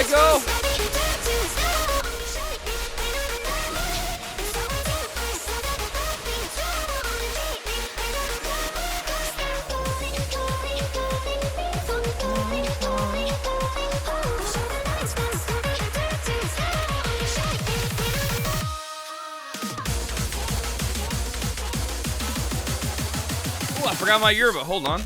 psycho. Ooh, I forgot my yerba. Hold on.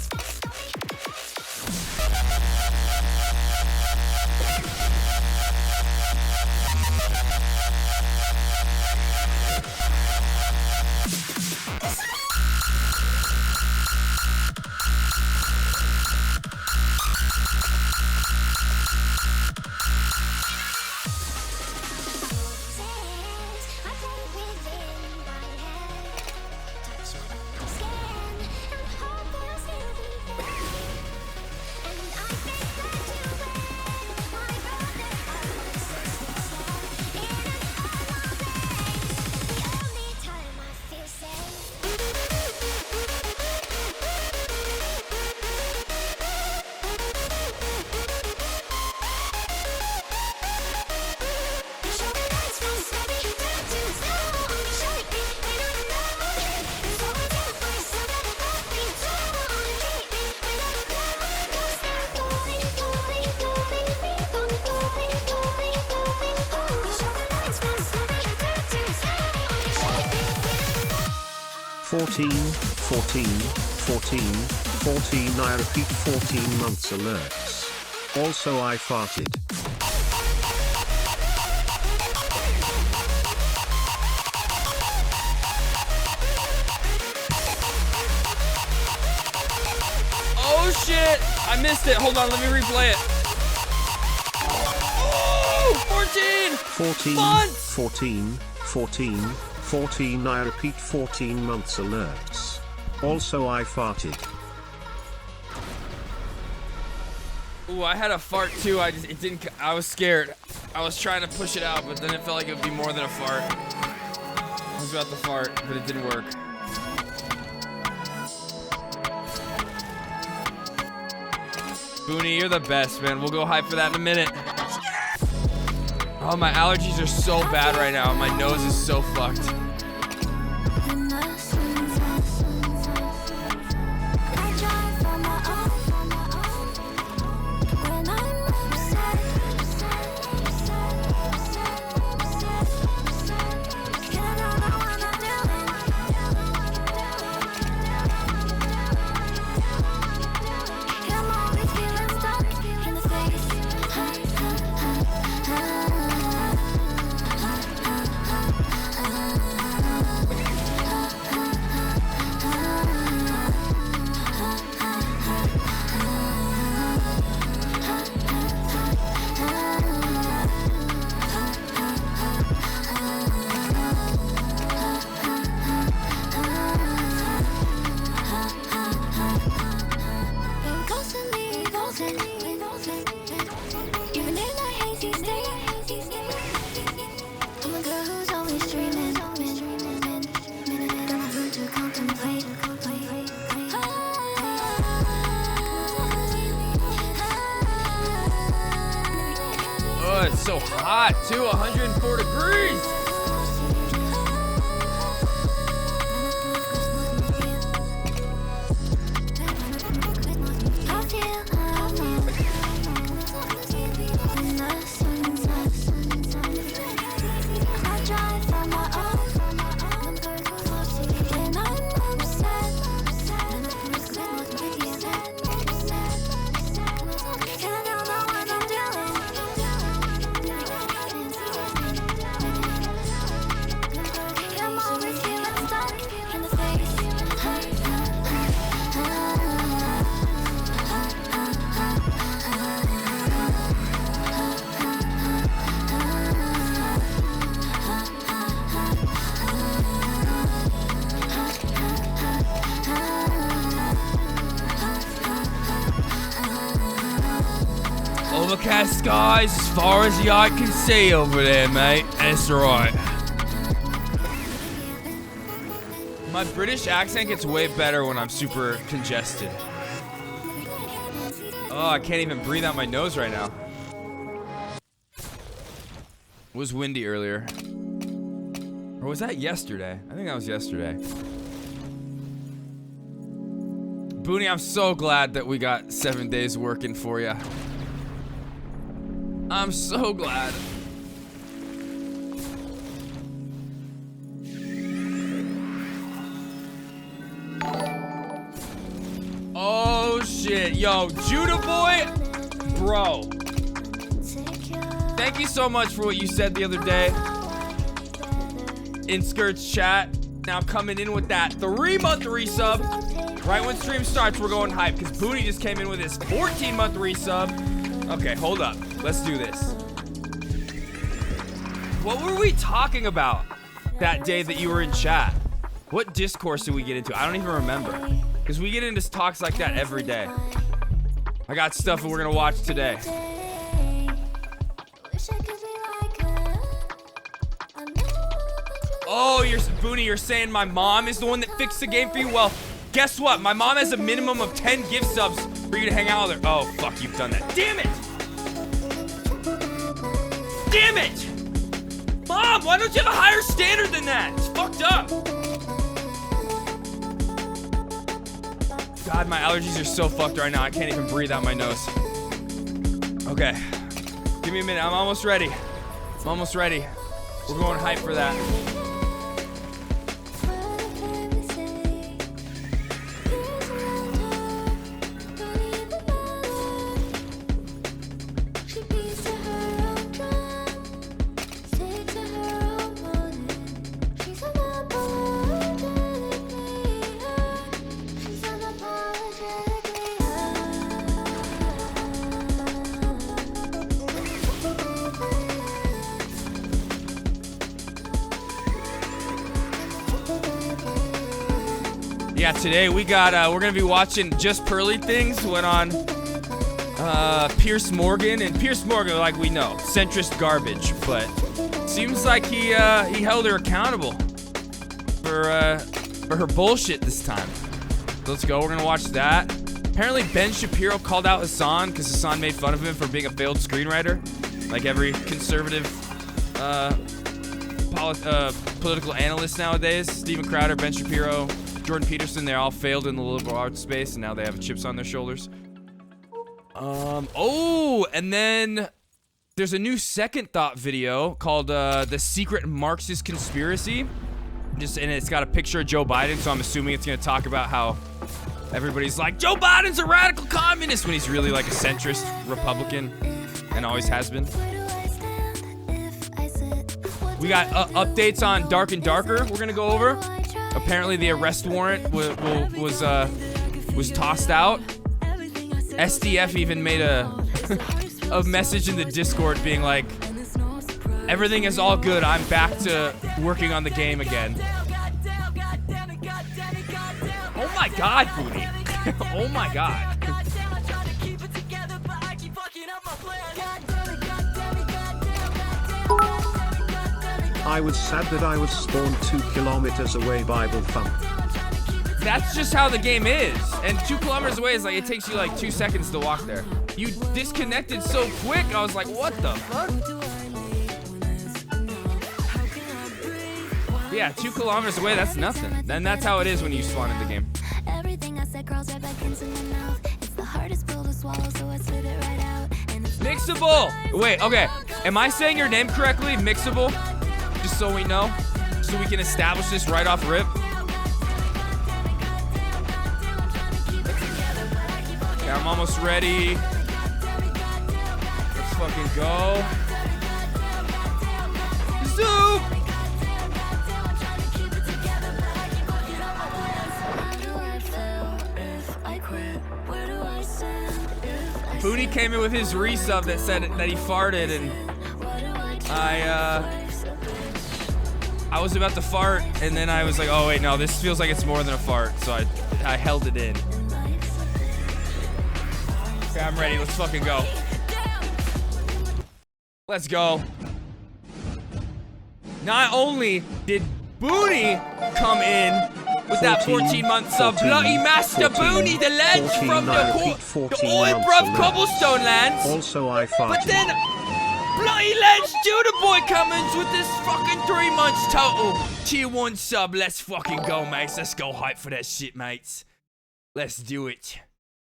I repeat 14 months alerts. Also I farted. Oh shit! I missed it. Hold on, let me replay it. Oh, 14 months! 14, I repeat 14 months alerts. Also I farted. Ooh, I had a fart too. I was scared. I was trying to push it out, but then it felt like it would be more than a fart. I was about to fart, but it didn't work. Booney, you're the best, man. We'll go high for that in a minute. Oh, my allergies are so bad right now. My nose is so fucked. It's so hot too, 104 degrees. Overcast skies as far as the eye can see over there, mate. And it's alright. My British accent gets way better when I'm super congested. Oh, I can't even breathe out my nose right now. It was windy earlier. Or was that yesterday? I think that was yesterday. Booney, I'm so glad that we got 7 days working for you. I'm so glad. Oh shit, yo, Judah boy, bro. Thank you so much for what you said the other day in Skirt's chat. Now coming in with that 3-month resub. Right when stream starts, we're going hype because Booney just came in with his 14-month resub. Okay, hold up. Let's do this. What were we talking about that day that you were in chat? What discourse did we get into? I don't even remember. Because we get into talks like that every day. I got stuff that we're going to watch today. Oh, Booney, you're saying my mom is the one that fixed the game for you? Well, guess what? My mom has a minimum of 10 gift subs for you to hang out with her. Oh, fuck, you've done that. Damn it! Damn it! Mom, why don't you have a higher standard than that? It's fucked up. God, my allergies are so fucked right now. I can't even breathe out my nose. Okay. Give me a minute. I'm almost ready. I'm almost ready. We're going hype for that. Yeah, today we got, we're gonna be watching Just Pearly Things. Went on Pierce Morgan, and Pierce Morgan, like we know, centrist garbage, but seems like he held her accountable for her bullshit this time. So let's go, we're gonna watch that. Apparently Ben Shapiro called out Hassan because Hassan made fun of him for being a failed screenwriter. Like every conservative political analyst nowadays. Steven Crowder, Ben Shapiro, Jordan Peterson, they all failed in the liberal arts space, and now they have chips on their shoulders. Oh, and then there's a new Second Thought video called The Secret Marxist Conspiracy. And it's got a picture of Joe Biden, so I'm assuming it's going to talk about how everybody's like, Joe Biden's a radical communist, when he's really like a centrist Republican and always has been. We got updates on Dark and Darker we're going to go over. Apparently the arrest warrant was tossed out. SDF even made a message in the Discord being like, everything is all good, I'm back to working on the game again. Oh my god, Booty. Oh my god. I was sad that I was spawned 2 kilometers away, Bible thump. That's just how the game is. And 2 kilometers away is like, it takes you like 2 seconds to walk there. You disconnected so quick, I was like, what the fuck? Yeah, 2 kilometers away, that's nothing. And that's how it is when you spawn in the game. Mixable! Wait, okay. Am I saying your name correctly? Mixable? Just so we know. So we can establish this right off rip. Okay, I'm almost ready. Let's fucking go. Zoom! Booty came in with his resub that said that he farted, and I was about to fart, and then I was like, oh wait, no, this feels like it's more than a fart, so I held it in. Okay, I'm ready, let's fucking go. Let's go. Not only did Booty come in with that 14-month sub, Bloody Master Booney, the ledge from the old bruv cobblestone lands. Also, I farted. But then Bloody Lens Judah Boy Cummins with this fucking 3 months total. Tier 1 sub. Let's fucking go, mates. Let's go hype for that shit, mates. Let's do it.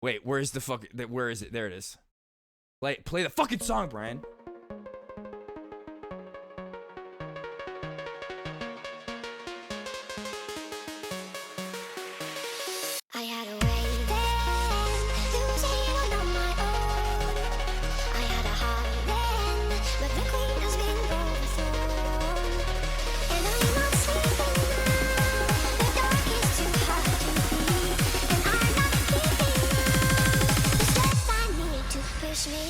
Wait, where's the fucking... Where is it? There it is. Play the fucking song, Brian. I had a way then, losing on my own. I had a heart then, but the queen has been overthrown. And I'm not sleeping now, the dark is too hard to beat. And I'm not keeping up, the steps I need to push me.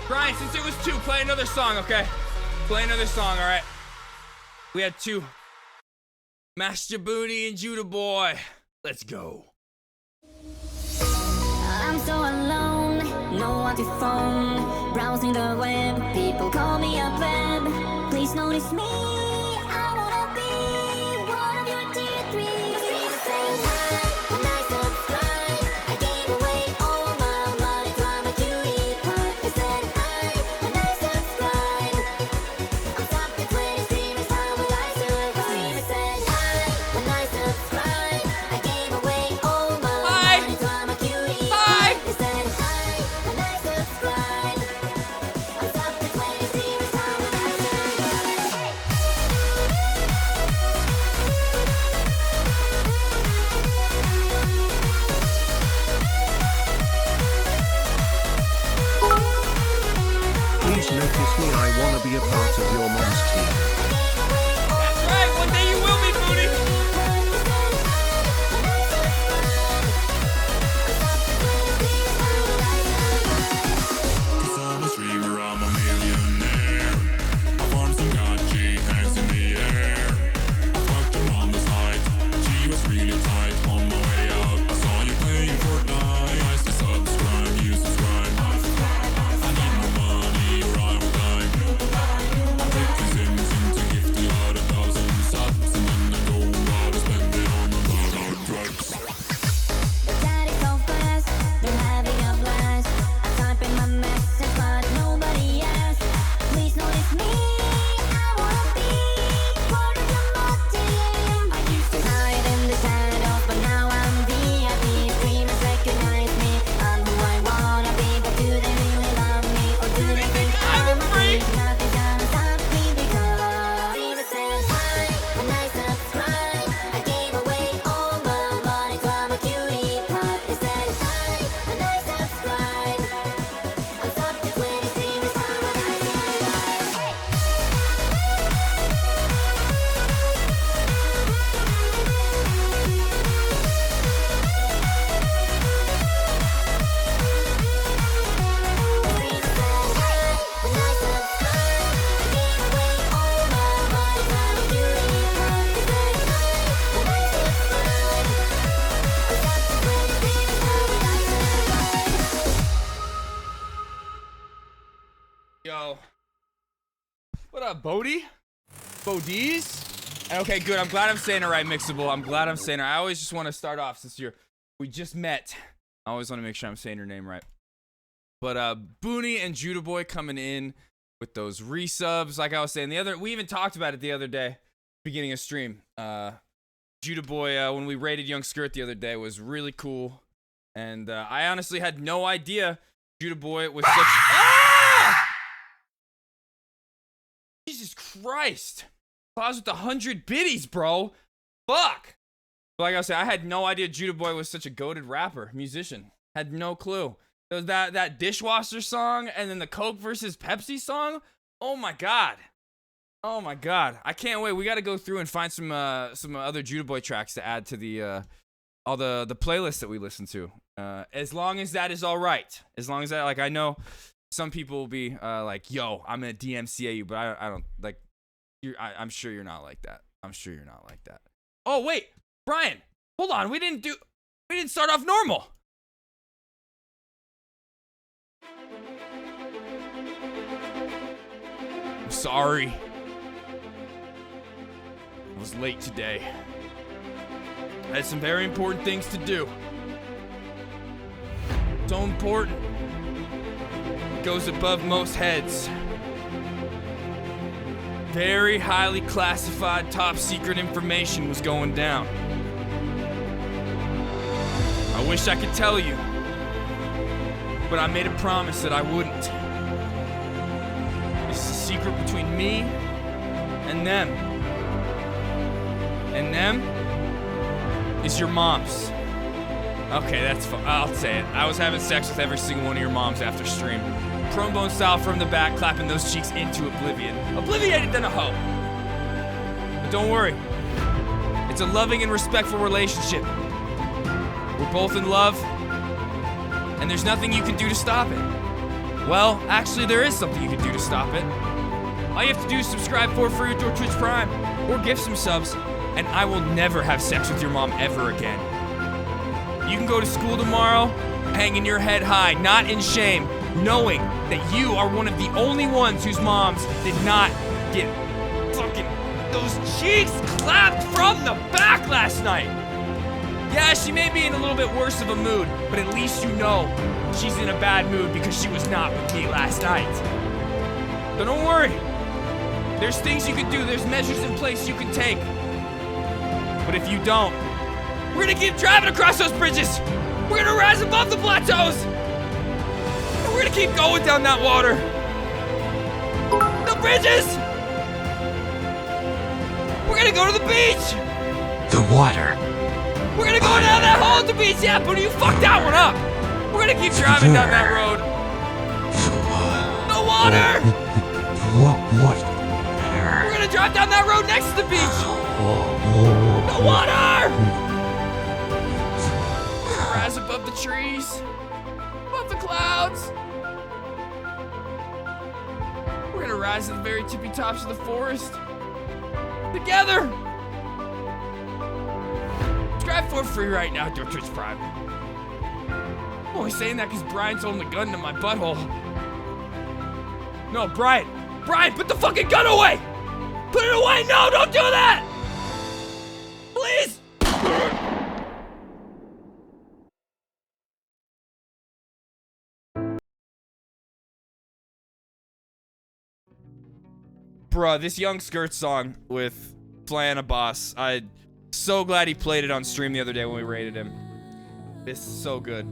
Brian, since it was 2, play another song, okay? Play another song, alright? We had 2. Master Booty and Judah Boy. Let's go. I'm so alone, no one to phone. Browsing the web, people call me a pleb. Please notice me, I wanna be one of your tier 3. Say hi when I subscribe. I gave away all my money to my cutie pie. They said hi when I subscribe. I'm top to 20 streamers, how will I survive? They said hi when I subscribe. I gave away all my money to my cutie pie. They said hi when I subscribe. I'm top to 20 streamers, how will I survive? Bodie? Bodies? Okay, good. I'm glad I'm saying it right, Mixable. I'm glad I'm saying it. I always just want to start off since we just met. I always want to make sure I'm saying your name right. But Booney and Judah Boy coming in with those resubs. Like I was saying, we even talked about it the other day, beginning of stream. Judah Boy, when we raided Young Skirt the other day, was really cool. And I honestly had no idea Judah Boy was such... Ah! Jesus Christ. Pause with 100 biddies, bro. Fuck. But like I said, I had no idea Judah Boy was such a goated rapper, musician. Had no clue. There was that dishwasher song and then the Coke versus Pepsi song. Oh my god. Oh my god. I can't wait. We got to go through and find some other Judah Boy tracks to add to the all the playlists that we listen to. As long as that is all right. As long as that, like, I know some people will be like, yo, I'm gonna DMCA you, but I don't like. I'm sure you're not like that. I'm sure you're not like that. Oh wait, Brian, hold on. We didn't start off normal. I'm sorry. I was late today. I had some very important things to do. So important. It goes above most heads. Very highly classified, top secret information was going down. I wish I could tell you, but I made a promise that I wouldn't. This is a secret between me and them. And them is your moms. Okay, that's fine. I'll say it. I was having sex with every single one of your moms after stream. Trombone style from the back, clapping those cheeks into oblivion. Obliviated than a hoe. But don't worry. It's a loving and respectful relationship. We're both in love, and there's nothing you can do to stop it. Well, actually, there is something you can do to stop it. All you have to do is subscribe for free to Twitch Prime, or gift some subs, and I will never have sex with your mom ever again. You can go to school tomorrow, hanging your head high, not in shame, knowing that you are one of the only ones whose moms did not get fucking those cheeks clapped from the back last night. Yeah, she may be in a little bit worse of a mood, but at least you know she's in a bad mood because she was not with me last night. But don't worry. There's things you can do. There's measures in place you can take. But if you don't, we're gonna keep driving across those bridges. We're gonna rise above the plateaus. And we're gonna keep going down that water. The bridges! We're gonna go to the beach! The water. We're gonna go down that hole at the beach, yeah, but you fucked that one up! We're gonna keep driving down that road. The water! What? We're gonna drive down that road next to the beach! The water! We're gonna rise above the trees, above the clouds. We're gonna rise to the very tippy tops of the forest. Together! Subscribe for free right now to Twitch Prime. I'm only saying that because Brian's holding the gun to my butthole. No, Brian, put the fucking gun away! Put it away! No, don't do that! Please! Bruh, this Young Skirt song with Flana Boss, I'm so glad he played it on stream the other day when we raided him. This is so good.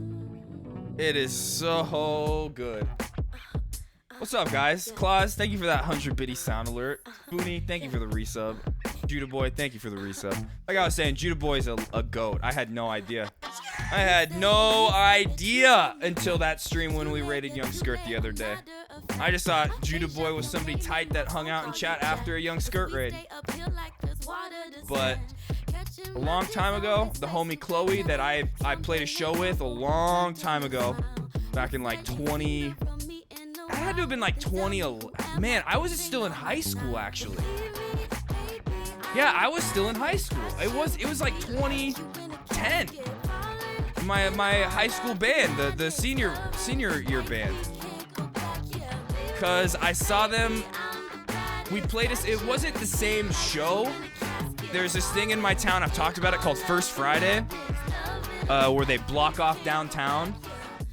It is so good. What's up, guys? Claus, thank you for that 100 bitty sound alert. Booney, thank you for the resub. Judah Boy, thank you for the resub. Like I was saying, Judah Boy's a goat. I had no idea. I had no idea until that stream when we raided Young Skirt the other day. I just thought Judah Boy was somebody tight that hung out in chat after a Young Skirt raid. But a long time ago, the homie Chloe that I played a show with a long time ago, back in like 20... I had to have been like 2011. Man, I was still in high school, actually. Yeah, I was still in high school. It was like 2010. My high school band, the senior year band. Cause I saw them we played this. It wasn't the same show. There's this thing in my town, I've talked about it, called First Friday, where they block off downtown,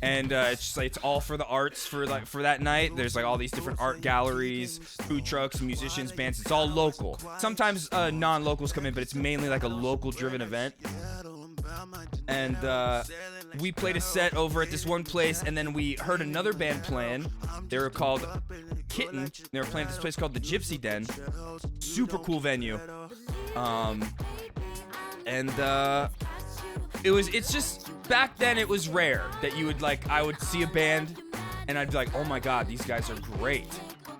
and it's just like it's all for the arts for that night. There's like all these different art galleries, food trucks, musicians, bands. It's all local. Sometimes non-locals come in, but it's mainly like a local-driven event. And we played a set over at this one place, and then we heard another band playing. They were called Kitten. They were playing at this place called the Gypsy Den. Super cool venue. It's just, back then it was rare that you would I would see a band and I'd be like, oh my God, these guys are great.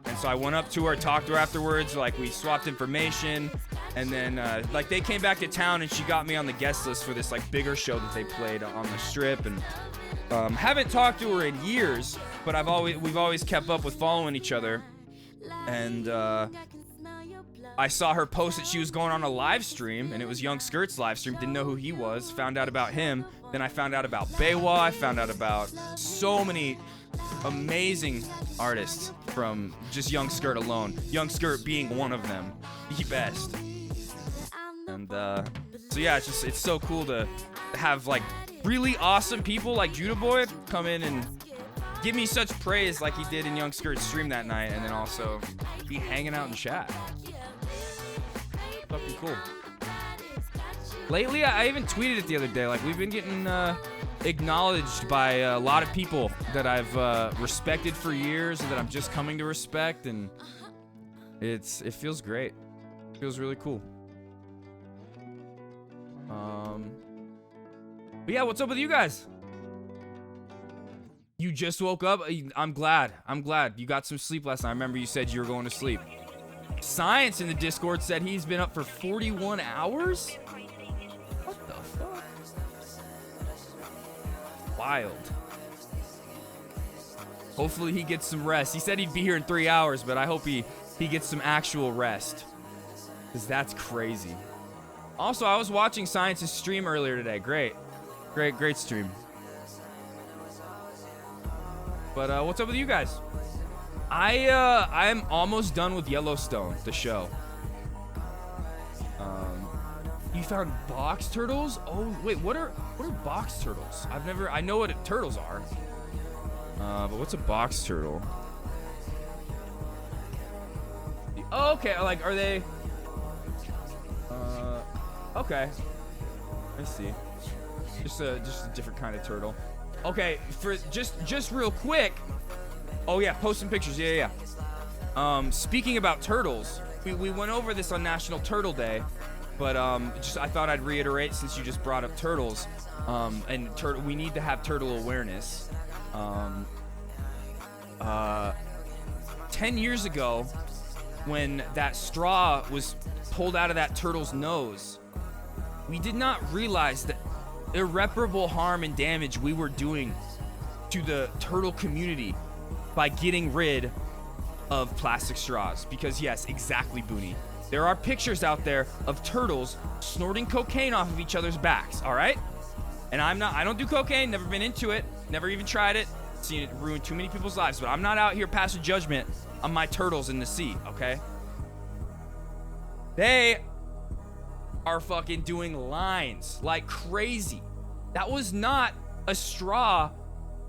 And so I went up to her, talked to her afterwards, we swapped information, and then they came back to town and she got me on the guest list for this bigger show that they played on the Strip. And haven't talked to her in years, but we've always kept up with following each other. And I saw her post that she was going on a live stream, and it was Young Skirt's live stream. Didn't know who he was. Found out about him. Then I found out about Baywa. I found out about so many amazing artists from just Young Skirt alone. Young Skirt being one of them, the best. And so yeah, it's so cool to have really awesome people like Judah Boy come in and give me such praise like he did in Young Skirt's stream that night, and then also be hanging out in chat. Fucking cool. Lately, I even tweeted it the other day. We've been getting acknowledged by a lot of people that I've respected for years, and that I'm just coming to respect, and it feels great. It feels really cool. But yeah, what's up with you guys? You just woke up? I'm glad. You got some sleep last night. I remember you said you were going to sleep. Science in the Discord said he's been up for 41 hours? What the fuck? Wild. Hopefully he gets some rest. He said he'd be here in 3 hours, but I hope he gets some actual rest. Because that's crazy. Also, I was watching Science's stream earlier today. Great stream. But what's up with you guys? I am almost done with Yellowstone, the show. You found box turtles? Oh wait, what are box turtles? I know what turtles are. But what's a box turtle? Oh, okay, are they? Okay. I see. Just a different kind of turtle. Okay, for just real quick. Oh yeah, post some pictures. Yeah. Speaking about turtles, we went over this on National Turtle Day, but I thought I'd reiterate since you just brought up turtles. We need to have turtle awareness. 10 years ago, when that straw was pulled out of that turtle's nose, we did not realize the irreparable harm and damage we were doing to the turtle community by getting rid of plastic straws. Because yes, exactly, Booney. There are pictures out there of turtles snorting cocaine off of each other's backs, all right? And I don't do cocaine, never been into it, never even tried it, seen it ruin too many people's lives, but I'm not out here passing judgment on my turtles in the sea, okay? They are fucking doing lines like crazy. That was not a straw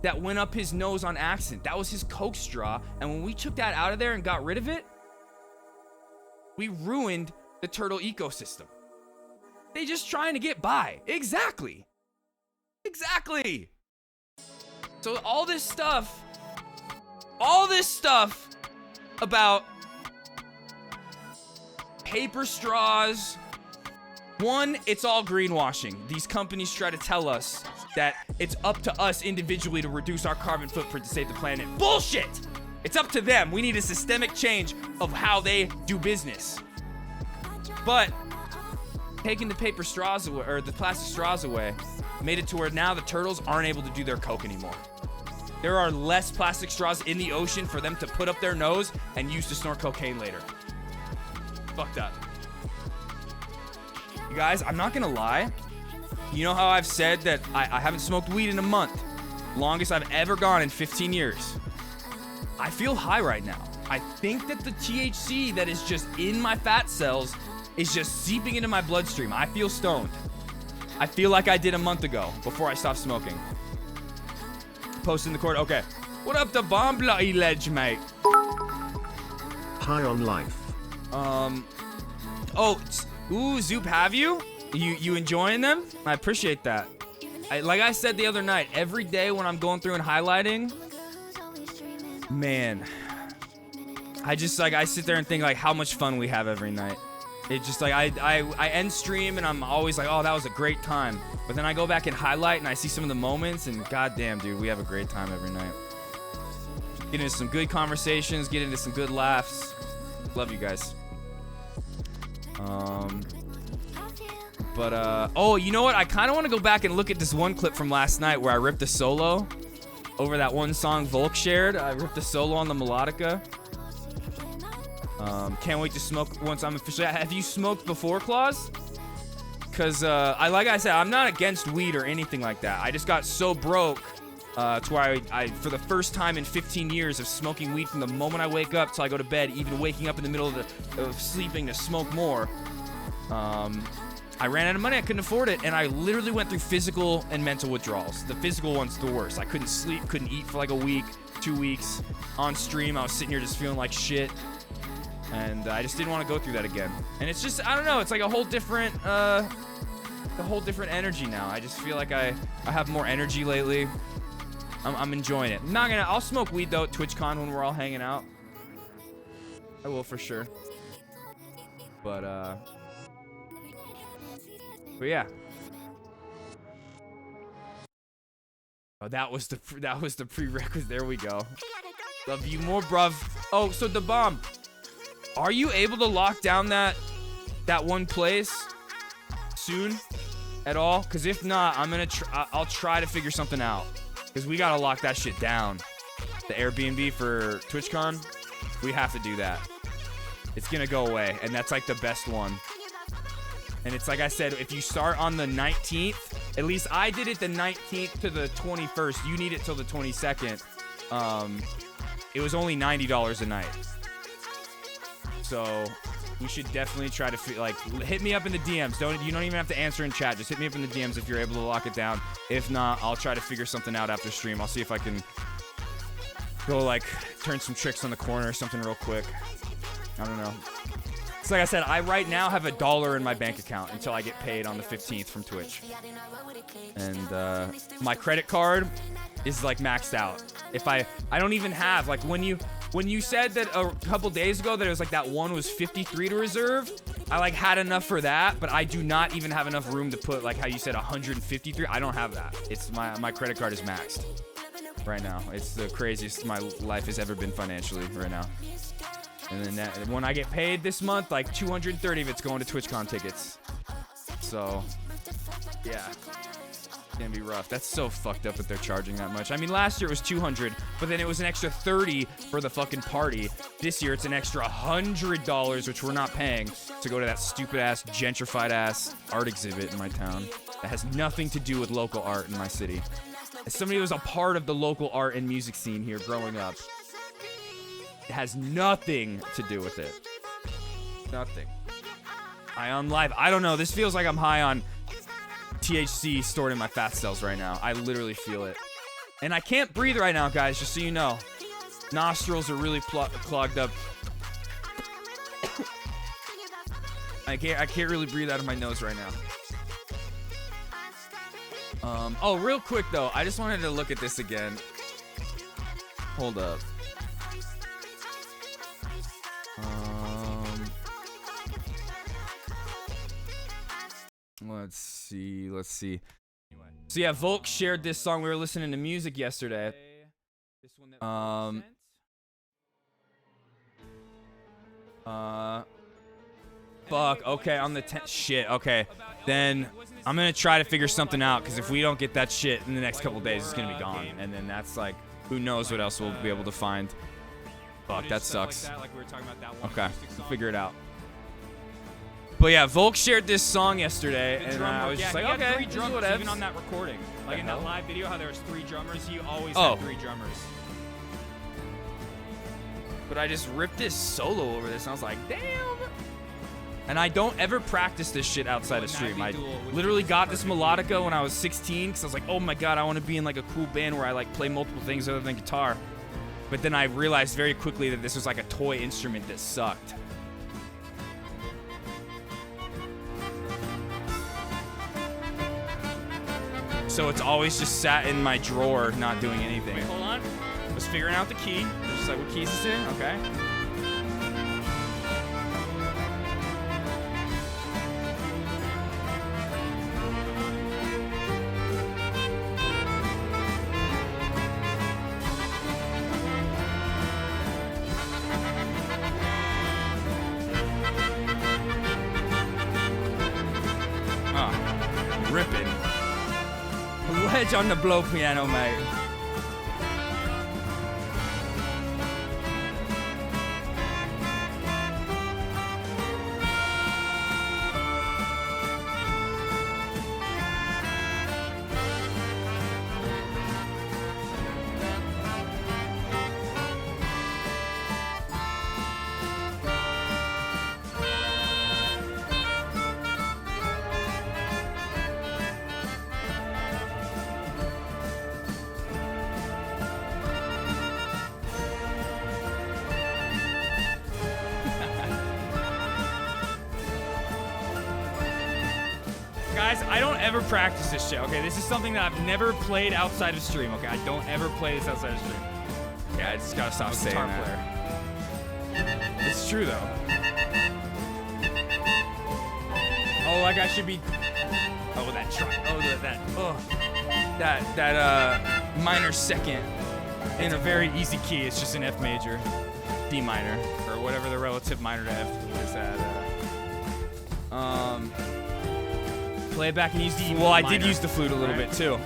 that went up his nose on accident. That was his Coke straw. And when we took that out of there and got rid of it, we ruined the turtle ecosystem. They just trying to get by. Exactly. So all this stuff about paper straws. One, it's all greenwashing. These companies try to tell us that it's up to us individually to reduce our carbon footprint to save the planet. Bullshit! It's up to them. We need a systemic change of how they do business. But taking the paper straws away, or the plastic straws away, made it to where now the turtles aren't able to do their Coke anymore. There are less plastic straws in the ocean for them to put up their nose and use to snort cocaine later. Fucked up. You guys, I'm not gonna lie. You know how I've said that I haven't smoked weed in a month? Longest I've ever gone in 15 years. I feel high right now. I think that the THC that is just in my fat cells is just seeping into my bloodstream. I feel stoned. I feel like I did a month ago before I stopped smoking. Post in the court. Okay. What up, the bomb bloody ledge, mate? High on life. Ooh, Zoop, have you? You enjoying them? I appreciate that. Like I said the other night, every day when I'm going through and highlighting, man, I just like, I sit there and think like how much fun we have every night. It just like, I end stream and I'm always like, oh, that was a great time. But then I go back and highlight and I see some of the moments and goddamn, dude, we have a great time every night. Get into some good conversations, get into some good laughs. Love you guys. Oh, you know what? I kind of want to go back and look at this one clip from last night where I ripped a solo over that one song Volk shared. I ripped a solo on the melodica. Can't wait to smoke once I'm officially. Have you smoked before, Claus? Because like I said, I'm not against weed or anything like that. I just got so broke to where I for the first time in 15 years of smoking weed from the moment I wake up till I go to bed, even waking up in the middle of sleeping to smoke more. I ran out of money. I couldn't afford it, and I literally went through physical and mental withdrawals. The physical one's the worst. I couldn't sleep, couldn't eat for like a week, 2 weeks. On stream, I was sitting here just feeling like shit, and I just didn't want to go through that again. And it's just, I don't know, it's like a whole different energy now. I just feel like I have more energy lately. I'm enjoying it. I'll smoke weed though at TwitchCon when we're all hanging out. I will for sure. But yeah. Oh, that was the prerequisite. There we go. Love you more, bruv. Oh, so the bomb. Are you able to lock down that one place soon at all? Because if not, I'll try to figure something out. Because we gotta lock that shit down. The Airbnb for TwitchCon, we have to do that. It's gonna go away, and that's like the best one. And it's like I said, if you start on the 19th, at least I did it the 19th to the 21st. You need it till the 22nd. It was only $90 a night. So we should definitely try to hit me up in the DMs. You don't even have to answer in chat. Just hit me up in the DMs if you're able to lock it down. If not, I'll try to figure something out after stream. I'll see if I can go like turn some tricks on the corner or something real quick. I don't know. So like I said, I right now have $1 in my bank account until I get paid on the 15th from Twitch. And my credit card is like maxed out. If I don't even have, like when you said that a couple days ago that it was like that one was 53 to reserve, I like had enough for that, but I do not even have enough room to put like how you said 153. I don't have that. It's my credit card is maxed right now. It's the craziest my life has ever been financially right now. And then when I get paid this month, like 230 of it's going to TwitchCon tickets. So, yeah. It's gonna be rough. That's so fucked up that they're charging that much. I mean, last year it was 200, but then it was an extra 30 for the fucking party. This year it's an extra $100, which we're not paying, to go to that stupid-ass, gentrified-ass art exhibit in my town. That has nothing to do with local art in my city. As somebody who was a part of the local art and music scene here growing up, it has nothing to do with it. Nothing. High on life. I don't know. This feels like I'm high on THC stored in my fat cells right now. I literally feel it. And I can't breathe right now, guys, just so you know. Nostrils are really clogged up. I can't really breathe out of my nose right now. Oh, real quick, though. I just wanted to look at this again. Hold up. Let's see. So yeah, Volk shared this song. We were listening to music yesterday. Fuck. Okay, on the 10th. Shit. Okay, then I'm gonna try to figure something out, because if we don't get that shit in the next couple days, it's gonna be gone, and then that's like, who knows what else we'll be able to find. Fuck, that sucks. Okay, we'll figure it out. But yeah, Volk shared this song yesterday, and I was just like, okay, three drummers, whatever. even on that recording. Like in that live video, how there was 3 drummers, he always Oh. had 3 drummers. But I just ripped this solo over this, and I was like, damn. And I don't ever practice this shit outside of stream. I literally got this melodica when I was 16, because I was like, oh my god, I want to be in like a cool band where I like play multiple things other than guitar. But then I realized very quickly that this was like a toy instrument that sucked. So it's always just sat in my drawer, not doing anything. Wait, hold on. I was figuring out the key. Just like, what key is this in? Okay. Ripping. Wedge on the blow piano, mate. Guys, I don't ever practice this shit, okay? This is something that I've never played outside of stream, okay? I don't ever play this outside of stream. Yeah, I just gotta stop saying that. It's true, though. Oh, like I should be... Oh, that truck. Oh, that minor second in a very easy key. It's just an F major, D minor, or whatever the relative minor to F is at. Play it back and use the well, I did use the flute a little bit too.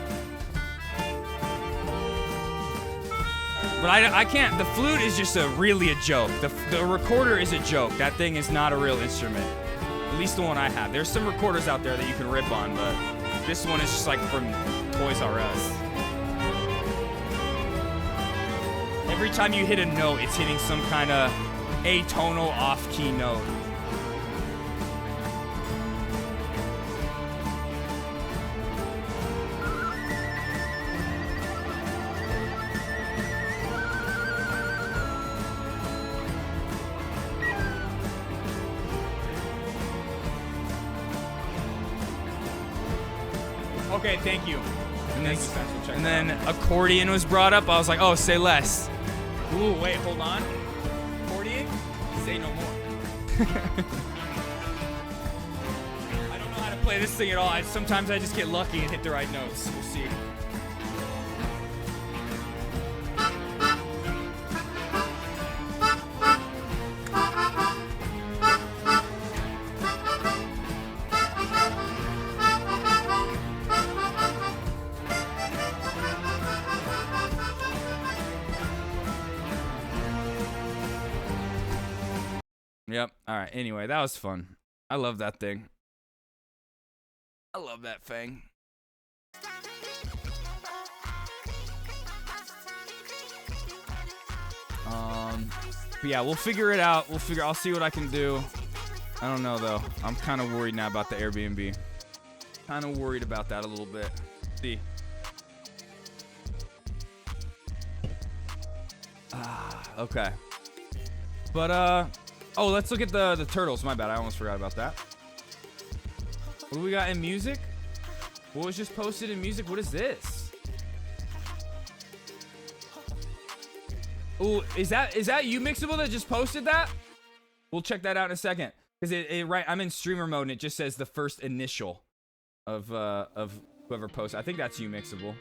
But I can't, the flute is just really a joke. The recorder is a joke. That thing is not a real instrument. At least the one I have. There's some recorders out there that you can rip on, but this one is just like from Toys R Us. Every time you hit a note, it's hitting some kind of atonal off-key note. Okay, thank you. And then accordion was brought up. I was like, oh, say less. Ooh, wait, hold on. Accordion? Say no more. I don't know how to play this thing at all. Sometimes I just get lucky and hit the right notes. We'll see. Yep. All right. Anyway, that was fun. I love that thing. I love that thing. But yeah, we'll figure it out. I'll see what I can do. I don't know though. I'm kind of worried now about the Airbnb. Kind of worried about that a little bit. See. Okay. But oh, let's look at the turtles. My bad. I almost forgot about that. What do we got in music? What was just posted in music? What is this? Ooh, is that you, Mixable, that just posted that? We'll check that out in a second. Because right, I'm in streamer mode and it just says the first initial of whoever posted. I think that's you, Mixable.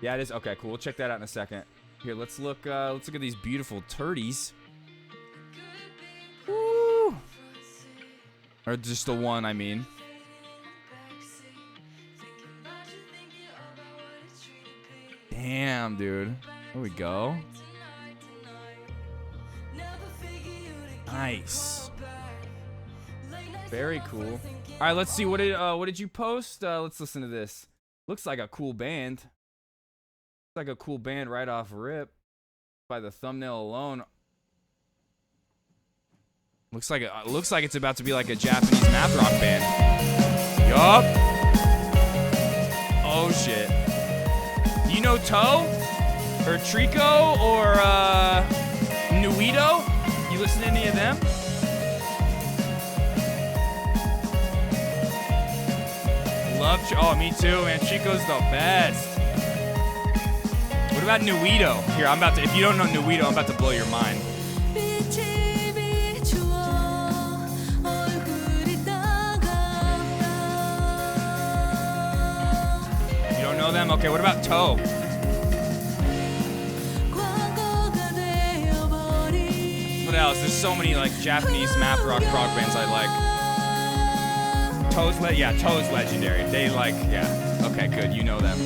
Yeah, it is. Okay, cool. We'll check that out in a second. Here, let's look at these beautiful turdies. Woo! Or just the one, I mean. Damn, dude. There we go. Nice. Very cool. All right, let's see. What did you post? Let's listen to this. Looks like a cool band. Looks like a cool band right off rip. By the thumbnail alone. Looks like it's about to be like a Japanese math rock band. Yup. Oh shit. Do you know Toe? Or Trico? Or Nuito? You listen to any of them? Oh, me too, man. Chico's the best. What about Nuito? Here, if you don't know Nuito, I'm about to blow your mind. You don't know them? Okay, what about Toe? What else? There's so many like Japanese math rock prog bands I like. Toe's legendary. They like, yeah. Okay, good. You know them.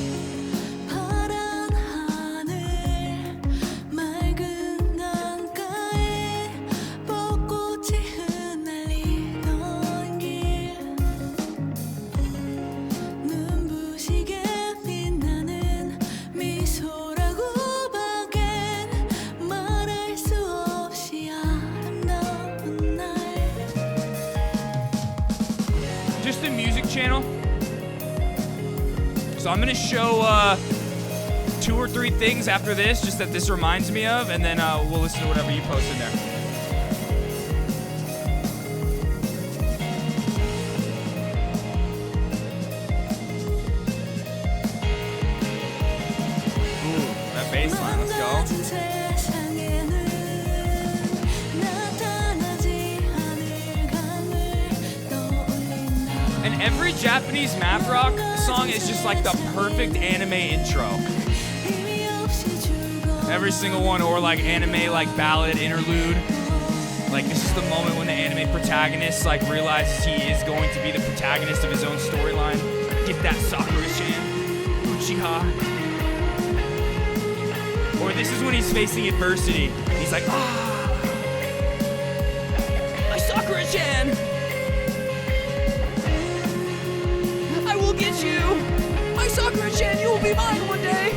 Just a music channel. So I'm gonna show 2 or 3 things after this, just that this reminds me of, and then we'll listen to whatever you post in there. Ooh, that bass line, let's go. And every Japanese math rock song is just like the perfect anime intro. Every single one, or like anime like ballad interlude. Like this is the moment when the anime protagonist like realizes he is going to be the protagonist of his own storyline. Get that Sakura-chan, Uchiha. Or this is when he's facing adversity. He's like, my Sakura-chan! I will get you! My Sakura-chan, you will be mine one day!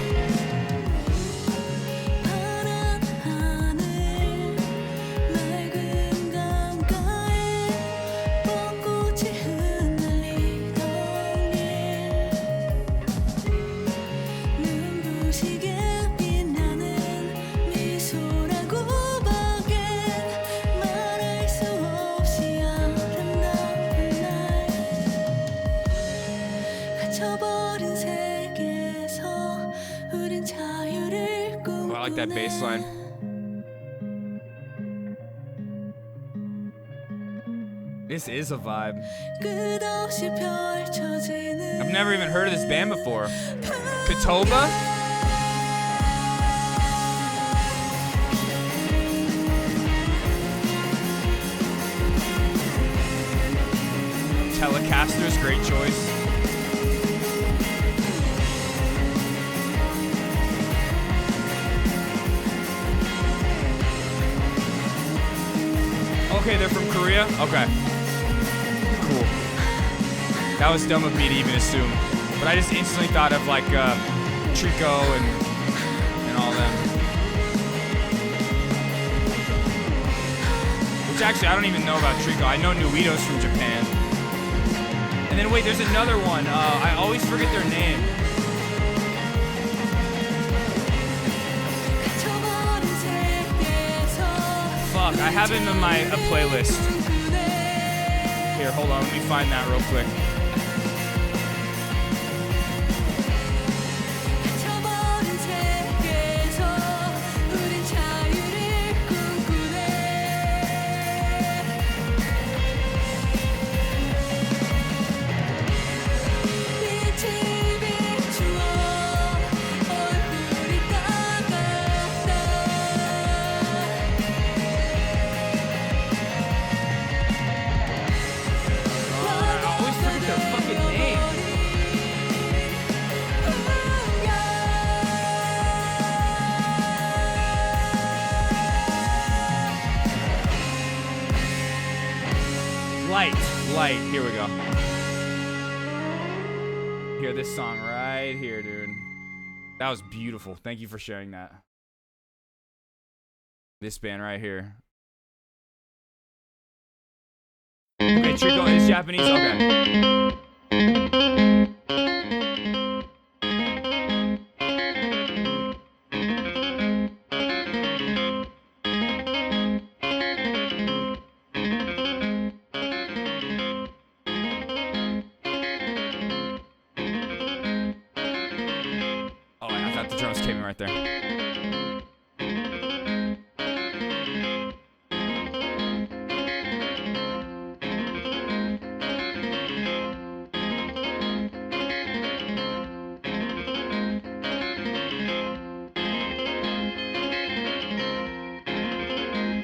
I like that bass line. This is a vibe. I've never even heard of this band before. Katoba? Telecasters, great choice. Okay, they're from Korea? Okay. Cool. That was dumb of me to even assume. But I just instantly thought of like Trico and all them. Which actually, I don't even know about Trico. I know Nuito's from Japan. And then wait, there's another one. I always forget their name. Fuck, I have him in my playlist. Here, hold on, let me find that real quick. Light, here we go. Hear this song right here, dude. That was beautiful. Thank you for sharing that. This band right here. saying Trico is Japanese? Okay. Oh, I thought the drums came in right there.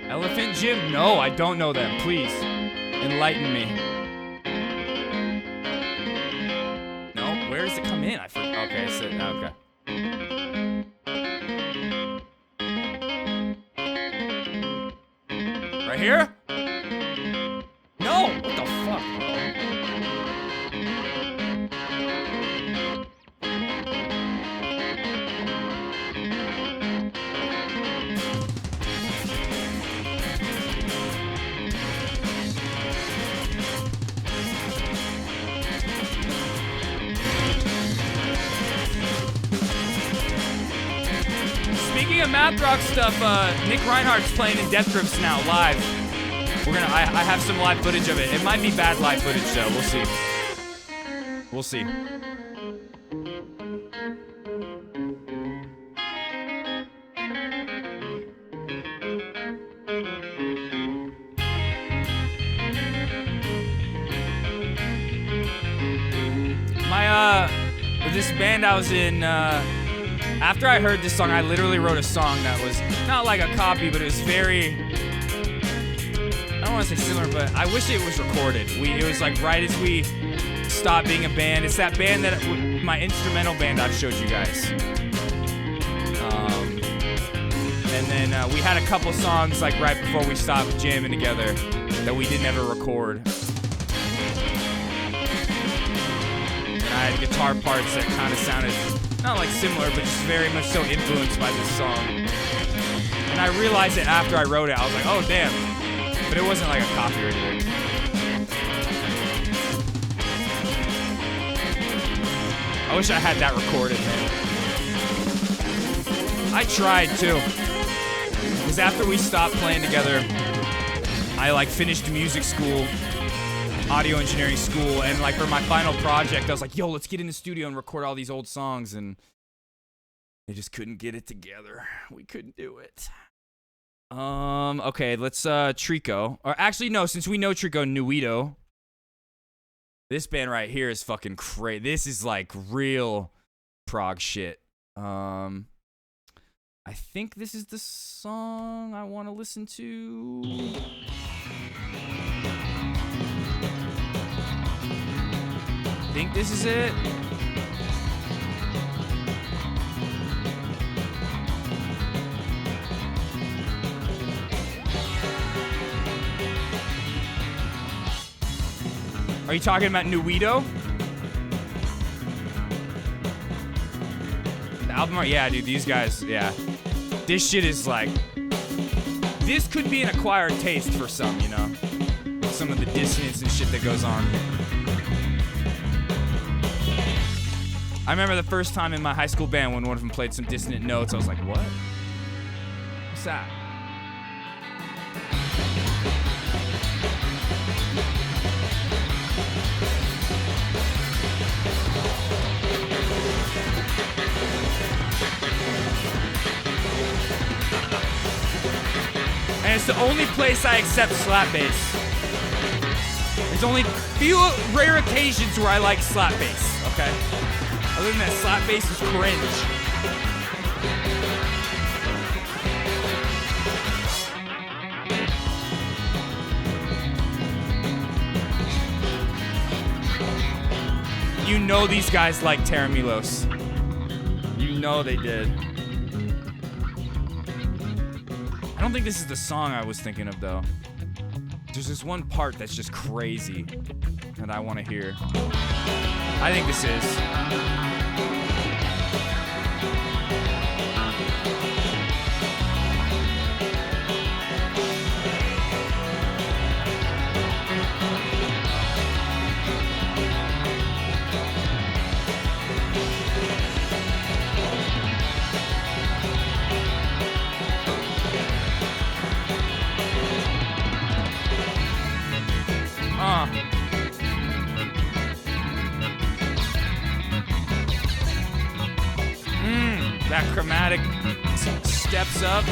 Elephant Gym? No, I don't know them. Please, enlighten me. No, where does it come in? I forgot. Okay, so, okay. Right here? No! What the fuck, bro? Speaking of math rock stuff, Nick Reinhardt's playing in Death Grips now, live. I have some live footage of it. It might be bad live footage though, we'll see. We'll see. This band I was in, after I heard this song, I literally wrote a song that was not like a copy, but it was very, I don't want to say similar, but I wish it was recorded. It was like right as we stopped being a band. It's that band that, my instrumental band I've showed you guys. And then we had a couple songs like right before we stopped jamming together that we didn't ever record. I had guitar parts that kind of sounded not like similar, but just very much so influenced by this song. And I realized it after I wrote it. I was like, oh damn. But it wasn't like a copy or anything. I wish I had that recorded, man. I tried too. Because after we stopped playing together, I like finished music school. Audio engineering school, and like for my final project I was like, yo, let's get in the studio and record all these old songs, and they just couldn't get it together. We couldn't do it. Okay, let's Trico, or actually no, since we know Trico, Nuito. This band right here is fucking crazy. This is like real prog shit. I think this is the song I want to listen to. I think this is it. Are you talking about Nuito? The album art? Yeah, dude, these guys, yeah. This shit is like, this could be an acquired taste for some, you know? Some of the dissonance and shit that goes on. I remember the first time in my high school band when one of them played some dissonant notes, I was like, what? What's that? And it's the only place I accept slap bass. There's only few rare occasions where I like slap bass, okay? Other than that, slap bass is cringe. You know these guys like Teramilos. You know they did. I don't think this is the song I was thinking of, though. There's this one part that's just crazy that I want to hear. I think this is. That chromatic steps up.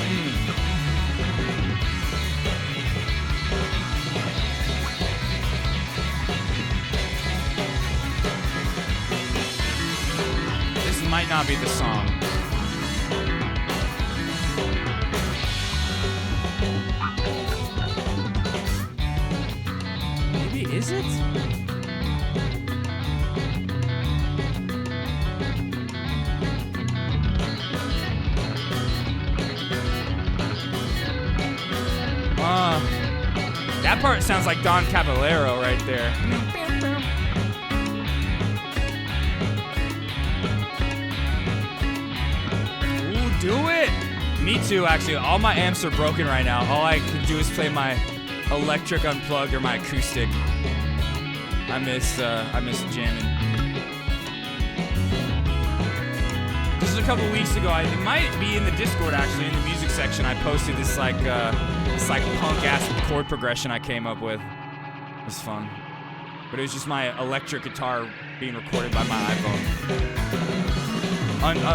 This might not be the song. Maybe is it? That part sounds like Don Caballero right there. Ooh, do it! Me too, actually. All my amps are broken right now. All I can do is play my electric unplugged or my acoustic. I miss jamming. This is a couple weeks ago. It might be in the Discord actually, in the music section. I posted this like punk ass chord progression I came up with. It was fun, but it was just my electric guitar being recorded by my iPhone.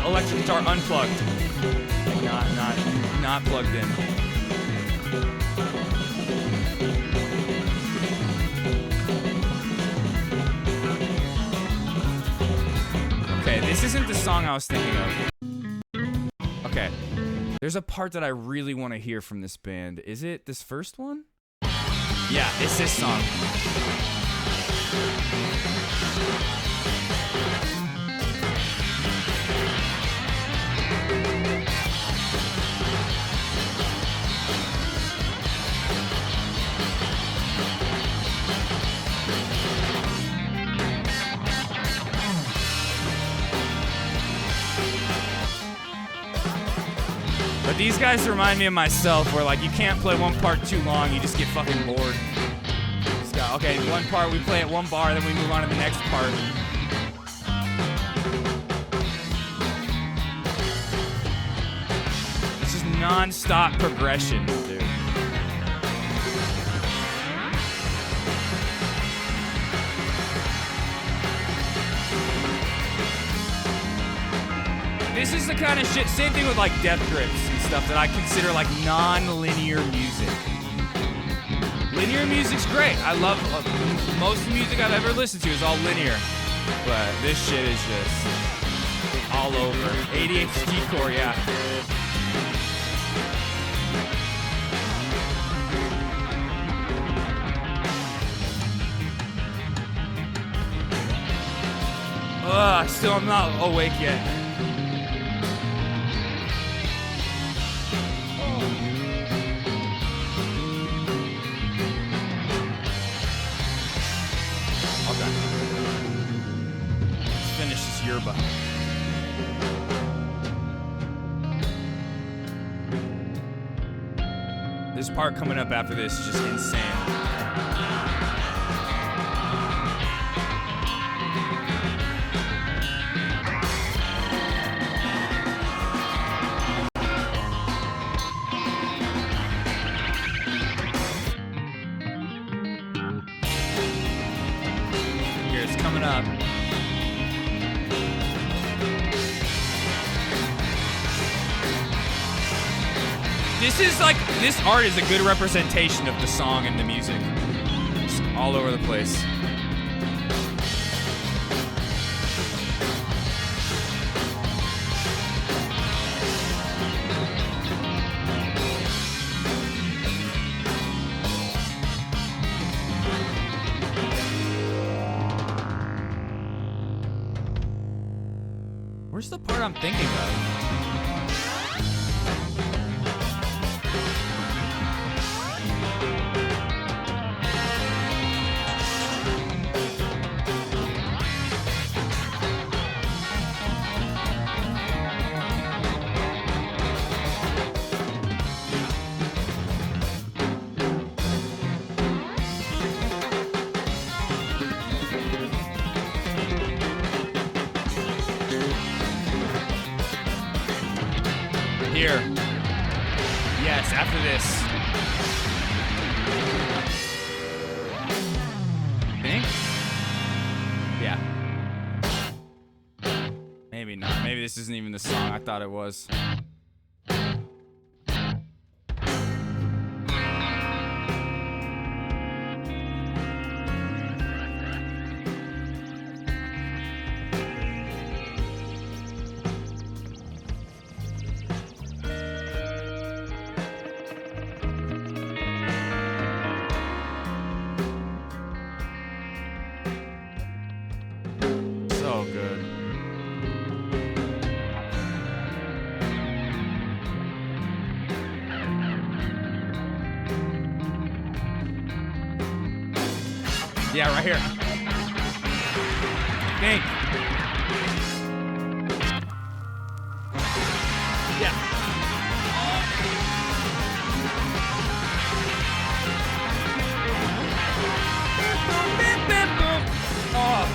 Electric guitar unplugged, not plugged in. Okay, this isn't the song I was thinking of. Okay. There's a part that I really want to hear from this band. Is it this first one? Yeah, it's this song. But these guys remind me of myself, where like you can't play one part too long, you just get fucking bored. Okay, one part we play at one bar, then we move on to the next part. This is non-stop progression, dude. This is the kind of shit, same thing with like Death Grips and stuff, that I consider like non-linear music. Linear music's great. I love most of the music I've ever listened to is all linear, but this shit is just all over. ADHD core, yeah. Ugh, still I'm not awake yet. Yerba. This part coming up after this is just insane. Here, it's coming up. This art is a good representation of the song and the music. Just all over the place. Where's the part I'm thinking of? Here. Yes, after this. Think? Yeah. Maybe not. Maybe this isn't even the song. I thought it was. So good. Yeah, right here. Think. Yeah. Oh.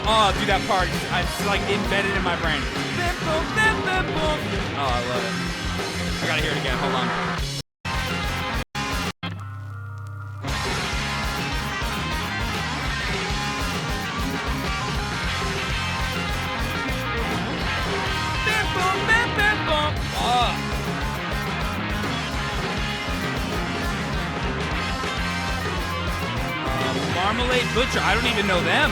Oh, dude, that part, it's like embedded in my brain. Oh, I love it. I gotta hear it again. Hold on. Marmalade Butcher. I don't even know them.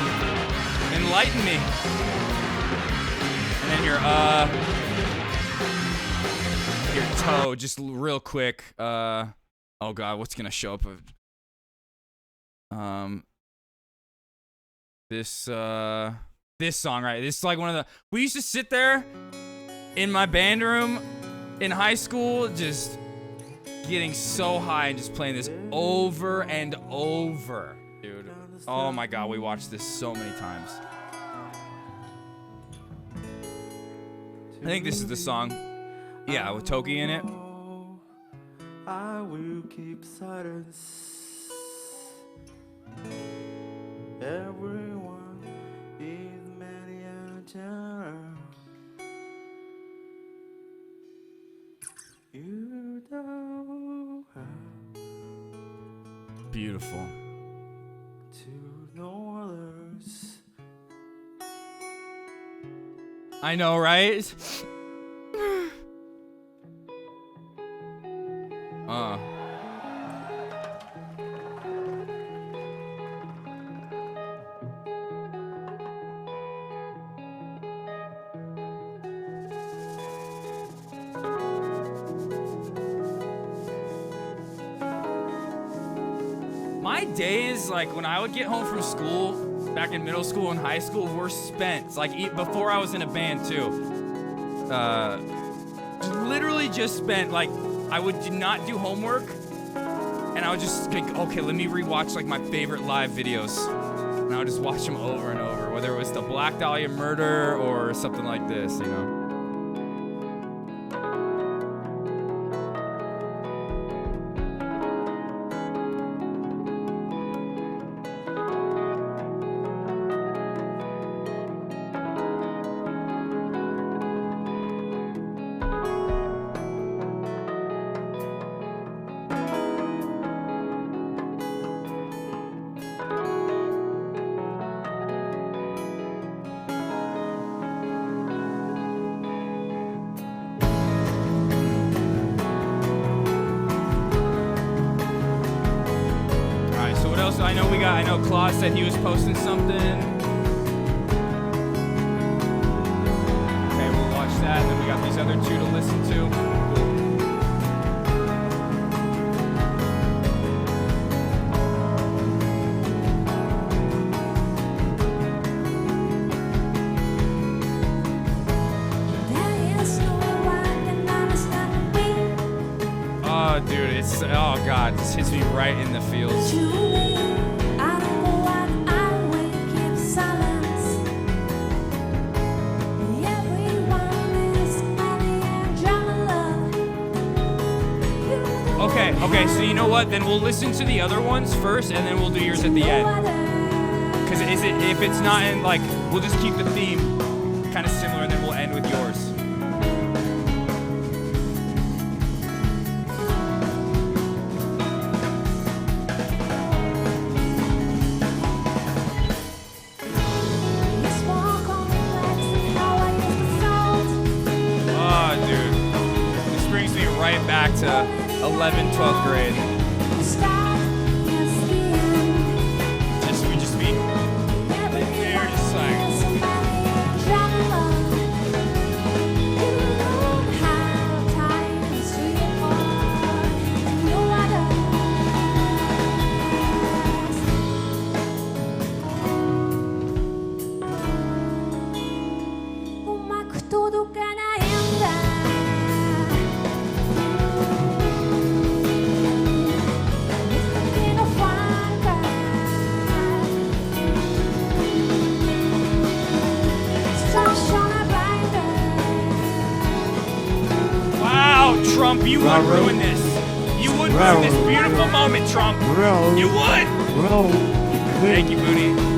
Enlighten me. And then your toe, just real quick. Oh god, what's gonna show up? This song, right? This is like one of the. We used to sit there in my band room in high school, just getting so high and just playing this over and over, dude. Oh my god, we watched this so many times. I think this is the song. Yeah, with Toki in it. I will keep silence. Everyone is many a time. You know how Beautiful. to know others. I know, right? My days, like when I would get home from school, back in middle school and high school, were spent, like before I was in a band too. Literally just spent, like, I would not do homework, and I would just think, okay, let me rewatch like my favorite live videos. And I would just watch them over and over, whether it was the Black Dahlia Murder or something like this, you know. I know Claus said he was posting something. Okay, we'll watch that, and then we got these other two to listen to. Oh, dude, it's, oh god, this hits me right in the feels. Okay, so you know what? Then we'll listen to the other ones first, and then we'll do yours at the end. Because if it's not in, like, we'll just keep the theme kind of similar, and then we'll end with yours. into 11th, 12th grade. We just be there, just like. Trump, you would ruin this. You would ruin this beautiful moment, Trump. You would. Thank you, Booty.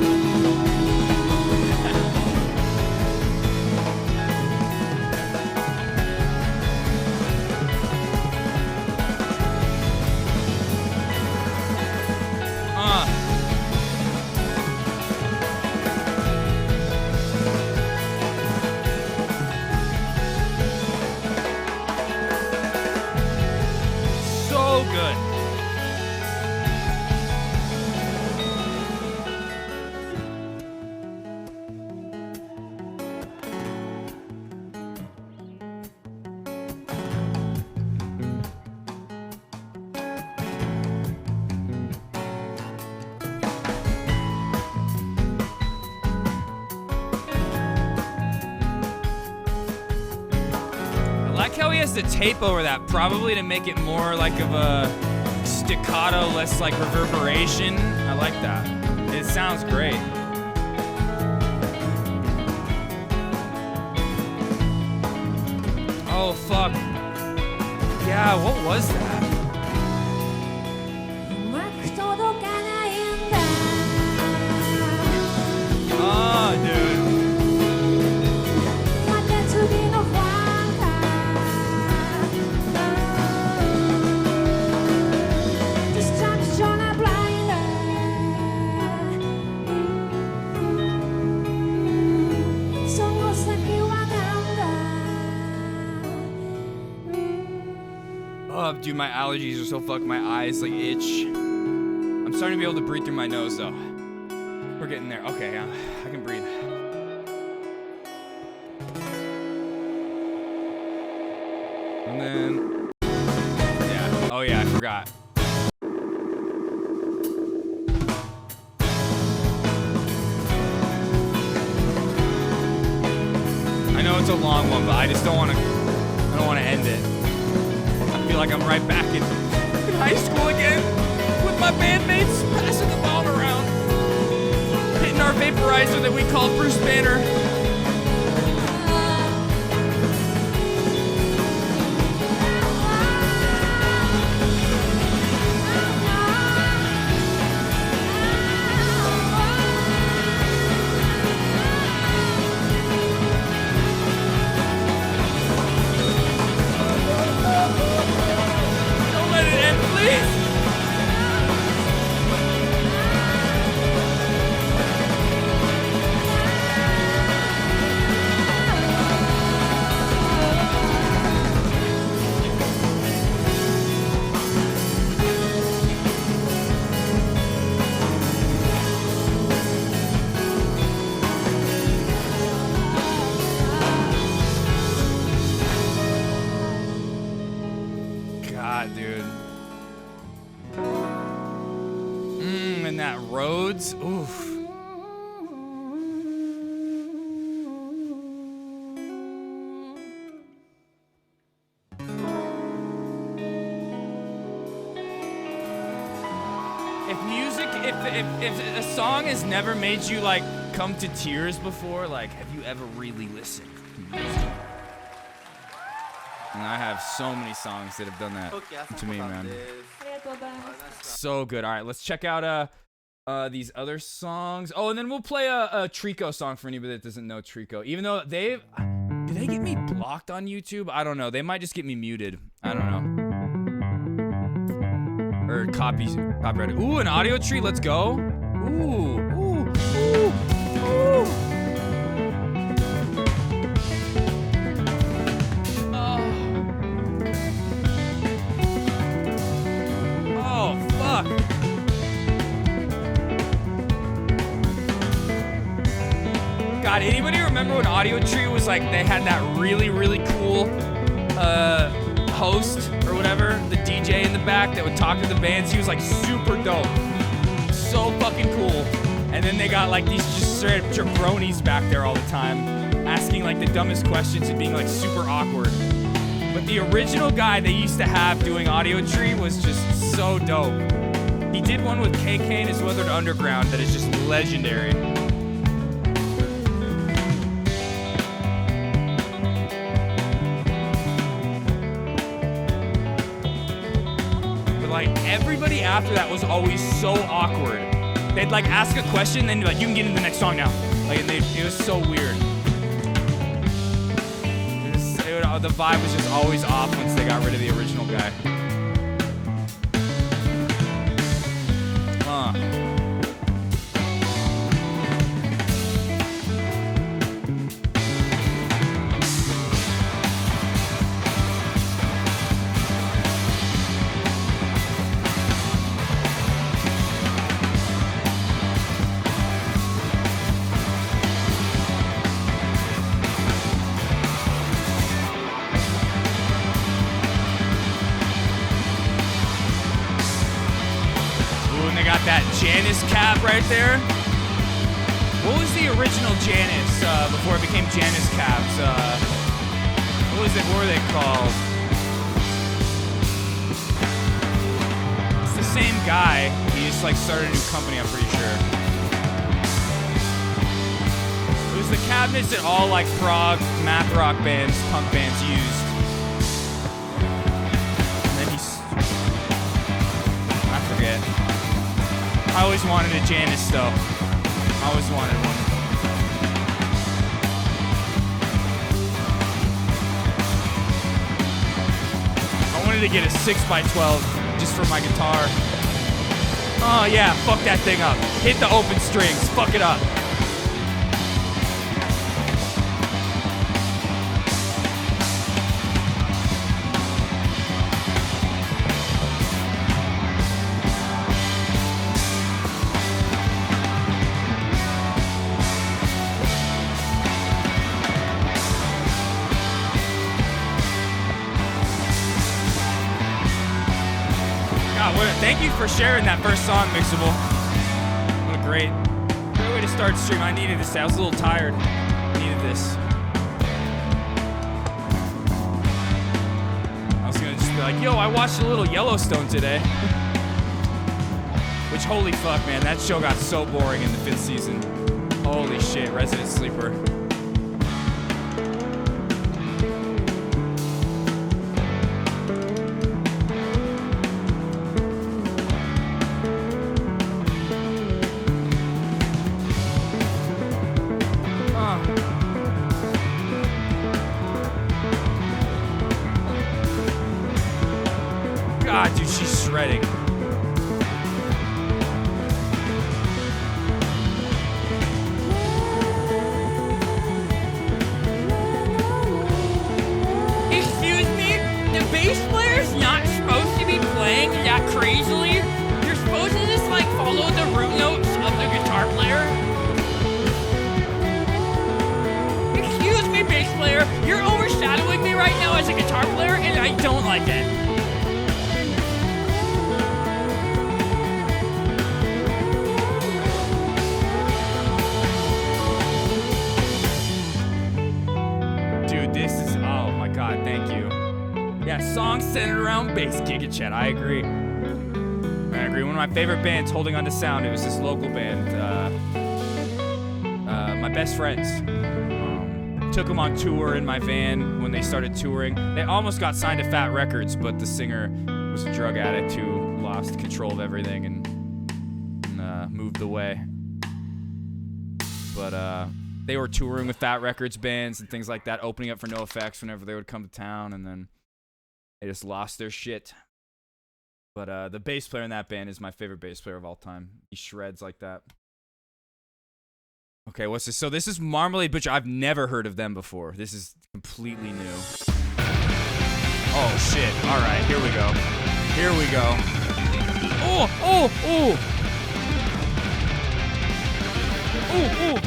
How he has to tape over that, probably to make it more like of a staccato, less like reverberation. I like that. It sounds great. Oh fuck. Yeah, what was that? Oh, dude. Oh, dude, my allergies are so fucked. My eyes like itch. I'm starting to be able to breathe through my nose though. We're getting there. Okay, yeah, I can breathe. And then, yeah. Oh yeah, I forgot. I know it's a long one, but I just don't want to. I don't want to end it. I feel like I'm right back in high school again with my bandmates passing the ball around, hitting our vaporizer that we call Bruce Banner. Rhodes, oof. If a song has never made you like come to tears before, like have you ever really listened to music? And I have so many songs that have done that to me, man. So good. All right, let's check out these other songs. Oh, and then we'll play a Trico song for anybody that doesn't know Trico. Even though do they get me blocked on YouTube? I don't know. They might just get me muted. I don't know. Or copyrighted. Ooh, an audio tree. Let's go. Ooh, ooh, ooh, ooh. Oh. God, anybody remember when Audio Tree was like, they had that really, really cool host or whatever, the DJ in the back that would talk to the bands? He was like super dope. So fucking cool. And then they got like these just straight up jabronis back there all the time, asking like the dumbest questions and being like super awkward. But the original guy they used to have doing Audio Tree was just so dope. He did one with KK and his Weathered Underground that is just legendary. But like everybody after that was always so awkward. They'd like ask a question, then be like, "You can get into the next song now." Like, and it was so weird. The vibe was just always off once they got rid of the original guy. That Janice cap right there. What was the original Janice before it became Janice caps? What was it? What were they called? It's the same guy. He just like started a new company, I'm pretty sure. It was the cabinets that all like prog, math rock bands, punk bands used. And then I forget. I always wanted a Janice though. I always wanted one. I wanted to get a 6x12 just for my guitar. Oh yeah, fuck that thing up. Hit the open strings, fuck it up. Thank you for sharing that first song, Mixable. What a great way to start stream. I needed this. I was a little tired. I needed this. I was gonna just be like, yo, I watched a little Yellowstone today. Which, holy fuck, man, that show got so boring in the 5th season. Holy shit, Resident Sleeper. God, dude, she's shredding. Excuse me, the bass player's not supposed to be playing that crazily. You're supposed to just like follow the root notes of the guitar player. Excuse me, bass player, you're overshadowing me right now as a guitar player, and I don't like it. God, thank you. Yeah, songs centered around bass. Giga Chat, I agree. I agree. One of my favorite bands, Holding On To Sound, it was this local band. My best friends. Took them on tour in my van when they started touring. They almost got signed to Fat Records, but the singer was a drug addict who lost control of everything and moved away. But, they were touring with Fat Records bands and things like that, opening up for NoFX whenever they would come to town, and then they just lost their shit. But the bass player in that band is my favorite bass player of all time. He shreds like that. Okay, what's this? So this is Marmalade Butcher. I've never heard of them before. This is completely new. Oh, shit. All right, here we go. Here we go. Oh, oh, oh. Oh, oh.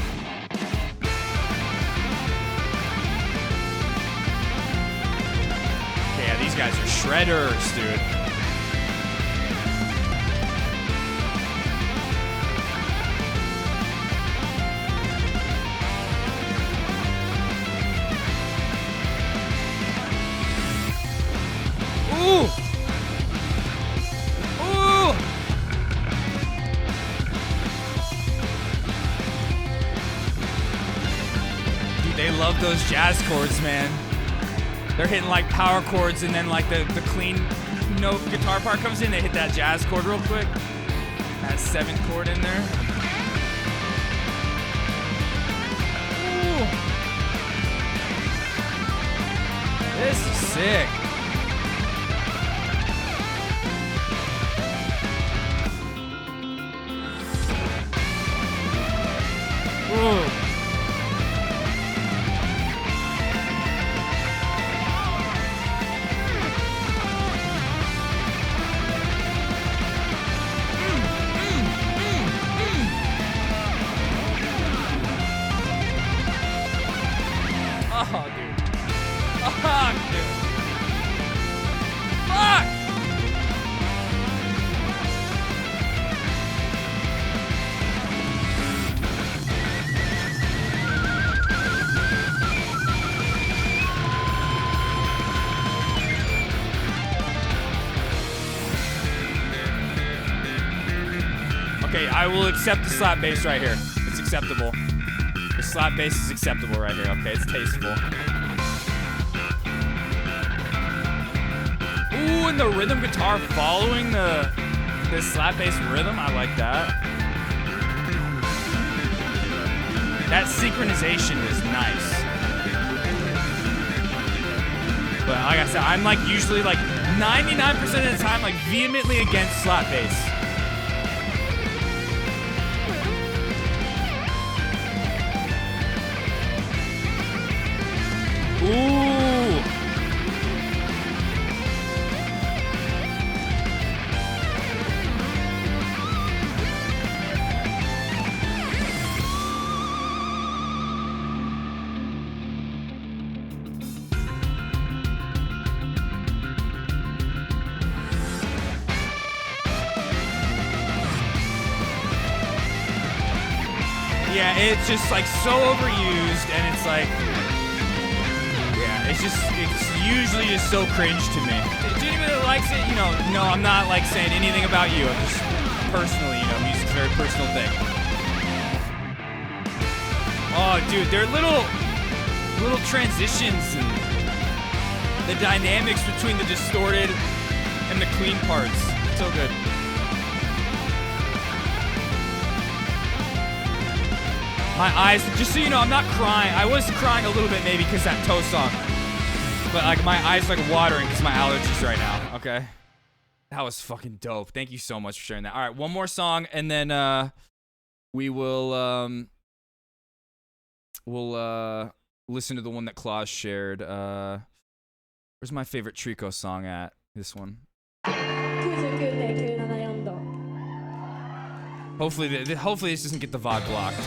guys are shredders, dude. Ooh! Ooh! Dude, they love those jazz chords, man. They're hitting like power chords, and then like the clean note guitar part comes in, they hit that jazz chord real quick. That 7th chord in there. Ooh. This is sick. Ooh. Oh, dude. Fuck, dude. Fuck! Okay, I will accept the slap bass right here. It's acceptable. The slap bass is acceptable right here. Okay, it's tasteful. Ooh, and the rhythm guitar following the slap bass rhythm. I like that. That synchronization was nice. But like I said, I'm like usually like 99% of the time like vehemently against slap bass. Ooh. Yeah, it's just like so overused, and it's like, yeah, it's usually just so cringe to me. To anybody that likes it, you know, no, I'm not like saying anything about you. I'm just personally, you know, music's a very personal thing. Oh, dude, they're little transitions and the dynamics between the distorted and the clean parts. So good. My eyes, just so you know, I'm not crying. I was crying a little bit maybe because that Toe song. But like my eyes are like watering because my allergies right now, okay? That was fucking dope. Thank you so much for sharing that. All right, one more song and then we will listen to the one that Claus shared. Where's my favorite Trico song at? This one. Hopefully this doesn't get the VOD blocked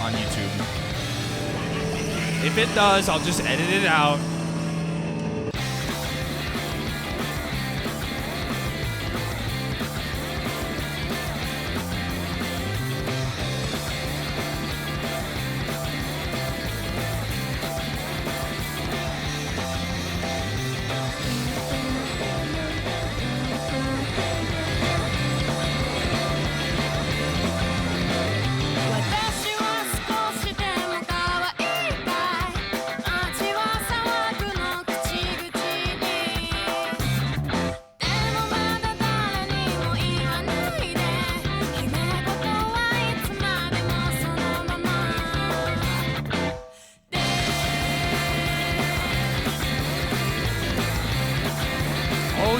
on YouTube. If it does, I'll just edit it out.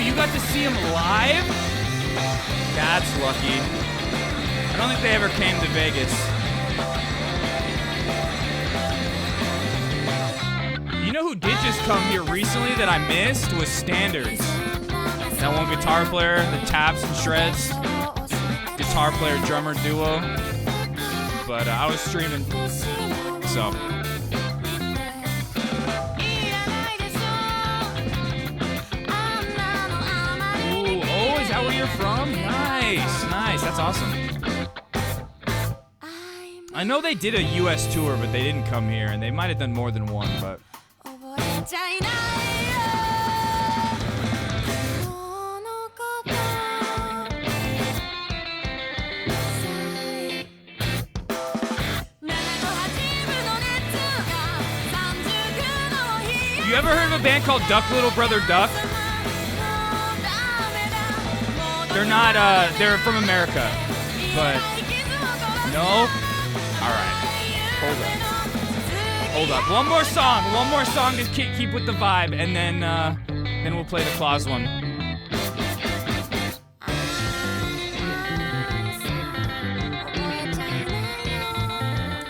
You got to see him live? That's lucky. I don't think they ever came to Vegas. You know who did just come here recently that I missed was Standards. That one guitar player that taps and shreds. Guitar player drummer duo. But I was streaming, so. that where you're from? Nice, nice. That's awesome. I know they did a U.S. tour, but they didn't come here, and they might have done more than one, but... You ever heard of a band called Duck Little Brother Duck? They're not, they're from America, but... No? Alright. Hold up. One more song to keep with the vibe, and then we'll play the Claus one.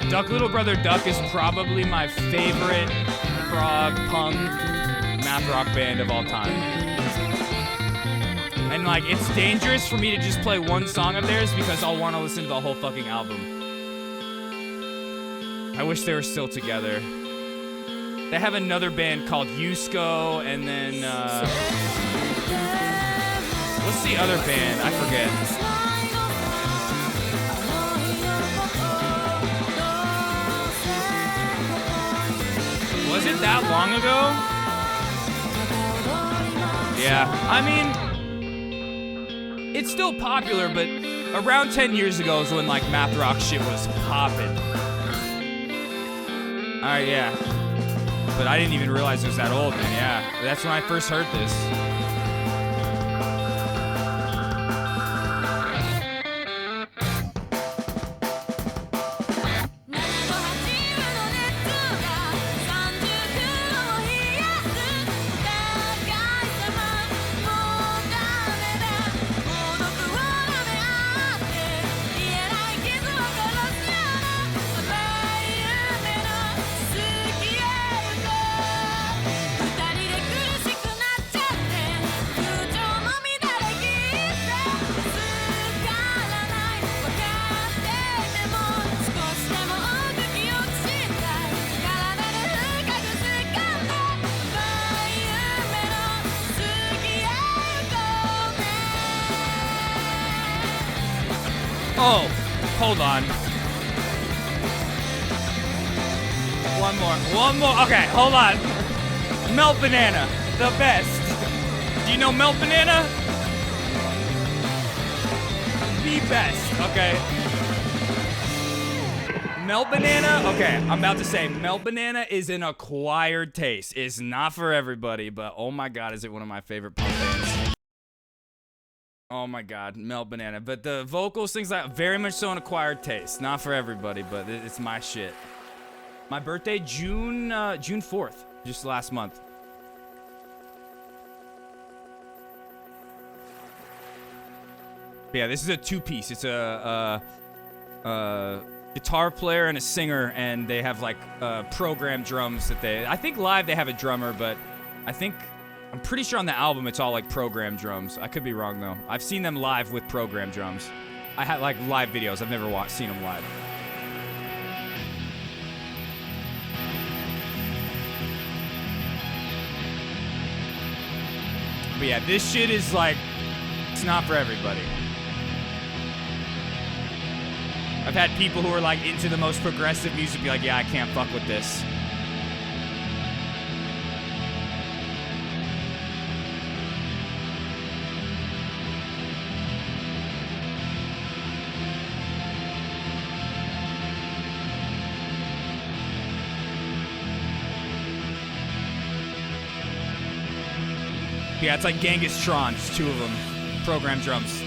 Duck Little Brother Duck is probably my favorite prog punk math rock band of all time. And like, it's dangerous for me to just play one song of theirs because I'll want to listen to the whole fucking album. I wish they were still together. They have another band called Yusko, and then what's the other band? I forget. Was it that long ago? Yeah, I mean, it's still popular, but around 10 years ago is when like math rock shit was popping. Alright, yeah. But I didn't even realize it was that old, man. Yeah, that's when I first heard this. Oh, hold on. One more. Okay, hold on. Melt Banana, the best. Do you know Melt Banana? The best, okay. Melt Banana, okay, I'm about to say, Melt Banana is an acquired taste. It's not for everybody, but oh my god, is it one of my favorite punk bands. Oh my god, Melt Banana. But the vocals, things like very much so an acquired taste. Not for everybody, but it's my shit. My birthday, June 4th, just last month. But yeah, this is a two-piece. It's a guitar player and a singer, and they have like programmed drums that I think live they have a drummer, but I'm pretty sure on the album it's all like programmed drums. I could be wrong though. I've seen them live with programmed drums. I had like live videos. I've never seen them live. But yeah, this shit is like, it's not for everybody. I've had people who are like into the most progressive music be like, yeah, I can't fuck with this. Yeah, it's like Genghis Tron, just two of them. Programmed drums.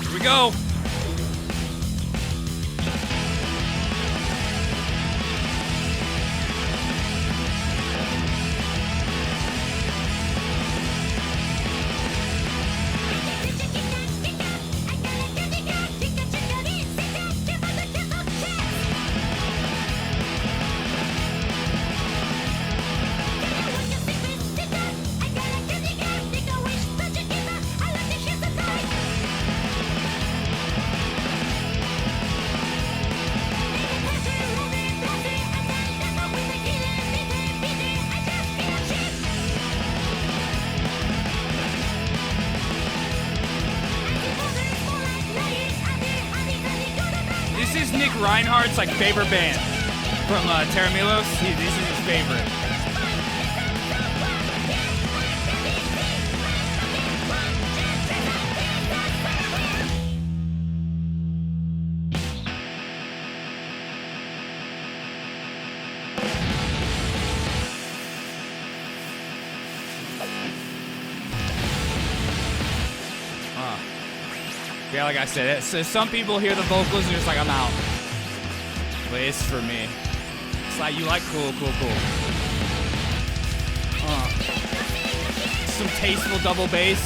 Here we go. Nick Reinhardt's like favorite band from Terra Milos. This is his favorite. Yeah, like I said, so some people hear the vocals and just like, I'm out. But it's for me. It's like, you like cool. Some tasteful double bass.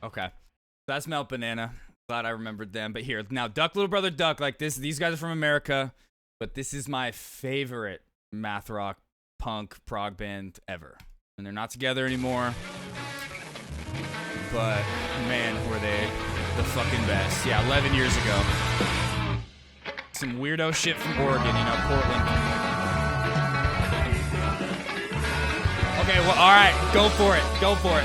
Okay. That's Melt Banana. Glad I remembered them. But here, now Duck Little Brother Duck, like this, these guys are from America, but this is my favorite math rock punk prog band ever. And they're not together anymore. But man, were they the fucking best. Yeah, 11 years ago. Some weirdo shit from Oregon, you know, Portland. Okay, well, all right, go for it. Go for it.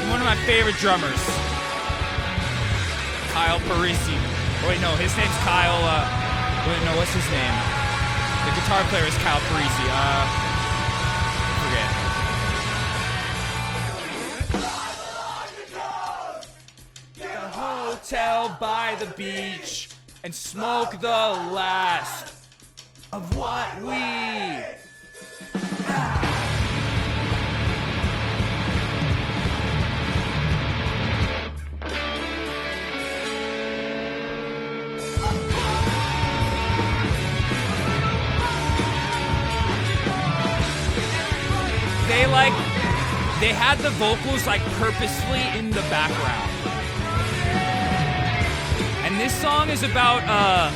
One of my favorite drummers, Kyle Parisi. Oh, wait, no, his name's Kyle. Wait, no, what's his name? The guitar player is Kyle Parisi. Forget. A hotel by the beach and smoke the last of what we. They had the vocals like purposefully in the background. And this song is about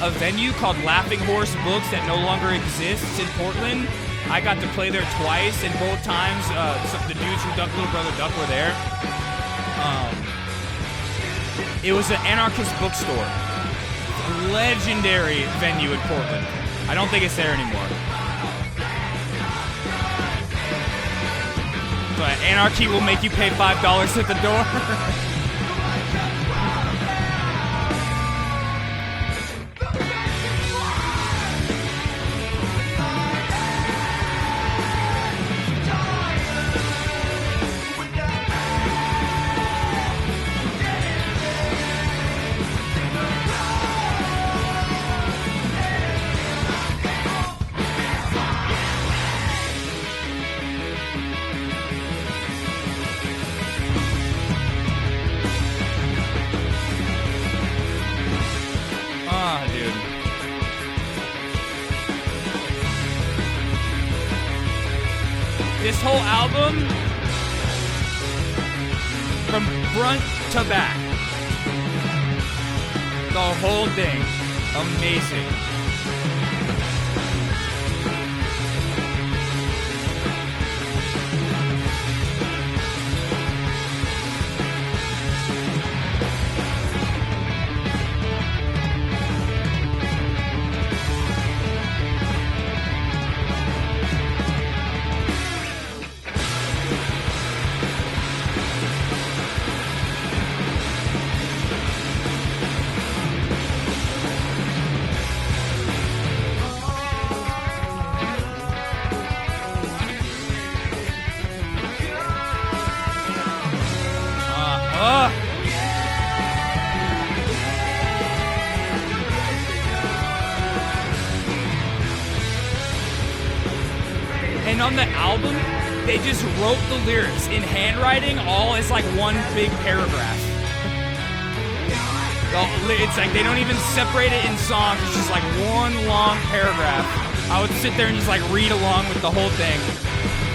a venue called Laughing Horse Books that no longer exists in Portland. I got to play there twice, and both times the dudes from Duck Little Brother Duck were there. It was an anarchist bookstore. Legendary venue in Portland. I don't think it's there anymore. But anarchy will make you pay $5 at the door. This whole album, from front to back, the whole thing, amazing. And on the album, they just wrote the lyrics in handwriting, all as like one big paragraph. It's like they don't even separate it in songs. It's just like one long paragraph. I would sit there and just like read along with the whole thing.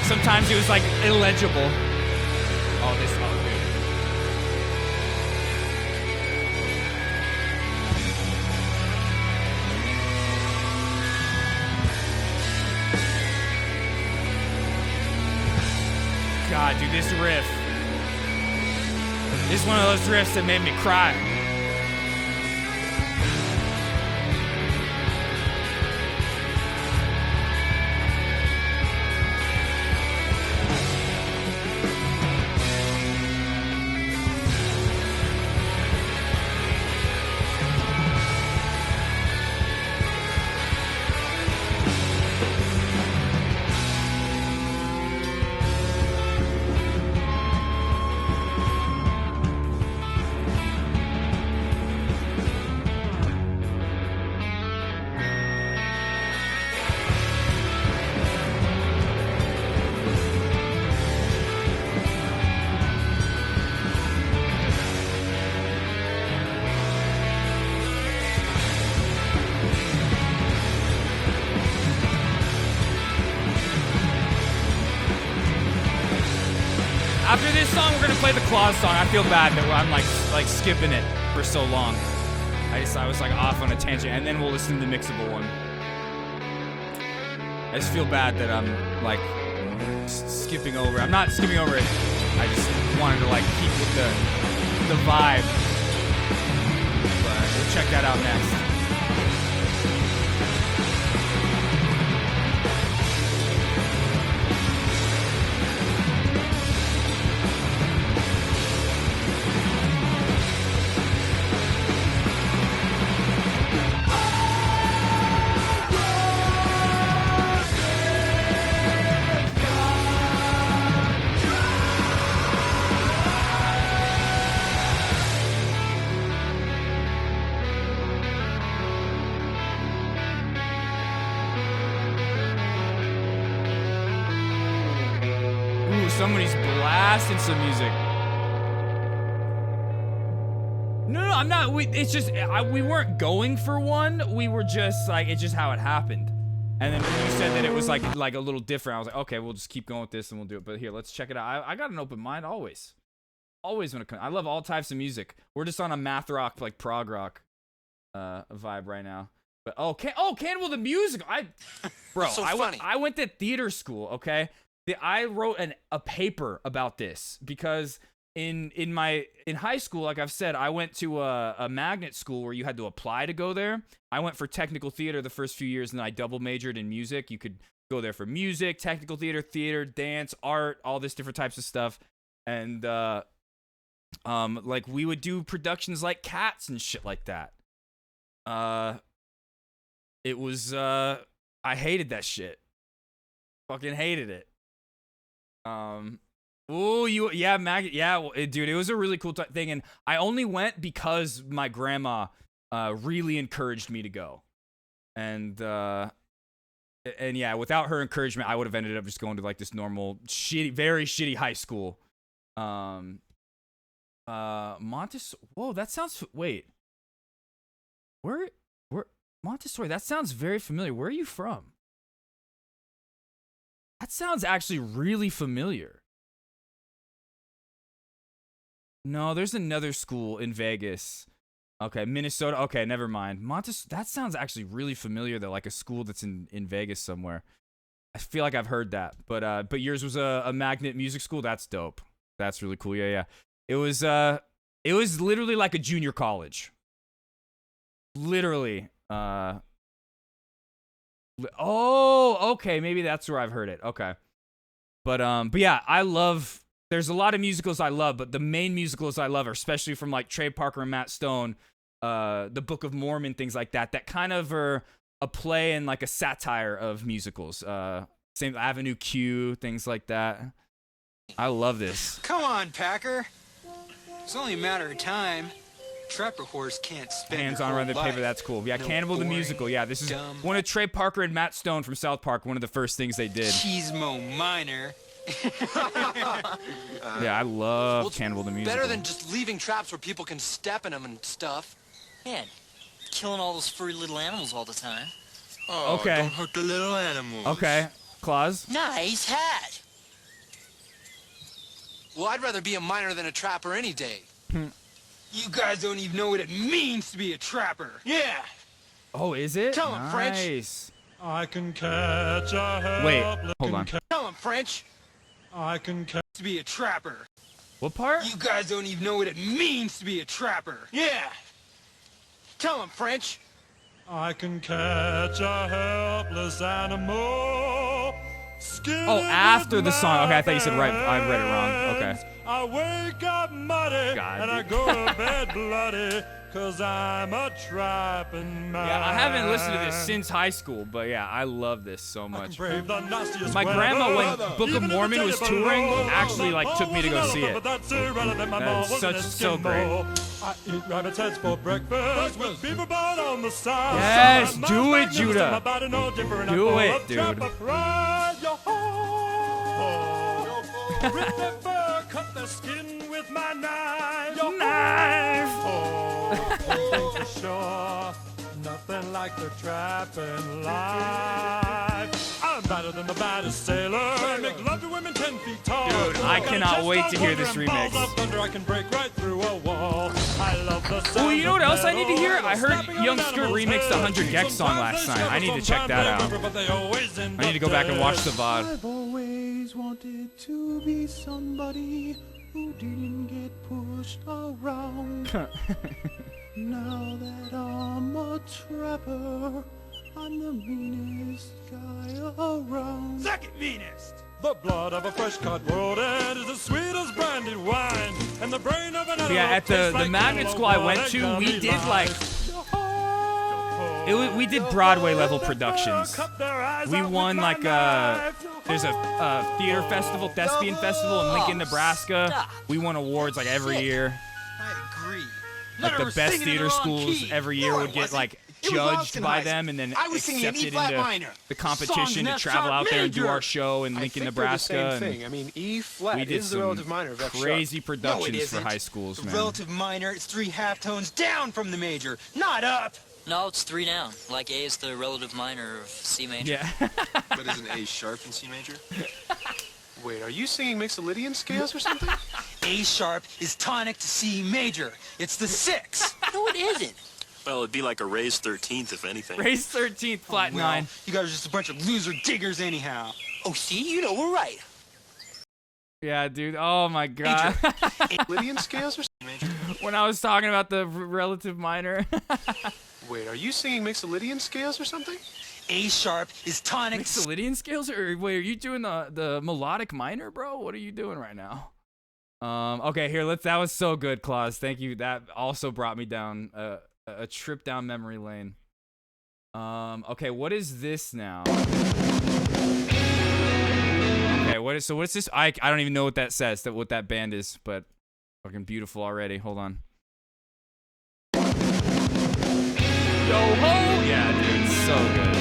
Sometimes it was like illegible. Oh, this song, dude. God, dude, this riff. This is one of those riffs that made me cry. After this song, we're gonna play the Claws song. I feel bad that I'm like skipping it for so long. I was like off on a tangent, and then we'll listen to the mixable one. I just feel bad that I'm like skipping over. I'm not skipping over it. I just wanted to like keep with the vibe. But we'll check that out next. Somebody's blasting some music. No, I'm not. It's just we weren't going for one. We were just like, it's just how it happened. And then when you said that it was like a little different, I was like, okay, we'll just keep going with this and we'll do it. But here, let's check it out. I got an open mind always. Always when it comes. I love all types of music. We're just on a math rock, like prog rock vibe right now. But Cannibal the Musical. Bro, so I went to theater school. Okay. I wrote a paper about this because in high school, like I've said, I went to a magnet school where you had to apply to go there. I went for technical theater the first few years, and then I double majored in music. You could go there for music, technical theater, dance, art, all this different types of stuff. And like we would do productions like Cats and shit like that. It was I hated that shit. Fucking hated it. Maggot, yeah, dude, it was a really cool thing, and I only went because my grandma really encouraged me to go, and yeah, without her encouragement, I would have ended up just going to like this normal very shitty high school. Whoa, that sounds. Wait, where Montessori? That sounds very familiar. Where are you from? That sounds actually really familiar. No, there's another school in Vegas. Okay, Minnesota. Okay, never mind. That sounds actually really familiar though, like a school that's in Vegas somewhere. I feel like I've heard that. But yours was a magnet music school. That's dope. That's really cool. Yeah. It was literally like a junior college. Literally. Oh, okay, maybe that's where I've heard it. Okay. But yeah, there's a lot of musicals I love, but the main musicals I love are especially from like Trey Parker and Matt Stone, the Book of Mormon, things like that kind of are a play and like a satire of musicals. Same Avenue Q, things like that. I love this. Come on, Packer. It's only a matter of time. Trapper horse can't spend Hands her on whole around the paper. life. That's cool. Yeah, No Cannibal the boring, musical. Yeah, this is dumb one of Trey Parker and Matt Stone from South Park. One of the first things they did. Cheesemo Minor. Yeah, I love Well, it's Cannibal the musical. better than just leaving traps where people can step in them and stuff. Man, killing all those furry little animals all the time. Oh, Okay. don't hurt the little animals. Okay, Claus. Nice hat. Well, I'd rather be a miner than a trapper any day. You guys don't even know what it means to be a trapper. Yeah. Oh, is it? Tell 'em, French. Nice. I can catch a Wait, helpless hold on. Tell 'em, French. I can catch To be a trapper. What part? You guys don't even know what it means to be a trapper. Yeah. Tell 'em, French. I can catch a helpless animal. Oh, after the song. Okay, I thought you said right. I read it wrong. Okay. I wake up muddy God, and I dude. go to bed bloody, 'cause I'm a trapping man. Yeah, I haven't listened to this since high school, but yeah, I love this so I can much. brave the nastiest My grandma, weather. when Book of Even if Mormon it's was below, touring, actually like took me to go see but it. that's irrelevant. My That mom is was an so great. Eskimo. I eat rabbit's heads for breakfast with beaver bone on the side. Yes, My do mind's it, magnificent, Judah. my body no different. Do I'm it, full of dude. trapper pride. Rip their fur, cut their skin with my knife. Knife. Oh, for sure. Nothing like the trapping life. I'm better than the baddest sailor. I make love to women 10 feet tall. Dude, I Got a cannot chest wait of to hear wonder this and balls remix. of thunder. I can break right through a wall. I love the sound Oh, you know what of else I need to hear? metal I heard snapping on Young an Skirt animal's remixed the head. 100 Gex song Sometimes last they night. I need to shiver, check that sometimes out. they river, but they always end I need to go up back and watch dead. the VOD. I've always wanted to be somebody who didn't get pushed around. Now that I'm a trapper, I'm the meanest guy around. Second meanest. The blood of a fresh cut rodent is as sweet as brandied wine, and the brain of an Yeah, at the like magnet school I went to, we did like we did Broadway level productions. We won like there's a theater festival, thespian festival in Lincoln, Nebraska. We won awards like every year. I agree. Like None the of us best singing in theater the wrong schools key. every year No, would it get wasn't. like It was judged Austin by High them School. and then I was singing in accepted E-flat into minor. the Songs competition in to F travel sharp out there and do major. our show in Lincoln, Nebraska. Thing. I And mean, E flat we did is the relative some minor of F sharp. crazy No, it productions for isn't. high schools, The man. relative minor, it's 3 halftones down from the major, not up. No, it's 3 down. Like A is the relative minor of C major. Yeah. But isn't A sharp in C major? Wait, are you singing Mixolydian scales or something? A sharp is tonic to C major. It's the 6. No, it isn't. Well, it'd be like a raised 13th, if anything. Raise 13th, flat Well, 9. you guys are just a bunch of loser diggers anyhow. Oh, see, you know we're right. Yeah, dude. Oh my god. Lydian scales or something? When I was talking about the relative minor. Wait, are you singing Mixolydian scales or something? A sharp is tonic. Mixolydian scales? Or wait, are you doing the melodic minor, bro? What are you doing right now? Okay, here, that was so good, Claus. Thank you. That also brought me down a trip down memory lane. Okay, what is this now? Okay, what's this? I don't even know what that says, what that band is, but fucking beautiful already. Hold on. Yo ho! Yeah, dude, so good.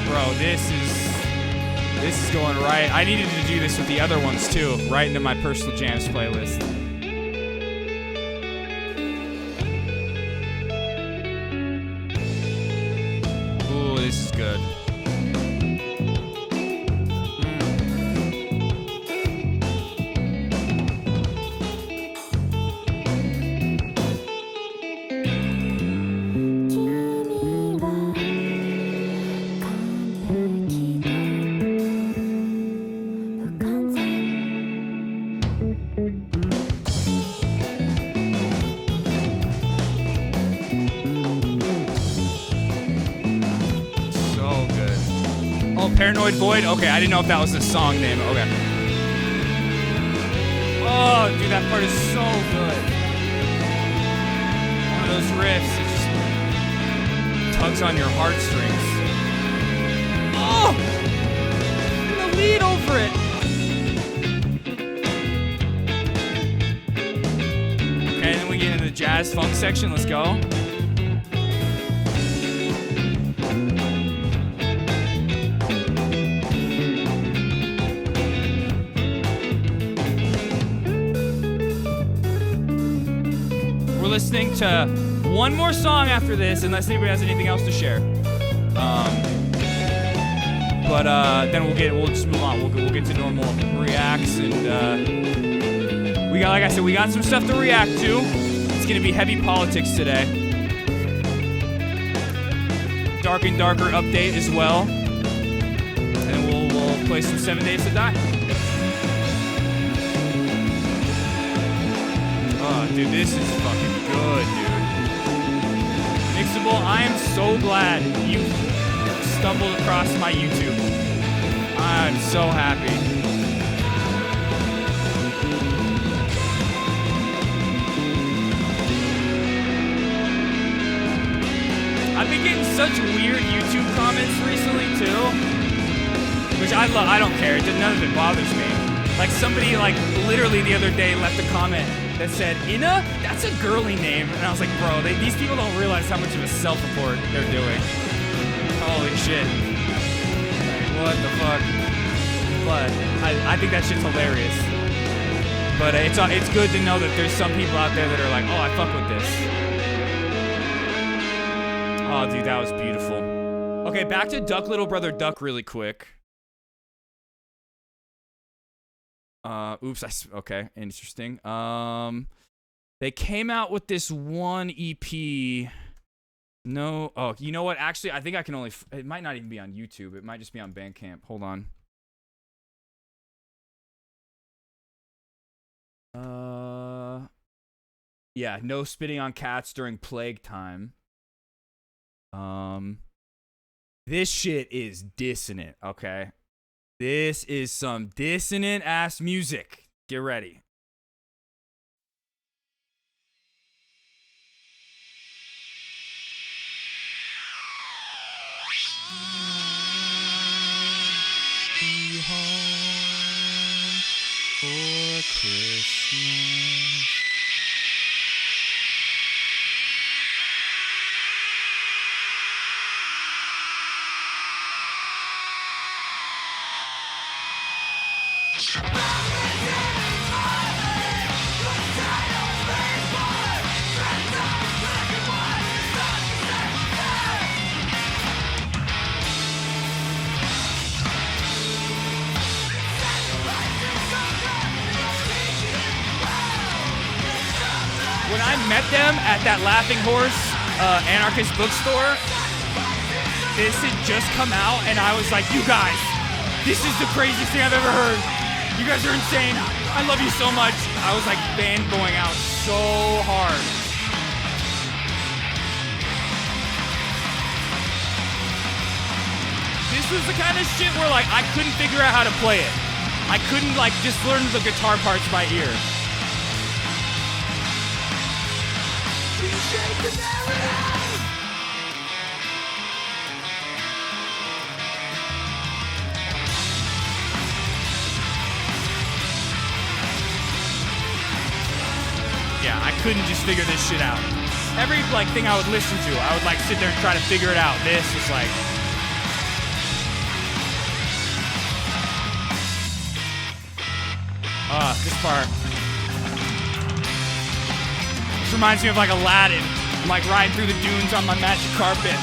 Bro, this is going right. I needed to do this with the other ones too, right into my personal jams playlist. Ooh, this is good. So good. Oh, Paranoid Void? Okay, I didn't know if that was the song name. Okay. Oh, dude, that part is so good. those riffs. It just tugs on your heartstrings. Oh! The lead over it. Okay, then we get into the jazz funk section. Let's go. We're listening to one more song after this, unless anybody has anything else to share. But then we'll just move on. We'll get to normal reacts, and we got, like I said, we got some stuff to react to. It's gonna be heavy politics today. Dark and Darker update as well, and we'll play some 7 Days to Die. Oh, dude, this is fucking good, dude. Mixable, I am so glad you stumbled across my YouTube. I'm so happy. I've been getting such weird YouTube comments recently too, which I love. I don't care. None of it bothers me. Like somebody, like literally the other day, left a comment that said, "Ina, that's a girly name," and I was like, "Bro, these people don't realize how much of a self-report they're doing." Holy shit! Like, what the fuck? But I think that shit's hilarious. But it's good to know that there's some people out there that are like, "Oh, I fuck with this." Oh, dude, that was beautiful. Okay, back to Duck Little Brother Duck really quick. Oops, okay, interesting. They came out with this one EP. No, oh, you know what? Actually, I think I can only, it might not even be on YouTube. It might just be on Bandcamp. Hold on. Yeah, no spitting on cats during plague time. This shit is dissonant, okay? This is some dissonant ass music. Get ready. Be home for Christmas. When I met them at that Laughing Horse anarchist bookstore, this had just come out, and I was like, "You guys, this is the craziest thing I've ever heard. You guys are insane. I love you so much." I was like fanboying out so hard. This was the kind of shit where like I couldn't figure out how to play it. I couldn't like just learn the guitar parts by ear. Yeah, I couldn't just figure this shit out. Every like thing I would listen to, I would like sit there and try to figure it out. This is like, this part. This reminds me of like Aladdin. I'm like riding through the dunes on my magic carpet.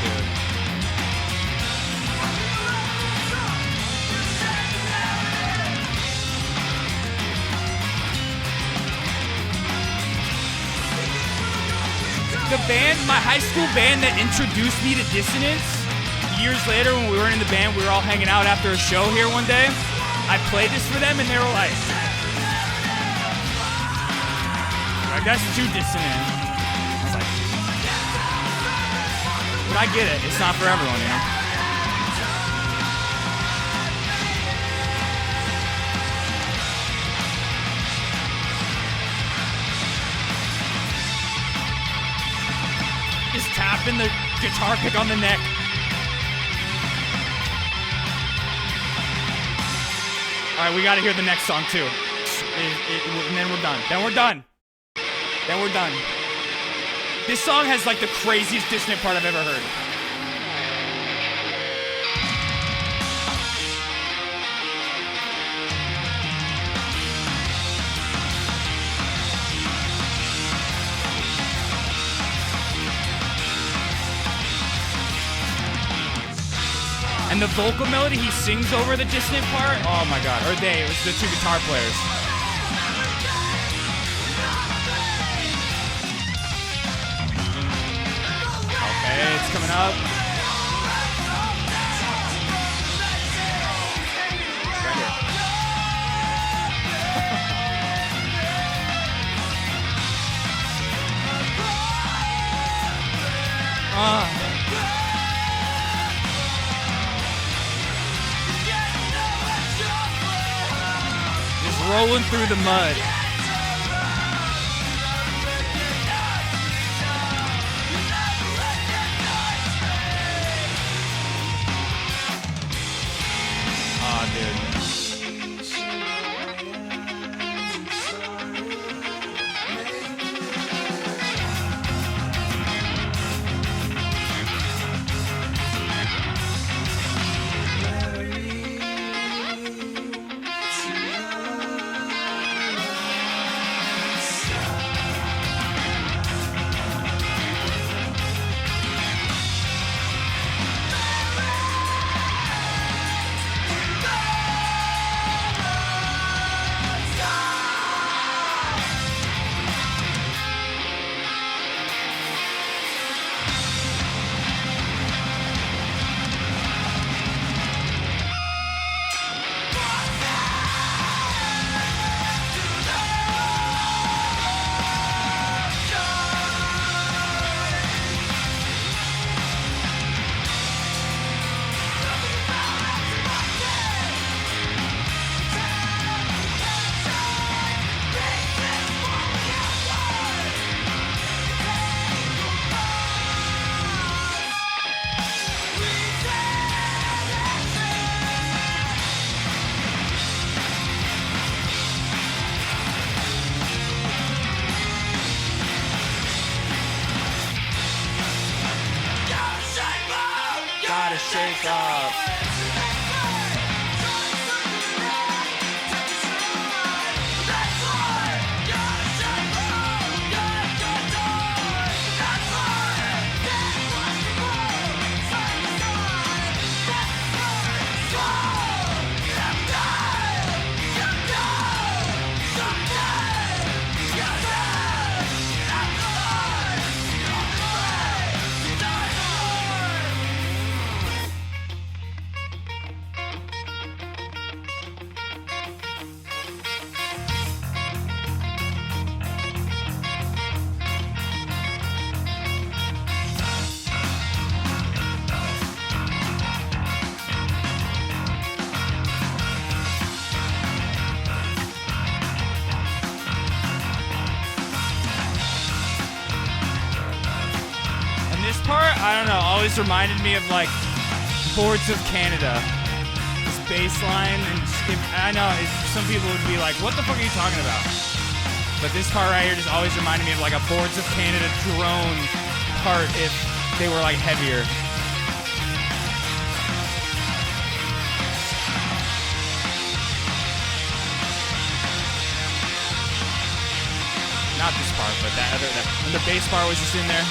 Dude. The band, my high school band that introduced me to Dissonance, years later when we were in the band, we were all hanging out after a show here one day. I played this for them and they were like, "That's too dissonant." I was like, but I get it. It's not for everyone, you know? slapping the guitar pick on the neck. All right, we got to hear the next song too. And then we're done. Then we're done. This song has like the craziest dissonant part I've ever heard. And the vocal melody he sings over the dissonant part, oh my god. Or it was the two guitar players. Okay, it's coming up. Right here. Just rolling through the mud. Gotta shake up. This part, I don't know, always reminded me of like Boards of Canada. This bass line, and I know some people would be like, what the fuck are you talking about? But this part right here just always reminded me of like a Boards of Canada drone part if they were like heavier. Not this part, but that other, when the bass part was just in there.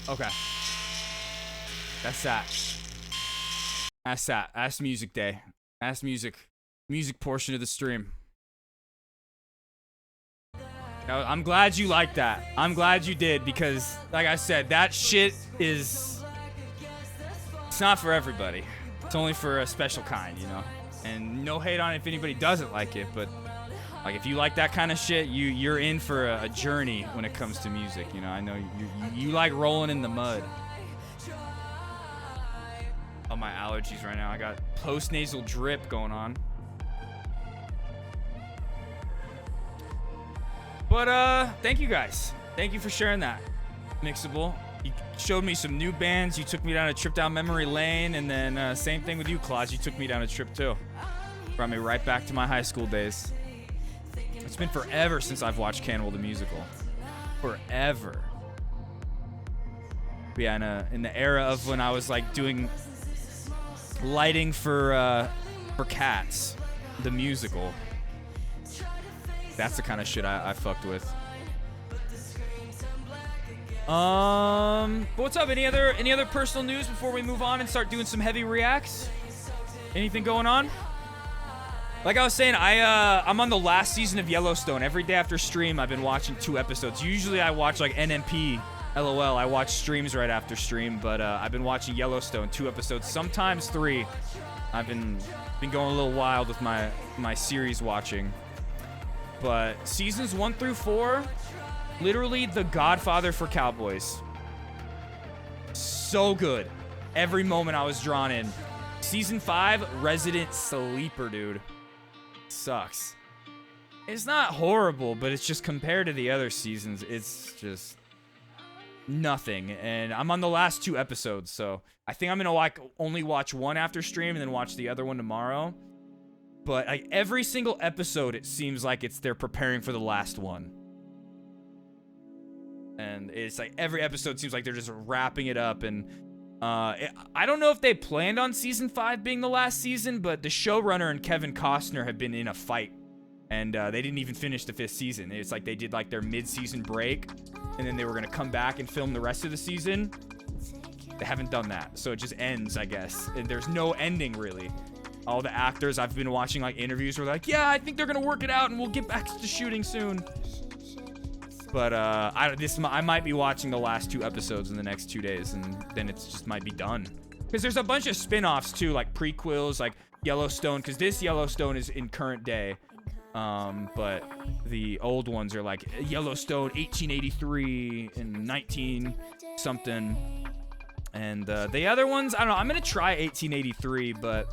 Okay. That's that. That's that. That's music day. That's music. Music portion of the stream. I'm glad you liked that. I'm glad you did because, like I said, that shit is... It's not for everybody. It's only for a special kind, you know? And no hate on it if anybody doesn't like it, but Like, if you like that kind of shit, you're in for a journey when it comes to music. You know, I know you like rolling in the mud. Oh, my allergies right now. I got post-nasal drip going on. But, thank you guys. Thank you for sharing that. Mixable. You showed me some new bands. You took me down a trip down memory lane. And then, same thing with you, Claus. You took me down a trip, too. Brought me right back to my high school days. It's been forever since I've watched Cannibal the Musical. Forever. But yeah, in the era of when I was like doing lighting for Cats, the musical. That's the kind of shit I fucked with. But what's up? Any other personal news before we move on and start doing some heavy reacts? Anything going on? Like I was saying, I'm on the last season of Yellowstone. Every day after stream, I've been watching 2 episodes. Usually I watch like NMP, LOL. I watch streams right after stream, but I've been watching Yellowstone 2 episodes, sometimes 3. I've been going a little wild with my series watching. But seasons 1 through 4, literally the Godfather for Cowboys. So good. Every moment I was drawn in. Season 5, resident sleeper, dude. Sucks. It's not horrible, but it's just compared to the other seasons, it's just nothing. And I'm on the last 2 episodes, so I think I'm gonna like only watch 1 after stream and then watch the other one tomorrow. But like every single episode, it seems like they're preparing for the last one. And it's like every episode seems like they're just wrapping it up. And I don't know if they planned on season 5 being the last season, but the showrunner and Kevin Costner have been in a fight, and they didn't even finish the 5th season. It's like they did like their mid-season break, and then they were gonna come back and film the rest of the season. They haven't done that, so it just ends, I guess. And there's no ending really. All the actors I've been watching like interviews were like, yeah, I think they're gonna work it out, and we'll get back to shooting soon. But I might be watching the last 2 episodes in the next 2 days, and then it just might be done. Because there's a bunch of spin-offs too, like prequels, like Yellowstone, because this Yellowstone is in current day. But the old ones are like Yellowstone 1883 and 19 something. And the other ones, I don't know, I'm gonna try 1883, but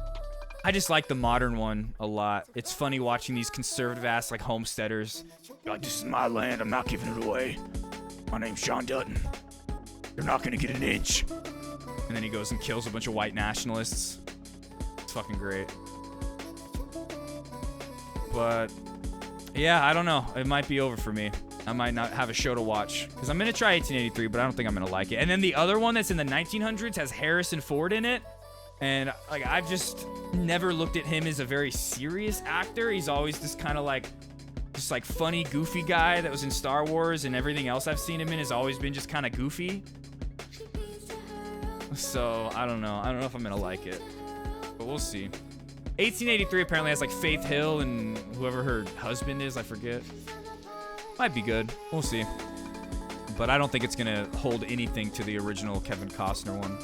I just like the modern one a lot. It's funny watching these conservative ass like homesteaders. You're like, this is my land, I'm not giving it away. My name's Sean Dutton. You're not gonna get an inch. And then he goes and kills a bunch of white nationalists. It's fucking great. But yeah, I don't know. It might be over for me. I might not have a show to watch. Because I'm gonna try 1883, but I don't think I'm gonna like it. And then the other one that's in the 1900s has Harrison Ford in it. And like I've just never looked at him as a very serious actor. He's always this kind of like just like funny, goofy guy that was in Star Wars, and everything else I've seen him in has always been just kind of goofy. So I don't know. I don't know if I'm gonna like it, but we'll see. 1883 apparently has like Faith Hill and whoever her husband is, I forget. Might be good. We'll see. But I don't think it's gonna hold anything to the original Kevin Costner one.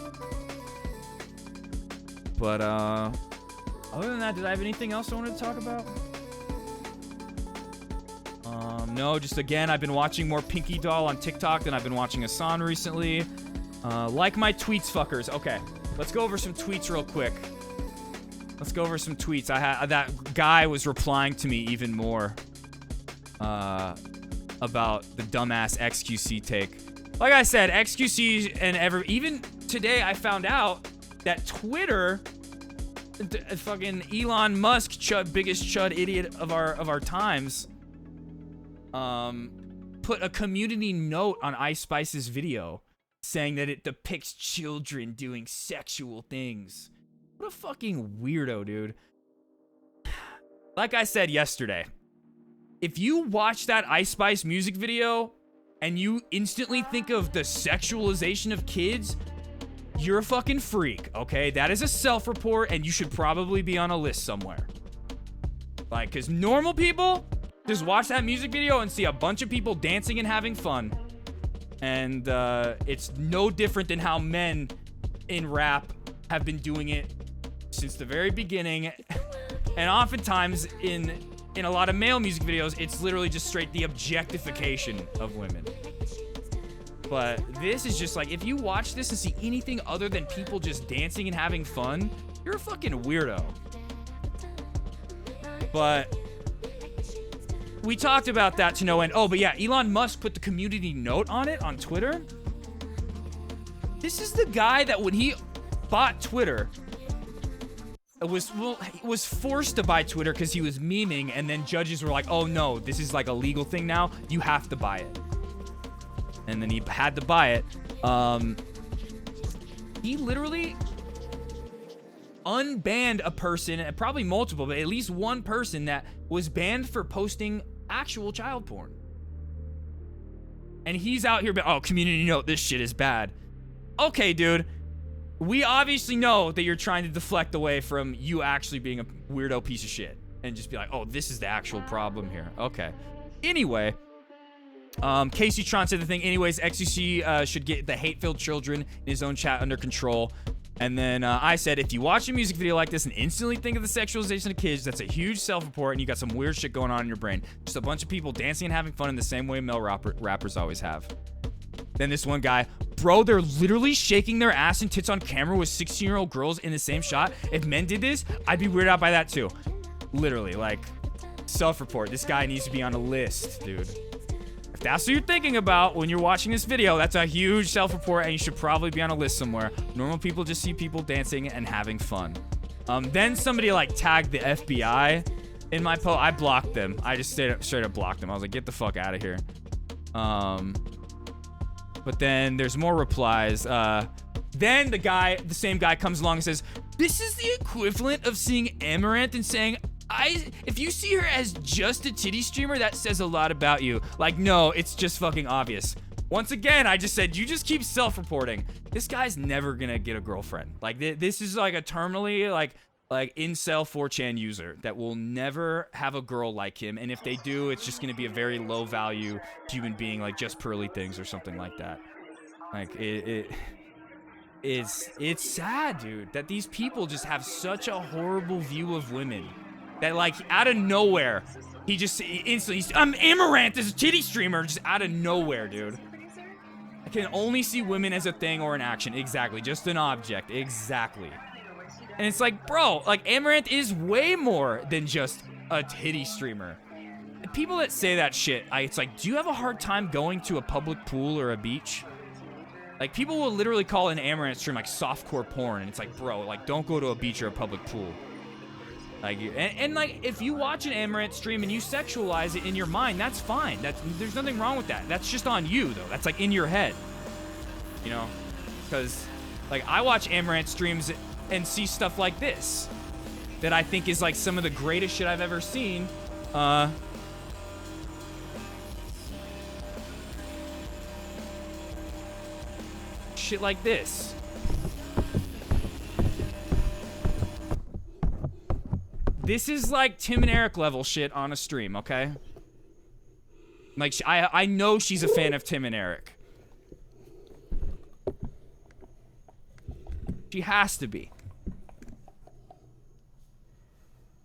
But other than that, did I have anything else I wanted to talk about? No, just again, I've been watching more Pinky Doll on TikTok than I've been watching Hassan recently. Like my tweets, fuckers. Okay, let's go over some tweets real quick. Let's go over some tweets. That guy was replying to me even more about the dumbass XQC take. Like I said, XQC and even today I found out that Twitter, fucking Elon Musk, biggest chud idiot of our times, put a community note on Ice Spice's video saying that it depicts children doing sexual things. What a fucking weirdo, dude. Like I said yesterday, if you watch that Ice Spice music video and you instantly think of the sexualization of kids, you're a fucking freak, okay? That is a self-report, and you should probably be on a list somewhere. Like, because normal people just watch that music video and see a bunch of people dancing and having fun. And it's no different than how men in rap have been doing it since the very beginning. And oftentimes in in a lot of male music videos, it's literally just straight the objectification of women. But this is just like, if you watch this and see anything other than people just dancing and having fun, you're a fucking weirdo. But we talked about that to no end. Oh, but yeah, Elon Musk put the community note on it on Twitter. This is the guy that when he bought Twitter, was forced to buy Twitter because he was memeing, and then judges were like, oh no, this is like a legal thing now. You have to buy it. And then he had to buy it. He literally unbanned a person, probably multiple, but at least one person that was banned for posting actual child porn. And he's out here, oh, community note, this shit is bad. Okay, dude. We obviously know that you're trying to deflect away from you actually being a weirdo piece of shit. And just be like, oh, this is the actual problem here. Okay. Anyway. Casey Tron said the thing. Anyways, XUC should get the hate-filled children in his own chat under control. And then I said, if you watch a music video like this and instantly think of the sexualization of kids, that's a huge self-report and you got some weird shit going on in your brain. Just a bunch of people dancing and having fun in the same way male rappers always have. Then this one guy, bro, they're literally shaking their ass and tits on camera with 16-year-old girls in the same shot. If men did this, I'd be weirded out by that too. Literally, like, self-report. This guy needs to be on a list, dude. If that's what you're thinking about when you're watching this video, that's a huge self-report and you should probably be on a list somewhere. Normal people just see people dancing and having fun. Then somebody like tagged the FBI in my post. I blocked them. I just straight up blocked them. I was like, get the fuck out of here. But then there's more replies. Then the same guy comes along and says, this is the equivalent of seeing Amaranth and saying, if you see her as just a titty streamer, that says a lot about you. Like, no, it's just fucking obvious. Once again, I just said, you just keep self-reporting. This guy's never gonna get a girlfriend. Like, this is like a terminally, like incel 4chan user that will never have a girl like him. And if they do, it's just gonna be a very low value human being, like just pearly things or something like that. Like, it's sad, dude, that these people just have such a horrible view of women. That, like, out of nowhere, he just instantly, Amaranth is a titty streamer, just out of nowhere, dude. I can only see women as a thing or an action. Exactly, just an object. Exactly. And it's like, bro, like, Amaranth is way more than just a titty streamer. And people that say that shit, it's like, do you have a hard time going to a public pool or a beach? Like, people will literally call an Amaranth stream, like, softcore porn, and it's like, bro, like, don't go to a beach or a public pool. Like, and like, if you watch an Amaranth stream and you sexualize it in your mind, that's fine. There's nothing wrong with that. That's just on you, though. That's like in your head, you know? Because, like, I watch Amaranth streams and see stuff like this that I think is like some of the greatest shit I've ever seen. Shit like this. This is like Tim and Eric level shit on a stream, okay? Like, I know she's a fan of Tim and Eric. She has to be.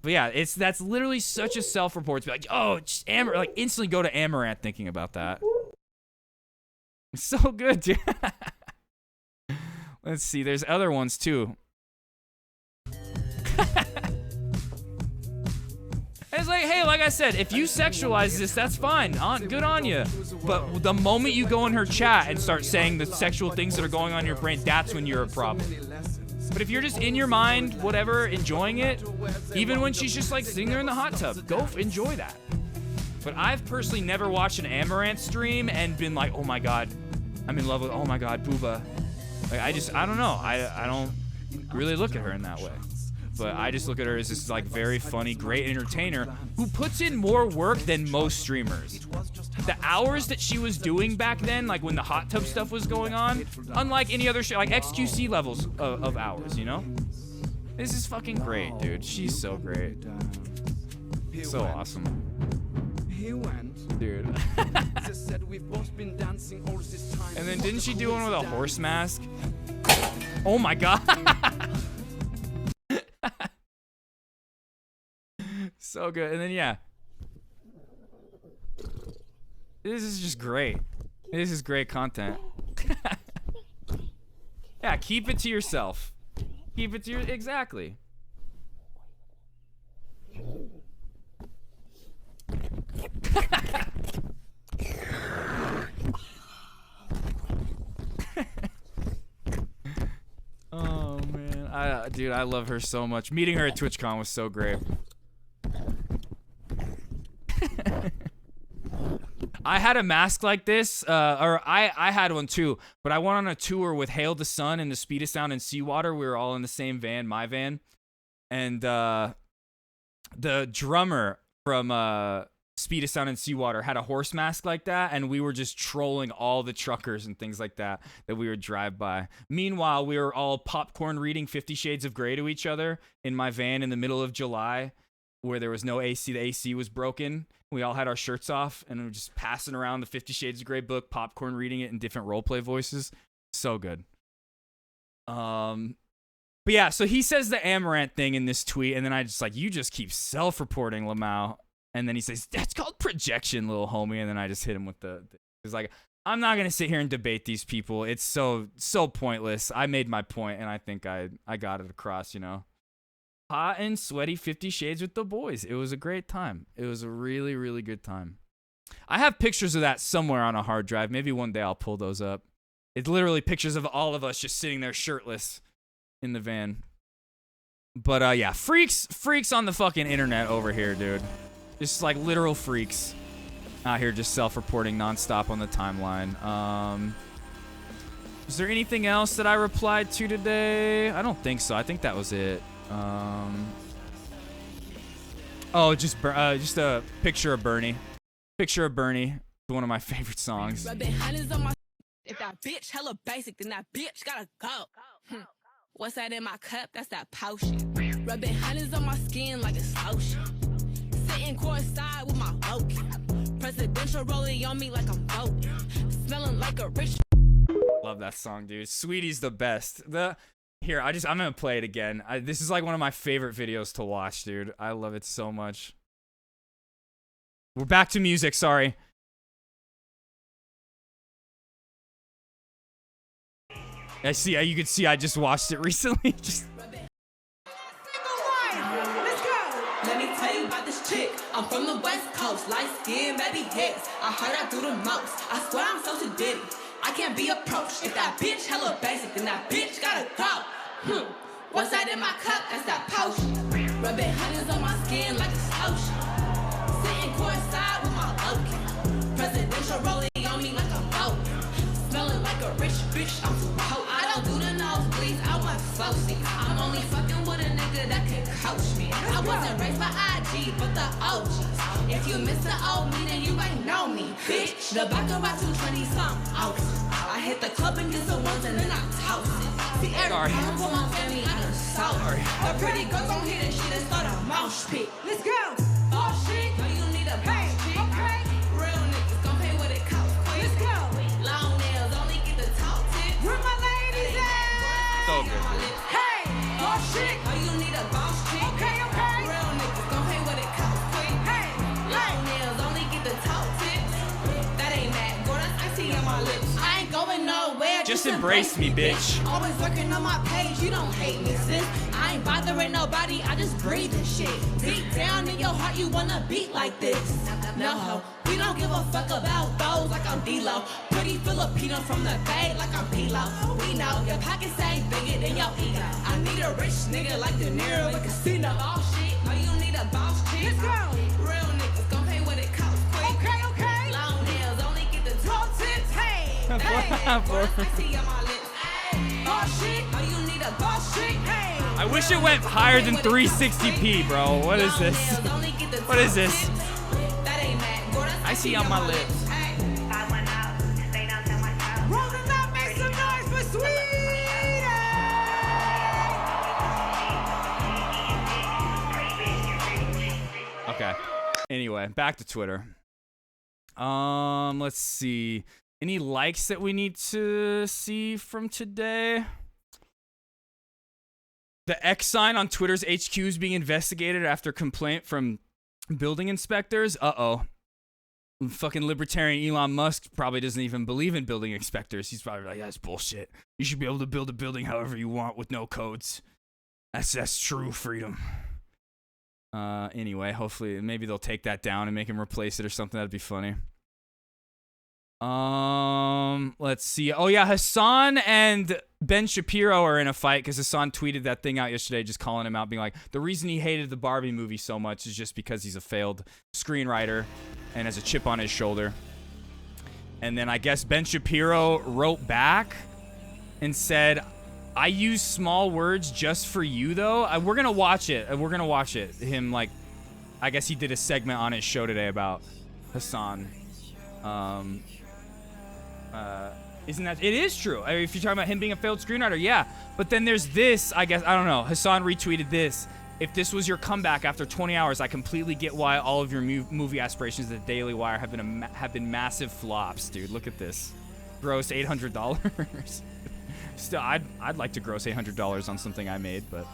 But yeah, that's literally such a self-report to be like, oh, just like instantly go to Amaranth thinking about that. It's so good, dude. Let's see, there's other ones too. It's like, hey, like I said, if you sexualize this, that's fine. Good on you. But the moment you go in her chat and start saying the sexual things that are going on in your brain, that's when you're a problem. But if you're just in your mind, whatever, enjoying it, even when she's just like sitting there in the hot tub, go enjoy that. But I've personally never watched an Amaranth stream and been like, oh my god, I'm in love with, oh my god, Booba. Like, I don't know. I don't really look at her in that way. But I just look at her as this, like, very funny, great entertainer who puts in more work than most streamers. The hours that she was doing back then, like when the hot tub stuff was going on, unlike any other shit, like XQC levels of hours, you know? This is fucking great, dude. She's so great. So awesome. Dude. And then didn't she do one with a horse mask? Oh my god. So good. And then yeah, This is just great. This is great content. Yeah, keep it to yourself. Keep it to your exactly. Oh man, dude, I love her so much. Meeting her at TwitchCon was so great. I had a mask like this, or I had one too, but I went on a tour with Hail the Sun and the Speed of Sound and Seawater. We were all in the same van, my van, and the drummer from Speed of Sound and Seawater had a horse mask like that, and we were just trolling all the truckers and things like that we would drive by. Meanwhile, we were all popcorn reading 50 Shades of Grey to each other in my van in the middle of July, where there was no AC. The AC was broken. We all had our shirts off, and we were just passing around the 50 Shades of Grey book, popcorn reading it in different roleplay voices. So good. But yeah, so he says the Amaranth thing in this tweet, and then I just like, you just keep self-reporting, Lamau. And then he says, that's called projection, little homie. And then I just hit him with it's like, I'm not going to sit here and debate these people. It's so pointless. I made my point, and I think I got it across, you know. Hot and sweaty 50 Shades with the boys. It was a great time. It was a really, really good time. I have pictures of that somewhere on a hard drive. Maybe one day I'll pull those up. It's literally pictures of all of us just sitting there shirtless in the van. But yeah, freaks on the fucking internet over here, dude. Just like literal freaks out here just self-reporting nonstop on the timeline. Is there anything else that I replied to today? I don't think so. I think that was it. Oh, just a picture of Bernie. Picture of Bernie. One of my favorite songs. If that bitch hella basic, then that bitch gotta go. What's that in my cup? That's that potion. Rubbing honey's on my skin like it's lotion. Sitting courtside with my lotion. Presidential rolling on me like I'm voting. Smelling like a rich. Love that song, dude. Sweetie's the best. Here, I'm gonna play it again. This is like one of my favorite videos to watch, dude. I love it so much. We're back to music, sorry. I see, you can see I just watched it recently. Just Let me tell you about this chick. I'm from the West Coast, light skin, baby hits. I heard I do the most. I swear I'm so sedity. I can't be approached. If that bitch hella basic, then that bitch gotta go. What's that in my cup? That's that potion. Rubbing honey's on my skin like it's lotion. Sitting courtside with my lotion. Presidential rolling on me like I'm voting. Smelling like a rich bitch, I'm too potent. I don't do the nosebleeds, I want saucy. I'm only fucking with a nigga that can coach me. I wasn't raised by IG, but the OGs. If you miss the old me, then you ain't know me, bitch. The back of my 220 something ounces. I hit the club and get some ones and then I toss it. See, every time for my family, I done sold it. The pretty girls gon' hear this shit and start a mosh pit. Let's go. Oh shit, no, you need a boss chick. Okay. Real niggas gon' pay what it costs. Let's go. Long nails only get the top tip. Where my ladies at? so good, dude. Hey, boss chick. No, you need a boss chick. Okay. Real niggas gon' pay what it costs. Quick. Hey, long nails only get the top tips. That ain't that. Boy, that's icy on my lips. I ain't going nowhere. Just embrace me, bitch. Always lurking on my page, you don't hate me, sis. I ain't bothering nobody, I just breathe this shit. Deep down in your heart, you wanna beat like this. No ho, we don't give a fuck about those like I'm D-Lo. Pretty Filipino from the Bay like I'm P-Lo. We know your pockets ain't bigger than your ego. I need a rich nigga like De Niro in Casino. Boss shit, no, you need a boss chick. Let's go. Real niggas gon' pay what it costs. Quick. Okay. Long nails only get the top tips. Hey. I wish it went higher than 360p, bro. What is this? What is this? I see on my lips. Okay. Anyway, back to Twitter. Let's see. Any likes that we need to see from today? The X sign on Twitter's HQ is being investigated after complaint from building inspectors. Uh-oh. fucking libertarian Elon Musk probably doesn't even believe in building inspectors. He's probably like, that's bullshit. You should be able to build a building however you want with no codes. That's true freedom. Anyway, hopefully, maybe they'll take that down and make him replace it or something. That'd be funny. Let's see. Oh yeah, Hassan and Ben Shapiro are in a fight because Hassan tweeted that thing out yesterday, just calling him out, being like, the reason he hated the Barbie movie so much is just because he's a failed screenwriter and has a chip on his shoulder. And then I guess Ben Shapiro wrote back and said, I use small words just for you, though. We're going to watch it. We're going to watch it. Him, like, I guess he did a segment on his show today about Hassan. Isn't that... It is true. I mean, if you're talking about him being a failed screenwriter, yeah. But then there's this, I guess, I don't know. Hassan retweeted this. If this was your comeback after 20 hours, I completely get why all of your movie aspirations at the Daily Wire have been massive flops, dude. Look at this. Gross $800. Still, I'd like to gross $800 on something I made, but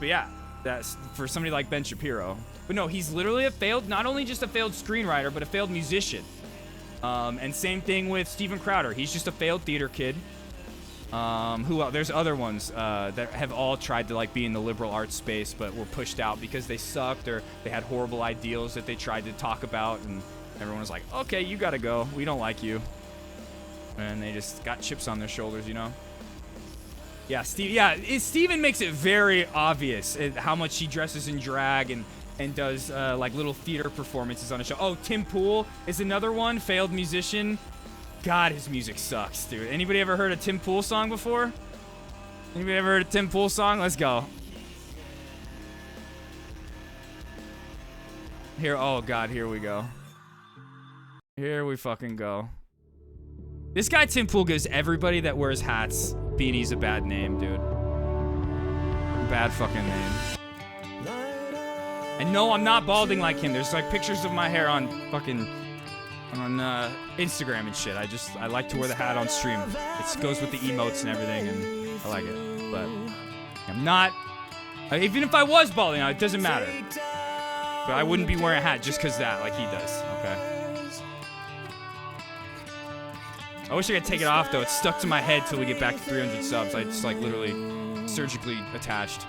yeah, that's for somebody like Ben Shapiro. But no, he's literally a failed, not only just a failed screenwriter, but a failed musician. And same thing with Steven Crowder. He's just a failed theater kid. Who else? There's other ones that have all tried to like be in the liberal arts space, but were pushed out because they sucked or they had horrible ideals that they tried to talk about, and everyone was like, "Okay, you gotta go. We don't like you." And they just got chips on their shoulders, you know? Yeah, Steven makes it very obvious how much he dresses in drag and does like little theater performances on a show. Oh, Tim Pool is another one, failed musician. God, his music sucks, dude. Anybody ever heard a Tim Pool song before? Anybody ever heard a Tim Pool song? Let's go. Here, oh God, here we go. Here we fucking go. This guy Tim Pool gives everybody that wears hats beanies a bad name, dude. Bad fucking name. And no, I'm not balding like him. There's like pictures of my hair on fucking Instagram and shit. I like to wear the hat on stream. It goes with the emotes and everything, and I like it. But I'm not. Even if I was balding, it doesn't matter. But I wouldn't be wearing a hat just because that, like he does. Okay. I wish I could take it off though. It's stuck to my head till we get back to 300 subs. I just like literally surgically attached.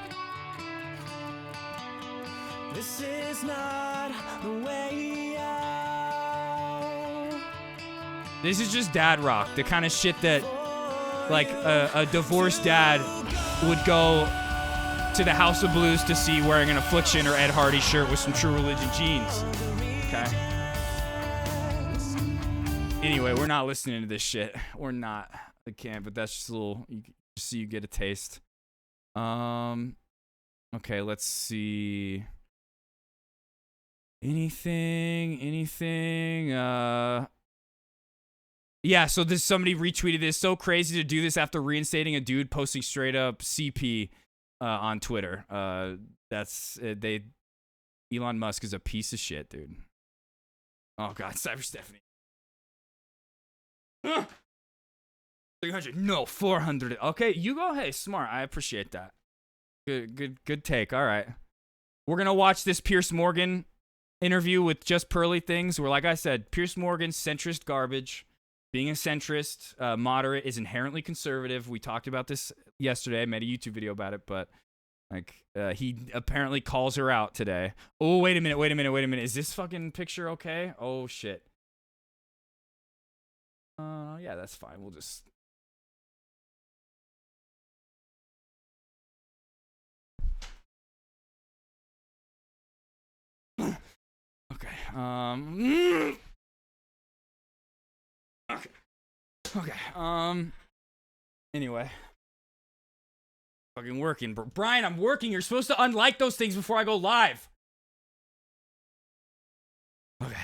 This is not the way out. This is just dad rock, the kind of shit that like a divorced dad would go to the House of Blues to see wearing an Affliction or Ed Hardy shirt with some True Religion jeans. Okay. Anyway, we're not listening to this shit. We're not. I can't, but that's just a little, just so you get a taste. Okay, let's see. Anything? Yeah, so somebody retweeted this. So crazy to do this after reinstating a dude posting straight up CP on Twitter. Elon Musk is a piece of shit, dude. Oh God, Cyber Stephanie. 300. No, 400. Okay, you go. Hey, smart. I appreciate that. Good take. All right. We're going to watch this Piers Morgan interview with Just Pearly Things, where, like I said, Piers Morgan's centrist garbage. Being a centrist, moderate, is inherently conservative. We talked about this yesterday. I made a YouTube video about it, but like he apparently calls her out today. Oh, wait a minute. Is this fucking picture okay? Oh, shit. Yeah, that's fine. We'll just... Okay. Okay. Anyway. Fucking working. Brian, I'm working. You're supposed to unlike those things before I go live. Okay.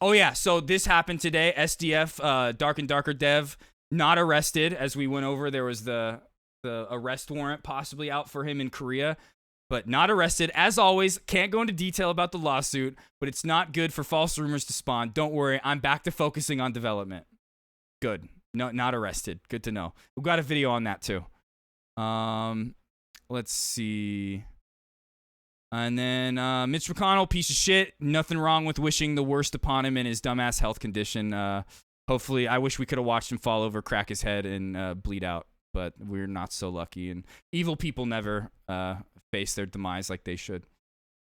Oh yeah, so this happened today. SDF, Dark and Darker Dev, not arrested. As we went over, there was the arrest warrant possibly out for him in Korea, but not arrested. As always, can't go into detail about the lawsuit, but it's not good for false rumors to spawn. Don't worry, I'm back to focusing on development. Good. No, not arrested. Good to know. We've got a video on that too. Let's see. And then Mitch McConnell, piece of shit. Nothing wrong with wishing the worst upon him in his dumbass health condition. Hopefully, I wish we could have watched him fall over, crack his head, and bleed out. But we're not so lucky. And evil people never face their demise like they should.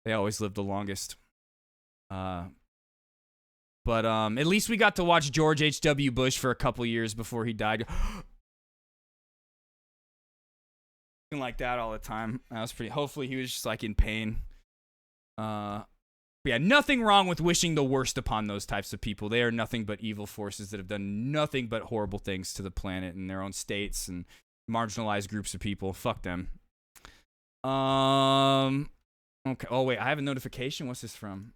They always live the longest. But at least we got to watch George H.W. Bush for a couple years before he died. Like that all the time. That was pretty. Hopefully he was just like in pain. But yeah, nothing wrong with wishing the worst upon those types of people. They are nothing but evil forces that have done nothing but horrible things to the planet and their own states and marginalized groups of people. Fuck them. Okay. Oh wait, I have a notification. What's this from?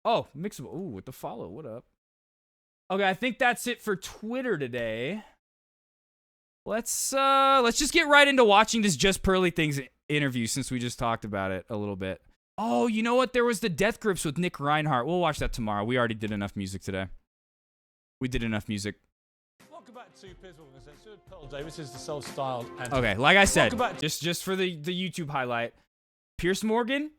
Oh, Mixable. Ooh, with the follow. What up? Okay, I think that's it for Twitter today. Let's just get right into watching this Just Pearly Things interview since we just talked about it a little bit. Oh, you know what? There was the Death Grips with Nick Reinhardt. We'll watch that tomorrow. We already did enough music today. We did enough music. Welcome back to Pizzle. Pearl Davis is the self-styled. Okay, like I said, just for the YouTube highlight, Piers Morgan,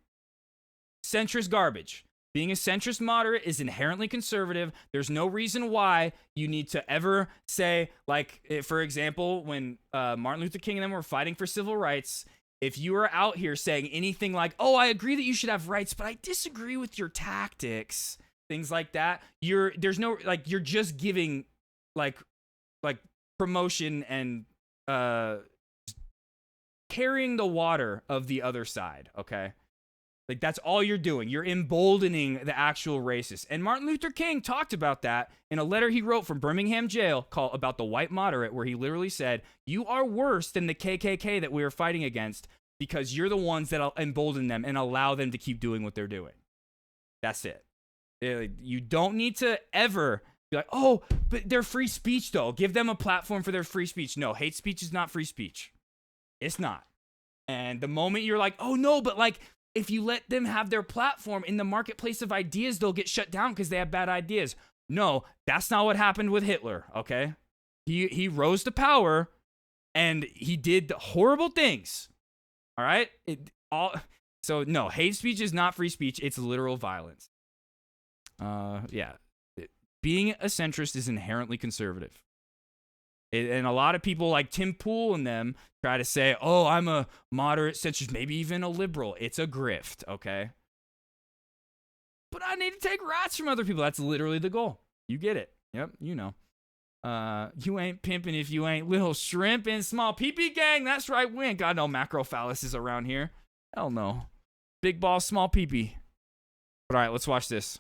centrist garbage. Being a centrist moderate is inherently conservative. There's no reason why you need to ever say, like, for example, when Martin Luther King and them were fighting for civil rights, if you are out here saying anything like, oh, I agree that you should have rights, but I disagree with your tactics, things like that, you're just giving, like promotion and carrying the water of the other side, okay? Like, that's all you're doing. You're emboldening the actual racists. And Martin Luther King talked about that in a letter he wrote from Birmingham jail called about the white moderate, where he literally said, you are worse than the KKK that we are fighting against because you're the ones that embolden them and allow them to keep doing what they're doing. That's it. You don't need to ever be like, oh, but they're free speech, though. Give them a platform for their free speech. No, hate speech is not free speech. It's not. And the moment you're like, oh, no, but like, if you let them have their platform in the marketplace of ideas, they'll get shut down because they have bad ideas. No, that's not what happened with Hitler, okay? He rose to power, and he did horrible things, all right? So, no, hate speech is not free speech. It's literal violence. Yeah. Being a centrist is inherently conservative. And a lot of people like Tim Pool and them try to say, oh, I'm a moderate centrist, maybe even a liberal. It's a grift, okay? But I need to take rats from other people. That's literally the goal. You get it. Yep, you know. You ain't pimping if you ain't little shrimp and small pee-pee gang. That's right. We ain't got no macrophalluses around here. Hell no. Big ball, small pee-pee. But all right, let's watch this.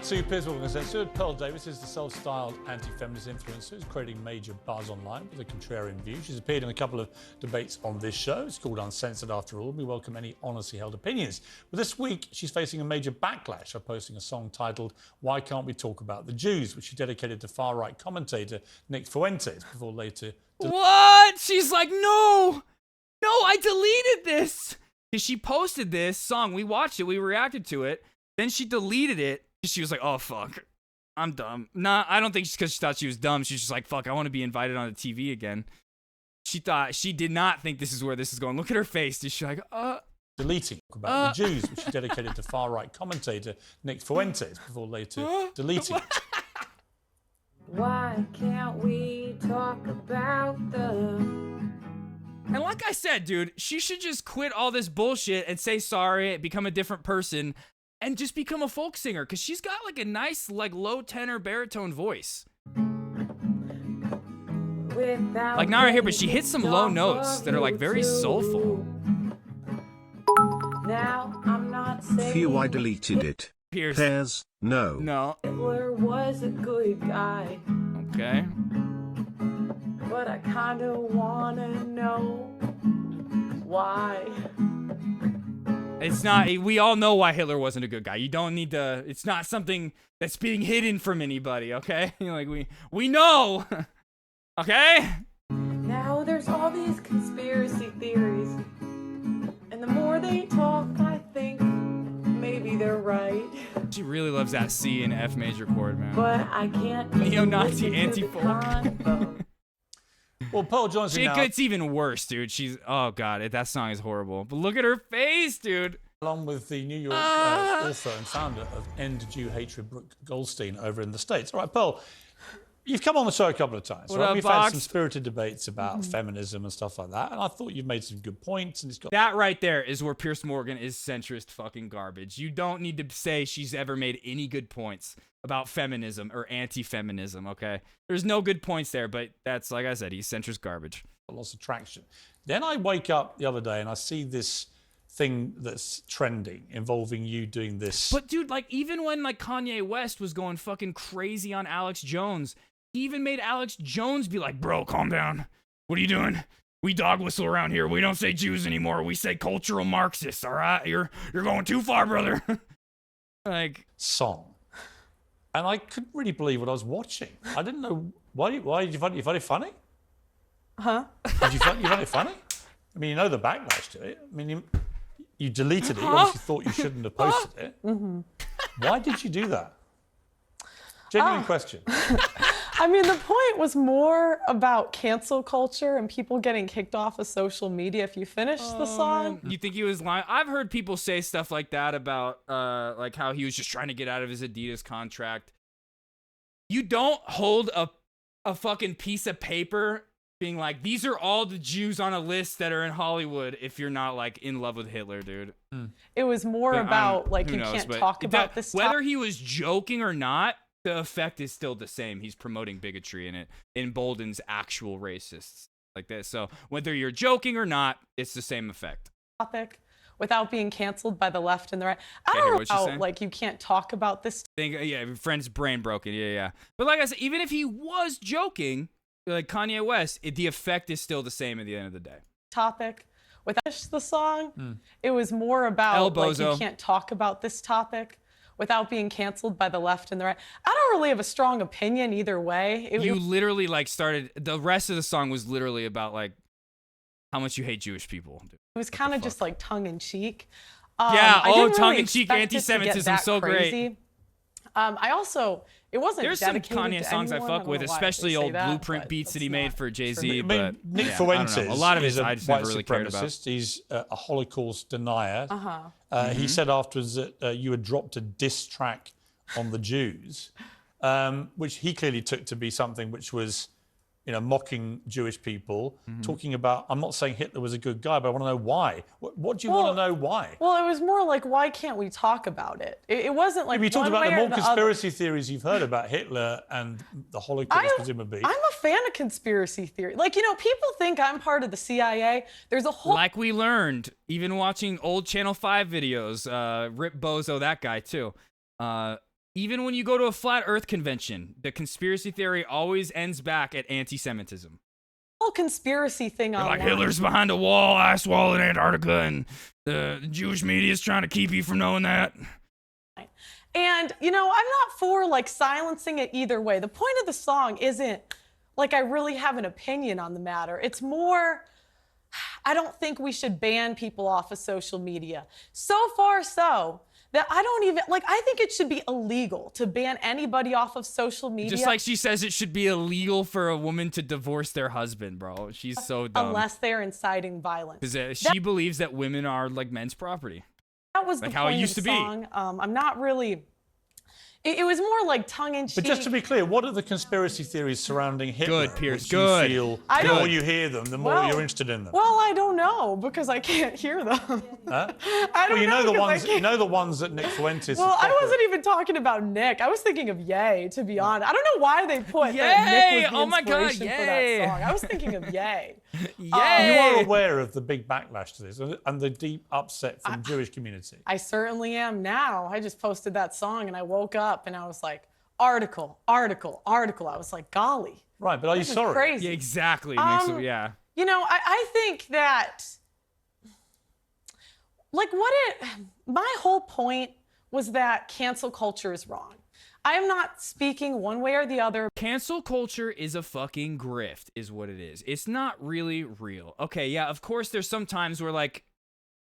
Two Pizzle organization. Pearl Davis is the self-styled anti-feminist influencer who's creating major buzz online with a contrarian view. She's appeared in a couple of debates on this show. It's called Uncensored after all. We welcome any honestly held opinions. But this week, she's facing a major backlash for posting a song titled Why Can't We Talk About the Jews, which she dedicated to far-right commentator Nick Fuentes before later... What? She's like, no, I deleted this. Because she posted this song. We watched it. We reacted to it. Then she deleted it. She was like, oh, fuck, I'm dumb. Nah, I don't think it's because she thought she was dumb. She's just like, fuck, I want to be invited on the TV again. She did not think this is where this is going. Look at her face. She's like, deleting about the Jews, which she dedicated to far-right commentator Nick Fuentes before later deleting. Why can't we talk about them? And like I said, dude, she should just quit all this bullshit and say sorry, become a different person, and just become a folk singer, because she's got like a nice, like, low tenor baritone voice. Like, not right here, but she hits some low notes that are like very soulful. Now I'm not saying Phew, I deleted it. Piers. Pairs, no. No. Hitler was a good guy, Okay. but I kinda wanna know why. It's not, we all know why Hitler wasn't a good guy. You don't need to, it's not something that's being hidden from anybody, okay? Like, we know, okay? Now there's all these conspiracy theories, and the more they talk, I think maybe they're right. She really loves that C and F major chord, man. But I can't Neo-Nazi listen to the anti-folk. convo. Well, Pearl joins me It now. gets even worse, dude. She's oh god, that song is horrible. But look at her face, dude. Along with the New York author and founder of End Jew Hatred, Brooke Goldstein, over in the States. All right, Pearl, you've come on the show a couple of times. What Right? up, We've Box? had some spirited debates about feminism and stuff like that, and I thought you've made some good points. And it's got That right there is where Pierce Morgan is centrist fucking garbage. You don't need to say she's ever made any good points about feminism or anti-feminism, okay? There's no good points there, but that's, like I said, he's centrist garbage. lots of traction. Then I wake up the other day and I see this thing that's trending involving you doing this. But dude, like even when like Kanye West was going fucking crazy on Alex Jones, he even made Alex Jones be like, bro, calm down. What are you doing? We dog whistle around here. We don't say Jews anymore. We say cultural Marxists, all right? You're going too far, brother. Like song. And I couldn't really believe what I was watching. I didn't know why did you find it funny? Huh? Did you find it funny? I mean, you know the backlash to it. I mean, you deleted it. You obviously thought you shouldn't have posted it. Why did you do that? Genuine question. I mean, the point was more about cancel culture and people getting kicked off of social media if you finish the song. You think he was lying? I've heard people say stuff like that about like how he was just trying to get out of his Adidas contract. You don't hold a fucking piece of paper being like, these are all the Jews on a list that are in Hollywood if you're not like in love with Hitler, dude. It was more But, about like who you knows, can't but talk about this whether he was joking or not, the effect is still the same. He's promoting bigotry and it emboldens actual racists like this. So whether you're joking or not, it's the same effect. topic without being canceled by the left and the right. I hear don't know what you're how saying. like you can't talk about this Yeah, your friend's brain broken. Yeah. But like I said, even if he was joking, like Kanye West, the effect is still the same at the end of the day. topic without the song. It was more about like you Bozo. can't talk about this topic without being canceled by the left and the right. I don't really have a strong opinion either way. You literally like started, the rest of the song was literally about like how much you hate Jewish people. It was kind of just like tongue in cheek. Yeah, I didn't really tongue-in-cheek expect it to get anti-Semitism, that so great. crazy. I also, it wasn't There's some dedicated Kanye to songs I anyone. fuck don't with, know why they especially say old that, Blueprint but beats that that's he made not for Jay-Z. I mean, But Nick yeah, I Fuentes don't know. A lot of is his I just white never really cared about. supremacist. He's a Holocaust denier. Uh-huh. He said afterwards that you had dropped a diss track on the Jews, which he clearly took to be something which was, mocking Jewish people, talking about, I'm not saying Hitler was a good guy, but I want to know why. What do you want to know why? Well, it was more like, why can't we talk about it? It wasn't like You talked one about the way or more the other. conspiracy theories you've heard about Hitler and the Holocaust, presumably. I'm a fan of conspiracy theory. Like, people think I'm part of the CIA. There's a whole Like we learned, even watching old Channel 5 videos, Rip Bozo, that guy too. Even when you go to a flat Earth convention, the conspiracy theory always ends back at anti-Semitism. whole conspiracy thing They're online. like Hitler's behind a wall, ice wall in Antarctica, and the Jewish media is trying to keep you from knowing that. And, I'm not for like silencing it either way. The point of the song isn't like I really have an opinion on the matter. It's more, I don't think we should ban people off of social media. So far so that I don't even, I think it should be illegal to ban anybody off of social media. Just like she says it should be illegal for a woman to divorce their husband, bro. She's so dumb. unless they're inciting violence. Because she believes that women are like men's property. That was like the how it point used of to the be. song. I'm not really, it was more like tongue-in-cheek. But just to be clear, what are the conspiracy theories surrounding Hitler? Good, Pierce, which good. You feel I the don't- more you hear them, the more Well- you're interested in them. Well, I don't know because I can't hear them. Huh? I don't Well, you know the because I ones. can't- You know the ones that Nick Fuentes. Well, has I got wasn't even talking about Nick. I was thinking of Ye, to be honest. I don't know why they put that Ye! Nick was the Oh my God, inspiration for Ye! that song. I was thinking of Ye. You Yay! are aware of the big backlash to this and the deep upset from the Jewish community. I certainly am now. I just posted that song and I woke up and I was like, article. I was like, golly. Right, but are you This is sorry? crazy. Yeah, exactly. Yeah. I think that, my whole point was that cancel culture is wrong. I am not speaking one way or the other. Cancel culture is a fucking grift, is what it is. It's not really real. Okay, yeah, of course there's some times where like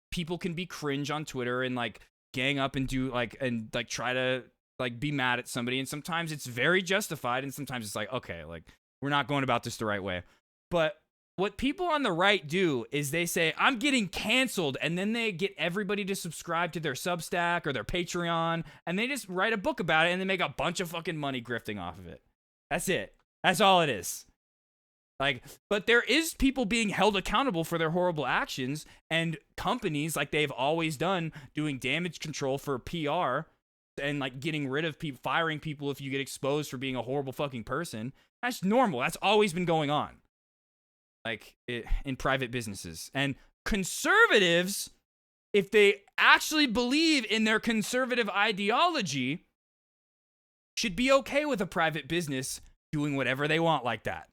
people can be cringe on Twitter and like gang up and do like try to like be mad at somebody, and sometimes it's very justified and sometimes it's like, okay, like we're not going about this the right way. But what people on the right do is they say, I'm getting canceled, and then they get everybody to subscribe to their Substack or their Patreon, and they just write a book about it, and they make a bunch of fucking money grifting off of it. That's it. That's all it is. Like, but there is people being held accountable for their horrible actions, and companies, like they've always done, doing damage control for PR and like getting rid of people, firing people if you get exposed for being a horrible fucking person. That's normal. That's always been going on. Like in private businesses. And conservatives, if they actually believe in their conservative ideology, should be okay with a private business doing whatever they want like that.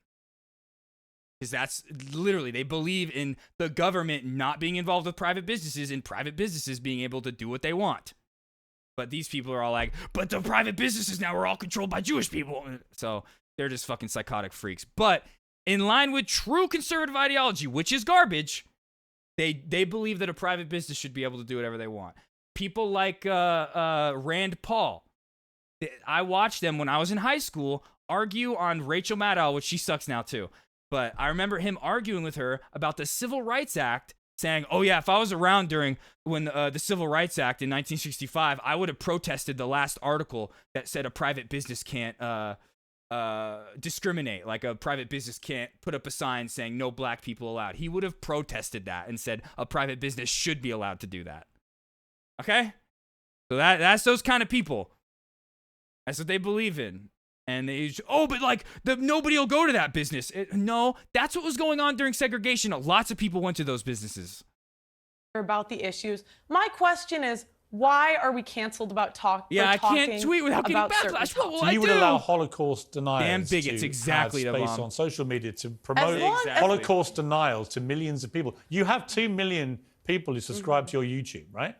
Because that's literally, they believe in the government not being involved with private businesses and private businesses being able to do what they want. But these people are all like, but the private businesses now are all controlled by Jewish people. So they're just fucking psychotic freaks. But in line with true conservative ideology, which is garbage, they believe that a private business should be able to do whatever they want. People like Rand Paul. I watched them when I was in high school argue on Rachel Maddow, which she sucks now too. But I remember him arguing with her about the Civil Rights Act, saying, oh yeah, if I was around during when the Civil Rights Act in 1965, I would have protested the last article that said a private business can't discriminate. Like a private business can't put up a sign saying no black people allowed. He would have protested that and said a private business should be allowed to do that. Okay? So that's those kind of people. That's what they believe in. And they, but like, nobody will go to that business. No, that's what was going on during segregation. Lots of people went to those businesses. About the issues. My question is, why are we canceled about talking? Yeah, I can't tweet without getting backlash. What will so I you do? would allow Holocaust deniers Damn bigots, to exactly, have space Devon. on social media to promote Exactly. Holocaust denial to millions of people. You have 2 million people who subscribe to your YouTube, right?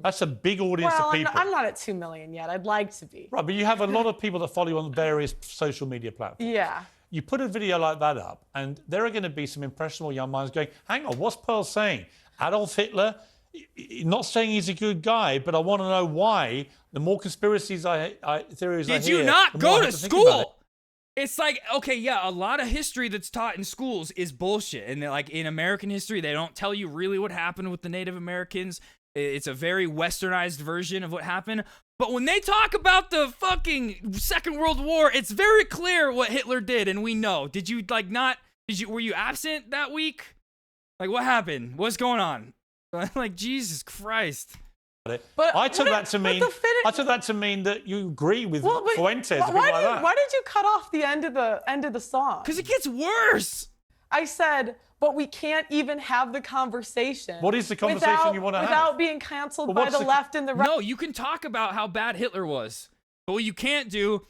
That's a big audience of people. I'm not at 2 million yet. I'd like to be. Right, but you have a lot of people that follow you on various social media platforms. Yeah. You put a video like that up, and there are going to be some impressionable young minds going, hang on, what's Pearl saying? Adolf Hitler? Not saying he's a good guy, but I want to know why. The more conspiracies theories I hear... Did you not go to school? It's like, okay, yeah, a lot of history that's taught in schools is bullshit. And like in American history, they don't tell you really what happened with the Native Americans. It's a very westernized version of what happened. But when they talk about the fucking Second World War, it's very clear what Hitler did, and we know. Did you like not? Were you absent that week? Like, what happened? What's going on? Like, Jesus Christ. But I took that to mean that you agree with Fuentes. Why did you cut off the end of the song? Because it gets worse. I said, but we can't even have the conversation. What is the conversation you want to have? Without being canceled by the left and the right. No, you can talk about how bad Hitler was. But what you can't do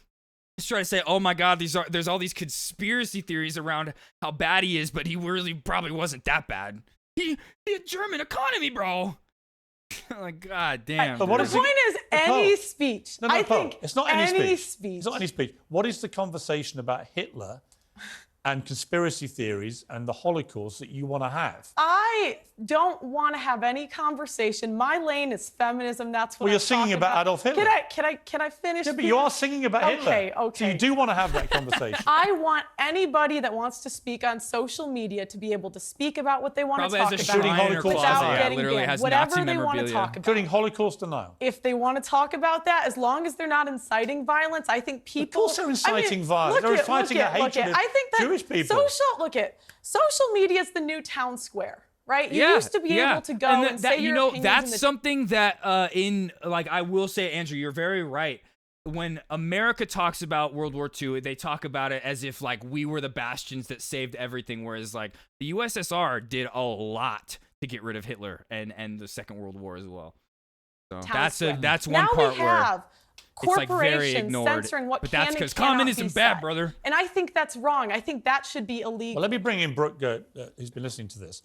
is try to say, oh my God, there's all these conspiracy theories around how bad he is, but he really probably wasn't that bad. The German economy, bro. Like, God damn. But the point is any speech. No, I think it's not any speech. It's not any speech. What is the conversation about Hitler and conspiracy theories and the Holocaust that you want to have? I don't want to have any conversation. My lane is feminism. That's what you're singing about Adolf Hitler. Can I finish? Yeah, but you are singing about Hitler. Okay. So you do want to have that conversation. I want anybody that wants to speak on social media to be able to speak about what they want to talk about without getting banned. Whatever they want to talk about. Including Holocaust denial. If they want to talk about that, as long as they're not inciting violence, I think people... Of course they're inciting violence. They're inciting a hatred of Jewish people. Social media is the new town square. Right? You used to be able to go and say your opinions. That's something that I will say, Andrew, you're very right. When America talks about World War II, they talk about it as if like we were the bastions that saved everything, whereas like the USSR did a lot to get rid of Hitler and the Second World War as well. So that's one part where it's like very ignored. Censoring what but that's because communism's bad, brother. And I think that's wrong. I think that should be illegal. Well, let me bring in Brooke, who's been listening to this.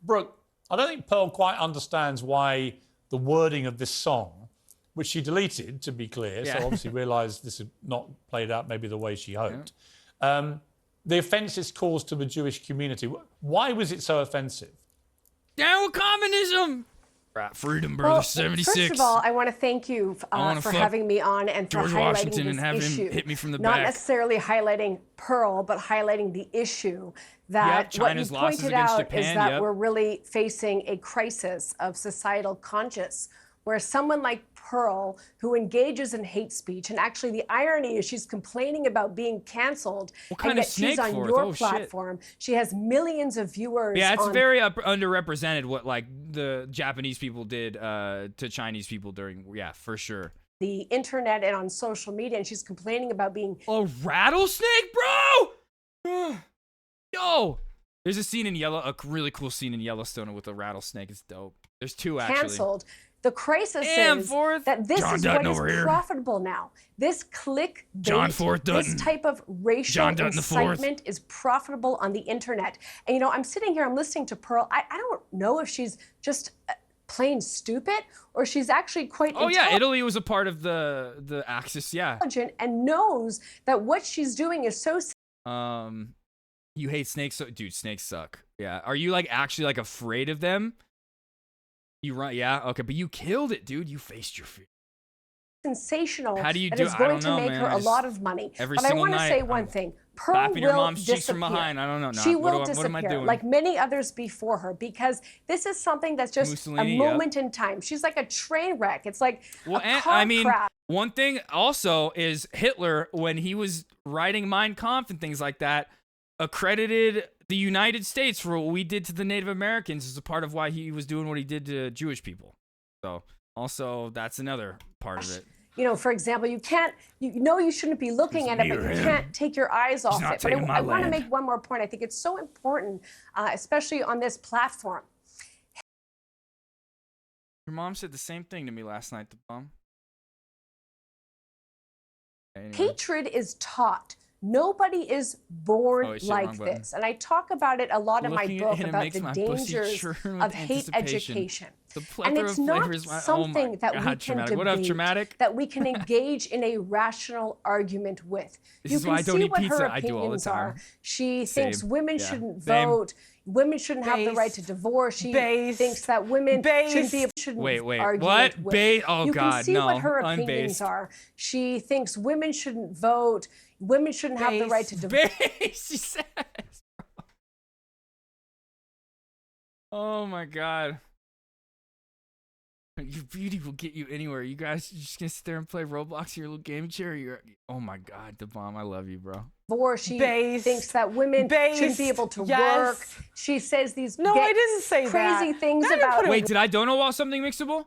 Brooke, I don't think Pearl quite understands why the wording of this song, which she deleted, to be clear, so obviously realised this had not played out maybe the way she hoped, the offence it's caused to the Jewish community. Why was it so offensive? Down with communism! Rap freedom, brother. Well, 76. First of all, I want to thank you wanna for fuck having me on and for George highlighting Washington this and have him issue. hit me from the Not back. necessarily highlighting Pearl, but highlighting the issue that China's what you losses pointed against out Japan, is that yep. we're really facing a crisis of societal conscience, where someone like Pearl, who engages in hate speech, and actually the irony is she's complaining about being canceled, kind and of yet she's snake on forth? your Oh, shit. platform. She has millions of viewers. Yeah, it's on very underrepresented what like the Japanese people did to Chinese people during. Yeah, for sure. the internet and on social media, and she's complaining about being A rattlesnake, bro! Yo! There's a scene in a really cool scene in Yellowstone with a rattlesnake. It's dope. There's two actually. canceled. The crisis Damn, is Forth. that this John is Dutton what is over here. profitable now. This John Forth clickbait, this Dutton. type of racial John Dutton the Fourth. incitement is profitable on the internet. And you know, I'm sitting here, I'm listening to Pearl. I don't know if she's just plain stupid or she's actually quite Oh yeah, Italy was a part of the Axis. Yeah. intelligent and knows that what she's doing is so. You hate snakes, so dude, snakes suck. Yeah. Are you like actually like afraid of them? You run, yeah, okay, but you killed it, dude. You faced your fear. Sensational. How do you that do? is I going don't to know, make man. her I a just- lot of money. every But I single want to night, say I'm one thing. Pearl slapping your will mom's cheeks disappear. from behind. I don't know. She will what disappear, am I doing? like many others before her, because this is something that's just Mussolini, a yep. moment in time. She's like a train wreck. It's like Well, a and, car I mean, crash. one thing also is Hitler, when he was writing Mein Kampf and things like that, accredited the United States for what we did to the Native Americans as a part of why he was doing what he did to Jewish people. So also that's another part of it. You know, for example, you can't, you know, you shouldn't be looking at it, but you can't take your eyes off not it. But taking my I want to land. make one more point. I think it's so important, especially on this platform. Your mom said the same thing to me last night, the bomb. Anyway. Hatred is taught. Nobody is born Oh, shit, like wrong button. this. And I talk about it a lot in my Looking at book him about makes the my pussy dangers churn with of hate anticipation. education. The And plethora it's of not flavors. something oh my that we God, can dramatic. debate, What up, dramatic? that we can engage in a rational argument with. This You is can why I don't see eat what pizza. her I do all the opinions time. are. She Same. thinks women Yeah. shouldn't Same. vote. Women shouldn't have the Base. right to divorce. She Base. thinks that women Base. shouldn't Wait, argue what? with. Base? Oh, you God, can see no. what her opinions Unbased. are. She thinks women shouldn't vote. Women shouldn't have the right to divorce. Base, she says. Oh my God. Your beauty will get you anywhere. You guys are just gonna sit there and play Roblox in your little gaming chair. Oh my God, the bomb. I love you, bro. She Base. thinks that women shouldn't be able to Yes. work. She says these No, I didn't say crazy that. things Now you're about putting Wait, did I don't know about something mixable?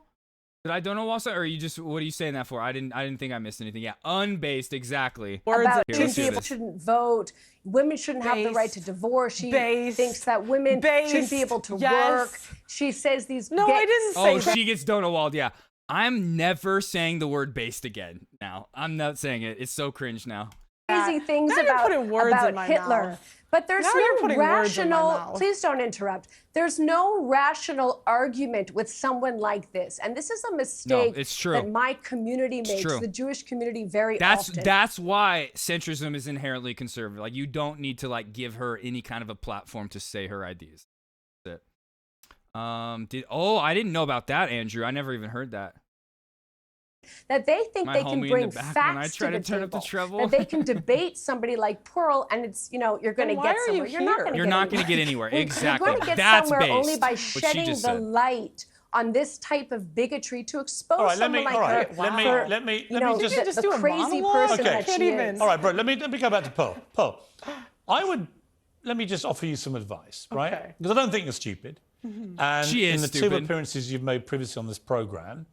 Did I don't know about something, or are you just what are you saying that for? I didn't think I missed anything. Yeah, unbased, exactly. about Here, let's hear this. shouldn't vote. Women shouldn't have the right to divorce. She Base. thinks that women shouldn't be able to Yes. work. She says these. No, I didn't say Oh, that. she gets Donut Walled. Yeah, I'm never saying the word based again. Now I'm not saying it. It's so cringe now. Crazy things Now you're about, putting words about in my Hitler. mouth. But there's Now you're no putting words in my rational. mouth. Please don't interrupt. There's no rational argument with someone like this, and this is a mistake it's true. that my community makes. true. The Jewish community very That's often. that's why centrism is inherently conservative. Like you don't need to like give her any kind of a platform to say her ideas. That's it. I didn't know about that, Andrew. I never even heard that. That they think My they can homie in bring the back facts when I try to to the turn up the table. treble. That they can debate somebody like Pearl, and it's you're going to Then why get are somewhere. you You're not here? going to You're get not anywhere. going to get anywhere. Exactly. You're going to get That's somewhere based. only by what she shedding just the said. light on this type of bigotry to expose All right, let me. someone All like right, her. let me. for, Let me. you Let know, me just. just the do a crazy monologue? person Okay. that Can't she even. is. All right, bro. Let me go back to Pearl. Pearl, let me just offer you some advice, right? Okay. Because I don't think you're stupid. And She is in the two stupid. appearances you've made previously on this program,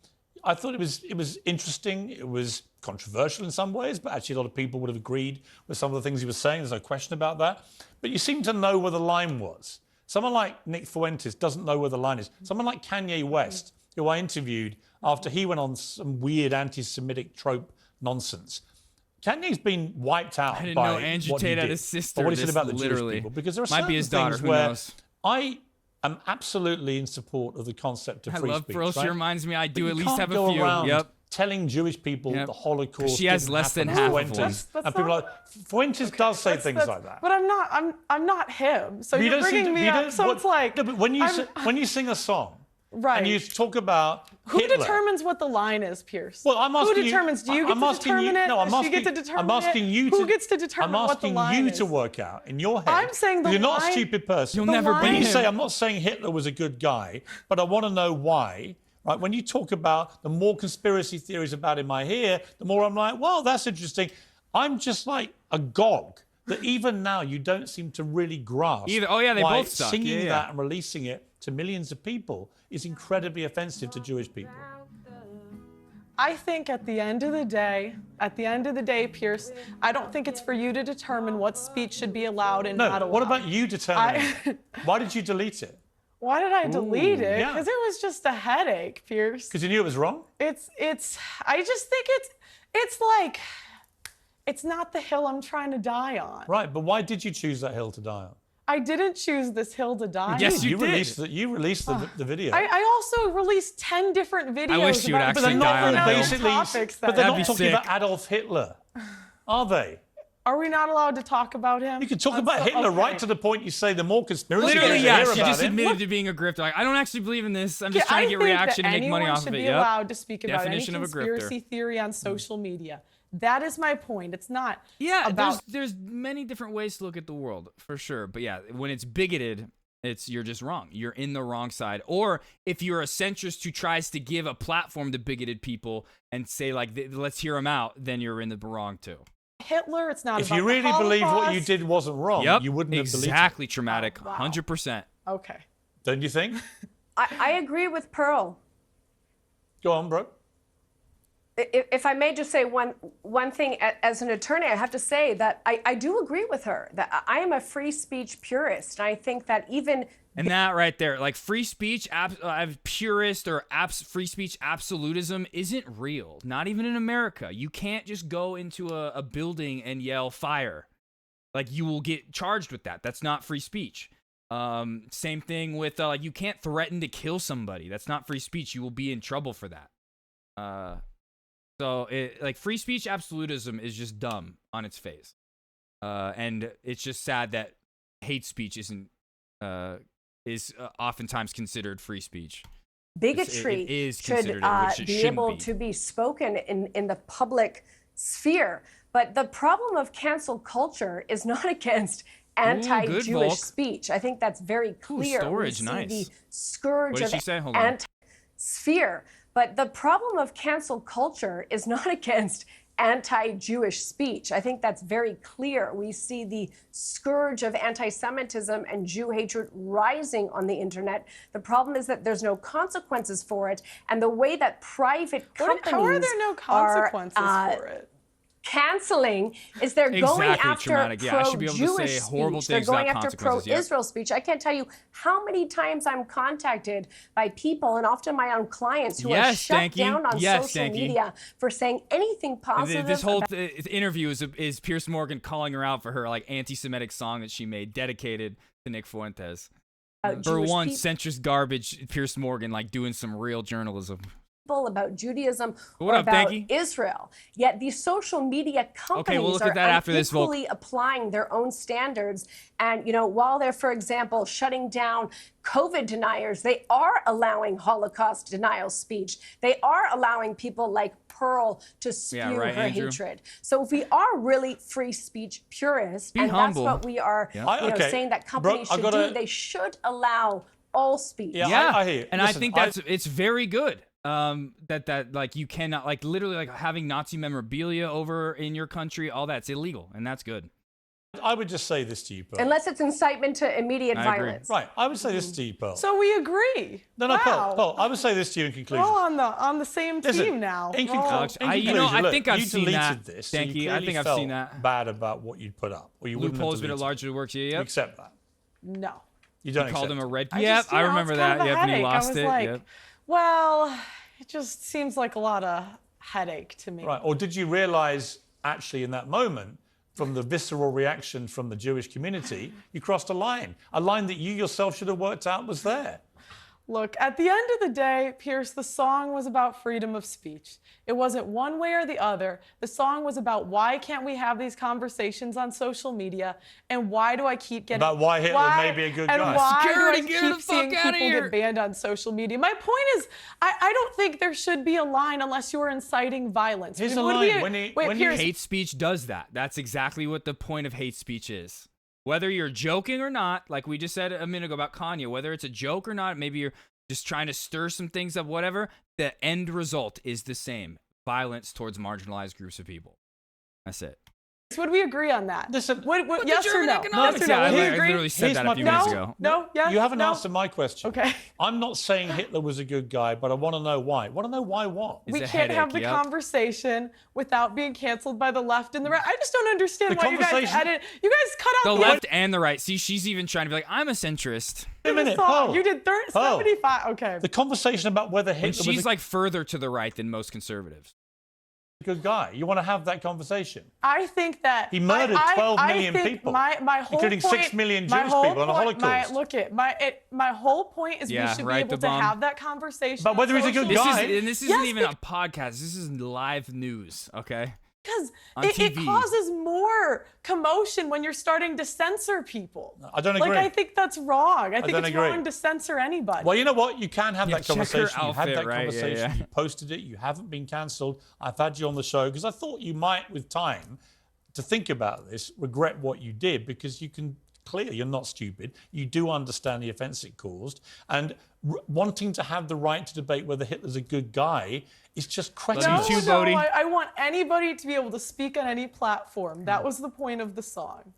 I thought it was interesting. It was controversial in some ways, but actually a lot of people would have agreed with some of the things you were saying. There's no question about that. But you seem to know where the line was. Someone like Nick Fuentes doesn't know where the line is. Someone like Kanye West, who I interviewed after he went on some weird anti-Semitic trope nonsense. Kanye's been wiped out I didn't by know Andrew what he Tate had did, a sister. or what he said This about the literally Jewish people. Because there are might certain be his daughter. things Who where knows? I am absolutely in support of the concept of I free love speech. Pearl. She right? reminds me I But do you at least can't have a go few. around Yep. telling Jewish people Yep. the Holocaust She has didn't less than happen half to of them. Fuentes. That's And people are not- like, Fuentes does say things like that. But I'm not him. So You you're don't seem bringing to- me you up. don't- So what- it's like. No, but when you sing a song, Right. And you talk about Who Hitler. determines what the line is, Pierce? Well, I'm asking Who determines? Do you get to determine it? No, I'm Does asking, she get to determine I'm asking you to. Who gets to determine what the line I'm asking you is? to work out in your head. I'm saying the You're not a line- stupid person. You'll never line- be When you him. say, I'm not saying Hitler was a good guy, but I want to know why. Right? When you talk about the more conspiracy theories about him I hear, the more I'm like, well, that's interesting. I'm just like agog that even now you don't seem to really grasp. Oh yeah, they why both suck. singing Yeah. that and releasing it to millions of people is incredibly offensive to Jewish people. I think at the end of the day, Pierce, I don't think it's for you to determine what speech should be allowed and not No, allowed. what about you determining it? Why did you delete it? Why did I delete it? yeah. Because it was just a headache, Pierce. Because you knew it was wrong? I just think it's like, it's not the hill I'm trying to die on. Right, but why did you choose that hill to die on? I didn't choose this hill to die Yes, on. you did. You released the video. I also released 10 different videos. I wish you would about actually different die on a hill. basically, topics but that- they're That'd be not talking sick. about Adolf Hitler, are they? Are we not allowed to talk about him? You can talk That's about the- Hitler okay. right to the point you say the more conspiracy Literally, theories yeah. you hear She about just him. admitted to being a grifter. Like, I don't actually believe in this. I'm just Yeah, trying I to get think reaction that and make money anyone off should of it. be Yep. allowed to speak about any Definition of a grifter. conspiracy theory on social media. That is my point. It's not Yeah, about there's many different ways to look at the world, for sure. But yeah, when it's bigoted, you're just wrong. You're in the wrong side. Or if you're a centrist who tries to give a platform to bigoted people and say, like, let's hear them out, then you're in the wrong too. Hitler. It's not If about you really the believe what you Holocaust. did wasn't wrong, Yep, you wouldn't have deleted it. exactly traumatic, Oh, wow. 100%. Okay. Don't you think? I agree with Pearl. Go on, bro. If I may just say one thing, as an attorney, I have to say that I do agree with her, that I am a free speech purist. And I think that even... And that right there, like free speech, purist or free speech absolutism isn't real. Not even in America. You can't just go into a building and yell fire. Like, you will get charged with that. That's not free speech. Same thing with, you can't threaten to kill somebody. That's not free speech. You will be in trouble for that. So, like, free speech absolutism is just dumb on its face. And it's just sad that hate speech is oftentimes considered free speech. Bigotry It is should considered it, which it be shouldn't able be. to be spoken in the public sphere. But the problem of cancel culture is not against anti-Jewish Volk. speech. I think that's very clear. storage, we see nice. the scourge What did of she say? Hold on. anti-sphere. But the problem of cancel culture is not against anti-Jewish speech. I think that's very clear. We see the scourge of anti-Semitism and Jew hatred rising on the internet. The problem is that there's no consequences for it, and the way that private companies How are there no consequences for it? Canceling is they're going Exactly, after traumatic. Yeah, I should be able to pro-Jewish say horrible speech. They're things going without after consequences, yep. pro-Israel speech. I can't tell you how many times I'm contacted by people, and often my own clients, who are Yes, shut thank you. down on Yes, social thank you. media for saying anything positive. This whole about interview is Pierce Morgan calling her out for her like anti-Semitic song that she made dedicated to Nick Fuentes. For Jewish one, people. centrist garbage, Pierce Morgan like doing some real journalism. About Judaism What or up, about Danky? Israel. Yet these social media companies we'll look are at that after this, Volk. unequally applying their own standards. And, while they're, for example, shutting down COVID deniers, they are allowing Holocaust denial speech. They are allowing people like Pearl to spew her Andrew. hatred. So if we are really free speech purists, Be and humble. that's what we are Okay. saying that companies Bro, I should gotta- do, they should allow all speech. Yeah, I hear you. And Listen, I think it's very good. That like you cannot like literally like having Nazi memorabilia over in your country, all that's illegal, and that's good. I would just say this to you, Pearl. Unless it's incitement to immediate I agree. violence. Right, I would say this to you, Pearl. So we agree. No, Wow. Pearl, I would say this to you in We're conclusion. all on the same Listen, team now. In We're all- Alex, in I conclusion, think I've you seen deleted that. this. Thank so you. I clearly think I've felt seen that. bad about what you'd put up, or you wouldn't Loophole's have been a deleted larger work. it. Yeah, You accept that. No. You don't You called accept him a it. red. I Yep, just, I it's remember kind that. of a Yep, and you headache. lost I was it. like, Yep. well, it just seems like a lot of headache to me. Right, or did you realize actually in that moment, from the visceral reaction from the Jewish community, you crossed a line that you yourself should have worked out was there? Look, at the end of the day, Pierce, the song was about freedom of speech. It wasn't one way or the other. The song was about why can't we have these conversations on social media, and why do I keep getting About why Hitler may be a good and guy. why Security, do I get her the keep seeing fuck outta people here. get banned on social media? My point is, I don't think there should be a line unless you are inciting violence. Here's It a would line. be When Pierce, Hate speech does that. That's exactly what the point of hate speech is. Whether you're joking or not, like we just said a minute ago about Kanye, whether it's a joke or not, maybe you're just trying to stir some things up, whatever, the end result is the same. Violence towards marginalized groups of people. That's it. would we agree on that? Listen, What, yes or no? economics, Yes or no? yeah, Would we I agree? literally said Here's that my a few point. minutes ago. No, yes, You haven't no. answered my question. Okay. I'm not saying Hitler was a good guy, but I want to know why. Want to know why what? It's We a can't have headache, the yep. conversation without being canceled by the left and the right. I just don't understand The why you guys conversation- added. You guys cut The out left and the right. See, she's even trying to be like, I'm a centrist. Wait a minute, song. Paul. You did Paul. 75. Okay. The conversation about whether When Hitler was she's a like further to the right than most conservatives. good guy. You want to have that conversation. I think that He murdered 12 million think people, my whole including point, 6 million my Jewish whole people and a point- Holocaust. My whole point is Yeah, we should be right, able the to bomb. have that conversation. But whether he's a good This guy. is, and this isn't Yes, even a podcast. This is live news, okay? because On it TV. causes more commotion when you're starting to censor people. I don't agree. Like I think that's wrong. I think don't it's agree. wrong to censor anybody. Well, you know what? You can have Yeah, that check her conversation. You had outfit, that right? Yeah, conversation. yeah. You posted it. You haven't been cancelled. I've had you on the show because I thought you might, with time, to think about this, regret what you did because you can clearly, you're not stupid. You do understand the offence it caused. And wanting to have the right to debate whether Hitler's a good guy is just cretin. Love you too, Bodie. I want anybody to be able to speak on any platform. That was the point of the song.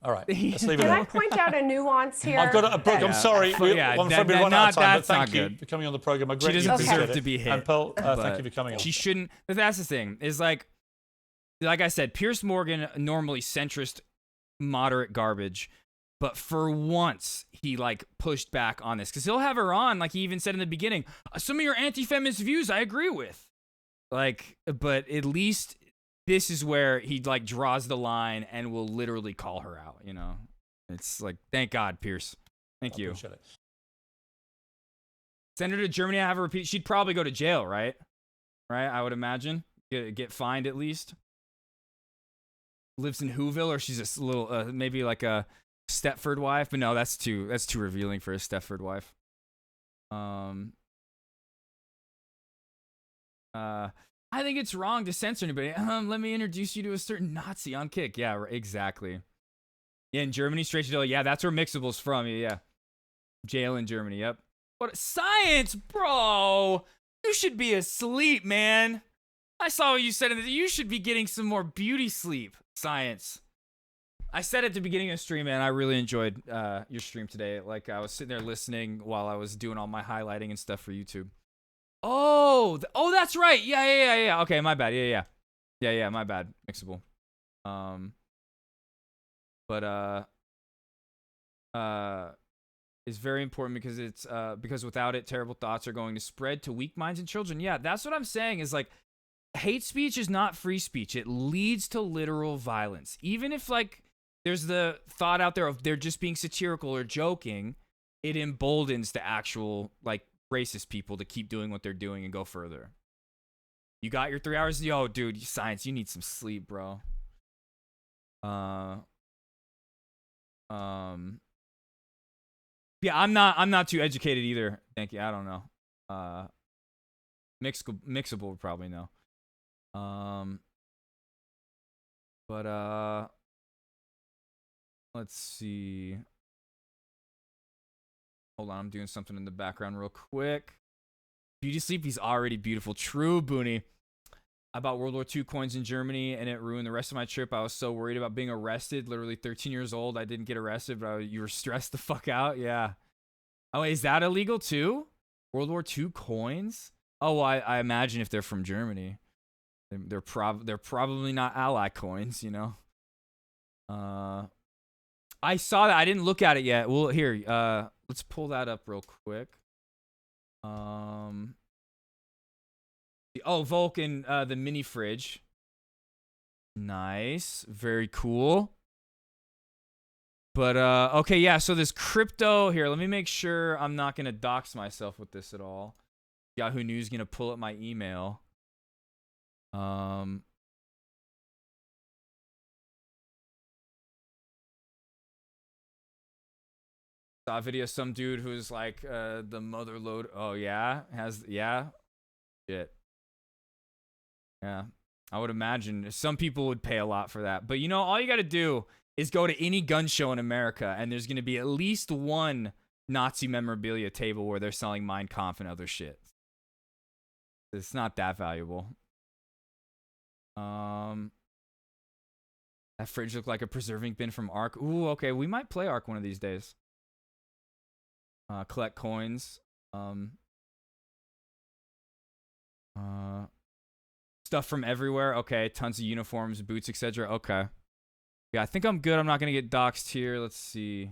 All right, let's leave it Can I at point out a nuance here? I've got a Brooke, I'm sorry. Yeah, I'm that- afraid we that- run out of time, that's but thank not you good. for coming on the program. I She greatly doesn't appreciate deserve it. to be hit. And Pearl, thank but you for coming on. She shouldn't. But that's the thing. Is like I said, Pierce Morgan, normally centrist, moderate garbage, but for once he like pushed back on this because he'll have her on. Like he even said in the beginning, some of your anti-feminist views I agree with. Like, but at least this is where he like draws the line and will literally call her out. You know, it's like thank God, Pierce. Thank you. Appreciate it. Send her to Germany. I have her repeat. She'd probably go to jail, right? Right, I would imagine. Get fined at least. Lives in Whoville, or she's a little, maybe like a Stepford wife. But no, that's too revealing for a Stepford wife. I think it's wrong to censor anybody. Let me introduce you to a certain Nazi on Kick. Yeah, exactly. Yeah, in Germany, straight to jail. Yeah, that's where Mixable's from. Yeah. Jail in Germany. Yep. What science, bro? You should be asleep, man. I saw what you said in the, you should be getting some more beauty sleep. Science. I said at the beginning of the stream, man, I really enjoyed your stream today. Like I was sitting there listening while I was doing all my highlighting and stuff for YouTube. Oh, that's right. Yeah. Okay, my bad. Yeah, my bad. Mixable. Is very important because it's because without it, terrible thoughts are going to spread to weak minds and children. Yeah, that's what I'm saying. Is like hate speech is not free speech. It leads to literal violence. Even if like there's the thought out there of they're just being satirical or joking, it emboldens the actual like racist people to keep doing what they're doing and go further. You got your 3 hours? Yo, dude, science, you need some sleep, bro. Yeah, I'm not too educated either. Thank you. I don't know. Mixable would probably know. Let's see. Hold on, I'm doing something in the background real quick. Beauty sleep, he's already beautiful. True, Booney. I bought World War II coins in Germany and it ruined the rest of my trip. I was so worried about being arrested. Literally 13 years old. I didn't get arrested, but you were stressed the fuck out. Yeah. Oh, is that illegal too? World War II coins? Oh, well, I imagine if they're from Germany, they're probably not ally coins, you know? I saw that. I didn't look at it yet. Well, here, let's pull that up real quick. Oh, Vulcan, the mini fridge. Nice. Very cool. But okay, yeah. So this crypto here. Let me make sure I'm not gonna dox myself with this at all. Yahoo News gonna pull up my email. Saw a video of some dude who's like the mother load. Oh yeah, shit. Yeah, I would imagine some people would pay a lot for that. But you know, all you got to do is go to any gun show in America, and there's gonna be at least one Nazi memorabilia table where they're selling Mein Kampf and other shit. It's not that valuable. That fridge looked like a preserving bin from Ark. Ooh, okay, we might play Ark one of these days. Collect coins. Stuff from everywhere. Okay, tons of uniforms, boots, etc. Okay. Yeah, I think I'm good. I'm not gonna get doxxed here. Let's see.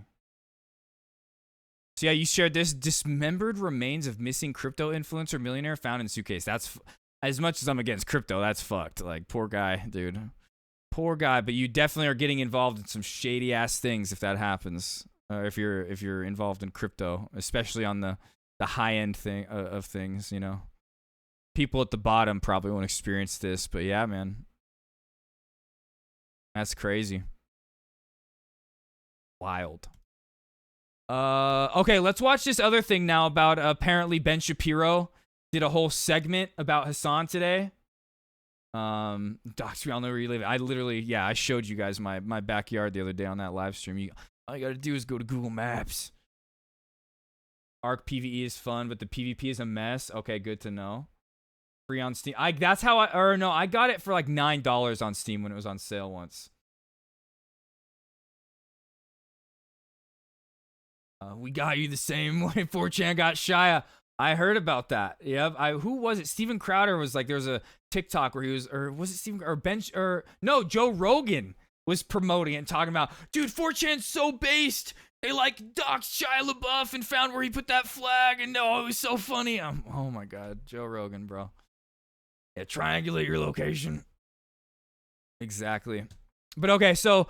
So yeah, you shared this dismembered remains of missing crypto influencer millionaire found in suitcase. That's as much as I'm against crypto. That's fucked. Like, poor guy, dude. Poor guy. But you definitely are getting involved in some shady ass things if that happens. If you're involved in crypto, especially on the high end thing of things, you know. People at the bottom probably won't experience this, but yeah, man. That's crazy. Wild. Okay, let's watch this other thing now about apparently Ben Shapiro did a whole segment about Hassan today. Docs, we all know where you live. I literally, yeah, I showed you guys my backyard the other day on that live stream. All you gotta do is go to Google Maps. Arc PvE is fun, but the PvP is a mess. Okay, good to know. Free on Steam. I got it for like $9 on Steam when it was on sale once. We got you the same way 4chan got Shia. I heard about that. Yep. Who was it? Steven Crowder was like, there was a TikTok where he was, or was it Steven or Bench or no, Joe Rogan was promoting it and talking about, dude, 4chan's so based. They like doxed Shia LaBeouf and found where he put that flag, and no, it was so funny. Oh my god, Joe Rogan, bro. Yeah, triangulate your location. Exactly. But okay, so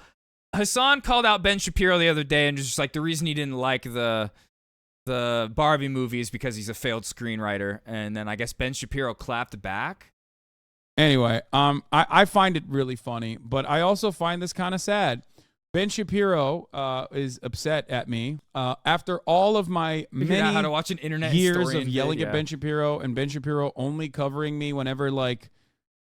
Hassan called out Ben Shapiro the other day and just like the reason he didn't like the Barbie movie is because he's a failed screenwriter, and then I guess Ben Shapiro clapped back. Anyway, I find it really funny, but I also find this kind of sad. Ben Shapiro is upset at me after all of my many how to watch an internet years of yelling at Ben Shapiro, and Ben Shapiro only covering me whenever like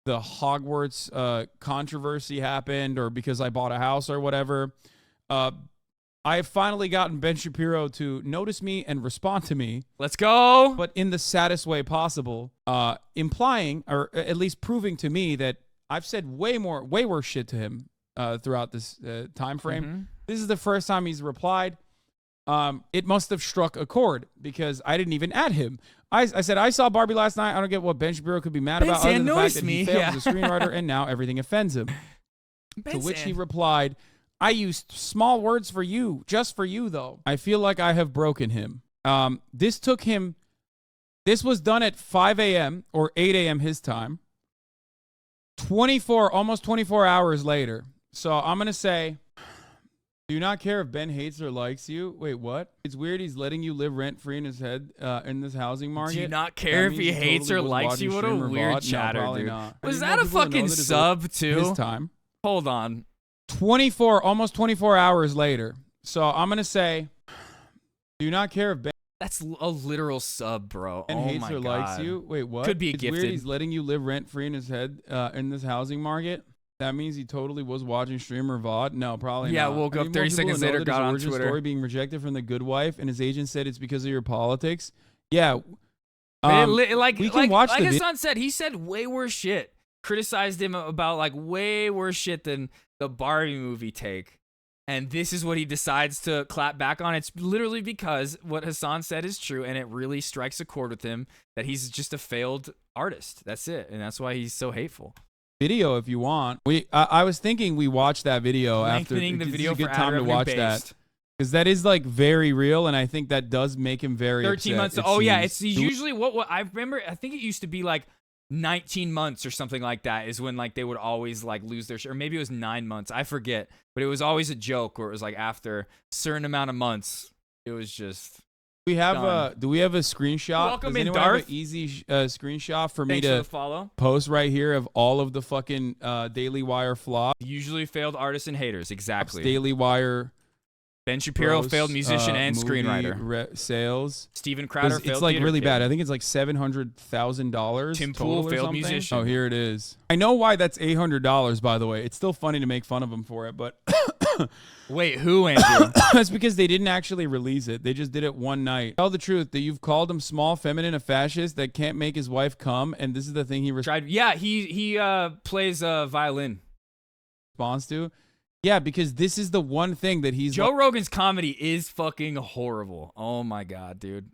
the Hogwarts controversy happened or because I bought a house or whatever. I have finally gotten Ben Shapiro to notice me and respond to me. Let's go. But in the saddest way possible, implying or at least proving to me that I've said way worse shit to him throughout this time frame. Mm-hmm. This is the first time he's replied. It must have struck a chord because I didn't even add him. I said, I saw Barbie last night. I don't get what Ben Shapiro could be mad about other than the fact that he failed as a screenwriter and now everything offends him. To which he replied, I used small words for you, just for you, though. I feel like I have broken him. This was done at 5 a.m. or 8 a.m. his time. Almost 24 hours later. So I'm going to say, do you not care if Ben hates or likes you? Wait, what? It's weird he's letting you live rent-free in his head in this housing market. Do you not care if he hates or likes you? What a weird chatter, dude. Not. Was that a fucking sub, too? His time. Hold on. Almost 24 hours later. So I'm going to say, do you not care if Ben... That's a literal sub, bro. Ben hates or likes you? Wait, what? Could be it's gifted. Weird he's letting you live rent-free in his head in this housing market. That means he totally was watching streamer VOD? No, probably not. Yeah, woke up 30 seconds later, got on Twitter. Story being rejected from the Good Wife, and his agent said it's because of your politics. Yeah. We can watch the Hassan said, he said way worse shit. Criticized him about like way worse shit than the Barbie movie take. And this is what he decides to clap back on. It's literally because what Hassan said is true, and it really strikes a chord with him that he's just a failed artist. That's it. And that's why he's so hateful. Video if you want. I was thinking we watched that video after. Lengthening the video for good time to watch that. Because that is like very real, and I think that does make him very 13 upset, months. Oh, yeah. It's usually what I remember. I think it used to be like 19 months or something like that is when like they would always like lose their shit. Or maybe it was 9 months. I forget. But it was always a joke where it was like after a certain amount of months, it was just. We have done. do we have a screenshot? Welcome Does in, anyone have Darth. an easy screenshot for me Thanks for to the follow. post right here of all of the fucking Daily Wire flops? Usually failed artists and haters. Exactly. Daily Wire. Ben Shapiro, gross, failed musician and movie screenwriter. Sales. Steven Crowder, It's failed like theater really kid. bad. I think it's like $700,000. Tim total Pool, or failed something. musician. Oh, here it is. I know why that's $800. By the way, it's still funny to make fun of him for it, but Wait, who, Andrew? that's because they didn't actually release it. They just did it one night. Tell the truth that you've called him small, feminine, a fascist that can't make his wife come, and this is the thing he Tried. Yeah, he plays violin. responds to. Yeah, because this is the one thing that he's Joe Rogan's comedy is fucking horrible. Oh my god, dude.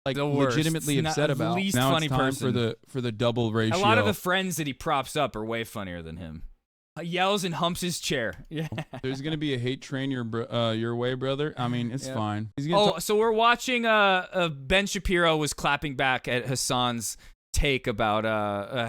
like The worst. legitimately It's not upset the about. least Now funny it's time person. for the double ratio. A lot of the friends that he props up are way funnier than him. Yells and humps his chair. Yeah. There's gonna be a hate train your way, brother. I mean, it's Yeah. fine. He's gonna So we're watching Ben Shapiro was clapping back at Hassan's take about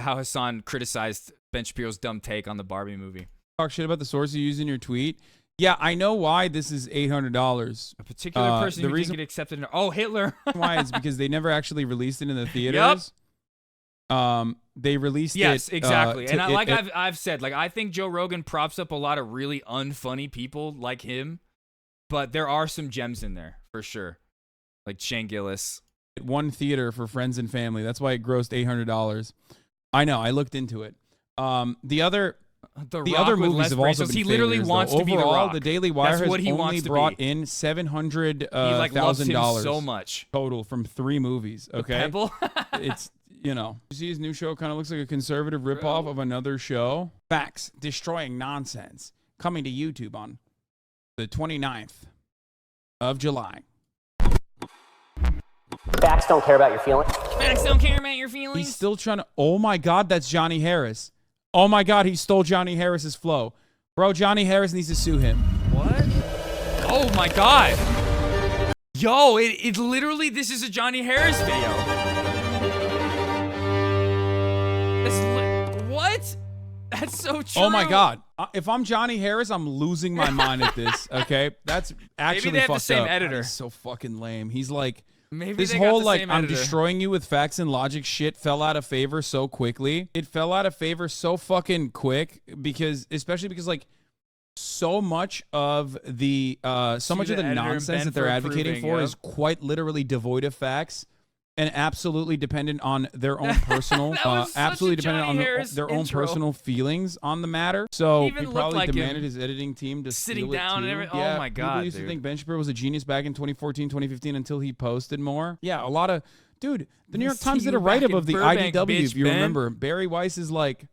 how Hassan criticized Ben Shapiro's dumb take on the Barbie movie. talk shit about the source you use in your tweet. Yeah, I know why this is $800. A particular person the who reason didn't get accepted. Oh, Hitler. why is because they never actually released it in the theaters. They released it. Yes, exactly. And it- I've said, like, I think Joe Rogan props up a lot of really unfunny people like him, but there are some gems in there for sure, like Shane Gillis. one theater for friends and family. That's why it grossed $800. I know. I looked into it. The other Rock with movies Les have also Brazos. been He literally failures, wants though. to be the Overall, Rock. the Daily Wire That's has what he only wants to brought be. in $700,000 He like loves him so much. total from 3 movies. Okay, Pebble. it's you see his new show kind of looks like a conservative ripoff of another show. Facts destroying nonsense coming to YouTube on the 29th of July. Facts don't care about your feelings. Facts don't care about your feelings. He's still trying to. Oh my God, that's Johnny Harris. Oh my God, he stole Johnny Harris's flow. Bro, Johnny Harris needs to sue him. What? Oh my God. Yo, it literally, this is a Johnny Harris video. What? That's so true. Oh my God. If I'm Johnny Harris, I'm losing my mind at this. Okay, that's actually they have the fucked same up. editor. That's so fucking lame. He's like, Maybe this they got whole the like same I'm editor. destroying you with facts and logic shit fell out of favor so quickly. It fell out of favor so fucking quick especially because like so much of the the editor nonsense that they're for advocating approving, for yeah. is quite literally devoid of facts and absolutely dependent on their own personal That was such absolutely a dependent Johnny on Harris their own intro. personal feelings on the matter. So He he even looked probably like him demanded his editing team to sitting steal it down and too. everything. Oh Yeah, my people God, used to dude. think Ben Shapiro was a genius back in 2014, 2015 until he posted more. Yeah, a lot of dude. The New York See Times did you a write back up in of the Burbank, IDW. bitch, If you Ben. remember, Barry Weiss's like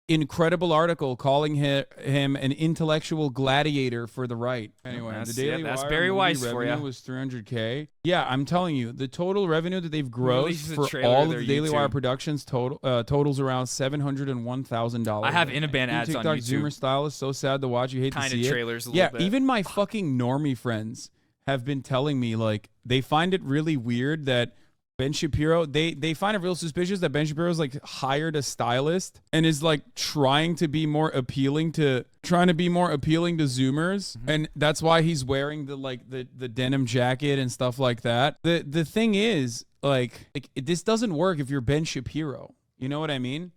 incredible article calling him an intellectual gladiator for the right. Anyway, That's- the Daily yeah, that's Wire Barry movie Weiss for revenue ya. was $300K. Yeah, I'm telling you, the total revenue that they've grossed Releases a for trailer all to of their the Daily Wire YouTube. productions totals around $701,000. I have Inaban ads on TikTok YouTube. Zoomer style is so sad to watch. You hate to Kinda see it. trailers a Yeah, little bit. even my fucking normie friends have been telling me like they find it really weird that Ben Shapiro, they find it real suspicious that Ben Shapiro's like hired a stylist and is like trying to be more appealing to Zoomers, and that's why he's wearing the denim jacket and stuff like that. The thing is like this doesn't work if you're Ben Shapiro. You know what I mean?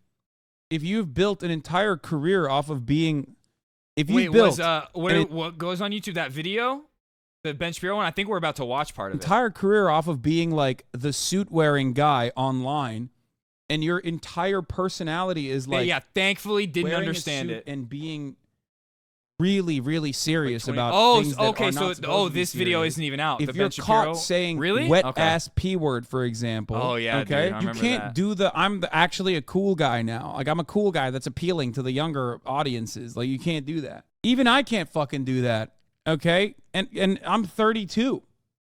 If you've built an entire career off of being, what goes on YouTube? That video, the Ben Shapiro one. I think we're about to watch part of it. entire career off of being like the suit wearing guy online, and your entire personality is like thankfully didn't wearing a understand suit it. and being really, really serious about things that okay. are So not supposed to be this video serious. isn't even out. If the you're Ben Shapiro? caught saying really wet Okay. ass p word, for example, Oh, yeah, dude, okay, I you remember can't that. do actually a cool guy now. Like I'm a cool guy that's appealing to the younger audiences. Like you can't do that. Even I can't fucking do that. Okay, and I'm 32,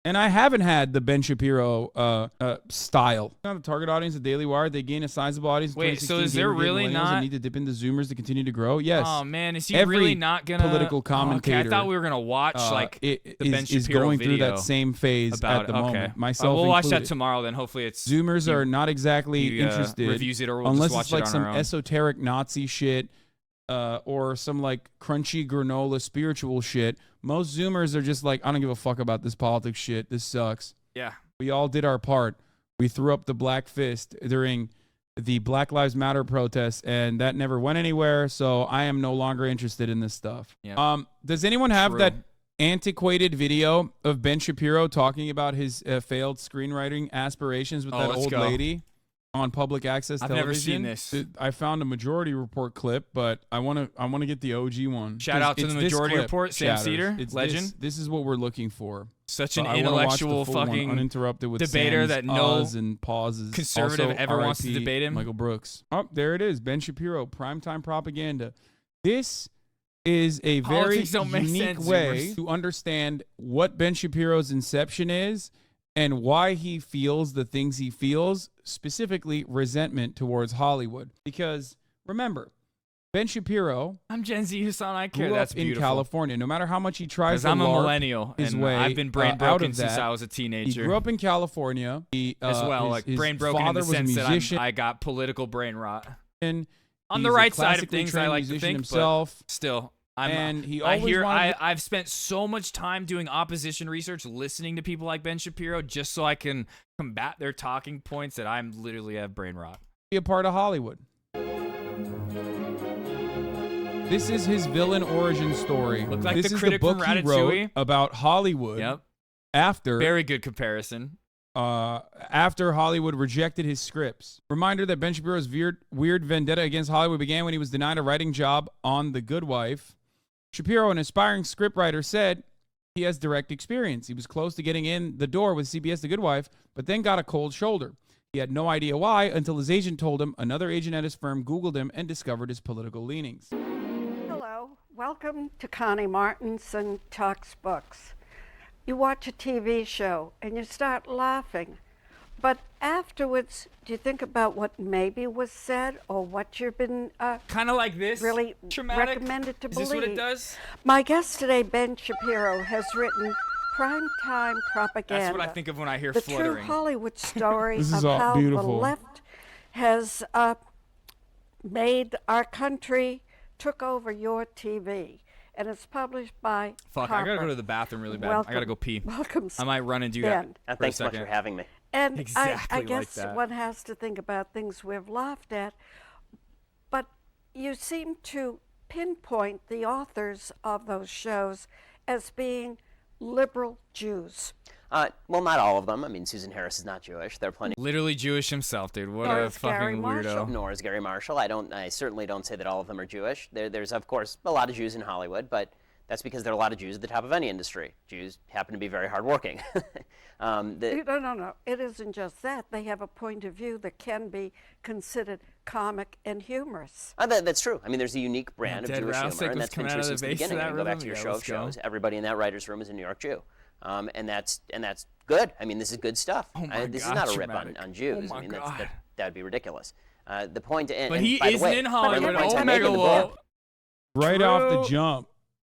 And I haven't had the Ben Shapiro style. Now the target audience of Daily Wire, they gain a sizable audience. Wait, so is there really not? Need to dip into Zoomers to continue to grow? Yes. Oh man, is he Every really not gonna? Political commentator. Okay, I thought we were gonna watch like the Ben Shapiro is going video through that same phase about at the moment. Myself we'll watch included. that tomorrow. Then hopefully it's Zoomers are not exactly interested. Reviews it, or we'll unless just watch it's like it on some our own. esoteric Nazi shit. Or some like crunchy granola spiritual shit. Most Zoomers are just like, I don't give a fuck about this politics shit. This sucks. Yeah. We all did our part. We threw up the black fist during the Black Lives Matter protests, and that never went anywhere. So I am no longer interested in this stuff. Yeah. Does anyone have True. that antiquated video of Ben Shapiro talking about his failed screenwriting aspirations with that old lady on public access I've television? never seen this. I found a Majority Report clip, but I want to get the OG one. Shout out to the Majority Report, Sam Cedar, legend. This is what we're looking for. Such an I wanna watch the intellectual full one, fucking uninterrupted with debater Sam's that no uhs and pauses. conservative Also, ever wants to RIP debate him. Michael Brooks. Oh, there it is. Ben Shapiro, primetime propaganda. This is a very Politics don't make unique sense, way Zoomers. to understand what Ben Shapiro's inception is and why he feels the things he feels, specifically resentment towards Hollywood. Because remember, Ben Shapiro, I'm Gen Z, Hassan. I care. grew That's up in beautiful. California. No matter how much he tries Because to I'm a LARP millennial, his and way, I've been brain out broken of since that, I was a teenager. He grew up in California. He, as well, his, like his brain broken in father the was a sense that musician, I got political brain rot. and On he's the a right side of classically things, I trained like to musician think, himself. but still, And he I always hear wanted I've spent so much time doing opposition research, listening to people like Ben Shapiro, just so I can combat their talking points that I'm literally have brain rot. Be a part of Hollywood. This is his villain origin story. Look like this the is critic the book from he wrote Ratatouille. about Hollywood. Yep. After Very good comparison. After Hollywood rejected his scripts. Reminder that Ben Shapiro's weird vendetta against Hollywood began when he was denied a writing job on The Good Wife. Shapiro, an aspiring scriptwriter, said he has direct experience. He was close to getting in the door with CBS The Good Wife, but then got a cold shoulder. He had no idea why until his agent told him. Another agent at his firm Googled him and discovered his political leanings. Hello, welcome to Connie Martinson Talks Books. You watch a TV show and you start laughing, but afterwards, do you think about what maybe was said or what you've been kind of like this really traumatic? recommended to Is believe? this what it does? My guest today, Ben Shapiro, has written Primetime Propaganda. That's what I think of when I hear the fluttering. true Hollywood story This of is all how beautiful. the left has made our country, took over your TV. And it's published by Fuck, Harper. I gotta go to the bathroom really bad. Welcome, I gotta go pee. Welcome, I might run and do Ben. that. Thanks so much for having me. And Exactly I like guess that. one has to think about things we've laughed at, but you seem to pinpoint the authors of those shows as being liberal Jews. Well, not all of them. I mean, Susan Harris is not Jewish. There are plenty. Literally Jewish himself, dude. What Nor a is Gary fucking Marshall. weirdo. Nor is Gary Marshall. I certainly don't say that all of them are Jewish. There's of course a lot of Jews in Hollywood, but that's because there are a lot of Jews at the top of any industry. Jews happen to be very hardworking. No. It isn't just that. They have a point of view that can be considered comic and humorous. That's true. I mean, there's a unique brand of Dead Jewish Rattlesnake humor, and was that's been coming true out of since the the base of beginning. that You go back rhythm? to your Yeah, show of let's go. shows. Everybody in that writer's room is a New York Jew. And that's good. I mean, this is good stuff. Oh my this God, is not a rip dramatic. on Jews. Oh my I mean, God. that'd be ridiculous. The point, and, But and he by the isn't way, in but Hollywood. the point Oh, I make in the book- Right off the True. jump,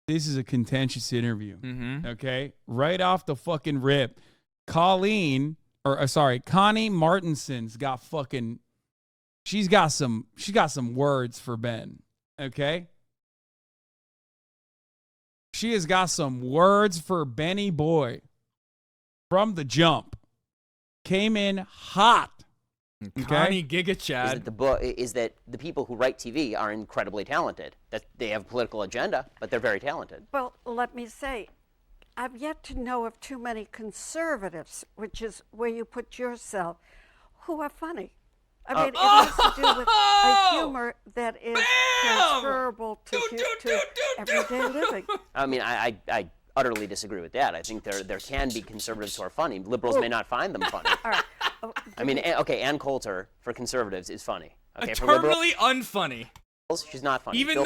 this is a contentious interview. Mm-hmm. Okay? Right off the fucking rip. Connie Martinson's got fucking, she's got some words for Ben. Okay? She has got some words for Benny Boy from the jump. Came in hot. Connie Giga is Chad. that the book is that the people who write TV are incredibly talented. That they have a political agenda, but they're very talented. Well, let me say, I've yet to know of too many conservatives, which is where you put yourself, who are funny. I mean, it has to do with a humor that is transferable to everyday living. I mean, I utterly disagree with that. I think there can be conservatives who are funny. Liberals may not find them funny. All right. I mean, okay, Ann Coulter for conservatives is funny. Okay, for liberals, Eternally unfunny. she's not funny. Even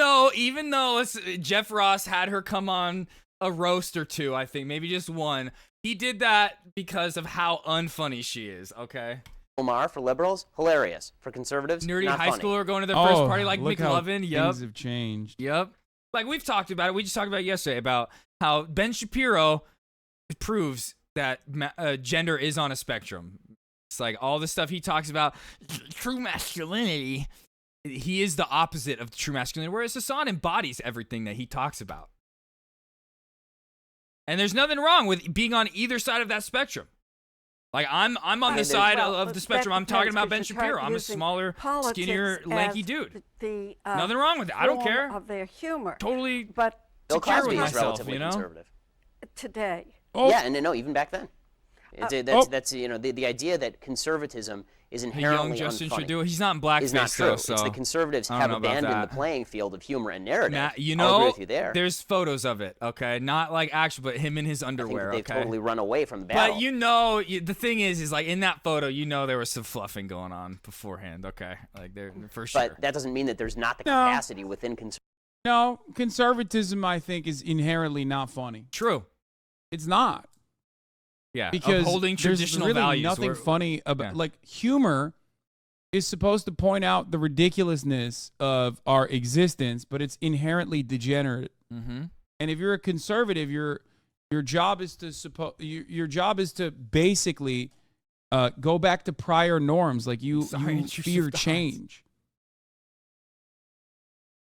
though Jeff Ross had her come on a roast or two, I think. Maybe just one. He did that because of how unfunny she is, okay? Omar for liberals, hilarious. For conservatives, nerdy not high funny. schooler going to the first party like look how McLovin. Yep. Things have changed. Yep. Like we've talked about it. We just talked about it yesterday about how Ben Shapiro proves that gender is on a spectrum. It's like all the stuff he talks about, true masculinity. He is the opposite of true masculinity, whereas Hassan embodies everything that he talks about. And there's nothing wrong with being on either side of that spectrum. Like I'm on the side of the spectrum. I'm talking about Ben Shapiro. I'm a smaller, skinnier, lanky dude. Nothing wrong with it. I don't care. Of their humor. Totally. But Bill secure Cosby with is myself, relatively you know? conservative. Today. Yeah, and no, even back then. That's the idea that conservatism is inherently young Justin unfunny should do it. He's not in blackface, is not true. though, so It's the conservatives I don't have know about abandoned that. the playing field of humor and narrative. Matt, you I'll agree know, with you there. there's photos of it, okay? Not like actual, but him in his underwear, they've okay? totally run away from the battle. But you know, the thing is like in that photo, you know there was some fluffing going on beforehand, okay? Like there for sure. But that doesn't mean that there's not the capacity within conservatism. No, conservatism, I think, is inherently not funny. True. It's not. Yeah, because upholding there's traditional really values. nothing funny about like humor is supposed to point out the ridiculousness of our existence, but it's inherently degenerate. Mm-hmm. And if you're a conservative, your job is to your job is to basically go back to prior norms. Like you fear change.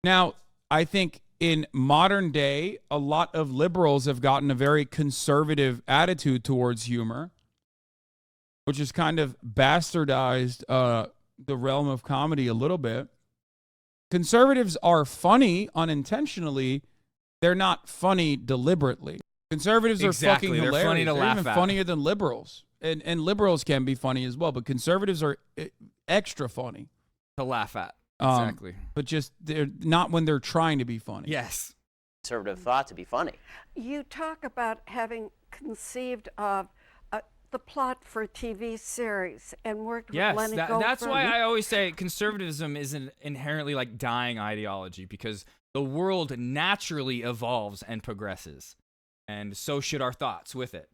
Now, I think in modern day, a lot of liberals have gotten a very conservative attitude towards humor, which has kind of bastardized the realm of comedy a little bit. Conservatives are funny unintentionally. They're not funny deliberately. Conservatives are fucking hilarious. They're funny to laugh even at. funnier than liberals. And liberals can be funny as well, but conservatives are extra funny. To laugh at. Exactly. But just they're not when they're trying to be funny. Yes. Conservative thought to be funny. You talk about having conceived of the plot for a TV series and worked with Lenny Goldberg. That's why I always say conservatism isn't inherently like dying ideology, because the world naturally evolves and progresses, and so should our thoughts with it.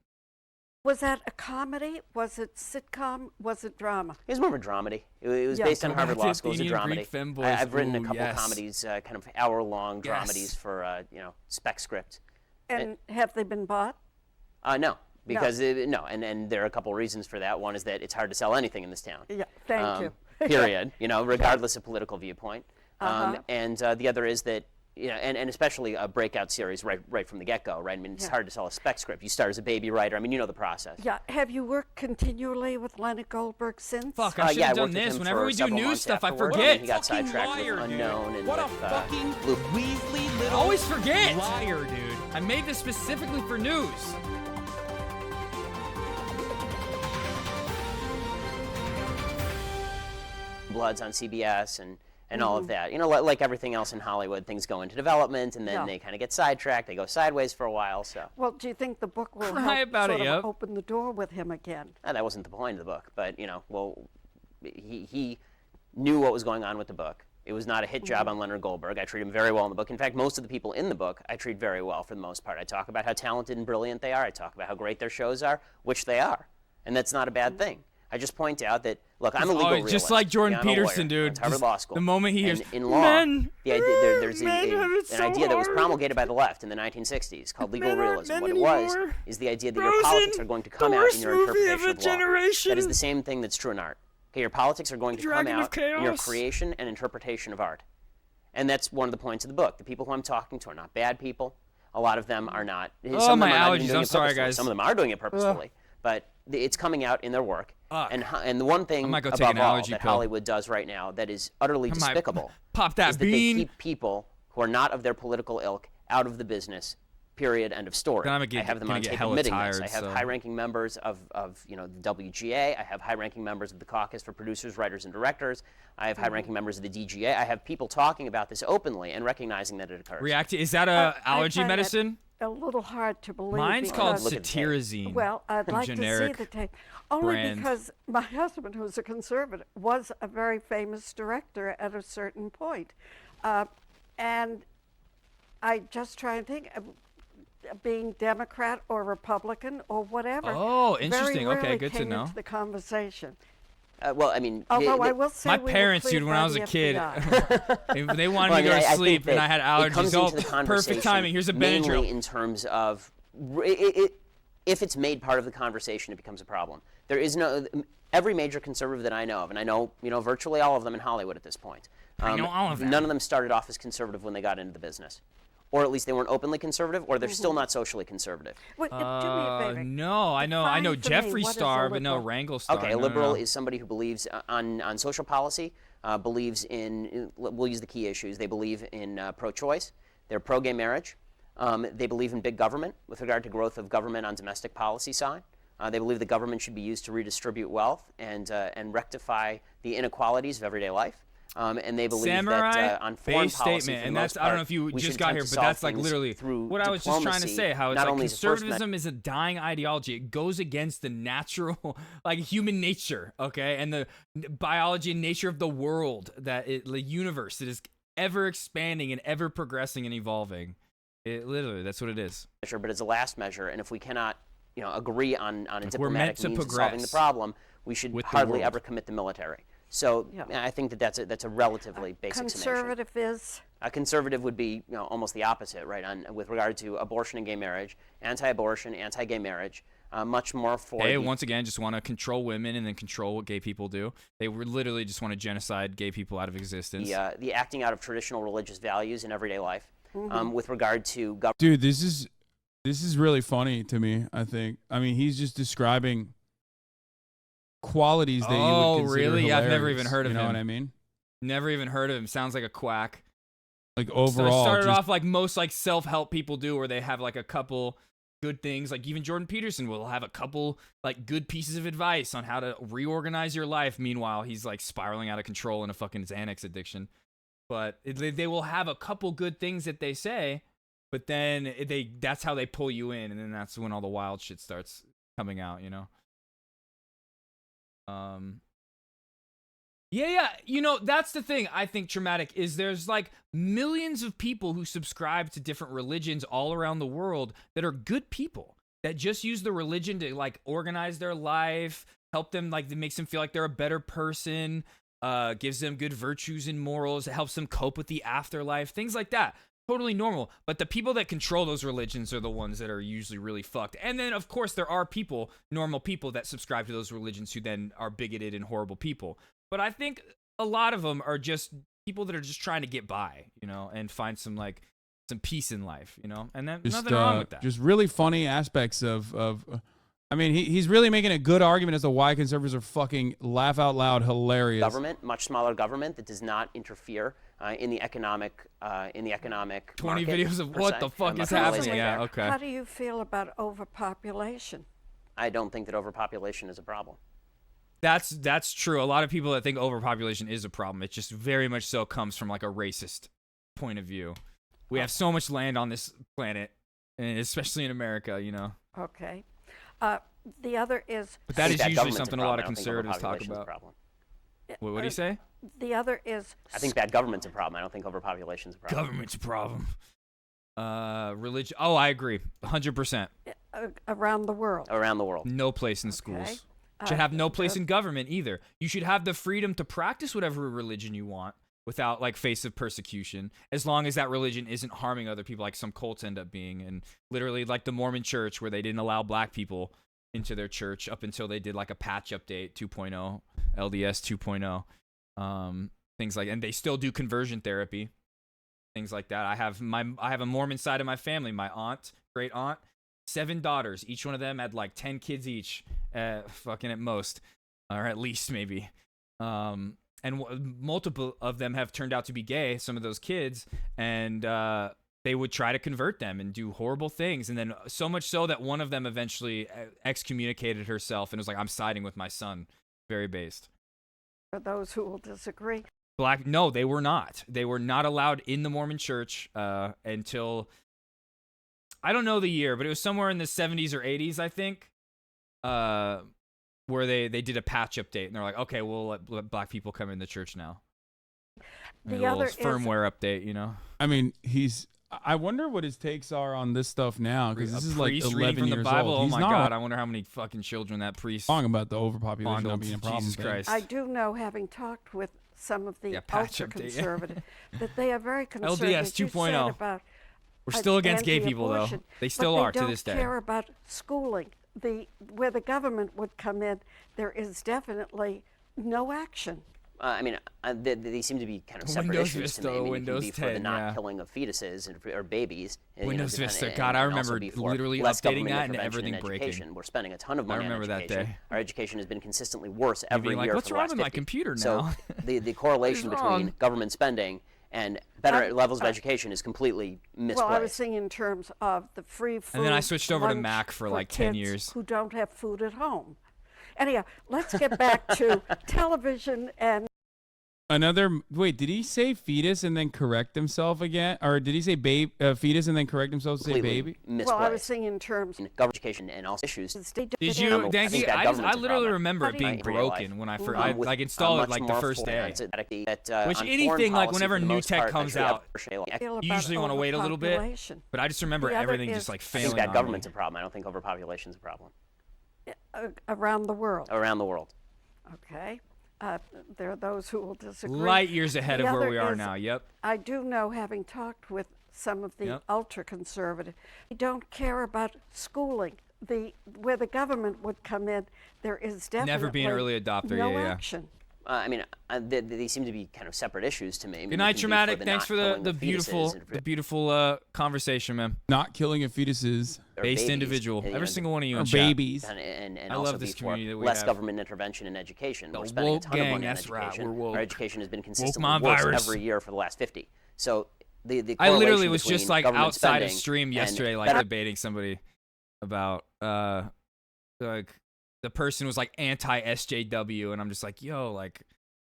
Was that a comedy? Was it sitcom? Was it drama? It was more of a dramedy. It was based on Harvard Law School. It was a dramedy. I've written a couple comedies, kind of hour-long dramedies for spec script. And have they been bought? No, because no. And there are a couple reasons for that. One is that it's hard to sell anything in this town. Yeah, thank you. Period. Regardless of political viewpoint. And the other is that. And especially a breakout series right from the get-go, right? I mean, it's hard to sell a spec script. You start as a baby writer. I mean, you know the process. Yeah. Have you worked continually with Lenny Goldberg since? Fuck, I should have done this. Whenever we do news stuff, I forget. He got sidetracked with Unknown and what a with fucking Weasley little I always forget. liar, dude. I made this specifically for news. Bloods on CBS and all of that. Like everything else in Hollywood, things go into development and then they kind of get sidetracked. They go sideways for a while. So. Well, do you think the book will open the door with him again? No, that wasn't the point of the book, but he knew what was going on with the book. It was not a hit job on Leonard Goldberg. I treat him very well in the book. In fact, most of the people in the book I treat very well for the most part. I talk about how talented and brilliant they are. I talk about how great their shows are, which they are, and that's not a bad thing. I just point out that, look, I'm a legal realist. Just like Jordan I'm a lawyer. Peterson, dude. It's Harvard Law School. The moment he hears in law, men, the idea, there's an so idea that was hard. promulgated by the left in the 1960s called legal realism. What it anymore. was is the idea that your politics are going to come out in your interpretation of law. That is the same thing that's true in art. Okay, your politics are going to come out in your creation and interpretation of art. And that's one of the points of the book. The people who I'm talking to are not bad people. A lot of them are not. Oh, my allergies. I'm sorry, guys. Some of them are doing it purposefully. But it's coming out in their work. And the one thing above all that Hollywood does right now that is utterly despicable pop that is that bean. they keep people who are not of their political ilk out of the business. Period. End of story. I have them on tape admitting this. I have high-ranking members of the WGA. I have high-ranking members of the Caucus for Producers, Writers, and Directors. I have high-ranking members of the DGA. I have people talking about this openly and recognizing that it occurs. Is that a allergy medicine? A little hard to believe. Mine's called cetirizine. Well, I'd like to see the tape. Only brand. Because my husband, who's a conservative, was a very famous director at a certain point. And I just try and think, being Democrat or Republican or whatever. Oh, interesting. Very Okay, rarely good to came know. into the conversation. Well, I mean, Although I will say my we were parents, cleared dude, when by I was the a kid, FBI. they wanted Well, me to go I to think sleep, and that I had it comes allergies. Oh, into the perfect conversation timing. Here's a mainly Benadryl. in terms of if it's made part of the conversation, it becomes a problem. There is no every major conservative that I know of, and I know virtually all of them in Hollywood at this point. I know all of them. None of them started off as conservative when they got into the business, or at least they weren't openly conservative, or they're still not socially conservative. Wait, do me a favor. No, I know Define for me, Jeffree what is a Star, but no liberal? Wrangle Star. Okay, a no, liberal no. is somebody who believes on social policy, believes in, we'll use the key issues, they believe in pro-choice, they're pro-gay marriage, they believe in big government with regard to growth of government on domestic policy side. They believe the government should be used to redistribute wealth and rectify the inequalities of everyday life. And they believe Samurai that on foreign base policy, statement, for the and most that's I don't know part, if you we just should got attempt here, to but solve that's like things literally through what I was just trying to diplomacy, say. How it's not like only as a first conservatism is a dying ideology. It goes against the natural, like human nature, okay, and the biology and nature of the world, the universe that is ever expanding and ever progressing and evolving. It literally, that's what it is. measure, but as a last measure, and if we cannot, agree on a We're meant diplomatic to means of solving the progress problem, we should with the hardly world. ever commit the military. So Yeah. I think that's a relatively basic summation. Conservative is? A conservative would be almost the opposite, right? With regard to abortion and gay marriage, anti-abortion, anti-gay marriage, much more for. They once again just want to control women and then control what gay people do. They literally just want to genocide gay people out of existence. The acting out of traditional religious values in everyday life. With regard to government. Dude, this is really funny to me, I think. I mean, he's just describing qualities that you would consider really? hilarious, I've never even heard of him. You know what I mean? Never even heard of him. Sounds like a quack. Like So overall, it started just- off like most like self-help people do, where they have like a couple good things. Like even Jordan Peterson will have a couple like good pieces of advice on how to reorganize your life. Meanwhile, he's like spiraling out of control in a fucking Xanax addiction. But they will have a couple good things that they say, but then that's how they pull you in, and then that's when all the wild shit starts coming out, Yeah, that's the thing I think traumatic is there's like millions of people who subscribe to different religions all around the world that are good people that just use the religion to like organize their life, help them, like it makes them feel like they're a better person, gives them good virtues and morals, it helps them cope with the afterlife, things like that. Totally normal. But the people that control those religions are the ones that are usually really fucked. And then, of course, there are people, normal people, that subscribe to those religions who then are bigoted and horrible people. But I think a lot of them are just people that are just trying to get by, and find some peace in life, and then just, nothing wrong with that. Just really funny aspects of I mean, he's really making a good argument as to why conservatives are fucking laugh out loud hilarious. Government, much smaller government that does not interfere in the economic 20 market, videos of per what se. the fuck I'm is not gonna happening. say Yeah, there. okay. How do you feel about overpopulation? I don't think that overpopulation is a problem. That's true. A lot of people that think overpopulation is a problem. It just very much so comes from like a racist point of view. We have so much land on this planet, and especially in America, Okay. The other is. But that I is think usually government's a something a problem. lot of I don't think conservatives talk overpopulation's a about. problem. What do you say? The other is. I think bad government's a problem. I don't think overpopulation's a problem. Government's a problem. Religion. Oh, I agree. 100%. Around the world. Around the world. No place in schools. Should have no place in government either. You should have the freedom to practice whatever religion you want without like face of persecution, as long as that religion isn't harming other people, like some cults end up being. And literally like the Mormon church, where they didn't allow black people into their church up until they did like a patch update 2.0, LDS 2.0, things like, and they still do conversion therapy, things like that. I have a Mormon side of my family. My aunt, great aunt, 7 daughters. Each one of them had like 10 kids each, fucking at most, or at least maybe. And multiple of them have turned out to be gay, some of those kids, and they would try to convert them and do horrible things. And then so much so that one of them eventually excommunicated herself and was like, I'm siding with my son. Very based. For those who will disagree. No, they were not. They were not allowed in the Mormon church until, I don't know the year, but it was somewhere in the 70s or 80s, I think, where they did a patch update. And they're like, okay, we'll let black people come in the church now. The a little other firmware update, I mean, he's I wonder what his takes are on this stuff now, because this is like Priest 11 reading years from the Bible. old. Oh He's my not God! I wonder how many fucking children that priest wrong about the overpopulation not fondled. being a problem. Jesus thing. Christ! I do know, having talked with some of the Pogchamp, ultra-conservative, that they are very conservative. LDS You said 2.0. about We're still against gay people, though. anti-abortion, They still but are they to this day. don't care about schooling. Where the government would come in, there is definitely no action. I mean, they seem to be kind of separate Windows issues to Vista, me. I mean, Windows it can be for the 10, not yeah. killing of fetuses or babies. Windows Vista, and God, I also remember be for literally less updating government that and intervention in everything breaking. education. We're spending a ton of money on remember that education. day. Our education has been consistently worse every being like, year "What's for the wrong last with my 50. computer So now?" the correlation What is between wrong? government spending and better levels of education is completely misplaced. Well, I was thinking in terms of the free food. And then I switched over to lunch Mac for like 10 kids years. Who don't have food at home. Anyhow, let's get back to television and. Wait, did he say fetus and then correct himself again? Or did he say fetus and then correct himself to say Completely baby? misplaced. Well, I was thinking in terms of government education and also issues. Did you, Danky? I literally remember it being in real life. broken when I first, I like installed it like the first day. Which on anything foreign like policy, whenever for the new most tech part, comes actually out, feel you about usually want to wait a little bit. overpopulation. But I just remember The other everything is- just like I failing think that on government's me. a problem. I don't think overpopulation's a problem. Around the world. Around the world. Okay. There are those who will disagree. Light years ahead The of where other we are is, now. Yep. I do know, having talked with some of the Yep. ultra-conservative, they don't care about schooling. Where the government would come in, there is definitely Never be an early adopter. no Yeah. action. I mean, they seem to be kind of separate issues to me. I mean, Good it night, can be Traumatic. the Thanks not for killing the of beautiful, fetuses conversation, man. Not killing a fetuses. or Based babies, individual. you Every know, single one of you Or in chat. babies. and I also love this be for community that we less have. government intervention in education. The We're spending a woke ton of gang, money on that's right, education. we're woke. Our education has been Woke consistently my worse virus. every year for the last 50. So the I literally correlation was just between like government outside of spending stream and yesterday, like better- debating somebody about like the person was like anti SJW, and I'm just like, yo, like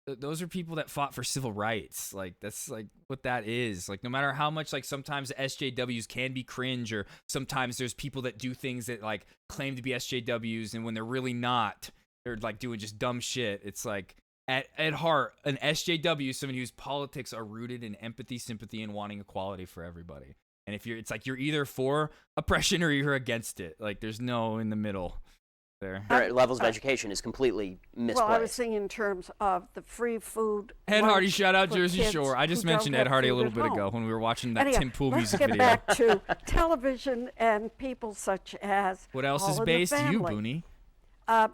those are people that fought for civil rights. Like that's like what that is. Like no matter how much like sometimes the SJWs can be cringe, or sometimes there's people that do things that like claim to be SJWs, and when they're really not, they're like doing just dumb shit. It's like at heart, an SJW is somebody whose politics are rooted in empathy, sympathy, and wanting equality for everybody. And if it's like you're either for oppression or you're against it. Like there's no in the middle there. Our levels of education is completely misplaced. Well, I was thinking in terms of the free food. Ed Hardy, lunch shout out for Jersey kids Shore. I just who don't mentioned have Ed Hardy a food little at bit ago home. when we were watching that Anyhow, Tim Pool let's music get video. back to television and people such as What else All is in the based? You, Family. Booney.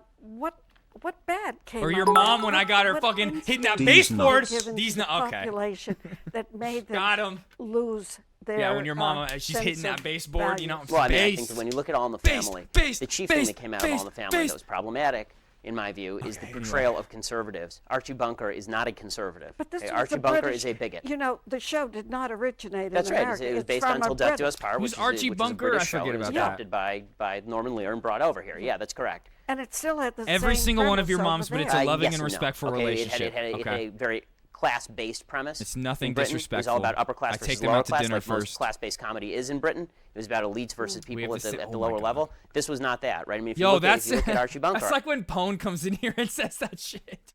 What bad came Or out your of mom it? when I got her What fucking hitting that These baseboard. given These to the okay. population that made them Got 'em. lose their Yeah, when your mama she's sense hitting that of baseboard, you know. values. Well, I mean, I Base. think that when you look at All in the Base, Family, base, the chief base, thing that came out of All in the base, Family base. that was problematic, in my view, is the portrayal of conservatives. Archie Bunker is not a conservative. But this Okay, was Archie the Bunker British, is a bigot. You know, the show did not originate That's in right. America. It was It's based from on a Till Death Do Us British- Part, Who's which Archie is a Bunker? I British show. forget It was about that. adopted by Norman Lear and brought over here. Yeah, that's correct. And it still had the Every same single one of premise your over moms, but it's there. a loving Yes and no. respectful Okay, relationship. It had Okay. a very class-based premise. It's nothing In Britain, It was disrespectful. all about upper class I versus take them lower out to class, dinner like most first. class-based comedy is in Britain. It was about elites versus We people have to at sit- the oh my lower God. level. This was not that, right? I mean, if you Yo, look that's at, if you look at Archie Bunker, that's like when Pone comes in here and says that shit.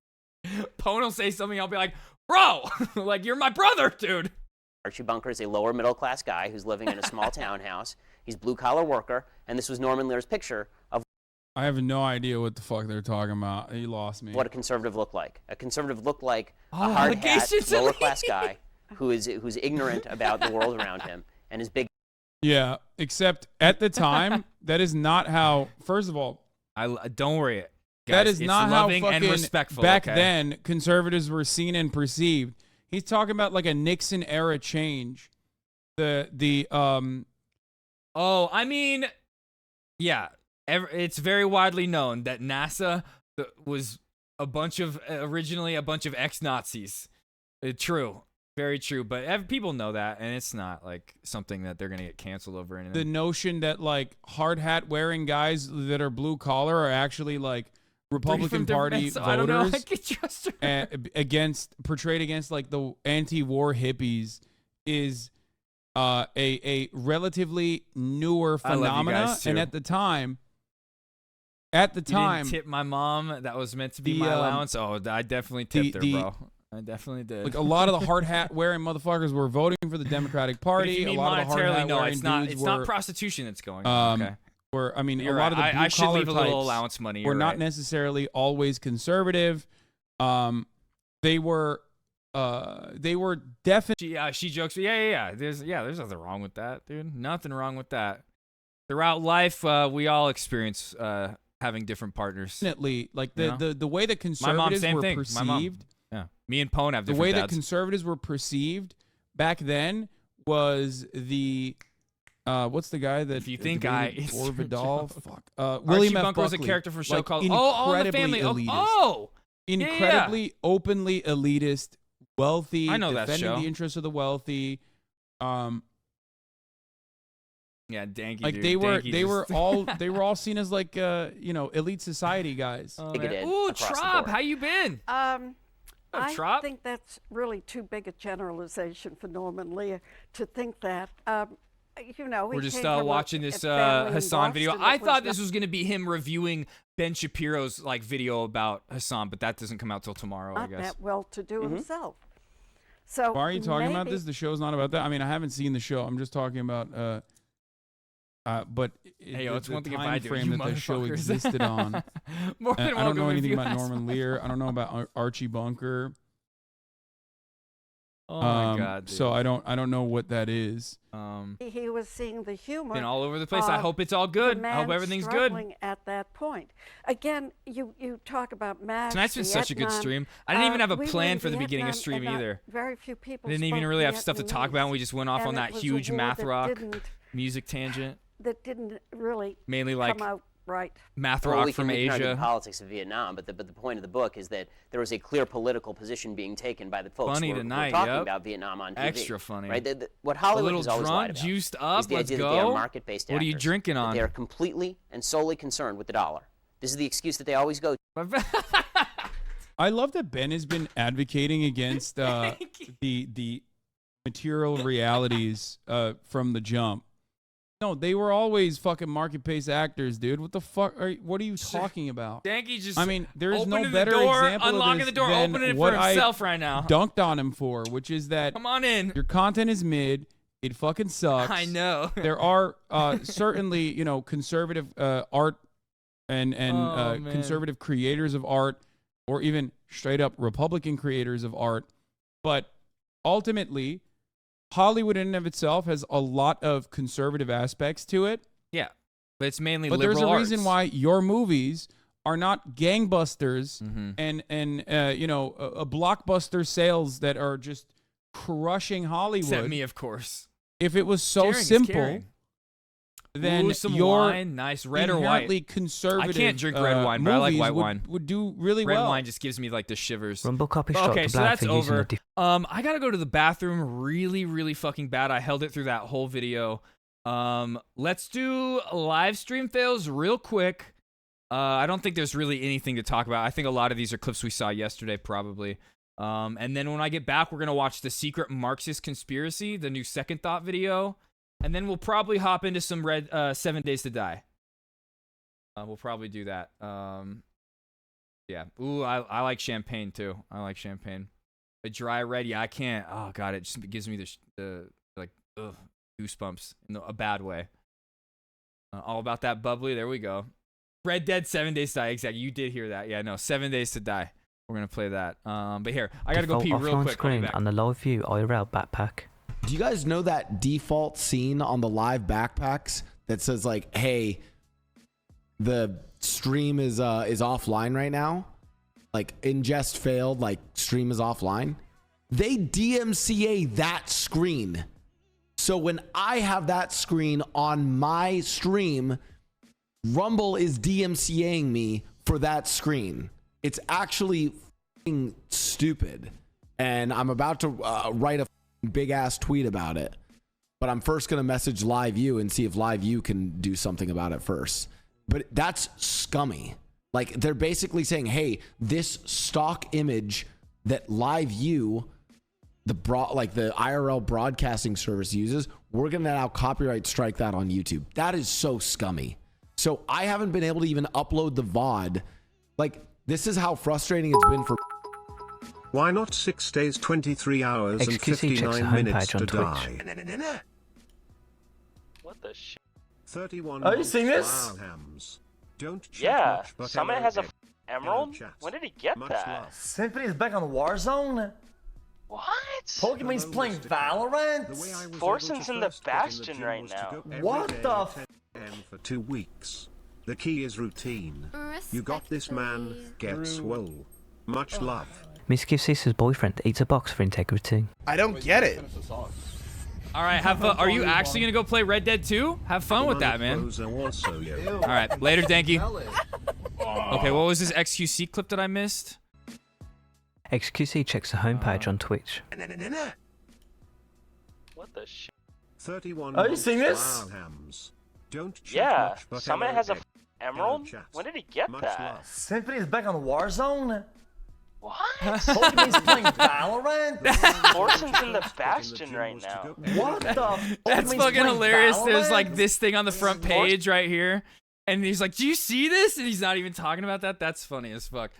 Pone will say something, I'll be like, bro, like you're my brother, dude. Archie Bunker is a lower middle class guy who's living in a small townhouse. He's blue collar worker, and this was Norman Lear's picture of I have no idea what the fuck they're talking about. He lost me. what a conservative looked like. A conservative looked like Oh, a hard hat, allegations, lower class guy who's ignorant about the world around him and is big. Yeah, except at the time, that is not how. First of all, Don't worry. that Guys, is it's not how loving and fucking respectful, back okay? then conservatives were seen and perceived. He's talking about like a Nixon era change. Oh, I mean, yeah, it's very widely known that NASA was originally a bunch of ex-Nazis. True, very true. But people know that, and it's not like something that they're gonna get canceled over. The notion that like hard hat wearing guys that are blue collar are actually like Republican Party so I don't know. I voters can trust her. portrayed against like the anti-war hippies is a relatively newer I love you phenomena, guys, too. and at the time, You didn't tip my mom. That was meant to be The, my allowance. Oh, I definitely tipped her, bro. I definitely did. Like a lot of the hard hat wearing motherfuckers were voting for the Democratic Party. But if you mean a lot of the hard monetarily, hat no, wearing it's not. dudes It's were, not prostitution that's going on. Okay. Were, I mean, You're a lot right. of the blue I should collar leave a little types allowance money. were You're not right. necessarily always conservative. They were definitely. She jokes. Yeah. There's nothing wrong with that, dude. Nothing wrong with that. Throughout life, we all experience having different partners. Definitely, like the way that My mom, conservatives same were thing. perceived. My mom. Yeah, me and Pone have The different way that dads. conservatives were perceived back then was the what's the guy that If you think debated I- Or Vidal, fuck, Archie William F. Bunker was a Buckley, character from a show like called All in the incredibly Family. elitist. Oh, incredibly openly elitist, wealthy. I know that defending show. the interests of the wealthy. Yeah, Danky. Like dude. they were Danky they were all seen as like elite society guys. Oh, Bigoted man. Ooh, across the Trop, board. how you been? I Trop? think that's really too big a generalization for Norman Lear to think that. We're he just came from watching a this family in Hassan video. Boston I that thought was this was gonna be him reviewing Ben Shapiro's like video about Hassan, but that doesn't come out till tomorrow, I not guess. that well-to-do himself. So Why are you talking about maybe- this? The show's not about that. I mean, I haven't seen the show. I'm just talking about. But Hey, yo, it's one thing if I time do, frame you that the show motherfuckers. existed on. More than I don't welcome know if anything you about ask Norman why. Lear. I don't know about Archie Bunker. Oh my God, dude. So I don't know what that is. He was seeing the humor. Been all over the place. I hope it's all good. The I hope man everything's good. struggling at that point. Again, you talk about MASH. Tonight's been such a good Vietnam. stream. I didn't even have a We were plan in for the beginning of Vietnam, stream and either. Very few people. I didn't even spoke really have stuff to talk about, and we just went off and on it that was a huge war math that rock didn't- music tangent. That didn't really Mainly like come out right. math Well, rock we from can argue Asia. the politics of Vietnam, but the point of the book is that there was a clear political position being taken by the folks Funny who were tonight, talking yep. about Vietnam on TV. Extra funny. Right? What Hollywood A little has always lied drunk, about juiced is up. the Let's idea that they go. are market-based What are you actors, drinking that on? They are completely and solely concerned with the dollar. This is the excuse that they always go to. I love that Ben has been advocating against the material realities from the jump. No, they were always fucking market-based actors, dude. What the fuck? What are you talking about? Danky just I mean, there is no opening better the door, example unlocking of this the door, than opening it what for himself I right now. dunked on him for, which is that Come on in. your content is mid. It fucking sucks. I know. There are certainly, conservative art and man. conservative creators of art, or even straight up Republican creators of art. But ultimately, Hollywood in and of itself has a lot of conservative aspects to it. Yeah, but it's mainly But liberal there's a arts. reason why your movies are not gangbusters Mm-hmm. and a blockbuster sales that are just crushing Hollywood. Except me, of course. If it was so Caring is simple, caring. then Ooh, some your wine, nice red or white. inherently conservative I can't drink red wine, but I like movies white wine. would do really Red well. wine just gives me like the shivers. Rumble copy shot Okay, to so Black that's for using over. a diff- I gotta go to the bathroom really, really fucking bad. I held it through that whole video. Let's do live stream fails real quick. I don't think there's really anything to talk about. I think a lot of these are clips we saw yesterday, probably. And then when I get back, we're gonna watch the Secret Marxist Conspiracy, the new Second Thought video, and then we'll probably hop into some 7 Days to Die. We'll probably do that. Yeah. Ooh, I like champagne too. I like champagne. A dry red, yeah, I can't. Oh god, it just gives me the like goosebumps in a bad way. All about that bubbly. There we go. Red Dead 7 Days to Die. Exactly. You did hear that. Yeah, no, 7 Days to Die. We're gonna play that. But here, I gotta go default pee real offline quick. I'll be screen back. and the live view IRL backpack. Do you guys know that default scene on the live backpacks that says like, "Hey, the stream is offline right now"? Like ingest failed, like stream is offline. They DMCA that screen. So when I have that screen on my stream, Rumble is DMCAing me for that screen. It's actually f***ing stupid. And I'm about to write a big ass tweet about it. But I'm first going to message LiveU and see if LiveU can do something about it first. But that's scummy. Like they're basically saying, hey, this stock image that LiveU, the IRL broadcasting service uses, we're going to now copyright strike that on YouTube. That is so scummy. So I haven't been able to even upload the VOD. Like this is how frustrating it's been for Why not 6 days, 23 hours, and XQC checks the 59 minutes homepage on to Twitch. die? What the shit? 31 Oh, you seen months this? for Hams. Don't chat Yeah, much, but Summit hello, has a Ed. emerald? Hello, chat. When did he get Much that? love. Symphony is back on Warzone? What? Pokemon's playing Valorant? Forson's in the Bastion right now. What the f- For 2 weeks. The key is routine. You got this, man. Get swole. Much love. Misgive Sister's boyfriend eats a box for integrity. I don't get it. All right, have fun. Are you actually gonna go play Red Dead 2? Have fun with that, man. All right, later, Danky. Okay, what was this XQC clip that I missed? XQC checks the homepage on Twitch. What the shit? 31 Oh, you seen this? Hams. Don't chat Yeah, much, but Summit hello, has a Ed. emerald? Hello, chat. When did he get Much that? love. Symphony is back on Warzone? What? Pokemon's playing Valorant? Forson's in the Bastion right now. What the f- That's Pokemon's fucking playing hilarious. There's Valorant? like this thing on the front page right here. And he's like, do you see this? And he's not even talking about that. That's funny as fuck.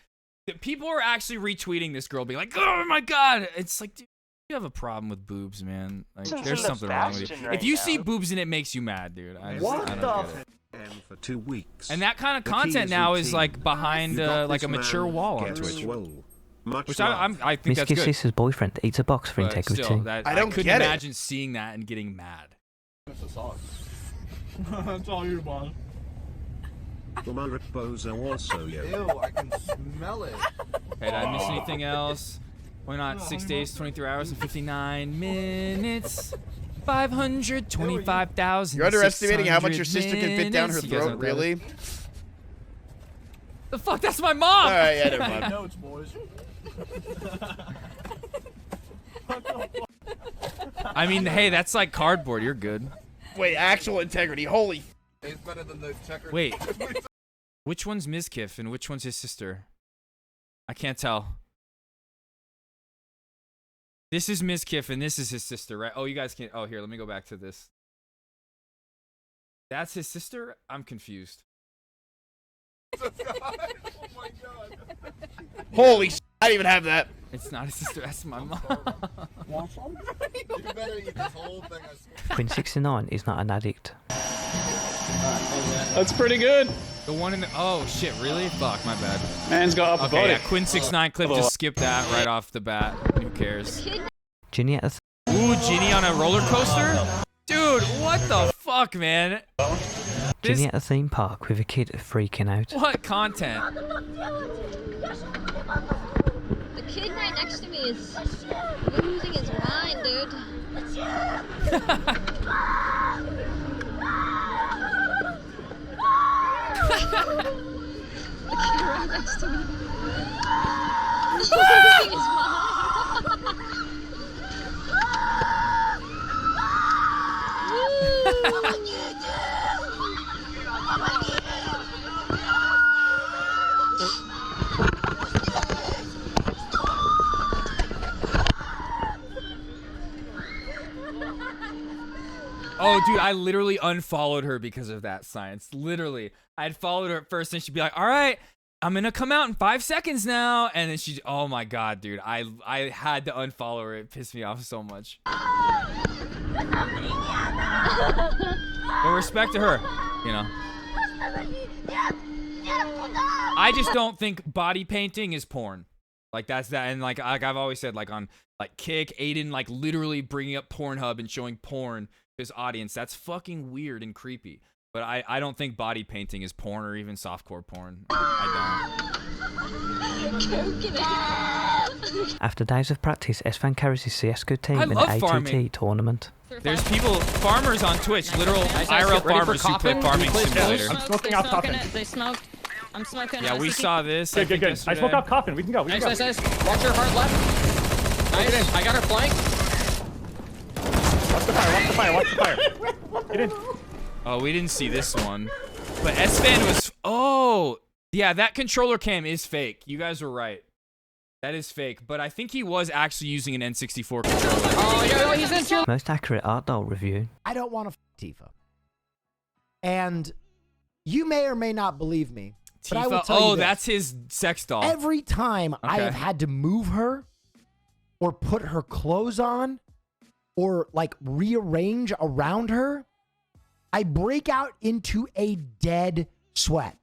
People are actually retweeting this girl being like, oh my God. It's like, dude, you have a problem with boobs, man. Like, Forson's there's in the something wrong with you. Bastion right if you now. see boobs and it makes you mad, dude. I What don't the get f- it. And for 2 weeks. And that kind of The key content is now is routine. like behind You got like this, a mature man. wall on Get Twitch. swole. Much Which love. I think that's Misgive good. Sister's boyfriend eats a box for But integrity. still, that, I don't couldn't get it. imagine seeing that and getting mad. That's all you, man. also, yo. Ew, I can smell it. Okay, did I miss anything else? Why not 6 days, 23 hours, and 59 minutes? 525,000. You're underestimating how much your sister can fit down her You guys know throat, what that really? is? The fuck? That's my mom! Alright, yeah, never mind. Notes, boys. I mean, hey, that's like cardboard. You're good. Wait, actual integrity. Holy. It's better than those checkers. Wait. Which one's Mizkif and which one's his sister? I can't tell. This is Mizkif and this is his sister, right? Oh, you guys can't. Oh, here, let me go back to this. That's his sister? I'm confused. Oh my God. Holy sh! I didn't even have that. It's not his sister, that's my mom. Want some? You better eat this whole thing. Quinn69 is not an addict. That's pretty good. The one in the. Oh, shit, really? Fuck, my bad. Man's got up Okay, yeah, Quinn69 clip, just skip that right off the bat. Who cares? Ginny at the Ooh, Ginny on a roller coaster? Dude, what the fuck, man? Ginny at a theme park with a kid freaking out. What content? The kid right next to me is losing his mind, dude. The kid right next to me. Losing his Oh, dude, I literally unfollowed her because of that science. Literally. I had followed her at first and she'd be like, all right, I'm going to come out in 5 seconds now. And then she, oh my God, dude, I had to unfollow her. It pissed me off so much. But respect to her, you know. I just don't think body painting is porn. Like that's that. And like I've always said, like on like Kick, Aiden, like literally bringing up Pornhub and showing porn to his audience. That's fucking weird and creepy. But I don't think body painting is porn or even softcore porn. I don't. After days of practice, Esfan carries his CSGO team in love an farming. ATT tournament. There's people, farmers on Twitch, literal IRL farmers who play Farming Simulator. I'm smoking out coffin. They smoke. I'm smoking. Yeah, we saw this. Good. I smoked out coffin. We can go. Nice. Watch her hard left. Nice. I got her flank. Watch the fire. Get in. Oh, we didn't see this one. But S-Fan was... Oh! Yeah, that controller cam is fake. You guys were right. That is fake. But I think he was actually using an N64 controller. Oh, yeah, he's in too. Most accurate art doll review. I don't want to Tifa. And you may or may not believe me, but I will Tifa. tell you Oh, this. that's his sex doll. Every time I Okay. have had to move her or put her clothes on or like rearrange around her, I break out into a dead sweat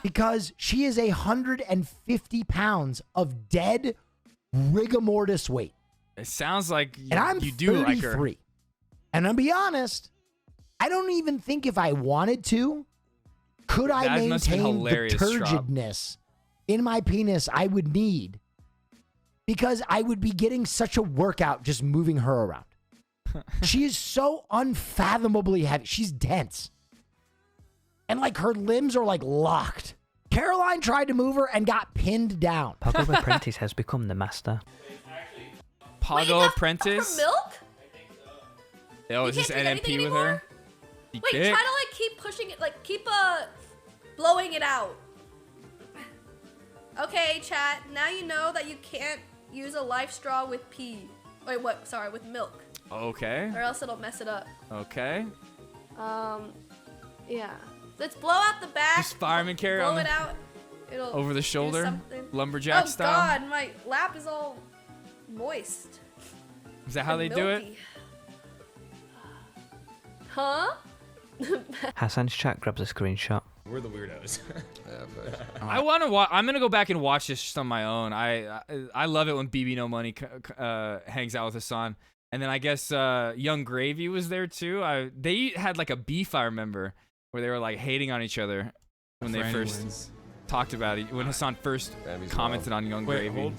because she is 150 pounds of dead rigor mortis weight. It sounds like And I'm you do 33. like her. And I'll be honest, I don't even think if I wanted to, could I That must have been maintain the hilarious, Schraub. turgidness in my penis I would need, because I would be getting such a workout just moving her around. She is so unfathomably heavy. She's dense. And like her limbs are like locked. Caroline tried to move her and got pinned down. Poggo Apprentice has become the master. Poggo Apprentice? Milk? Oh, is this NMP with her? Wait, try to like keep pushing it, like keep blowing it out. Okay, chat. Now you know that you can't use a life straw with pee. Wait, what? Sorry, with milk. Okay. Or else it'll mess it up. Okay. Yeah. Let's blow out the back. Just fireman carry blow on it the- out. It'll Over the do shoulder? something. Lumberjack oh, style? Oh God, my lap is all moist. Is that how they and do it? milky. Huh? Hassan's chat grabs a screenshot. We're the weirdos. I want to watch. I'm gonna go back and watch this just on my own. I love it when BB No Money hangs out with Hassan, and then I guess Young Gravy was there too. They had like a beef, I remember, where they were like hating on each other when they first talked about it. When Hassan first commented on Young Gravy,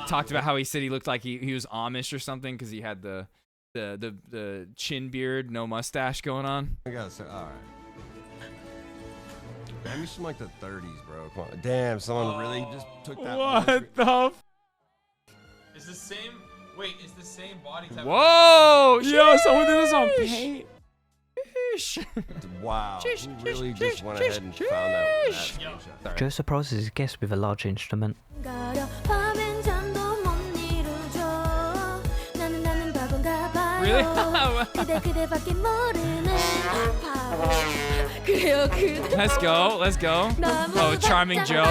talked about how he said he looked like he was Amish or something because he had the chin beard, no mustache going on. I gotta say, all right. Man, you seem like the 30s, bro. Come on. Damn, someone really just took that. What the? Is the same? Wait, is the same body type? Whoa! Yo, someone did this on Sheesh. paint. Wow. Sheesh, Who really sheesh, just went ahead and found that screenshot? Joe surprises his guest with a large instrument. Really? Let's go. Let's go. Oh, Charming Joe.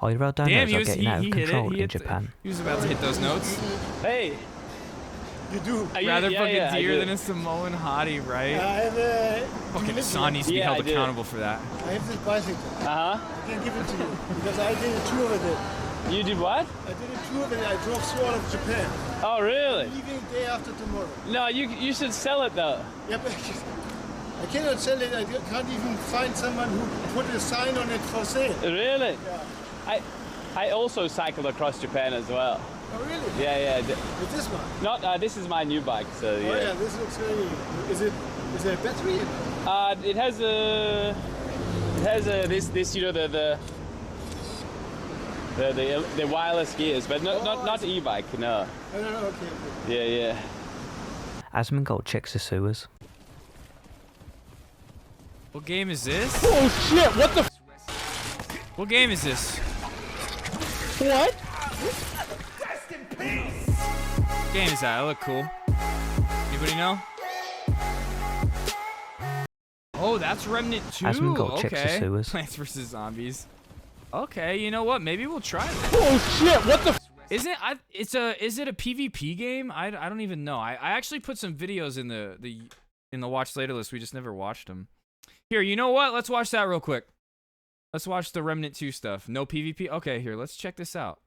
Oiro downloads Damn, are getting out of he hit control it. in Japan. He was about to hit those notes. Hey. You do. Rather fucking deer than a Samoan hottie, right? I have a... Fucking Hassan needs to be held accountable for that. I have this bicycle. I can give it to you because I did a tour with it. You did what? I did a tour with it. I drove through all of Japan. Oh, really? Leaving day after tomorrow. No, you should sell it though. Yeah, but I cannot sell it. I can't even find someone who put a sign on it for sale. Really? Yeah. I also cycled across Japan as well. Oh, really? Yeah. With this one? Not. This is my new bike. So yeah. Oh yeah, this looks very. Is there a battery in it? It has a. This you know the wireless gears, but not e-bike. No. Oh, no, okay. Yeah. Asmongold checks the sewers. What game is this? Oh shit! What the? What game is this? What? What game is that? I look cool. Anybody know? Oh, that's Remnant 2. Asmongold checks the Okay. sewers. Plants vs Zombies. Okay, you know what? Maybe we'll try this. Oh shit! What the? Is it a PvP game? I don't even know. I actually put some videos in the watch later list. We just never watched them. Here, you know what? Let's watch that real quick. Let's watch the Remnant 2 stuff. No PvP. Okay, here. Let's check this out.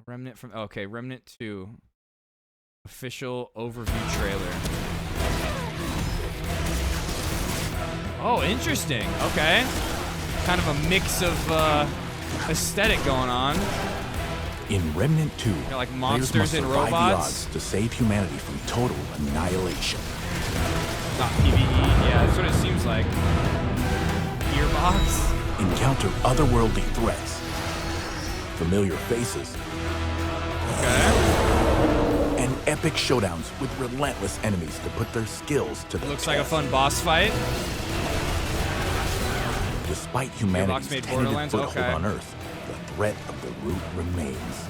Remnant 2 official overview trailer. Oh, interesting. Okay. Kind of a mix of aesthetic going on. In Remnant 2, Got, like, players monsters must and survive the robots. odds to save humanity from total annihilation. Not PvE. Yeah, that's what it seems like. Gearbox. Encounter otherworldly threats, familiar faces, and epic showdowns with relentless enemies to put their skills to the Looks test. like a fun boss fight. Despite humanity's made tentative Borderlands, foothold okay. on Earth, the threat of the root remains.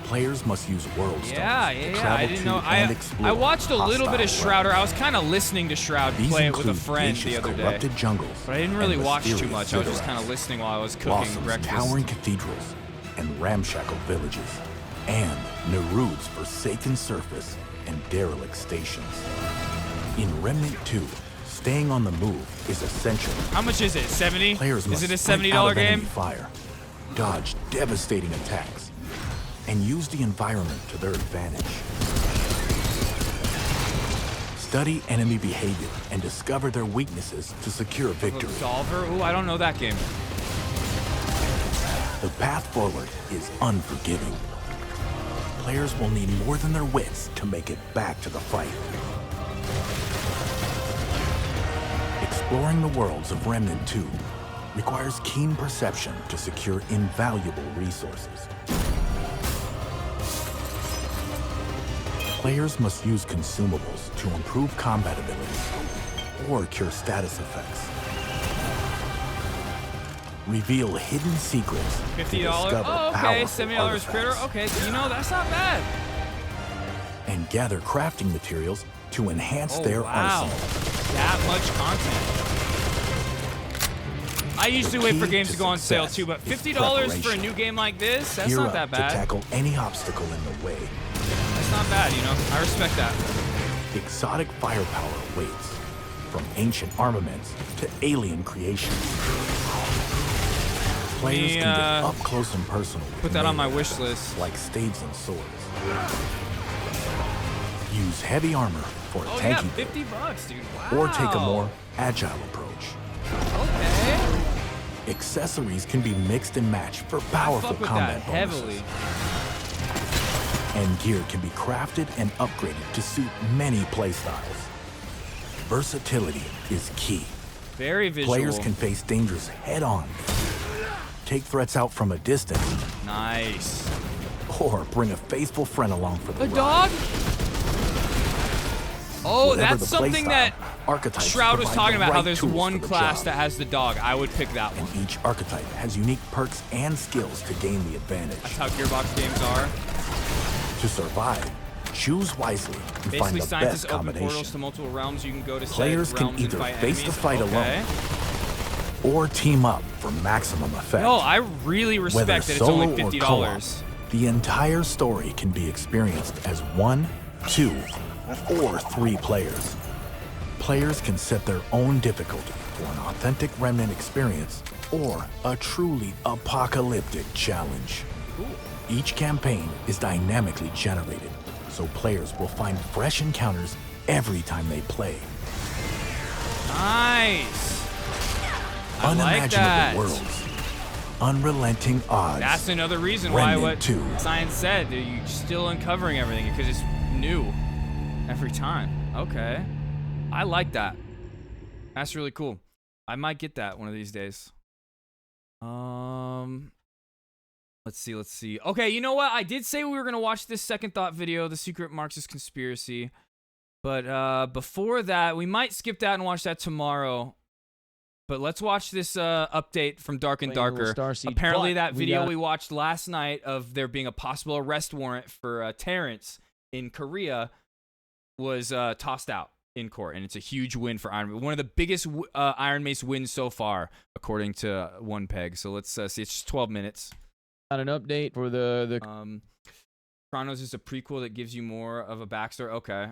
Players must use world stones Yeah. to I travel didn't to know. and I explore watched a little bit of hostile Shrouder. realms. I was kind of listening to Shroud These play it with a include friend the vicious, other day. corrupted jungles, But I didn't really and watch too mysterious much. I was just ziggurats, kind of listening while I was cooking blossoms, breakfast. towering cathedrals, and ramshackle villages, and Nerud's forsaken surface and derelict stations. In Remnant 2, staying on the move is essential. How much is it? 70? Players Is must it a sprint $70 out of enemy game? fire, dodge devastating attacks, and use the environment to their advantage. Study enemy behavior and discover their weaknesses to secure victory. Solver? Ooh, I don't know that game. The path forward is unforgiving. Players will need more than their wits to make it back to the fight. Exploring the worlds of Remnant 2 requires keen perception to secure invaluable resources. Players must use consumables to improve combat abilities or cure status effects. Reveal hidden secrets to $50? discover Oh, okay. powerful $70 critter. artifacts, Okay, you know, that's not bad. and gather crafting materials to enhance Oh, their wow. arsenal. That much content. I usually wait for games to go on sale too, but $50 for a new game like this, that's Gear not up that bad. to tackle any obstacle in the way. That's not bad, you know. I respect that. Exotic firepower awaits, from ancient armaments to alien creations. Players can get up close and personal with Put that on my melee wish weapons list. like staves and swords. Use heavy armor for a Oh yeah, tanky build, $50, dude. Wow. or take a more agile approach. Okay. Accessories can be mixed and matched for powerful fuck with combat that heavily. bonuses. And gear can be crafted and upgraded to suit many playstyles. Versatility is key. Very visual. Players can face dangers head-on, take threats out from a distance, Nice. or bring a faithful friend along for the A ride. dog? Oh, Whatever that's the something playstyle, that archetypes Shroud was provide talking the about, how right there's tools one for the class job. that has the dog. I would pick that one. And each archetype has unique perks and skills to gain the advantage. That's how Gearbox games are. To survive, choose wisely and find Basically, the scientists best open portals combination. to multiple realms. You can go to Players said can realms and either fight face the enemies. fight Okay. alone or team up for maximum effect. No, I really respect Whether that it's solo only or $50. co-op, the entire story can be experienced as 1, 2, or 3 players. Players can set their own difficulty for an authentic Remnant experience or a truly apocalyptic challenge. Each campaign is dynamically generated, so players will find fresh encounters every time they play. Nice. I like Unimaginable that. worlds, unrelenting odds. That's another reason why Remnant what 2. Science said, that you're still uncovering everything because it's new every time. Okay. I like that. That's really cool. I might get that one of these days. Let's see. Okay, you know what? I did say we were going to watch this Second Thought video, The Secret Marxist Conspiracy. But before that, we might skip that and watch that tomorrow. But let's watch this update from Dark and Playing a little Darker. Starseed, Apparently but that we video got- we watched last night of there being a possible arrest warrant for Terrence in Korea was tossed out in court, and it's a huge win for Iron Mace. One of the biggest Iron Mace wins so far, according to One Peg. So let's see. It's just 12 minutes. Got an update for the Chronos is a prequel that gives you more of a backstory. Okay.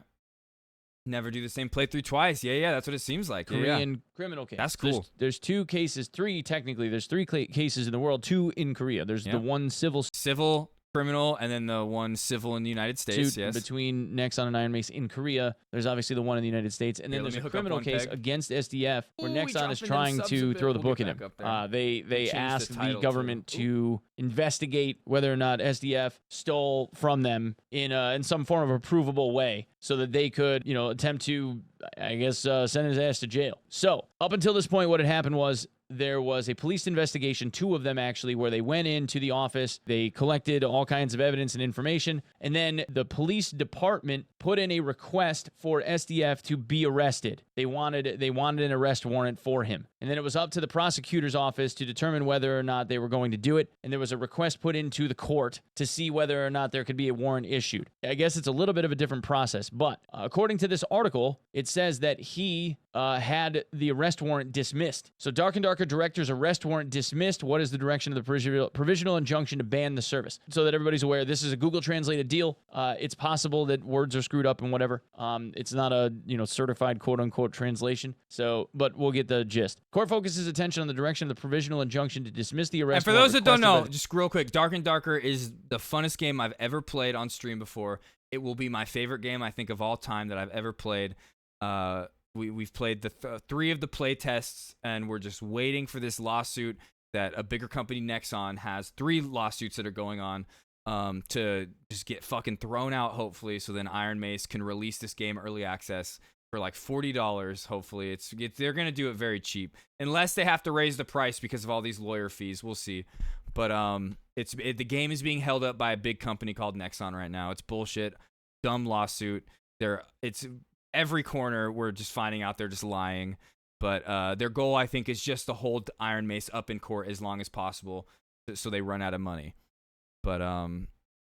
Never do the same playthrough twice. Yeah, that's what it seems like. Korean criminal case. That's cool. There's 2 cases, 3 technically. There's 3 cases in the world, 2 in Korea. There's the one civil criminal, and then the one civil in the United States. suit Yes. between Nexon and Iron Mace in Korea. There's obviously the one in the United States, and then Here, let there's me a hook up criminal One case Peg. against SDF where Ooh, we Nexon is dropping them trying subs a to bit. throw the We'll book get at him. back up there. They changed the asked the title, government to investigate whether or not SDF stole from them in some form of a provable way, so that they could, attempt to, I guess, send his ass to jail. So up until this point, what had happened was there was a police investigation, 2 of them actually, where they went into the office, they collected all kinds of evidence and information, and then the police department put in a request for SDF to be arrested. They wanted an arrest warrant for him. And then it was up to the prosecutor's office to determine whether or not they were going to do it. And there was a request put into the court to see whether or not there could be a warrant issued. I guess it's a little bit of a different process. But according to this article, it says that he had the arrest warrant dismissed. So Dark and Darker director's arrest warrant dismissed. What is the direction of the provisional injunction to ban the service? So that everybody's aware, this is a Google translated deal. It's possible that words are screwed up and whatever. It's not a certified quote unquote translation. So, but we'll get the gist. Court focuses attention on the direction of the provisional injunction to dismiss the arrest. And for those that don't know, just real quick, Dark and Darker is the funnest game I've ever played on stream before. It will be my favorite game I think of all time that I've ever played. We've played the 3 of the play tests, and we're just waiting for this lawsuit that a bigger company, Nexon, has 3 lawsuits that are going on to just get fucking thrown out, hopefully, so then Iron Mace can release this game early access for like $40. Hopefully, they're gonna do it very cheap, unless they have to raise the price because of all these lawyer fees. We'll see, but the game is being held up by a big company called Nexon right now. It's bullshit, dumb lawsuit. It's every corner we're just finding out they're just lying. But their goal, I think, is just to hold Iron Mace up in court as long as possible, so they run out of money. But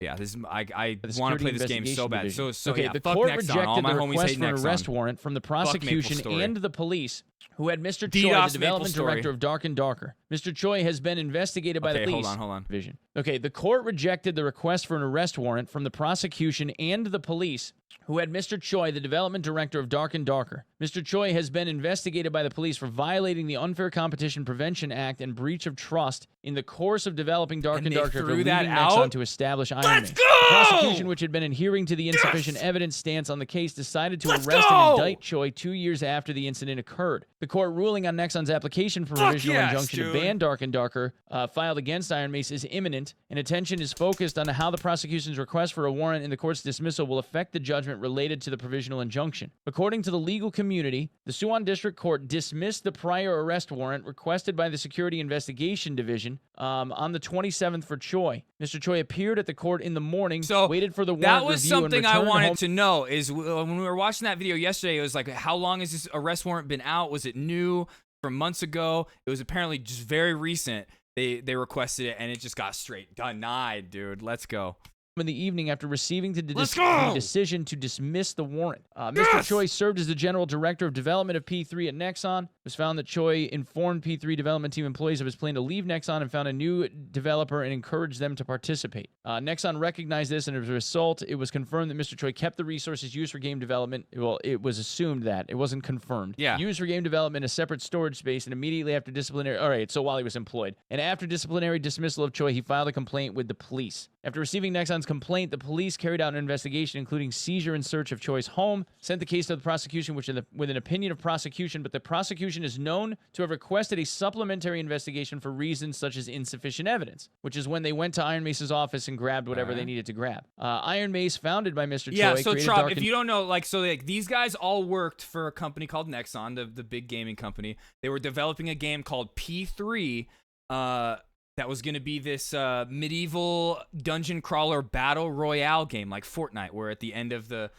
yeah, I want to play this game so bad. So okay, yeah, the fuck court Nexon. rejected All my the homies request hate for an Nexon. arrest warrant from the prosecution and the police, who had Mr. Choi, DDoS the development Maple director of Dark and Darker. Mr. Choi has been investigated by the police. Hold on. Division. Okay, the court rejected the request for an arrest warrant from the prosecution and the police, who had Mr. Choi, the development director of Dark and Darker. Mr. Choi has been investigated by the police for violating the Unfair Competition Prevention Act and breach of trust in the course of developing Dark and Darker after leaving Nexon to establish Iron Mace. The prosecution, which had been adhering to the insufficient evidence stance on the case, decided to arrest and indict Choi 2 years after the incident occurred. The court ruling on Nexon's application for provisional injunction to ban Dark and Darker filed against Iron Mace is imminent, and attention is focused on how the prosecution's request for a warrant and the court's dismissal will affect the judgment related to the provisional injunction. According to the legal community, the Suwon District Court dismissed the prior arrest warrant requested by the Security Investigation Division on the 27th for Choi. Mr. Choi appeared at the court in the morning, waited for the warrant that was review, something and I returned wanted home. to know. Is when we were watching that video yesterday, it was like, how long has this arrest warrant been out? Was it new from months ago? It was apparently just very recent. They requested it, and it just got straight denied, dude. Let's go. In the evening after receiving the decision to dismiss the warrant. Mr. Choi served as the general director of development of P3 at Nexon. It was found that Choi informed P3 development team employees of his plan to leave Nexon and found a new developer and encouraged them to participate. Nexon recognized this, and as a result, it was confirmed that Mr. Choi kept the resources used for game development. Well, it was assumed that. It wasn't confirmed. Yeah. Used for game development in a separate storage space, and immediately after disciplinary... All right, so while he was employed. And after disciplinary dismissal of Choi, he filed a complaint with the police. After receiving Nexon's complaint, the police carried out an investigation, including seizure and search of Choi's home, sent the case to the prosecution with an opinion of prosecution, but the prosecution is known to have requested a supplementary investigation for reasons such as insufficient evidence, which is when they went to Iron Mace's office and grabbed whatever they needed to grab. Iron Mace, founded by Mr. Yeah, Choi, so created Trop, Dark if you don't know, these guys all worked for a company called Nexon, the big gaming company. They were developing a game called P3, that was going to be this medieval dungeon crawler battle royale game like Fortnite, where at the end of the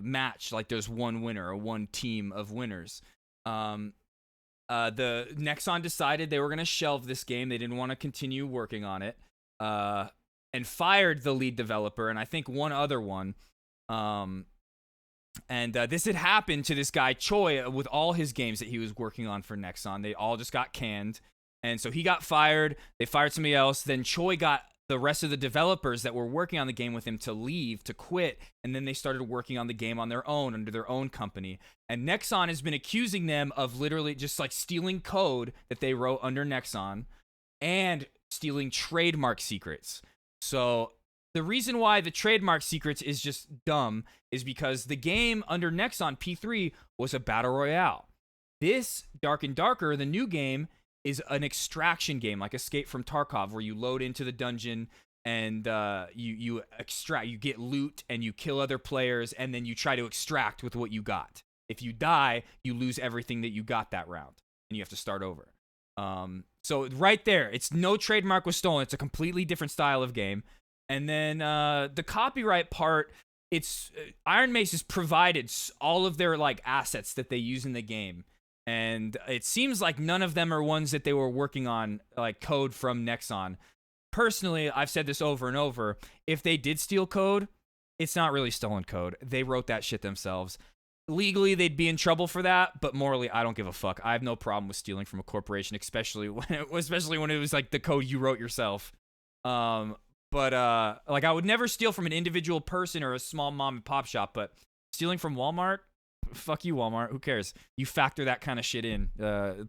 match, like there's one winner or one team of winners. The Nexon decided they were going to shelve this game. They didn't want to continue working on it, and fired the lead developer and I think one other one. This had happened to this guy Choi with all his games that he was working on for Nexon. They all just got canned. And so he got fired. They fired somebody else. Then Choi got the rest of the developers that were working on the game with him to leave, to quit. And then they started working on the game on their own, under their own company. And Nexon has been accusing them of literally just like stealing code that they wrote under Nexon and stealing trademark secrets. So the reason why the trademark secrets is just dumb is because the game under Nexon P3 was a battle royale. This Dark and Darker, the new game, is an extraction game like Escape from Tarkov, where you load into the dungeon and you extract, you get loot and you kill other players, and then you try to extract with what you got. If you die, you lose everything that you got that round, and you have to start over. So right there, it's no trademark was stolen. It's a completely different style of game. And then the copyright part, it's Iron Mace has provided all of their like assets that they use in the game. And it seems like none of them are ones that they were working on, like code from Nexon. Personally, I've said this over and over. If they did steal code, it's not really stolen code. They wrote that shit themselves. Legally, they'd be in trouble for that, but morally, I don't give a fuck. I have no problem with stealing from a corporation, especially when it was like the code you wrote yourself. Like I would never steal from an individual person or a small mom and pop shop, but stealing from Walmart, fuck you, Walmart. Who cares? You factor that kind of shit in,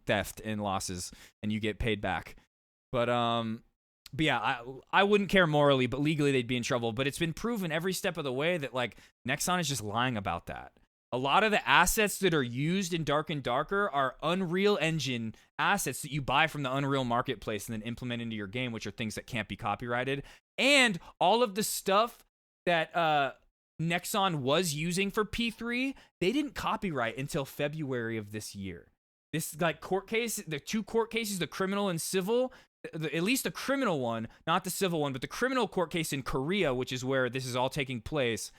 theft and losses, and you get paid back. But yeah, I wouldn't care morally, but legally they'd be in trouble. But it's been proven every step of the way that like Nexon is just lying about that. A lot of the assets that are used in Dark and Darker are Unreal Engine assets that you buy from the Unreal Marketplace and then implement into your game, which are things that can't be copyrighted. And all of the stuff that Nexon was using for P3, they didn't copyright until February of this year. This like court case, the 2 court cases, the criminal and civil, at least the criminal one, not the civil one, but the criminal court case in Korea, which is where this is all taking place,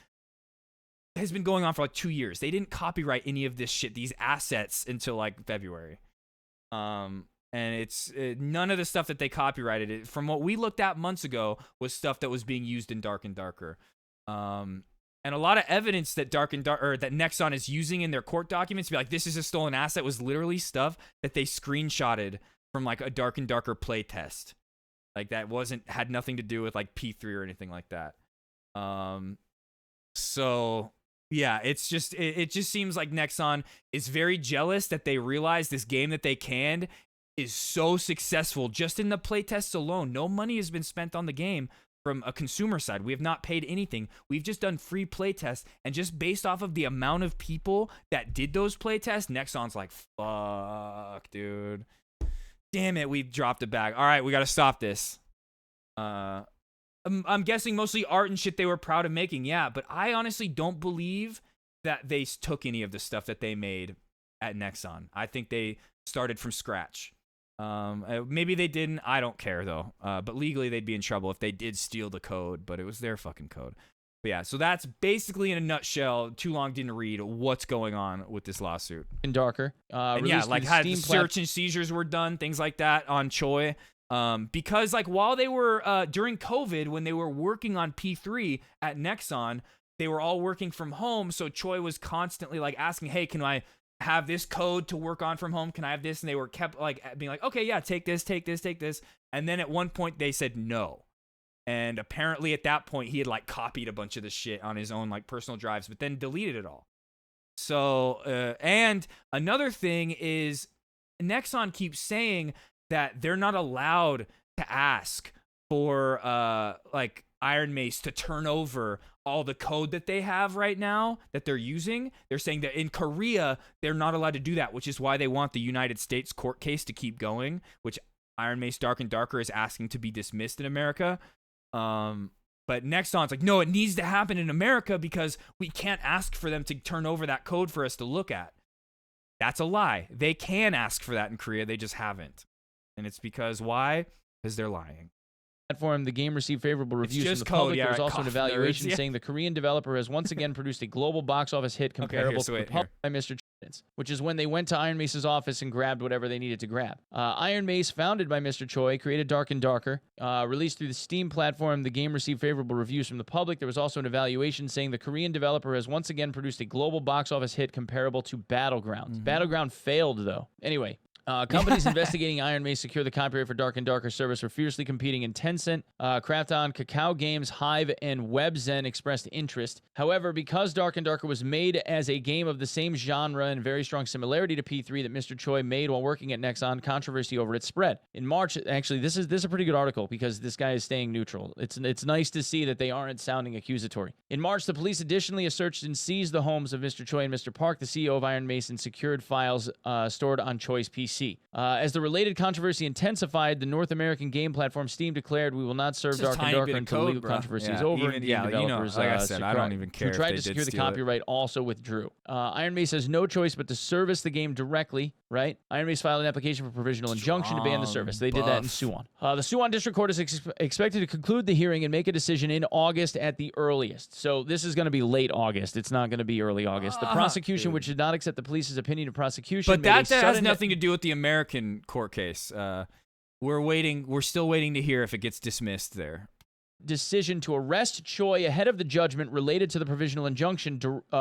has been going on for like 2 years. They didn't copyright any of this shit, these assets, until like February. And it's none of the stuff that they copyrighted, from what we looked at months ago, was stuff that was being used in Dark and Darker. And a lot of evidence that that Nexon is using in their court documents to be like, this is a stolen asset, was literally stuff that they screenshotted from like a Dark and Darker play test. Like that had nothing to do with like P3 or anything like that. So yeah, it's just it just seems like Nexon is very jealous that they realize this game that they canned is so successful just in the playtests alone. No money has been spent on the game from a consumer side. We have not paid anything. We've just done free playtests, and just based off of the amount of people that did those playtests, Nexon's like, fuck, dude. Damn it, we dropped a bag. All right, we got to stop this. I'm guessing mostly art and shit they were proud of making, yeah, but I honestly don't believe that they took any of the stuff that they made at Nexon. I think they started from scratch. Maybe they didn't. I don't care, though. But legally, they'd be in trouble if they did steal the code, but it was their fucking code. But yeah, so that's basically in a nutshell. Too long didn't read what's going on with this lawsuit. And Darker. And yeah, like how the search and seizures were done, things like that on Choi. Because like while they were during COVID, when they were working on P3 at Nexon, they were all working from home. So Choi was constantly like asking, "Hey, can I have this code to work on from home? Can I have this?" And they were kept like being like, "Okay, yeah, take this, take this, take this." And then at one point they said no. And apparently at that point he had like copied a bunch of the shit on his own like personal drives, but then deleted it all. So and another thing is Nexon keeps saying that they're not allowed to ask for like Iron Mace to turn over all the code that they have right now that they're using. They're saying that in Korea they're not allowed to do that, which is why they want the United States court case to keep going, which Iron Mace Dark and Darker is asking to be dismissed in America. But Nexon's like, no, it needs to happen in America because we can't ask for them to turn over that code for us to look at. That's a lie. They can ask for that in Korea, they just haven't. And it's because why? Because they're lying. Platform, the game received favorable reviews from the public. There was also an evaluation saying the Korean developer has once again produced a global box office hit comparable to the public by Mr. Choi, which is when they went to Iron Mace's office and grabbed whatever they needed to grab. Iron Mace, founded by Mr. Choi, created Dark and Darker. Released through the Steam platform, the game received favorable reviews from the public. There was also an evaluation saying the Korean developer has once again produced a global box office hit comparable to Battlegrounds. Battleground failed, though. Anyway. Companies investigating Iron Mace secure the copyright for Dark and Darker service were fiercely competing in Tencent, Krafton, Kakao Games, Hive, and WebZen expressed interest. However, because Dark and Darker was made as a game of the same genre and very strong similarity to P3 that Mr. Choi made while working at Nexon, controversy over it spread. In March, actually, this is a pretty good article because this guy is staying neutral. It's nice to see that they aren't sounding accusatory. In March, the police additionally searched and seized the homes of Mr. Choi and Mr. Park, the CEO of Iron Mace, and secured files stored on Choi's PC. As the related controversy intensified, the North American game platform Steam declared, "We will not serve Dark and Darker until legal controversy is over." Even, yeah, developers, like I said, I don't even care. Who tried to secure the copyright also withdrew. Iron Mace has no choice but to service the game directly, right? Iron Mace filed an application for provisional injunction to ban the service. They did that in Suwon. The Suwon District Court is expected to conclude the hearing and make a decision in August at the earliest. So this is going to be late August. It's not going to be early August. The prosecution, which did not accept the police's opinion of prosecution, But that has nothing to do with the American court case. We're still waiting to hear if it gets dismissed there. Decision to arrest Choi ahead of the judgment related to the provisional injunction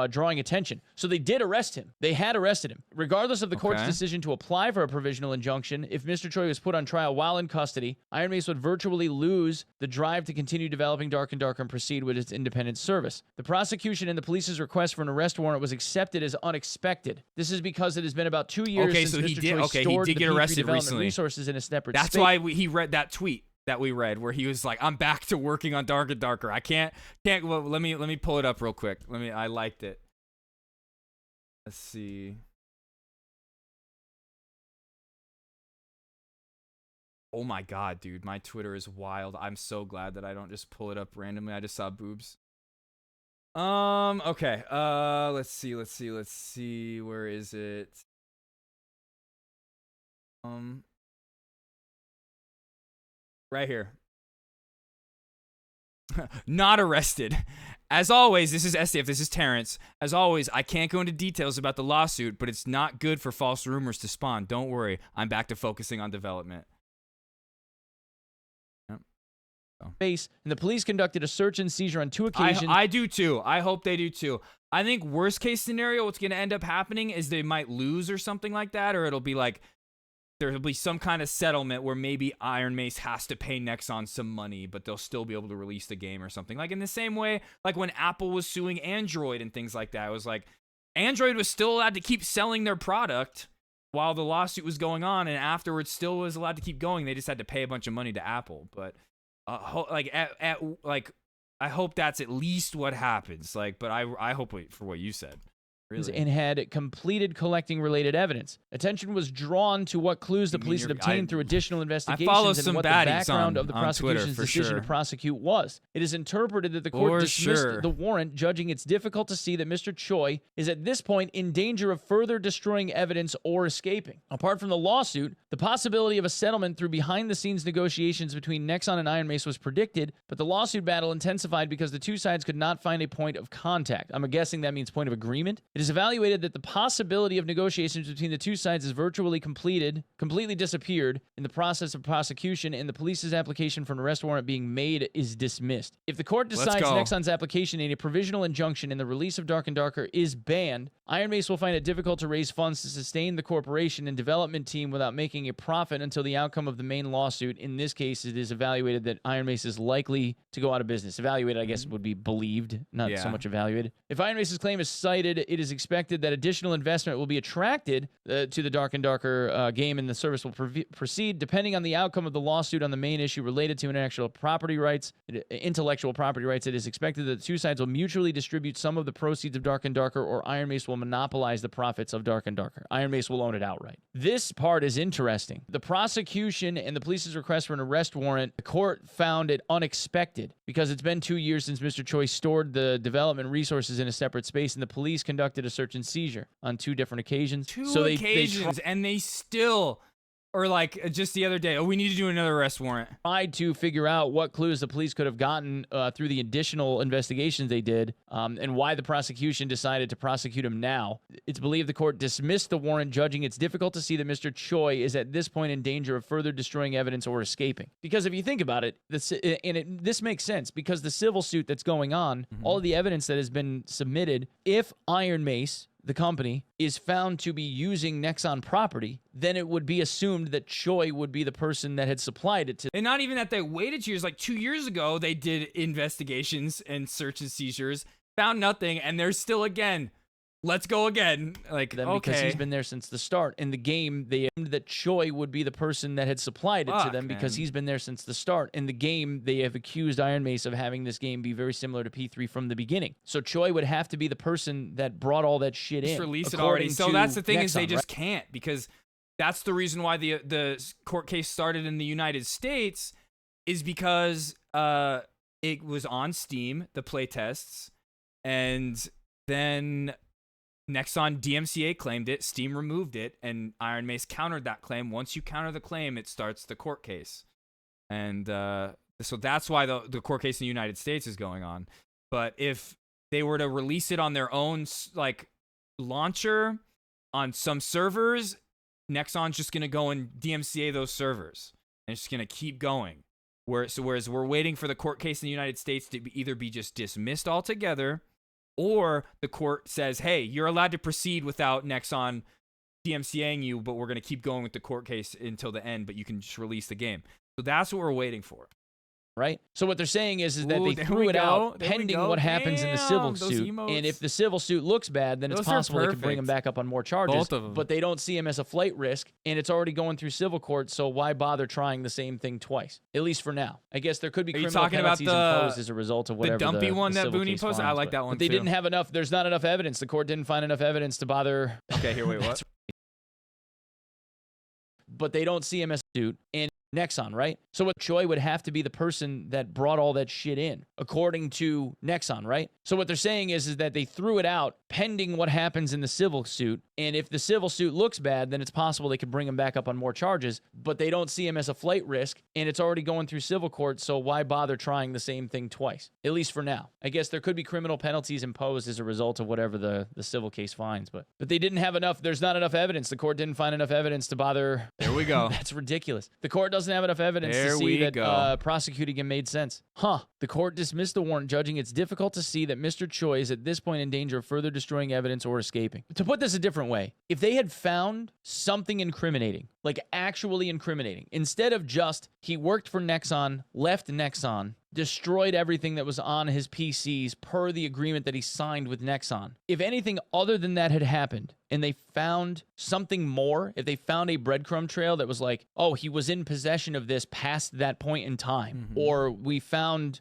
drawing attention. So they did arrest him. They had arrested him. Regardless of the court's decision to apply for a provisional injunction, if Mr. Choi was put on trial while in custody, Iron Mace would virtually lose the drive to continue developing Dark and Darker and proceed with its independent service. The prosecution and the police's request for an arrest warrant was accepted as unexpected. This is because it has been about 2 years since Mr. Choi stored the get P3 arrested development recently. resources in a separate space. That's why he read that tweet that we read where he was like, I'm back to working on Dark and Darker. I can't well, let me pull it up real quick. I liked it. Let's see. Oh my god, dude, my Twitter is wild. I'm so glad that I don't just pull it up randomly. I just saw boobs. Okay. Let's see. Where is it? Right here. Not arrested. As always, this is SDF, this is Terrence. As always, I can't go into details about the lawsuit, but it's not good for false rumors to spawn. Don't worry, I'm back to focusing on development. Base, and the police conducted a search and seizure on 2 occasions. I do too. I hope they do too. I think worst case scenario, what's going to end up happening is they might lose or something like that, or it'll be like, there'll be some kind of settlement where maybe Iron Mace has to pay Nexon some money, but they'll still be able to release the game or something. Like in the same way, like when Apple was suing Android and things like that. It was like, Android was still allowed to keep selling their product while the lawsuit was going on, and afterwards still was allowed to keep going. They just had to pay a bunch of money to Apple. But I hope that's at least what happens. But I hope for what you said. Really? And had completed collecting related evidence. Attention was drawn to what clues the police had obtained through additional investigations and what the background of the prosecution's decision to prosecute was. It is interpreted that the court dismissed the warrant, judging it's difficult to see that Mr. Choi is at this point in danger of further destroying evidence or escaping. Apart from the lawsuit, the possibility of a settlement through behind-the-scenes negotiations between Nexon and Iron Mace was predicted, but the lawsuit battle intensified because the two sides could not find a point of contact. I'm guessing that means point of agreement. It is evaluated that the possibility of negotiations between the two sides is virtually completely disappeared in the process of prosecution, and the police's application for an arrest warrant being made is dismissed. If the court decides Nexon's application in a provisional injunction and the release of Dark and Darker is banned, Iron Mace will find it difficult to raise funds to sustain the corporation and development team without making a profit until the outcome of the main lawsuit. In this case, it is evaluated that Iron Mace is likely to go out of business. Evaluated, I guess, would be believed, not so much evaluated. If Iron Mace's claim is cited, it is expected that additional investment will be attracted to the Dark and Darker game, and the service will proceed depending on the outcome of the lawsuit on the main issue related to intellectual property rights. It is expected that the two sides will mutually distribute some of the proceeds of Dark and Darker, or Iron Mace will monopolize the profits of Dark and Darker. Iron Mace will own it outright. This part is interesting. The prosecution and the police's request for an arrest warrant, the court found it unexpected because it's been 2 years since Mr. Choi stored the development resources in a separate space, and the police conducted a search and seizure on 2 different occasions. And they still, or like just the other day, we need to do another arrest warrant. Tried to figure out what clues the police could have gotten through the additional investigations they did, and why the prosecution decided to prosecute him now. It's believed the court dismissed the warrant, judging it's difficult to see that Mr. Choi is at this point in danger of further destroying evidence or escaping. Because if you think about it, this makes sense, because the civil suit that's going on, all of the evidence that has been submitted, if Iron Mace, the company, is found to be using Nexon property, then it would be assumed that Choi would be the person that had supplied it to. And not even that they waited 2 years. Like 2 years ago, they did investigations and search and seizures, found nothing, and they're still again. Let's go again. Like, them because he's been there since the start. In the game, they assumed that Choi would be the person that had supplied it to them because he's been there since the start. In the game, they have accused Iron Mace of having this game be very similar to P3 from the beginning. So Choi would have to be the person that brought all that shit in. Just release it already. So that's the thing, is they just can't, because that's the reason why the court case started in the United States, is because it was on Steam, the playtests, and then Nexon DMCA claimed it, Steam removed it, and Iron Mace countered that claim. Once you counter the claim, it starts the court case. And so that's why the court case in the United States is going on. But if they were to release it on their own like launcher on some servers, Nexon's just going to go and DMCA those servers. And it's just going to keep going. Whereas we're waiting for the court case in the United States to either be just dismissed altogether, or the court says, hey, you're allowed to proceed without Nexon DMCAing you, but we're going to keep going with the court case until the end, but you can just release the game. So that's what we're waiting for. Right? So what they're saying is that Ooh, they there threw we it go. out There we pending go. what happens in the civil Damn, those suit. emotes. And if the civil suit looks bad, then it's Those are possible they could bring him perfect. back up on more charges. Both of 'em. But they don't see him as a flight risk, and it's already going through civil court, so why bother trying the same thing twice? At least for now. I guess there could be Are you criminal talking about penalties the- imposed as a result of whatever the dumpy one that civil Booney case posted? I finds, like but- that one But they too. didn't have enough. There's not enough evidence. The court didn't find enough evidence to bother. Okay, here, wait, what? But they don't see him as a suit and Nexon, right? So what Choi would have to be the person that brought all that shit in, according to Nexon, right? So what they're saying is that they threw it out pending what happens in the civil suit. And if the civil suit looks bad, then it's possible they could bring him back up on more charges, but they don't see him as a flight risk, and it's already going through civil court, so why bother trying the same thing twice? At least for now. I guess there could be criminal penalties imposed as a result of whatever the civil case finds, but they didn't have enough. There's not enough evidence. The court didn't find enough evidence to bother. There we go. That's ridiculous. The court doesn't have enough evidence There to see we that go. prosecuting him made sense. The court dismissed the warrant, judging it's difficult to see that Mr. Choi is at this point in danger of further destroying evidence or escaping. To put this a different way, if they had found something incriminating, like actually incriminating, instead of just he worked for Nexon, left Nexon, destroyed everything that was on his PCs per the agreement that he signed with Nexon. If anything other than that had happened, and they found something more, if they found a breadcrumb trail that was like, oh, he was in possession of this past that point in time, or we found,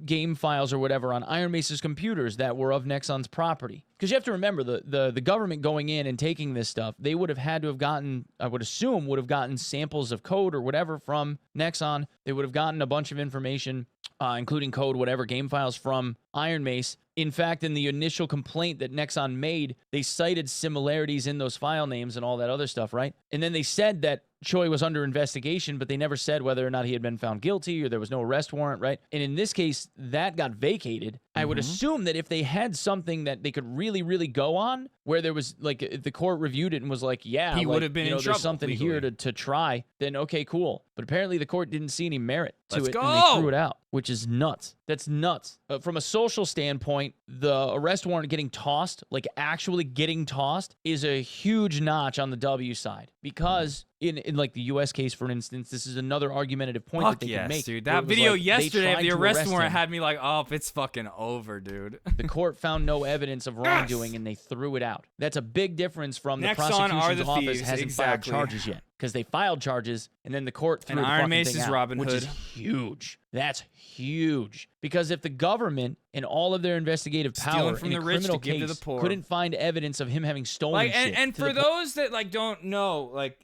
game files or whatever on Iron Mace's computers that were of Nexon's property. Because you have to remember, the government going in and taking this stuff, they would have had to have gotten, I would assume, would have gotten samples of code or whatever from Nexon. They would have gotten a bunch of information, including code, whatever, game files from Iron Mace. In fact, in the initial complaint that Nexon made, they cited similarities in those file names and all that other stuff, right? And then they said that Choi was under investigation, but they never said whether or not he had been found guilty or there was no arrest warrant, right? And in this case, that got vacated. I would assume that if they had something that they could really, really go on, where there was, like, if the court reviewed it and was like, yeah, He would have been in trouble there's something legally. here to try, then okay, cool. But apparently the court didn't see any merit to Let's it, go! and they threw it out, which is nuts. That's nuts. From a social standpoint, the arrest warrant getting tossed, like actually getting tossed, is a huge notch on the W side. Because in like the U.S. case, for instance, this is another argumentative point that they yes, could make. dude. where That it was video like, they yesterday of tried the to arrest arrest warrant him. had me like, oh, it's fucking over, dude. The court found no evidence of wrongdoing and they threw it out. That's a big difference from the Nexon are prosecution's the office thieves, hasn't exactly. filed charges yet. Because they filed charges and then the court threw And the Iron fucking Mace thing is out, Robin which is Hood. huge. That's huge. Because if the government and all of their investigative Stealing power from in a the rich to criminal give to case the poor. couldn't find evidence of him having stolen Like, shit. and to for the point- those that like don't know, like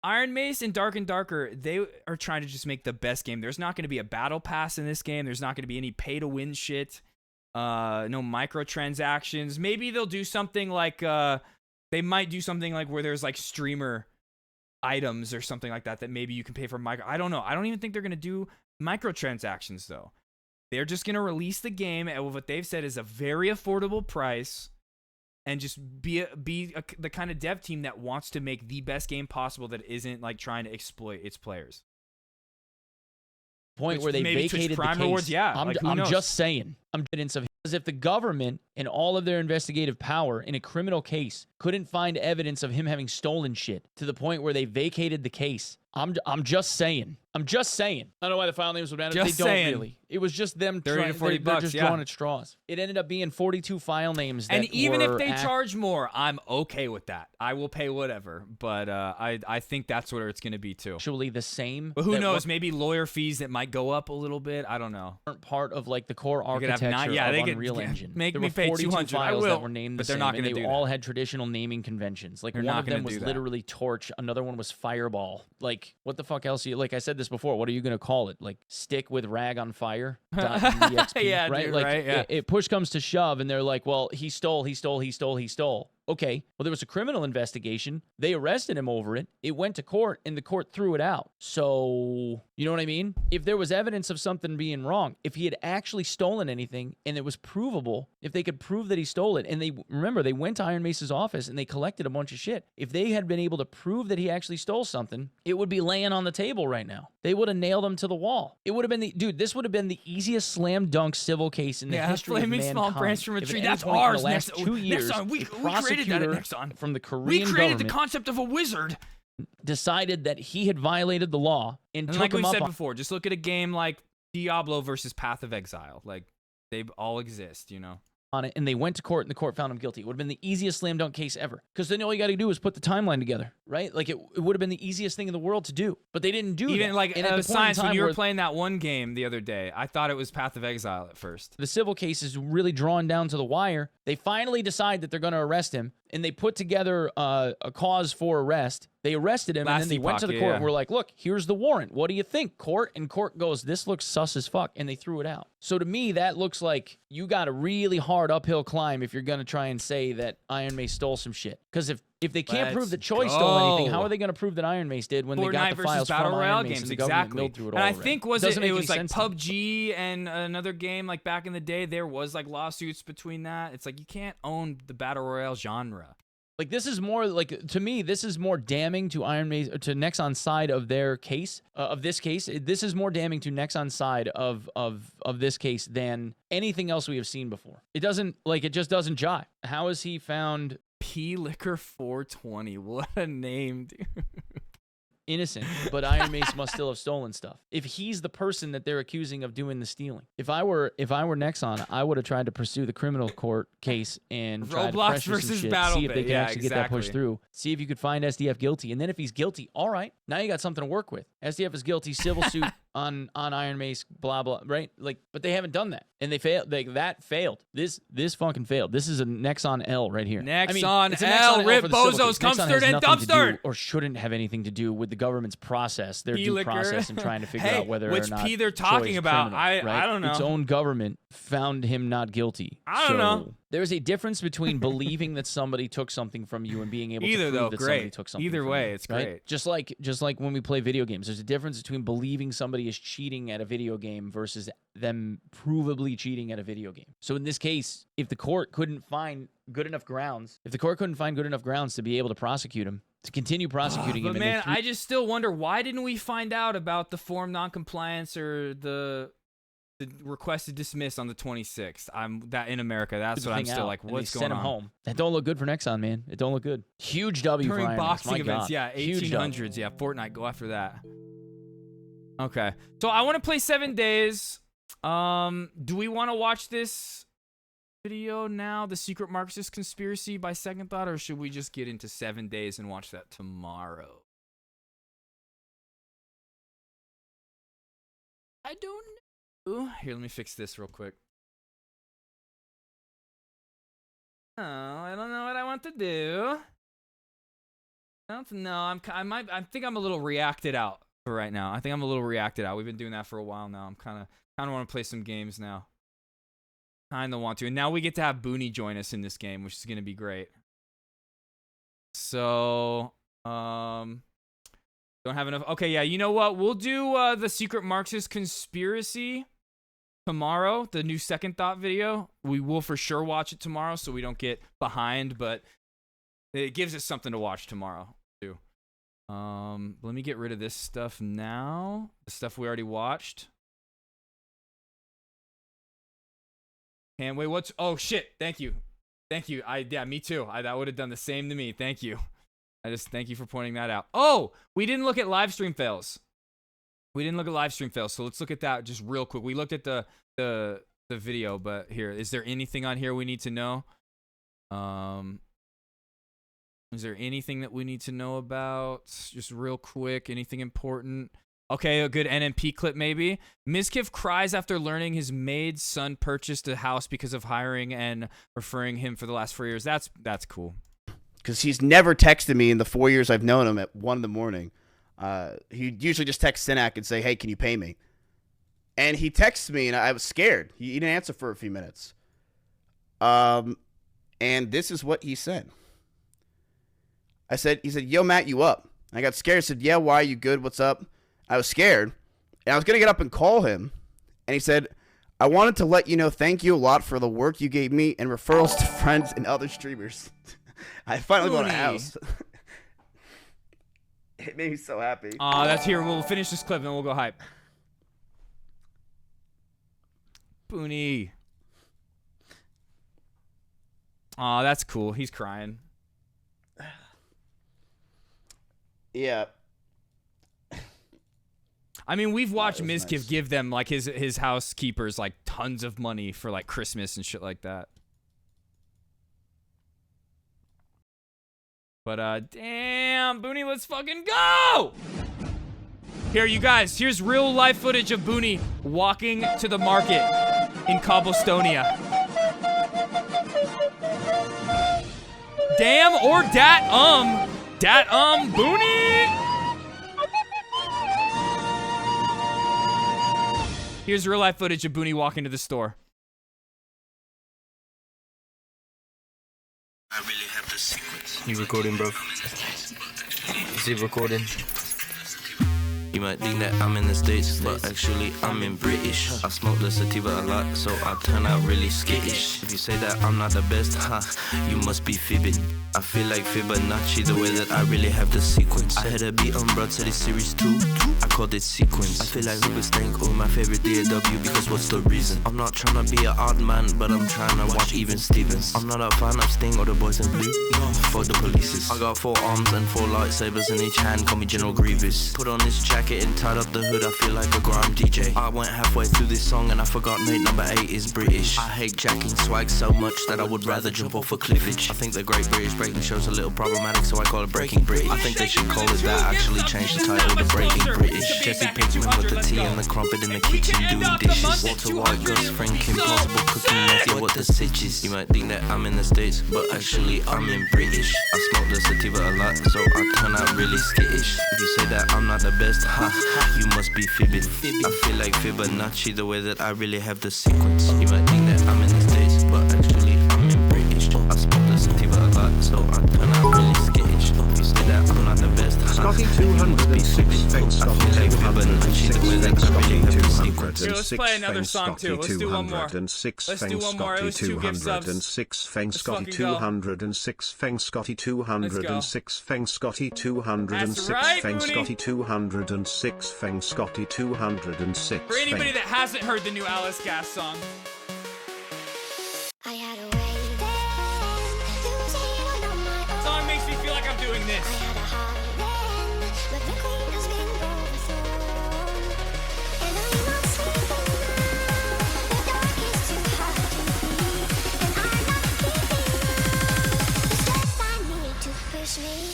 Iron Mace and Dark and Darker, they are trying to just make the best game. There's not going to be a battle pass in this game. There's not going to be any pay to win shit. No microtransactions. Maybe they'll do something like they might do something like where there's like streamer items or something like that maybe you can pay for micro. I don't know. I don't even think they're going to do microtransactions though. They're just going to release the game at what they've said is a very affordable price and just be the kind of dev team that wants to make the best game possible that isn't like trying to exploit its players. Point Which where they maybe Twitch vacated Prime the case. rewards, yeah, I'm, like, who I'm knows? just saying. I'm evidence of because if the government and all of their investigative power in a criminal case couldn't find evidence of him having stolen shit to the point where they vacated the case, I'm just saying. I'm just saying. I don't know why the file names would matter. Just they don't saying. really. It was just them 30 to trying. 40 They're bucks, just yeah. drawing at straws. It ended up being 42 file names. That And even if were they charge more, I'm okay with that. I will pay whatever. But I think that's what it's going to be too. actually the same. But who that knows? Maybe lawyer fees that might go up a little bit. I don't know. weren't part of like the core They could have architecture nine- of they could- Unreal yeah, Engine. make there me were pay 42 $200. I files will, that were named but the they're same, not and gonna they do all that. had traditional naming conventions. Like They're one not of them gonna was do that. literally Torch, another one was Fireball. Like like, what the fuck else? Like I said this before. What are you gonna call it? Like stick with rag on fire. .exp, Yeah, right. dude, Like right, yeah. it push comes to shove, and they're like, well, he stole. Okay, well, there was a criminal investigation. They arrested him over it. It went to court, and the court threw it out. So, you know what I mean? If there was evidence of something being wrong, if he had actually stolen anything, and it was provable, if they could prove that he stole it, and they went to Iron Mace's office, and they collected a bunch of shit. If they had been able to prove that he actually stole something, it would be laying on the table right now. They would have nailed him to the wall. It would have been this would have been the easiest slam dunk civil case in the history of flaming mankind. small branch from a If at tree. any That's point in ours. the last Next, 2 years, next on. We a created that at prosecutor next on. from the Korean We created government the concept of a wizard. decided that he had violated the law and And took like him we up said on. before, just look at a game like Diablo versus Path of Exile. Like, they all exist, you know? On it, and they went to court, and the court found him guilty. It would have been the easiest slam dunk case ever. Because then all you got to do is put the timeline together, right? Like, it would have been the easiest thing in the world to do. But they didn't do that. Even like And at the point in Science, when time you were where playing that one game the other day, I thought it was Path of Exile at first. the civil case is really drawn down to the wire, they finally decide that they're going to arrest him, and they put together a cause for arrest. They arrested him, and then they went to the court and were like, look, here's the warrant. What do you think, court? And court goes, this looks sus as fuck, and they threw it out. So to me, that looks like you got a really hard uphill climb if you're going to try and say that Iron Mace stole some shit. Because if they can't prove that Choi stole anything, how are they going to prove that Iron Mace did when they got the files Battle from Royale Iron Mace games, and the government exactly. milled through it And all I already? think Doesn't make it any was like sense to me. PUBG and another game like back in the day. There was like lawsuits between that. It's like you can't own the Battle Royale genre. Like, this is more like, to me, this is more damning to Iron Mace, to Nexon's side of their case, of this case. This is more damning to Nexon's side of this case than anything else we have seen before. It just doesn't jive. How has he found P Liquor 420? What a name, dude. innocent, but Iron Mace must still have stolen stuff? If he's the person that they're accusing of doing the stealing. If I were Nexon, I would have tried to pursue the criminal court case and try to Roblox pressure some versus shit, Battle see if they Bay. could Yeah, actually get that pushed exactly. through. See if you could find SDF guilty. And then if he's guilty, all right, now you got something to work with. SDF is guilty, civil suit on Iron Mace, blah, blah, right? Like, but they haven't done that. And they failed. That failed. This fucking failed. This is a Nexon L right here. Nexon it's a L, Nexon rip for the civil bozos, case. Nexon cumstard, has and nothing to do, dumpstard. or shouldn't have anything to do with the government's process, their due P-liquor. process, and trying to figure Hey, out whether which or not P they're Choi talking is about? criminal, I right? don't know. Its own government found him not guilty. I don't know. There's a difference between believing that somebody took something from you and being able Either to prove though, that great. somebody took something Either from way, you, it's right? great. Just like when we play video games, there's a difference between believing somebody is cheating at a video game versus them provably cheating at a video game. So in this case, if the court couldn't find good enough grounds to be able to prosecute him, to continue prosecuting him, But and they man, threw- I just still wonder, why didn't we find out about the form noncompliance or the request to dismiss on the 26th? That in America. That's the what I'm thing still out, like, and what's they going sent him on? home. That don't look good for Nexon, man. It don't look good. Huge W for During Iron Mace. boxing My events, God. yeah, Huge W. 1800s, yeah, Fortnite, go after that. Okay, so I want to play 7 Days. Do we want to watch this video now, the Secret Marxist Conspiracy, by second thought, or should we just get into 7 Days and watch that tomorrow? I don't know. Here, let me fix this real quick. Oh, I don't know what I want to do. I don't know. I think I'm a little reacted out for right now. I think I'm a little reacted out. We've been doing that for a while now. I'm kind of want to play some games now. Kind of want to. And now we get to have Booney join us in this game, which is going to be great. So, don't have enough. Okay, yeah, you know what? We'll do the Secret Marxist Conspiracy tomorrow, the new Second Thought video. We will for sure watch it tomorrow so we don't get behind, but it gives us something to watch tomorrow, too. Let me get rid of this stuff now. The stuff we already watched. Can't wait. Oh, shit. Thank you. Yeah, me too. That would have done the same to me. Thank you. Thank you for pointing that out. Oh, we didn't look at live stream fails. So let's look at that just real quick. We looked at the video, but here, is there anything on here we need to know? Is there anything that we need to know about? Just real quick, anything important? Okay, a good NMP clip maybe. Mizkiff cries after learning his maid's son purchased a house because of hiring and referring him for the last 4 years. That's cool. Because he's never texted me in the 4 years I've known him at 1 in the morning. He usually just texts Sinak and say, hey, can you pay me? And he texts me, and I was scared. He didn't answer for a few minutes. And this is what he said. He said, yo, Matt, you up? I got scared. I said, yeah, why? You good? What's up? I was scared. And I was going to get up and call him. And he said, I wanted to let you know thank you a lot for the work you gave me and referrals to friends and other streamers. I finally bought a house. It made me so happy. That's here. We'll finish this clip and then we'll go hype. Booney. Aw, that's cool. He's crying. Yeah. I mean, we've watched Mizkiff give them, like, his housekeepers, like, tons of money for, like, Christmas and shit like that. But, damn, Booney, let's fucking go! Here, you guys, here's real-life footage of Booney walking to the market in Cobblestonia. Damn, or Booney! Here's real-life footage of Booney walking to the store. I really have the sequence. You recording, bro? Is he recording? You might think that I'm in the States, but actually I'm in British. I smoke the sativa a lot, so I turn out really skittish. If you say that I'm not the best, you must be fibbing. I feel like Fibonacci, the way that I really have the sequence. I had a beat on Broad City Series 2, I called it Sequence. I feel like Rubber Stank, oh my favorite DAW, because what's the reason? I'm not trying to be an odd man, but I'm trying to watch Even Stevens. I'm not a fan of Sting or the Boys in Blue, no, fuck the polices. I got 4 arms and 4 lightsabers in each hand, call me General Grievous. Put on this jacket and tied up the hood, I feel like a grime DJ. I went halfway through this song and I forgot mate number 8 is British. I hate jacking swag so much that I would rather jump off a cliffage. I think the Great British Breaking Show's a little problematic, so I call it Breaking British. I think they should call it that, actually change the title to Breaking British. Jesse Pinkman with the tea and the crumpet in the kitchen doing dishes. Walter White, Gus Frank, Impossible Cooking Method, what the sitch is. You might think that I'm in the States, but actually I'm in British. I smoke the sativa a lot, so I turn out really skittish. If you say that I'm not the best, you must be fibbing. I feel like Fibonacci, the way that I really have the sequence. You might think that I'm in the States, but actually I'm in British. I smoke the sativa a lot, so I turn out really skittish. If you say that I'm not the best, Scotty 206, thanks Scotty 206, Here, let's play another song too. Let's do one more. 206, Let's do one more. It was 2 gift subs. 206, thanks Scotty Let's fucking go. 206, thanks Scotty 206, thanks Scotty 206, That's right, thanks Mooney. Scotty 206, thanks Scotty 206. For anybody that hasn't heard the new Alice Gas song. I had a way then, losing on my own. Song makes me feel like I'm doing this. I had a heart then, but the queen has been overthrown. And I'm not sleeping now, the dark is too hard to see. And I'm not keeping the steps I need to push me.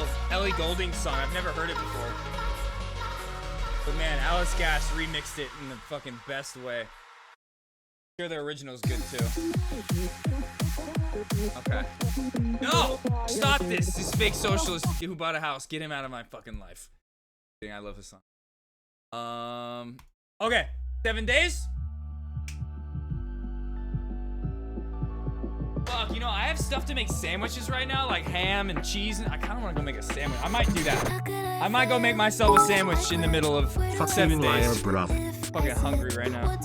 little Ellie Goulding song. I've never heard it before. But man, Alice Gas remixed it in the fucking best way. I'm sure the original's good too. Okay. No! Stop this! This fake socialist who bought a house. Get him out of my fucking life. I love his song. Okay. 7 days? Fuck, you know, I have stuff to make sandwiches right now, like ham and cheese, and I kind of want to go make a sandwich. I might do that. I might go make myself a sandwich in the middle of 7 days. Fucking hungry right now.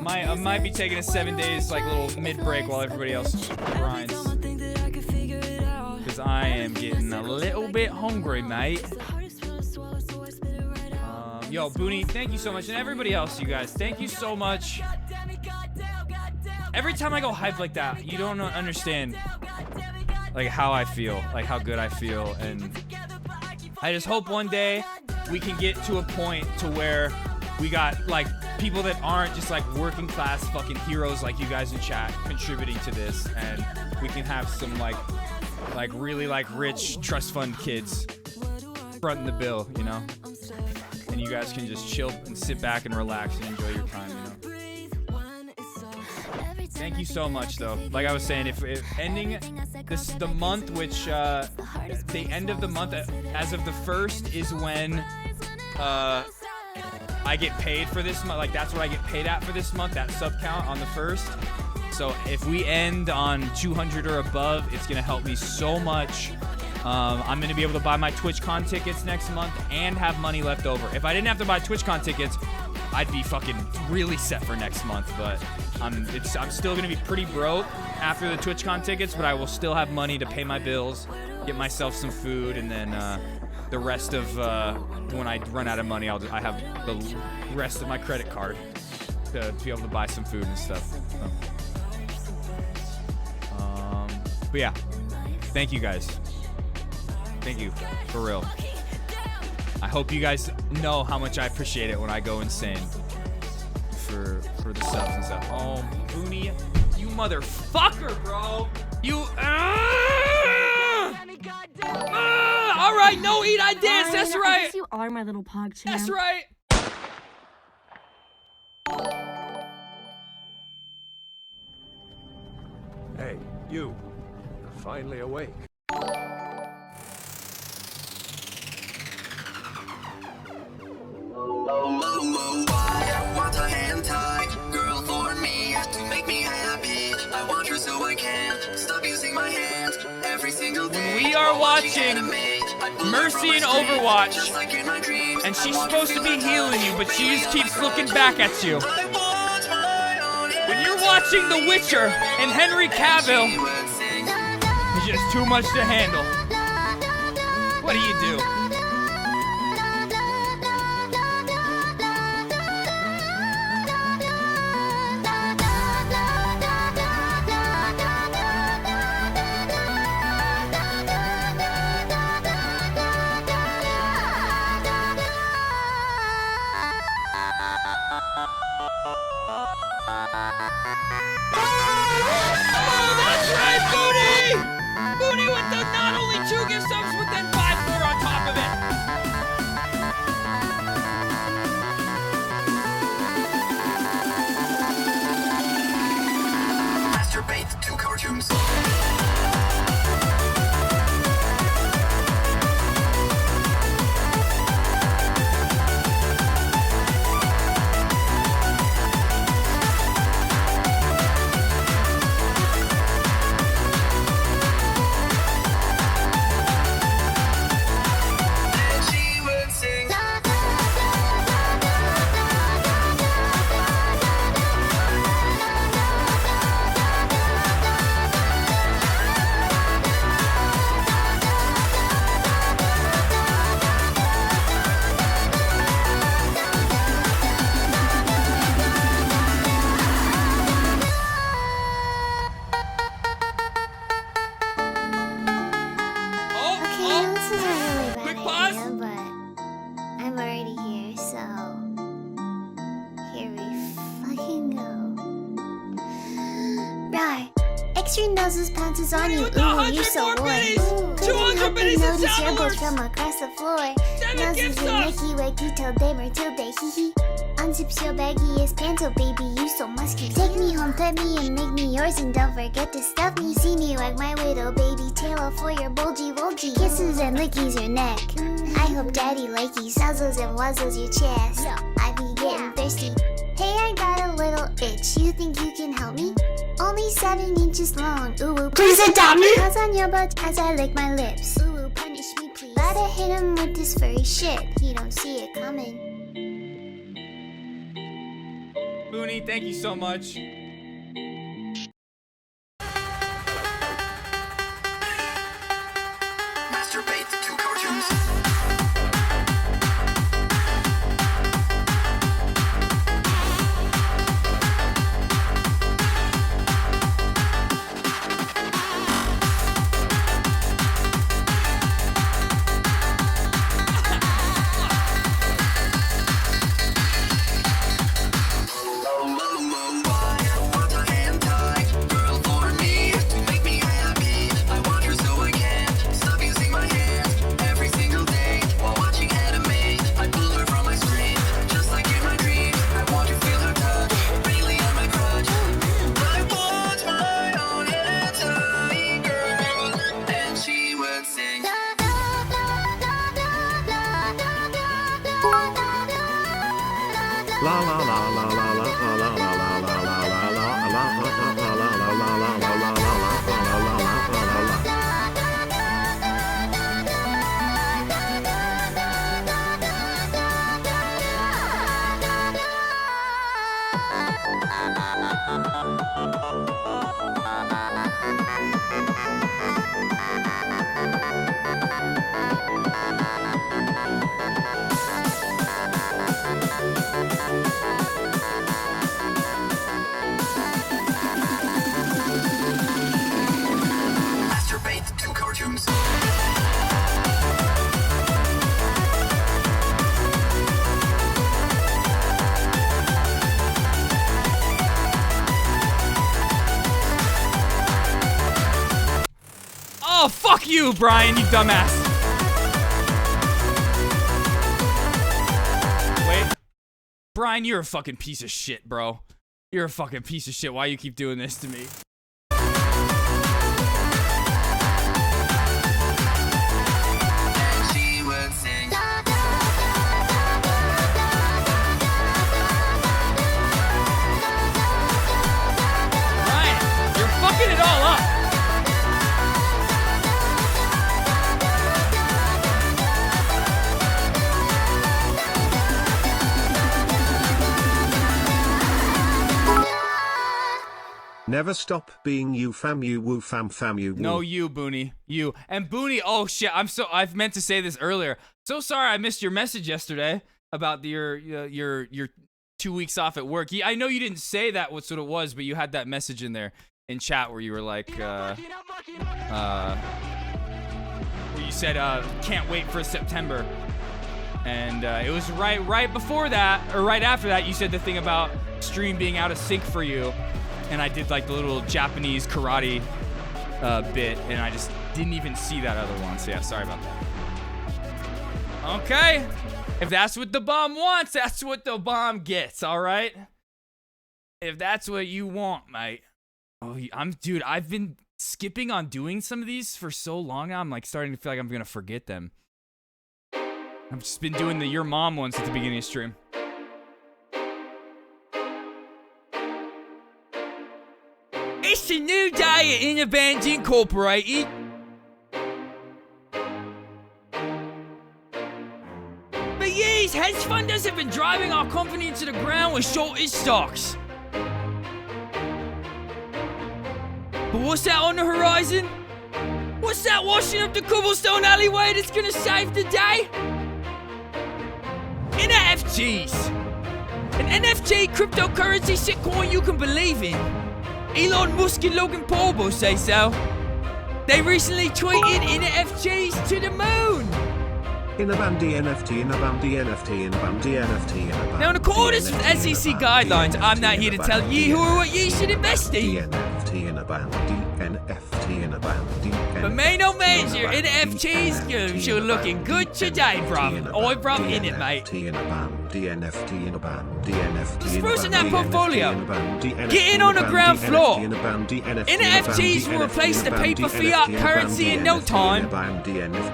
I might be taking a 7 days, like, little mid-break while everybody else grinds. Because I am getting a little bit hungry, mate. Yo, Booney, thank you so much. And everybody else, you guys, thank you so much. Every time I go hype like that, you don't understand, like, how I feel, like, how good I feel. And I just hope one day we can get to a point to where we got, like, people that aren't just, like, working class fucking heroes like you guys in chat contributing to this. And we can have some, like really, like, rich trust fund kids fronting the bill, you know? And you guys can just chill and sit back and relax and enjoy your time, you know? Thank you so much, though. Like I was saying, if ending the month, which the end of the month as of the 1st is when I get paid for this month. Like, that's what I get paid at for this month, that sub count on the 1st. So if we end on 200 or above, it's gonna help me so much. I'm gonna be able to buy my TwitchCon tickets next month and have money left over. If I didn't have to buy TwitchCon tickets, I'd be fucking really set for next month. But I'm still gonna be pretty broke after the TwitchCon tickets, but I will still have money to pay my bills, get myself some food, and then the rest of when I run out of money, I have the rest of my credit card to be able to buy some food and stuff. So. But yeah, thank you guys. Thank you, for real. I hope you guys know how much I appreciate it when I go insane for the subs and stuff. Oh, Booney, you motherfucker, bro. You. All right, no eat, I dance. That's right. You are my little Pogchamp. That's right. Hey, you. Finally awake. Want a hand tight girl for me to make me happy. I want her so I can stop using my hands every single day. We are watching Mercy in Overwatch, and she's supposed to be healing you, but she just keeps looking back at you. When you're watching The Witcher and Henry Cavill, it's just too much to handle. What do you do? Booney with the not only 2 gift subs, but then 5 more on top of it. Masturbate to cartoons. Adrian knows his pants is on you. Ooh, you're so warm. 200 minutes notice your boys from across the floor. Noses and Mickey Wakey till day Matilda, hee hee. Unzips your baggiest pants, oh baby, you so musky. Take me home, pet me, and make me yours, and don't forget to stuff me. See me wag my little baby tail for your bulgy bulgy. Kisses and lickies your neck. I hope daddy likey nuzzles and wuzzles your chest. I be getting thirsty. Hey, I got a little itch. You think you can help me? Only 7 inches long. Ooh, please adopt me. Paws on your butt as I lick my lips. Ooh, punish me, please. Gotta hit him with this furry shit. He don't see it coming. Booney, thank you so much. Masturbate to cartoons. Masturbate to cartoons. Oh, fuck you, Brian, you dumbass. Wait. Brian, you're a fucking piece of shit, bro. You're a fucking piece of shit. Why you keep doing this to me? She would sing. Brian, you're fucking it all up. Never stop being you fam you woo fam fam you woo. No, you, Booney. You. And Booney, oh shit, I've meant to say this earlier. So sorry I missed your message yesterday about your 2 weeks off at work. I know you didn't say that what's what it was, but you had that message in there in chat where you were like, where you said, can't wait for September. And it was right before that, or right after that, you said the thing about stream being out of sync for you. And I did like the little Japanese karate bit, and I just didn't even see that other one. So yeah, sorry about that. Okay, if that's what the bomb wants, that's what the bomb gets. All right. If that's what you want, mate. Oh, dude. I've been skipping on doing some of these for so long now. I'm like starting to feel like I'm gonna forget them. I've just been doing the your mom ones at the beginning of stream. It's a new day at Inner Bands Incorporated. But yes, hedge funders have been driving our company into the ground with shortage stocks. But what's that on the horizon? What's that washing up the cobblestone alleyway that's gonna save the day? NFTs. An NFT cryptocurrency shitcoin you can believe in. Elon Musk and Logan Paul both say so. They recently tweeted NFTs to the moon. In a bandy NFT, in a bandy NFT, in a bandy NFT, in a bandy. Now, in accordance with SEC guidelines, I'm not here to tell you who or what you should invest in. NFT in a bandy DNFT in a band. DNFT But may no major NFTs you're looking good today, bruv. Oi, bruv, in it, mate. DNFT in a band. DNFT Sprucing that portfolio. Get in on the ground floor. NFTs will replace the paper fiat currency in no time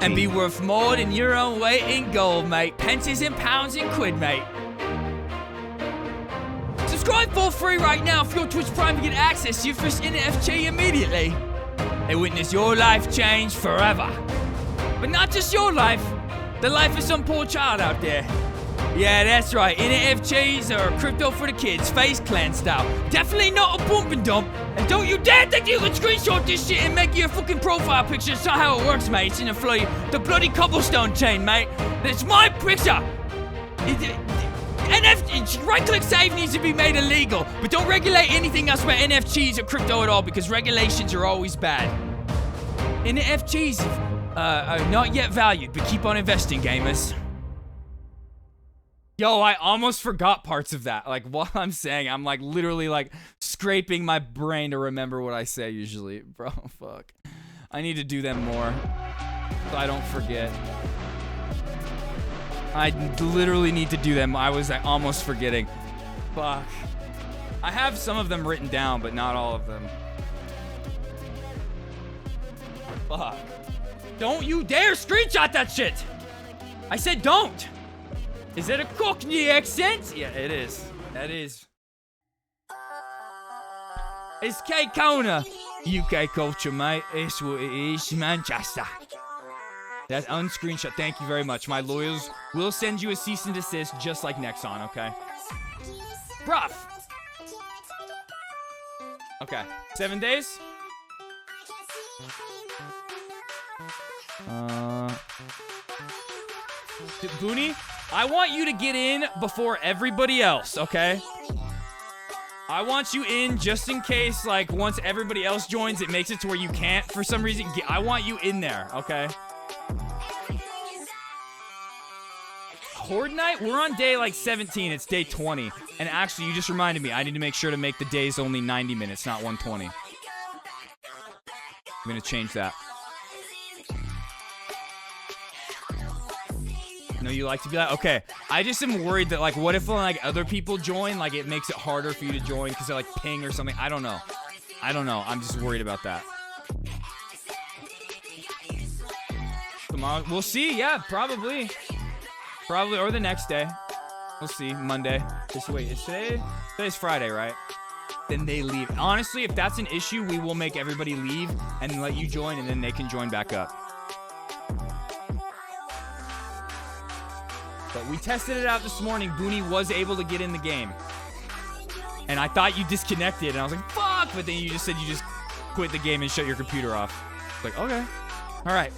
and be worth more than your own weight in gold, mate. Pences and pounds and quid, mate. Subscribe for free right now for your Twitch Prime to get access to your first NFT immediately. And witness your life change forever. But not just your life, the life of some poor child out there. Yeah, that's right. NFTs are crypto for the kids, Face Clan style. Definitely not a bump and dump. And don't you dare think you can screenshot this shit and make your fucking profile picture. It's not how it works, mate. It's in the bloody cobblestone chain, mate. It's my picture. NFT, right-click save needs to be made illegal, but don't regulate anything else about NFTs or crypto at all because regulations are always bad. NFTs are not yet valued, but keep on investing, gamers. Yo, I almost forgot parts of that. Like, while I'm saying, I'm like literally like scraping my brain to remember what I say usually. Bro, fuck. I need to do them more so I don't forget. I literally need to do them. I was almost forgetting. Fuck. I have some of them written down, but not all of them. Fuck. Don't you dare screenshot that shit! I said don't! Is it a Cockney accent? Yeah, it is. That is. It's K Kona. UK culture, mate. It's what it is. Manchester. That's unscreenshot. Thank you very much. My lawyers will send you a cease and desist just like Nexon, okay? Bruv. Okay. 7 days? Booney, I want you to get in before everybody else, okay? I want you in just in case, like, once everybody else joins, it makes it to where you can't for some reason. I want you in there, okay? Horde night? We're on day, like, 17. It's day 20. And actually, you just reminded me, I need to make sure to make the days only 90 minutes, not 120. I'm gonna change that. No, you like to be like, okay. I just am worried that, like, what if, like, other people join? Like, it makes it harder for you to join because they're, like, ping or something. I don't know. I'm just worried about that. Come on. We'll see. Yeah, probably. Probably, or the next day. We'll see. Monday. Just wait. Is today? Today's Friday, right? Then they leave. Honestly, if that's an issue, we will make everybody leave and let you join, and then they can join back up. But we tested it out this morning. Booney was able to get in the game. And I thought you disconnected, and I was like, fuck! But then you just said you just quit the game and shut your computer off. Like, okay. All right.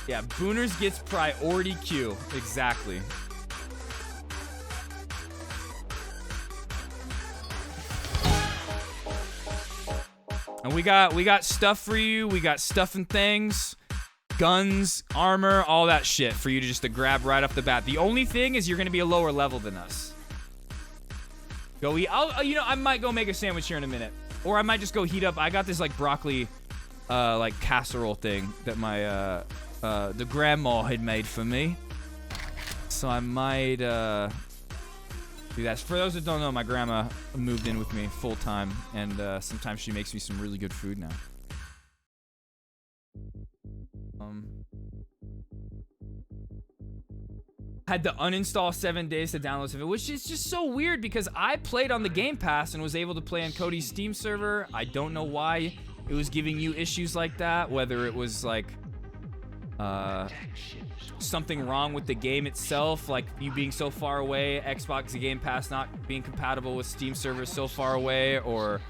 Yeah, Booners gets priority queue. Exactly. And we got stuff for you. We got stuff and things. Guns, armor, all that shit for you to just to grab right off the bat. The only thing is you're going to be a lower level than us. Go eat. I might go make a sandwich here in a minute. Or I might just go heat up. I got this, like, broccoli, like, casserole thing that my, the grandma had made for me. So I might, do that. For those that don't know, my grandma moved in with me full time. And, sometimes she makes me some really good food now. Had to uninstall 7 days to download it, which is just so weird because I played on the Game Pass and was able to play on Cody's Steam server. I don't know why it was giving you issues like that, whether it was like something wrong with the game itself, like you being so far away, Xbox Game Pass not being compatible with Steam servers so far away, or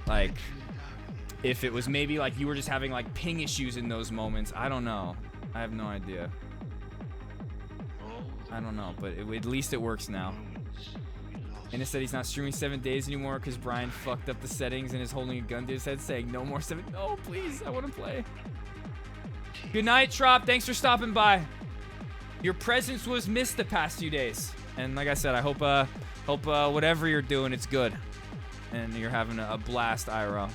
like if it was maybe like you were just having like ping issues in those moments. I don't know. I have no idea. I don't know, but at least it works now. And it said he's not streaming 7 days anymore because Brian fucked up the settings and is holding a gun to his head saying no more 7. Oh, please, I want to play. Good night, Trop. Thanks for stopping by. Your presence was missed the past few days. And like I said, I hope whatever you're doing, it's good. and you're having a blast, IRL.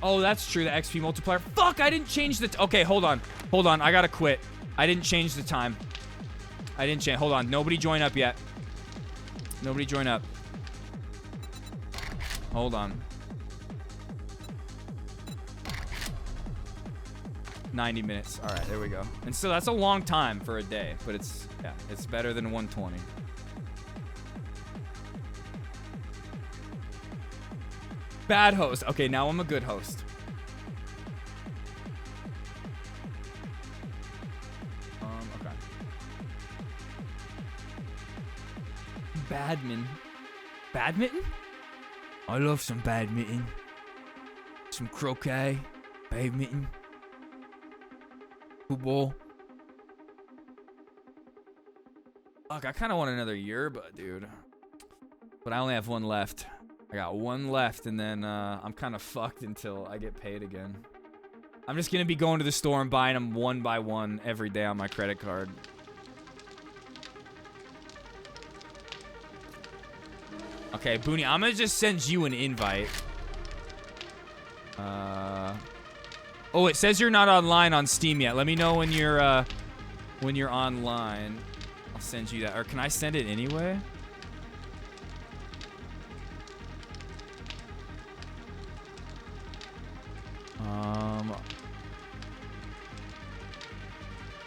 Oh, that's true. The XP multiplier. Fuck! I didn't change the. Okay, hold on. Hold on. I gotta quit. I didn't change the time. I didn't change. Hold on. Nobody join up yet. Nobody join up. Hold on. 90 minutes. All right, there we go. And so that's a long time for a day, but it's better than 120. Bad host. Okay, now I'm a good host. Okay. Badminton? I love some badminton. Some croquet. Badminton. Football. Fuck, I kind of want another yerba, dude. But I only have one left. I got one left, and then I'm kind of fucked until I get paid again. I'm just gonna be going to the store and buying them one by one every day on my credit card. Okay, Booney, I'm gonna just send you an invite. Oh, it says you're not online on Steam yet. Let me know when you're online. I'll send you that. Or can I send it anyway?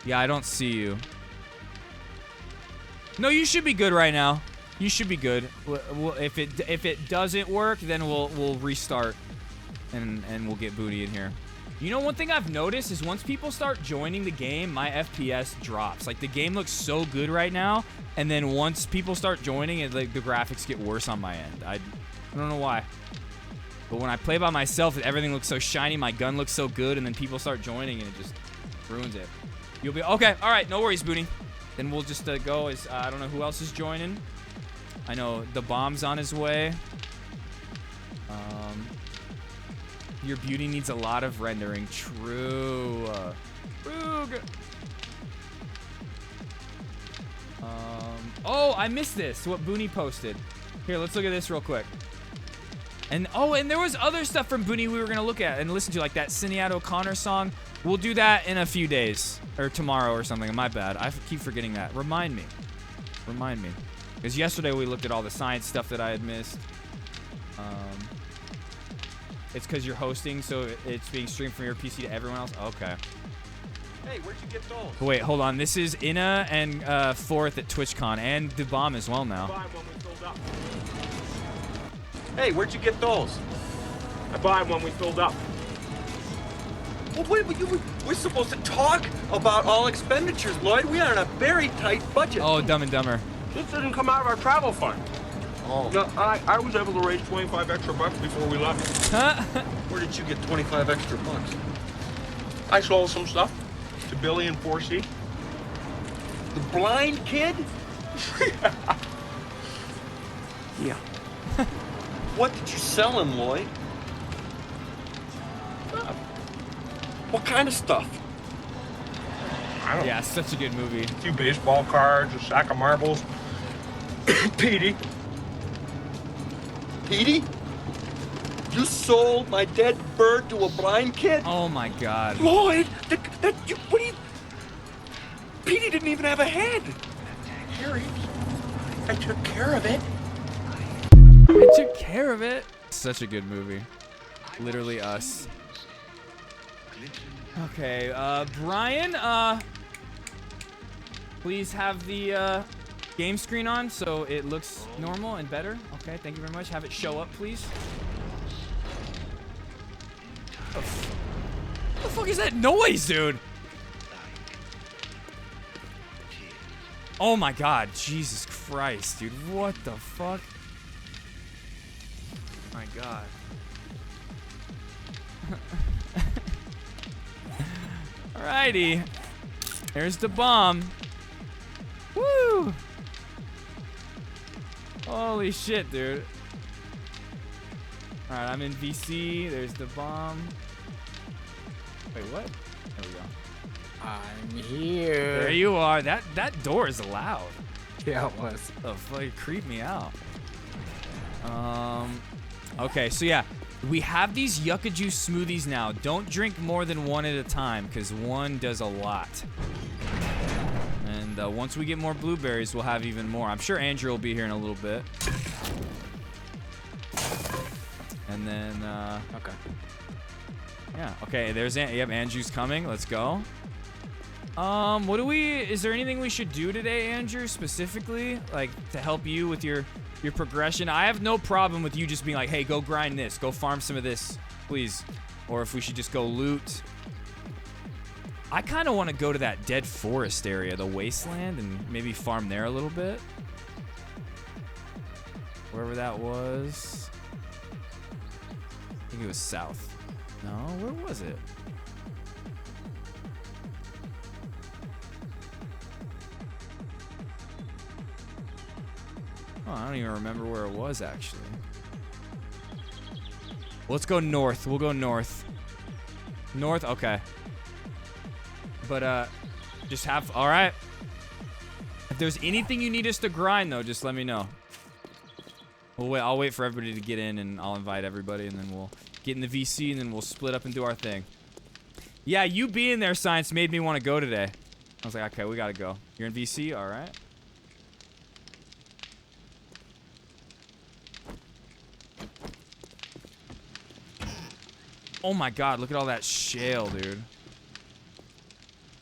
Yeah, I don't see you. No, you should be good right now. You should be good. If it doesn't work, then we'll restart and we'll get Booty in here. You know, one thing I've noticed is once people start joining the game, my FPS drops. Like, the game looks so good right now, and then once people start joining, it, like, the graphics get worse on my end. I don't know why. But when I play by myself, everything looks so shiny, my gun looks so good, and then people start joining, and it just ruins it. You'll be okay. All right, no worries, Booty. Then we'll just go as I don't know who else is joining. I know the bomb's on his way. Your beauty needs a lot of rendering. True. Boog. Oh, I missed this. What Booney posted. Here, let's look at this real quick. And and there was other stuff from Booney we were gonna look at and listen to, like that Sinead O'Connor song. We'll do that in a few days or tomorrow or something. My bad. I keep forgetting that. Remind me. Remind me. Because yesterday we looked at all the science stuff that I had missed. It's because you're hosting, so it's being streamed from your PC to everyone else? Okay. Hey, where'd you get those? Wait, hold on. This is Inna and Fourth at TwitchCon, and the bomb as well now. Hey, where'd you get those? I bought them when we filled up. Well, wait, we're supposed to talk about all expenditures, Lloyd. We are on a very tight budget. Oh, Dumb and Dumber. This didn't come out of our travel fund. Oh. No, I was able to raise 25 extra bucks before we left. Where did you get 25 extra bucks? I sold some stuff to Billy and 4C. The blind kid? Yeah. What did you sell him, Lloyd? What kind of stuff? I don't know. Yeah, such a good movie. A few baseball cards, a sack of marbles. Petey. Petey? You sold my dead bird to a blind kid? Oh my God. Lloyd, what do you... Petey didn't even have a head. Harry, I took care of it. I took care of it. Such a good movie. Literally us. Okay, Brian, please have the game screen on so it looks normal and better. Okay, thank you very much. Have it show up, please. What the fuck is that noise, dude? Oh my God, Jesus Christ, dude. What the fuck? My God. Alrighty. There's the bomb. Woo! Holy shit, dude. Alright, I'm in VC. There's the bomb. Wait, what? There we go. I'm here. There you are. That door is loud. Yeah, it was. The fuck, it creeped me out. Okay, so yeah, we have these yucca juice smoothies now. Don't drink more than one at a time, because one does a lot. And once we get more blueberries, we'll have even more. I'm sure Andrew will be here in a little bit. And then, okay. Yeah, okay, there's, yep, Andrew's coming. Let's go. Is there anything we should do today, Andrew, specifically? Like, to help you with your progression? I have no problem with you just being like, hey, go grind this. Go farm some of this, please. Or if we should just go loot. I kind of want to go to that dead forest area, the wasteland, and maybe farm there a little bit. Wherever that was. I think it was south. No, where was it? Oh, I don't even remember where it was, actually. Let's go north. We'll go north. North? Okay. But, just have... All right. If there's anything you need us to grind, though, just let me know. I'll wait for everybody to get in, and I'll invite everybody, and then we'll get in the VC, and then we'll split up and do our thing. Yeah, you being there, Science, made me want to go today. I was like, okay, we got to go. You're in VC? All right. Oh my god, look at all that shale, dude.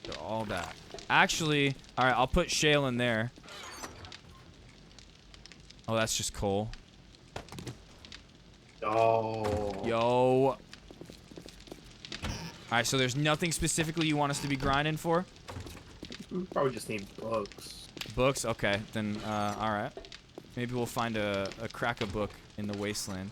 Look at all that. Actually, alright, I'll put shale in there. Oh, that's just coal. Oh. Yo. Alright, so there's nothing specifically you want us to be grinding for? We probably just need books. Books? Okay, then, alright. Maybe we'll find a crack-a book in the wasteland.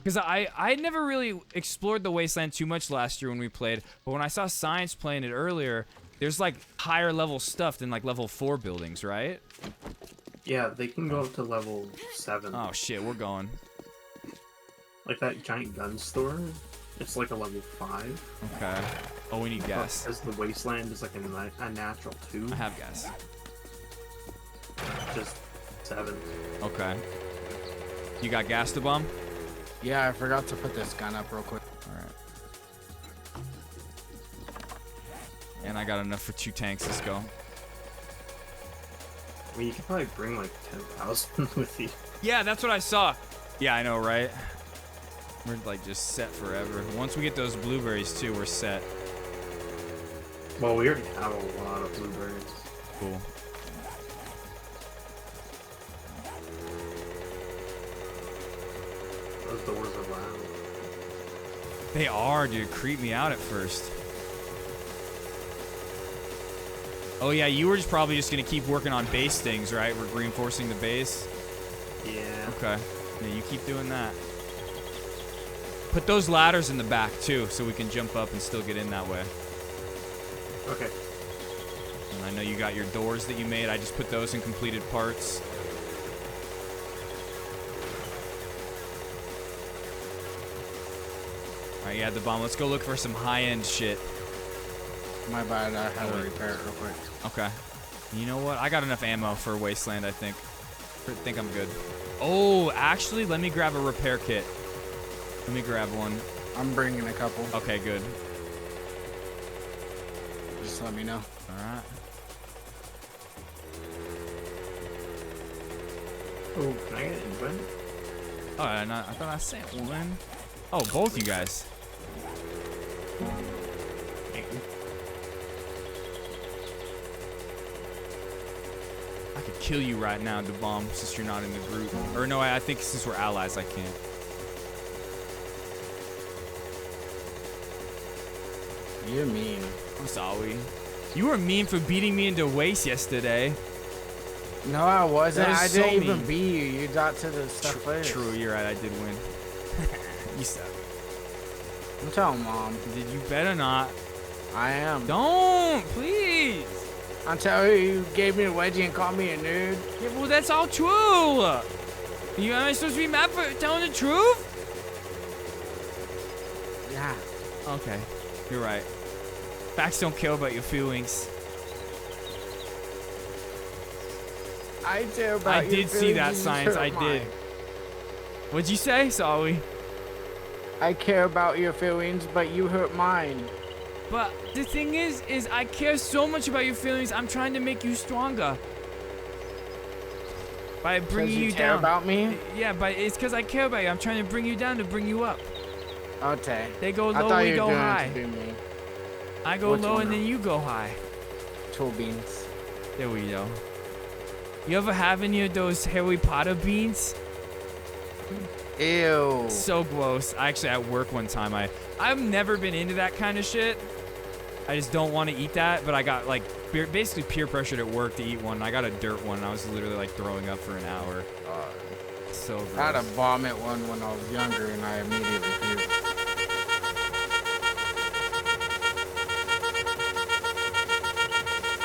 Because I never really explored the wasteland too much last year when we played, but when I saw Science playing it earlier, there's like higher level stuff than like level 4 buildings, right? Yeah, they can go up to level 7. Oh shit, we're going. Like that giant gun store, it's like a level 5. Okay. Oh, we need gas. Because the wasteland is like a natural 2. I have gas. Just 7. Okay. You got gas to bomb? Yeah, I forgot to put this gun up real quick. Alright. And I got enough for 2 tanks. Let's go. I mean, you could probably bring like 10,000 with you. Yeah, that's what I saw. Yeah, I know, right? We're like just set forever. Once we get those blueberries too, we're set. Well, we already have a lot of blueberries. Cool. Those doors are loud. They are, dude. Creep me out at first. Oh yeah, you were just probably just gonna keep working on base things, right? We're reinforcing the base. Yeah. Okay. Yeah, you keep doing that. Put those ladders in the back too, so we can jump up and still get in that way. Okay. And I know you got your doors that you made. I just put those in completed parts. Alright, yeah, the bomb. Let's go look for some high-end shit. My bad, I had to repair it real quick. Okay. You know what? I got enough ammo for Wasteland, I think. I think I'm good. Oh, actually, let me grab a repair kit. Let me grab one. I'm bringing a couple. Okay, good. Just let me know. Alright. Oh, can I get an invite? Oh, I thought I sent one. Oh, both you guys. Thank you. I could kill you right now, the bomb, since you're not in the group. Or no, I think since we're allies, I can't. You're mean. I'm sorry. You were mean for beating me into waste yesterday. No, I wasn't. I so didn't even mean. beat you. You got to the stuff first. True, you're right. I did win. You suck. I'm telling Mom. Did you better not? I am. Don't, please. I'm telling you, you gave me a wedgie and called me a nerd. Yeah, well, that's all true. You am I supposed to be mad for telling the truth? Yeah. Okay, you're right. Facts don't care about your feelings. I care about I your did see that, feelings, you Science. hurt I did. mine. What'd you say, Sawi? I care about your feelings, but you hurt mine. But the thing is I care so much about your feelings. I'm trying to make you stronger. By bringing you care down. about me? Yeah, but it's because I care about you. I'm trying to bring you down to bring you up. Okay. They go I low, thought we you go were doing it high. to be me. I go Which low one and now? then you go high. Two beans. There we go. You ever have any of those Harry Potter beans? Ew. So gross. Actually, at work one time, I've never been into that kind of shit. I just don't want to eat that, but I got like basically peer pressured at work to eat one. I got a dirt one. And I was literally like throwing up for an hour. So gross. I had a vomit one when I was younger, and I immediately puked.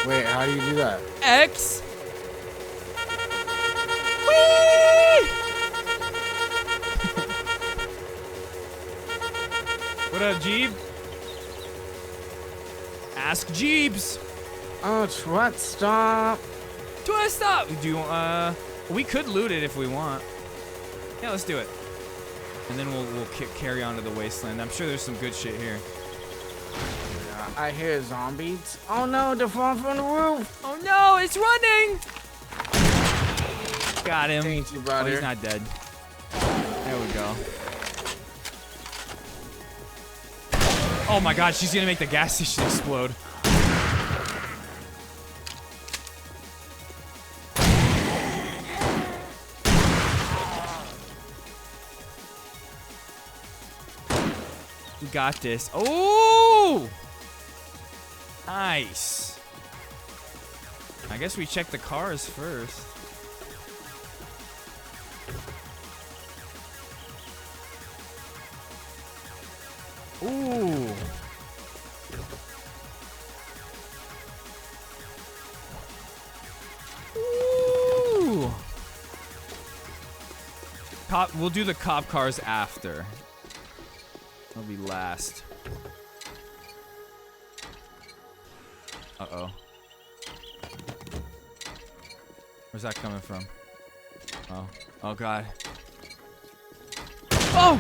Wait, how do you do that? X. What up, Jeeb? Ask Jeebs. Oh, what? Stop. Twist up. We could loot it if we want. Yeah, let's do it. And then we'll carry on to the wasteland. I'm sure there's some good shit here. Yeah, I hear zombies. Oh no, they're falling from the roof. Oh no, it's running. Got him. Thank you, Oh, brother. he's not dead. There we go. Oh my god, she's gonna make the gas station explode. We got this. Oh! Nice. I guess we check the cars first. Ooh. Ooh. We'll do the cop cars after. That'll be last. Uh-oh. Where's that coming from? Oh. Oh, God. Oh!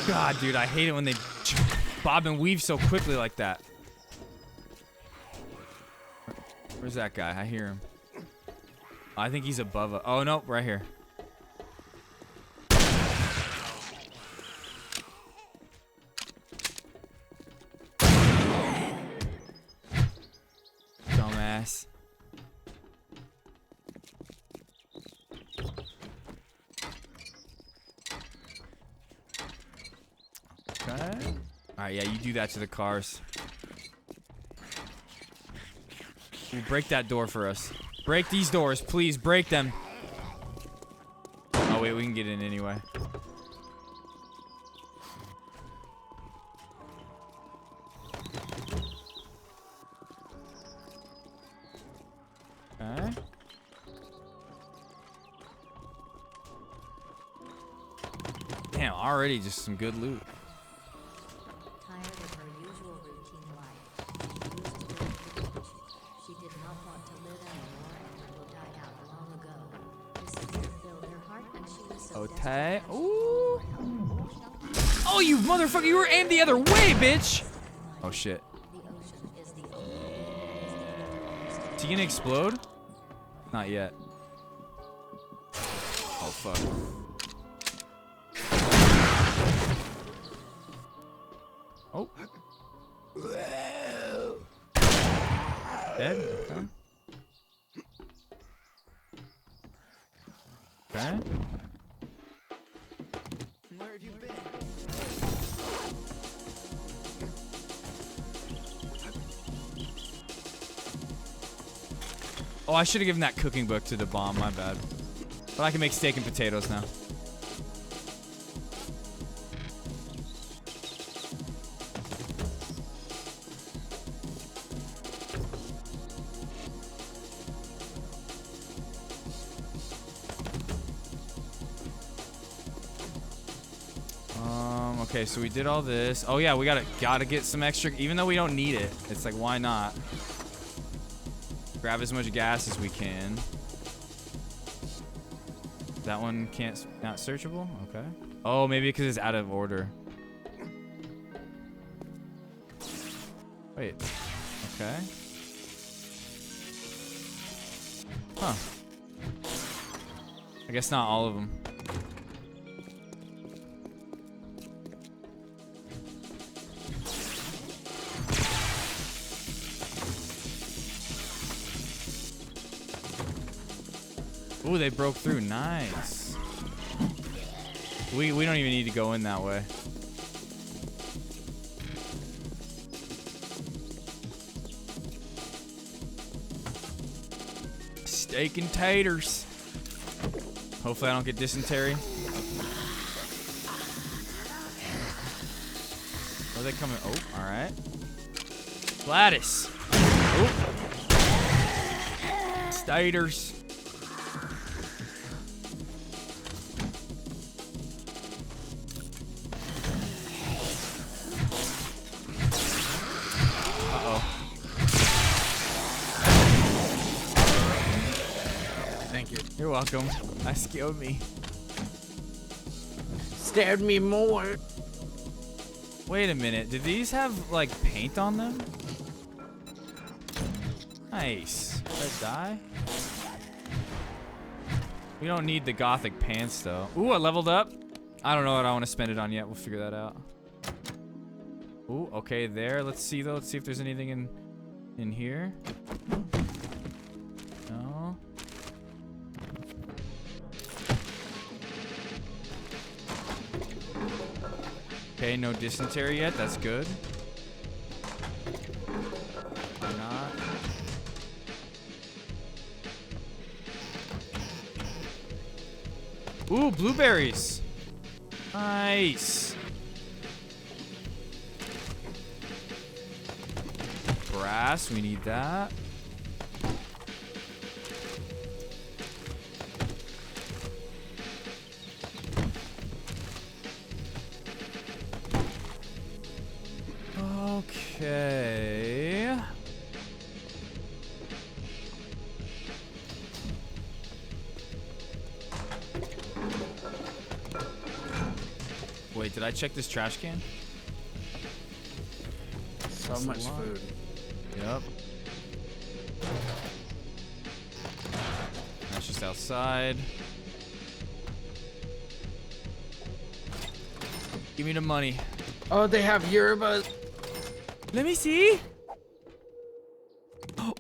God, dude, I hate it when they bob and weave so quickly like that. Where's that guy? I hear him. I think he's above us. Oh, no, right here. Dumbass. Okay. Alright, yeah, you do that to the cars. We'll break that door for us. Break these doors, please. Break them. Oh, wait, we can get in anyway. Okay. Damn, already just some good loot. Tired of her usual routine life, she used to live in the village. She did not want to live anymore and will died out long ago. Her sister filled her heart and she was so Okay. Ooh. Oh, you motherfucker! You were aimed the other way, bitch! Oh shit. Is he gonna explode? Not yet. Oh fuck. Oh. Dead? Okay. Okay. Where have you been? Oh, I should have given that cooking book to the bomb, my bad. But I can make steak and potatoes now. Okay, so we did all this. Oh yeah, we gotta get some extra, even though we don't need it. It's like, why not? Grab as much gas as we can. That one not searchable? Okay. Oh, maybe because it's out of order. Wait. Okay. Huh. I guess not all of them. Ooh, they broke through. Nice. We don't even need to go in that way. Steak and taters. Hopefully I don't get dysentery. Are they coming? Oh, all right. Gladys. Oh. Staters. You're welcome. That scared me. Scared me more. Wait a minute. Did these have, like, paint on them? Nice. Did I die? We don't need the gothic pants, though. Ooh, I leveled up. I don't know what I want to spend it on yet. We'll figure that out. Ooh, okay, there. Let's see, though. Let's see if there's anything in here. No. Okay, no dysentery yet. That's good. Why not? Ooh, blueberries. Nice. Brass, we need that. Okay. Wait, did I check this trash can? So much food. Yep. That's just outside. Give me the money. Oh, they have yerba. Let me see.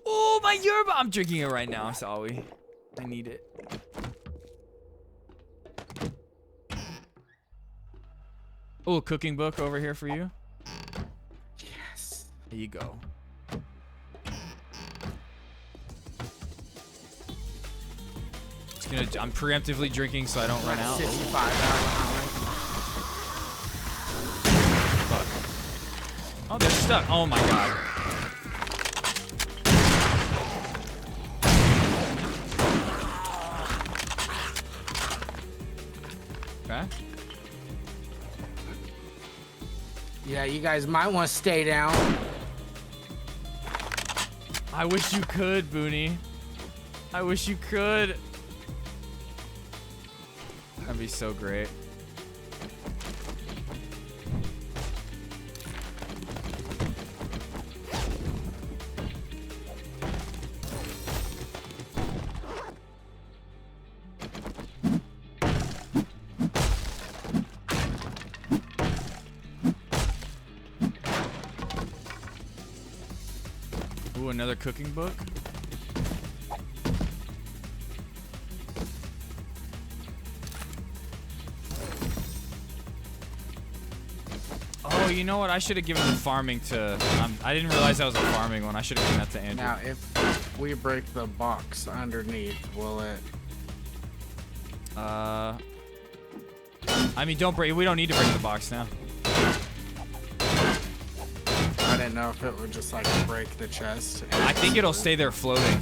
Oh, my yerba. I'm drinking it right now, sorry. I need it. Oh, a cooking book over here for you. Yes. There you go. I'm preemptively drinking so I don't run out. 65 hours. Oh, they're stuck. Oh my god. Okay. Yeah, you guys might want to stay down. I wish you could, Booney. I wish you could. That'd be so great. Ooh, another cooking book. Oh, you know what? I should have given the farming to... I didn't realize that was a farming one. I should have given that to Andrew. Now, if we break the box underneath, will it... I mean, don't break... We don't need to break the box now. I didn't know if it would just, like, break the chest. I think it'll stay there floating.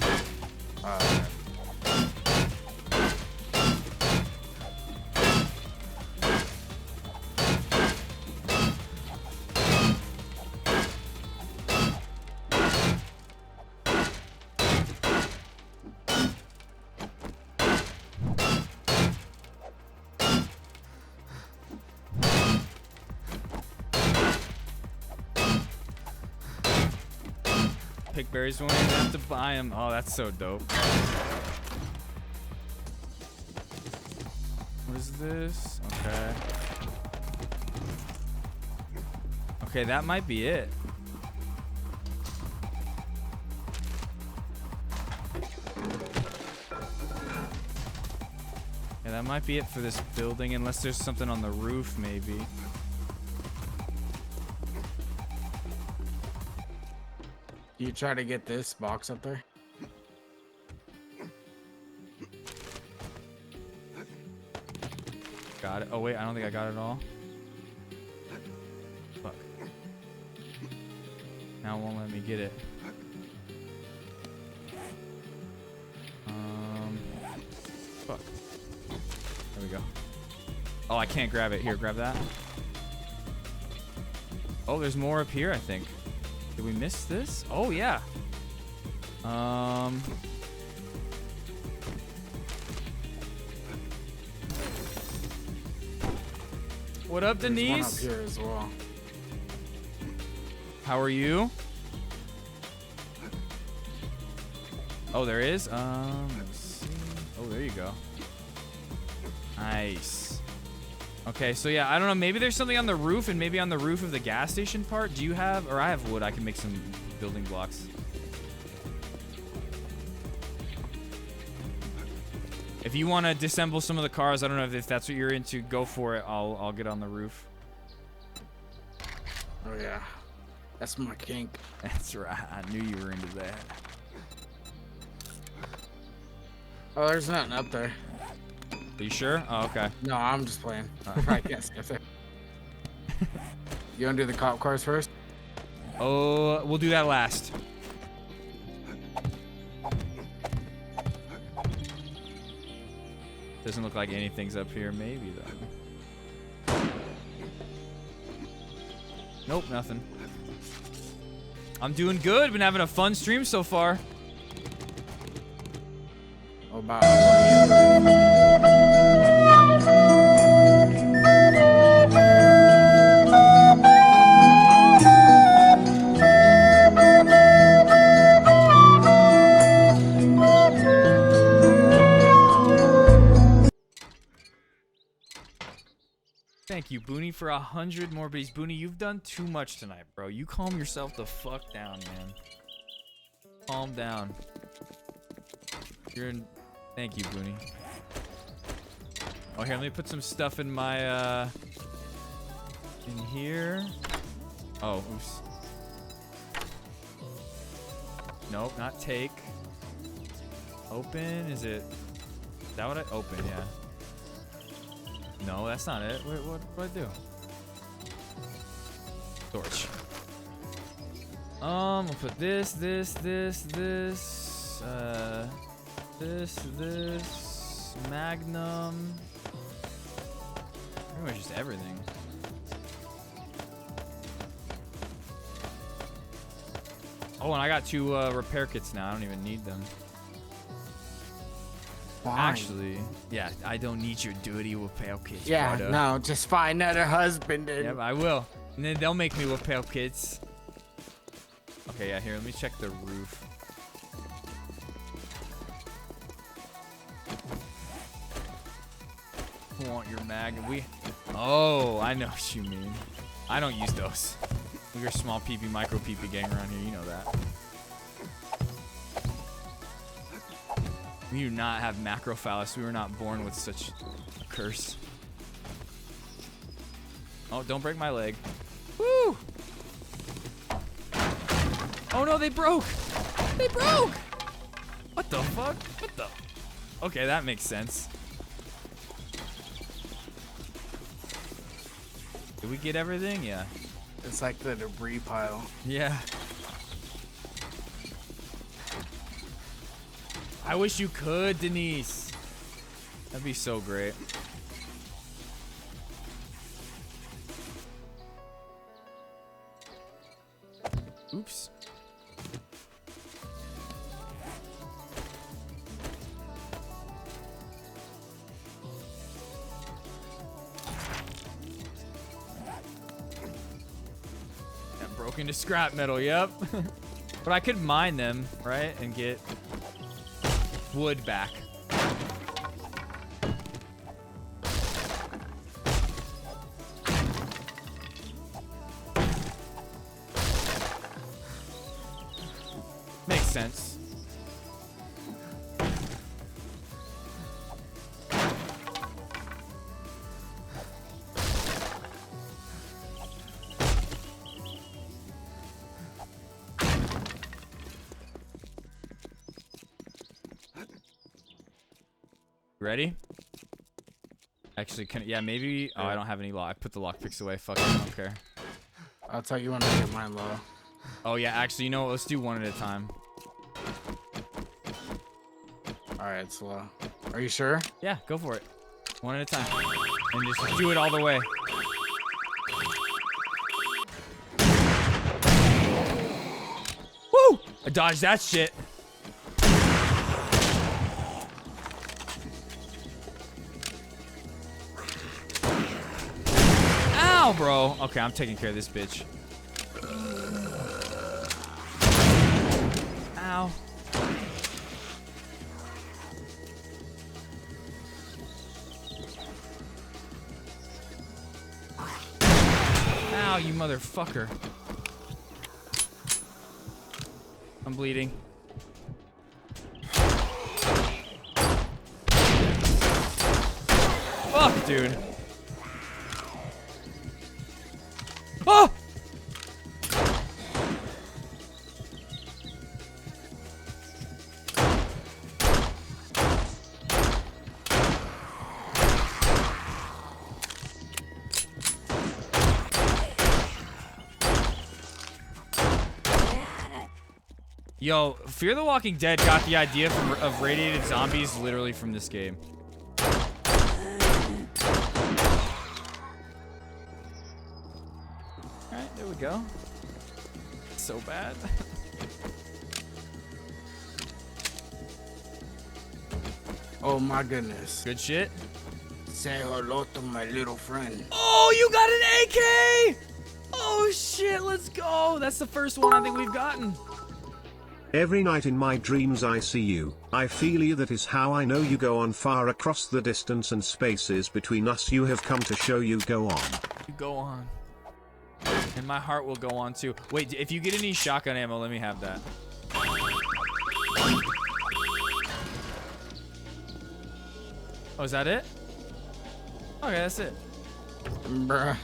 pick berries when we have to buy them. Oh, that's so dope. What is this? Okay. Okay, that might be it. Yeah, that might be it for this building, unless there's something on the roof, maybe. You try to get this box up there? Got it. Oh, wait, I don't think I got it all. Fuck. Now it won't let me get it. Fuck. There we go. Oh, I can't grab it. Here, grab that. Oh, there's more up here, I think. Did we miss this? Oh, yeah. What up, Denise? There's one up here as well. How are you? Oh, there is? Let's see. Oh, there you go. Nice. Okay, so yeah, I don't know. Maybe there's something on the roof, and maybe on the roof of the gas station part. Do you have, or I have wood. I can make some building blocks. If you want to disassemble some of the cars, I don't know if that's what you're into. Go for it. I'll get on the roof. Oh yeah, that's my kink. That's right. I knew you were into that. Oh, there's nothing up there. Are you sure? Oh, okay. No, I'm just playing. I can't skip there. You wanna do the cop cars first? Oh, we'll do that last. Doesn't look like anything's up here. Maybe, though. Nope, nothing. I'm doing good. Been having a fun stream so far. Oh, wow. Thank you, Booney, for 100 more biddies. Booney, you've done too much tonight, bro. You calm yourself the fuck down, man. Calm down. Thank you, Booney. Oh, here, let me put some stuff in my, in here. Oh, oops. Nope, not take. Open, is that what I open? Yeah. No, that's not it. Wait, what do I do? Torch. We'll put this, Magnum. Pretty much just everything. Oh, and I got 2 repair kits now. I don't even need them. Fine. Actually, yeah, I don't need your dirty repair kits. Yeah, brother. no, just find another husband. Yep, I will. And then they'll make me repair kits. Okay, yeah, here, let me check the roof. Want your mag? Oh, I know what you mean. I don't use those. We're small PP, micro PP gang around here. You know that. We do not have macrophallus. We were not born with such a curse. Oh, don't break my leg. Woo! Oh no, they broke! They broke! What the fuck? What the? Okay, that makes sense. Did we get everything? Yeah. It's like the debris pile. Yeah. I wish you could, Denise. That'd be so great. Oops. Yeah, broke into scrap metal, yep. But I could mine them, right? And get wood back. Makes sense. Ready? Actually, yeah, maybe. Oh, I don't have any lock. I put the lockpicks away. Fuck it, I don't care. I'll tell you when I get mine low. Oh yeah, actually, you know what? Let's do one at a time. All right, it's low. Are you sure? Yeah, go for it. One at a time, and just do it all the way. Woo! I dodged that shit. Ow, bro. Okay, I'm taking care of this bitch. Ow. Ow, you motherfucker. I'm bleeding. Fuck, dude. Oh! Yo, Fear the Walking Dead got the idea of radiated zombies literally from this game. Alright, there we go. So bad. Oh my goodness. Good shit. Say hello to my little friend. Oh, you got an AK! Oh shit, let's go. That's the first one I think we've gotten. Every night in my dreams I see you, I feel you, that is how I know you go on far across the distance and spaces between us, you have come to show you go on. You go on. And my heart will go on too. Wait, if you get any shotgun ammo, let me have that. Oh, is that it? Okay, that's it. Bruh.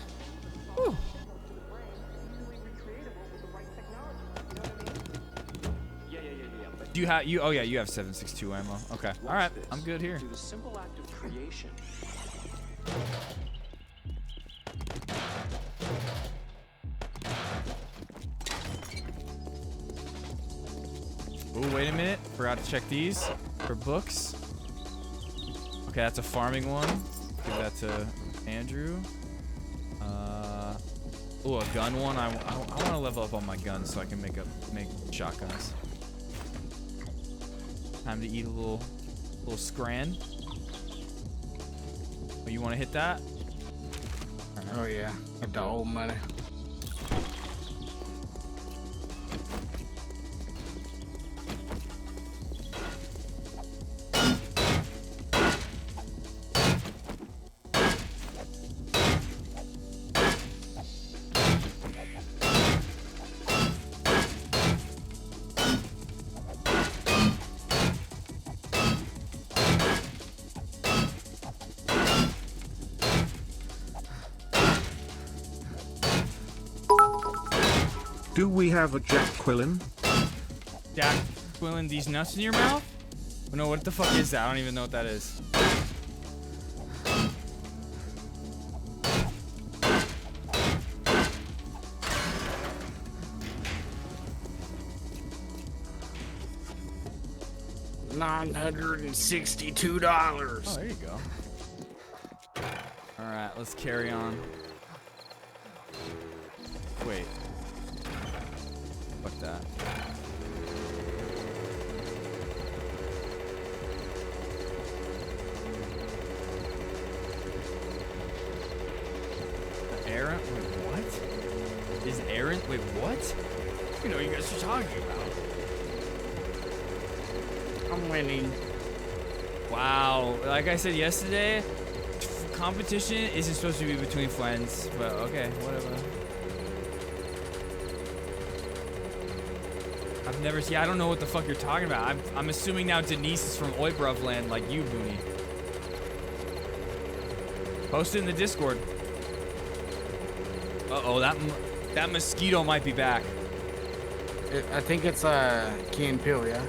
Whew. Do you have oh yeah, you have 7.62 ammo. Okay. All right. I'm good here. Through the simple act of creation. Oh, wait a minute. Forgot to check these for books. Okay, that's a farming one. Give that to Andrew. Oh, a gun one. I want to level up on my guns so I can make shotguns. Time to eat a little scran. Oh, you want to hit that? Right. Oh yeah, get the old money. Do we have a Jack Quillen? Jack Quillen, these nuts in your mouth? Oh, no, what the fuck is that? I don't even know what that is. $962. Oh, there you go. All right, let's carry on. Wait. Fuck that. Aaron? Wait, what? Is Aaron? Wait, what? You know what you guys are talking about. I'm winning. Wow. Like I said yesterday, competition isn't supposed to be between friends, but okay, whatever. I've never seen. I don't know what the fuck you're talking about. I'm assuming now Denise is from Oibruv land, like you, Booney. Post it in the Discord. Uh-oh, that mosquito might be back. I think it's Key and Peele, yeah.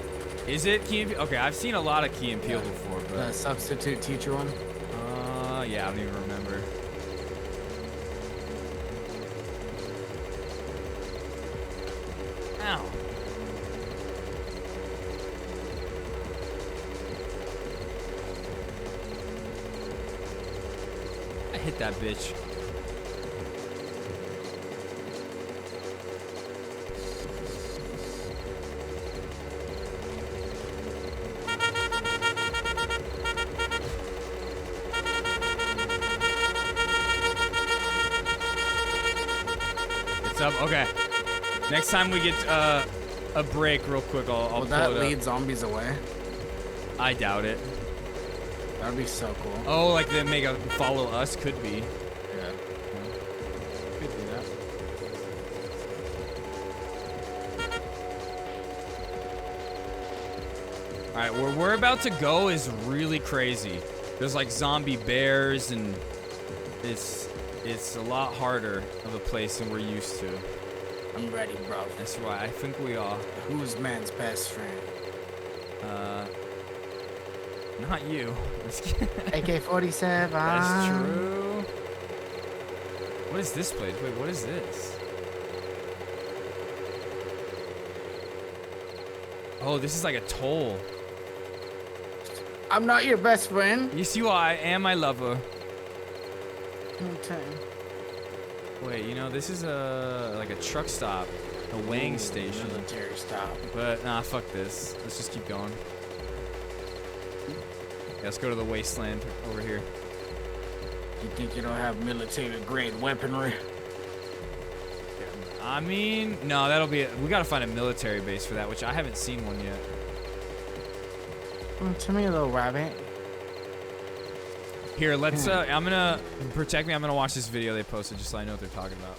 Is it Key and Peele? Okay, I've seen a lot of Key and Peele before, but the substitute teacher one. Yeah, I don't even remember. Ow. I hit that bitch. It's up. Okay. Next time we get a break, real quick, I'll Will pull that it up. lead zombies away? I doubt it. That'd be so cool. Oh, like they make a follow us? Could be. Yeah. Could be that. All right, where we're about to go is really crazy. There's like zombie bears, and it's a lot harder of a place than we're used to. I'm ready, bro. That's right. I think we are. Who's man's best friend? Not you. AK-47. That's true. What is this place? Wait, what is this? Oh, this is like a toll. I'm not your best friend. Yes, you are. I am my lover. Okay. Wait, you know, this is like a truck stop, a weighing station. Military stop. But nah, fuck this. Let's just keep going. Yeah, let's go to the wasteland over here. You think you don't have military grade weaponry? I mean, no, that'll be we gotta find a military base for that, which I haven't seen one yet. Tell me a little rabbit. Here, let's I'm gonna protect me. I'm gonna watch this video they posted just so I know what they're talking about.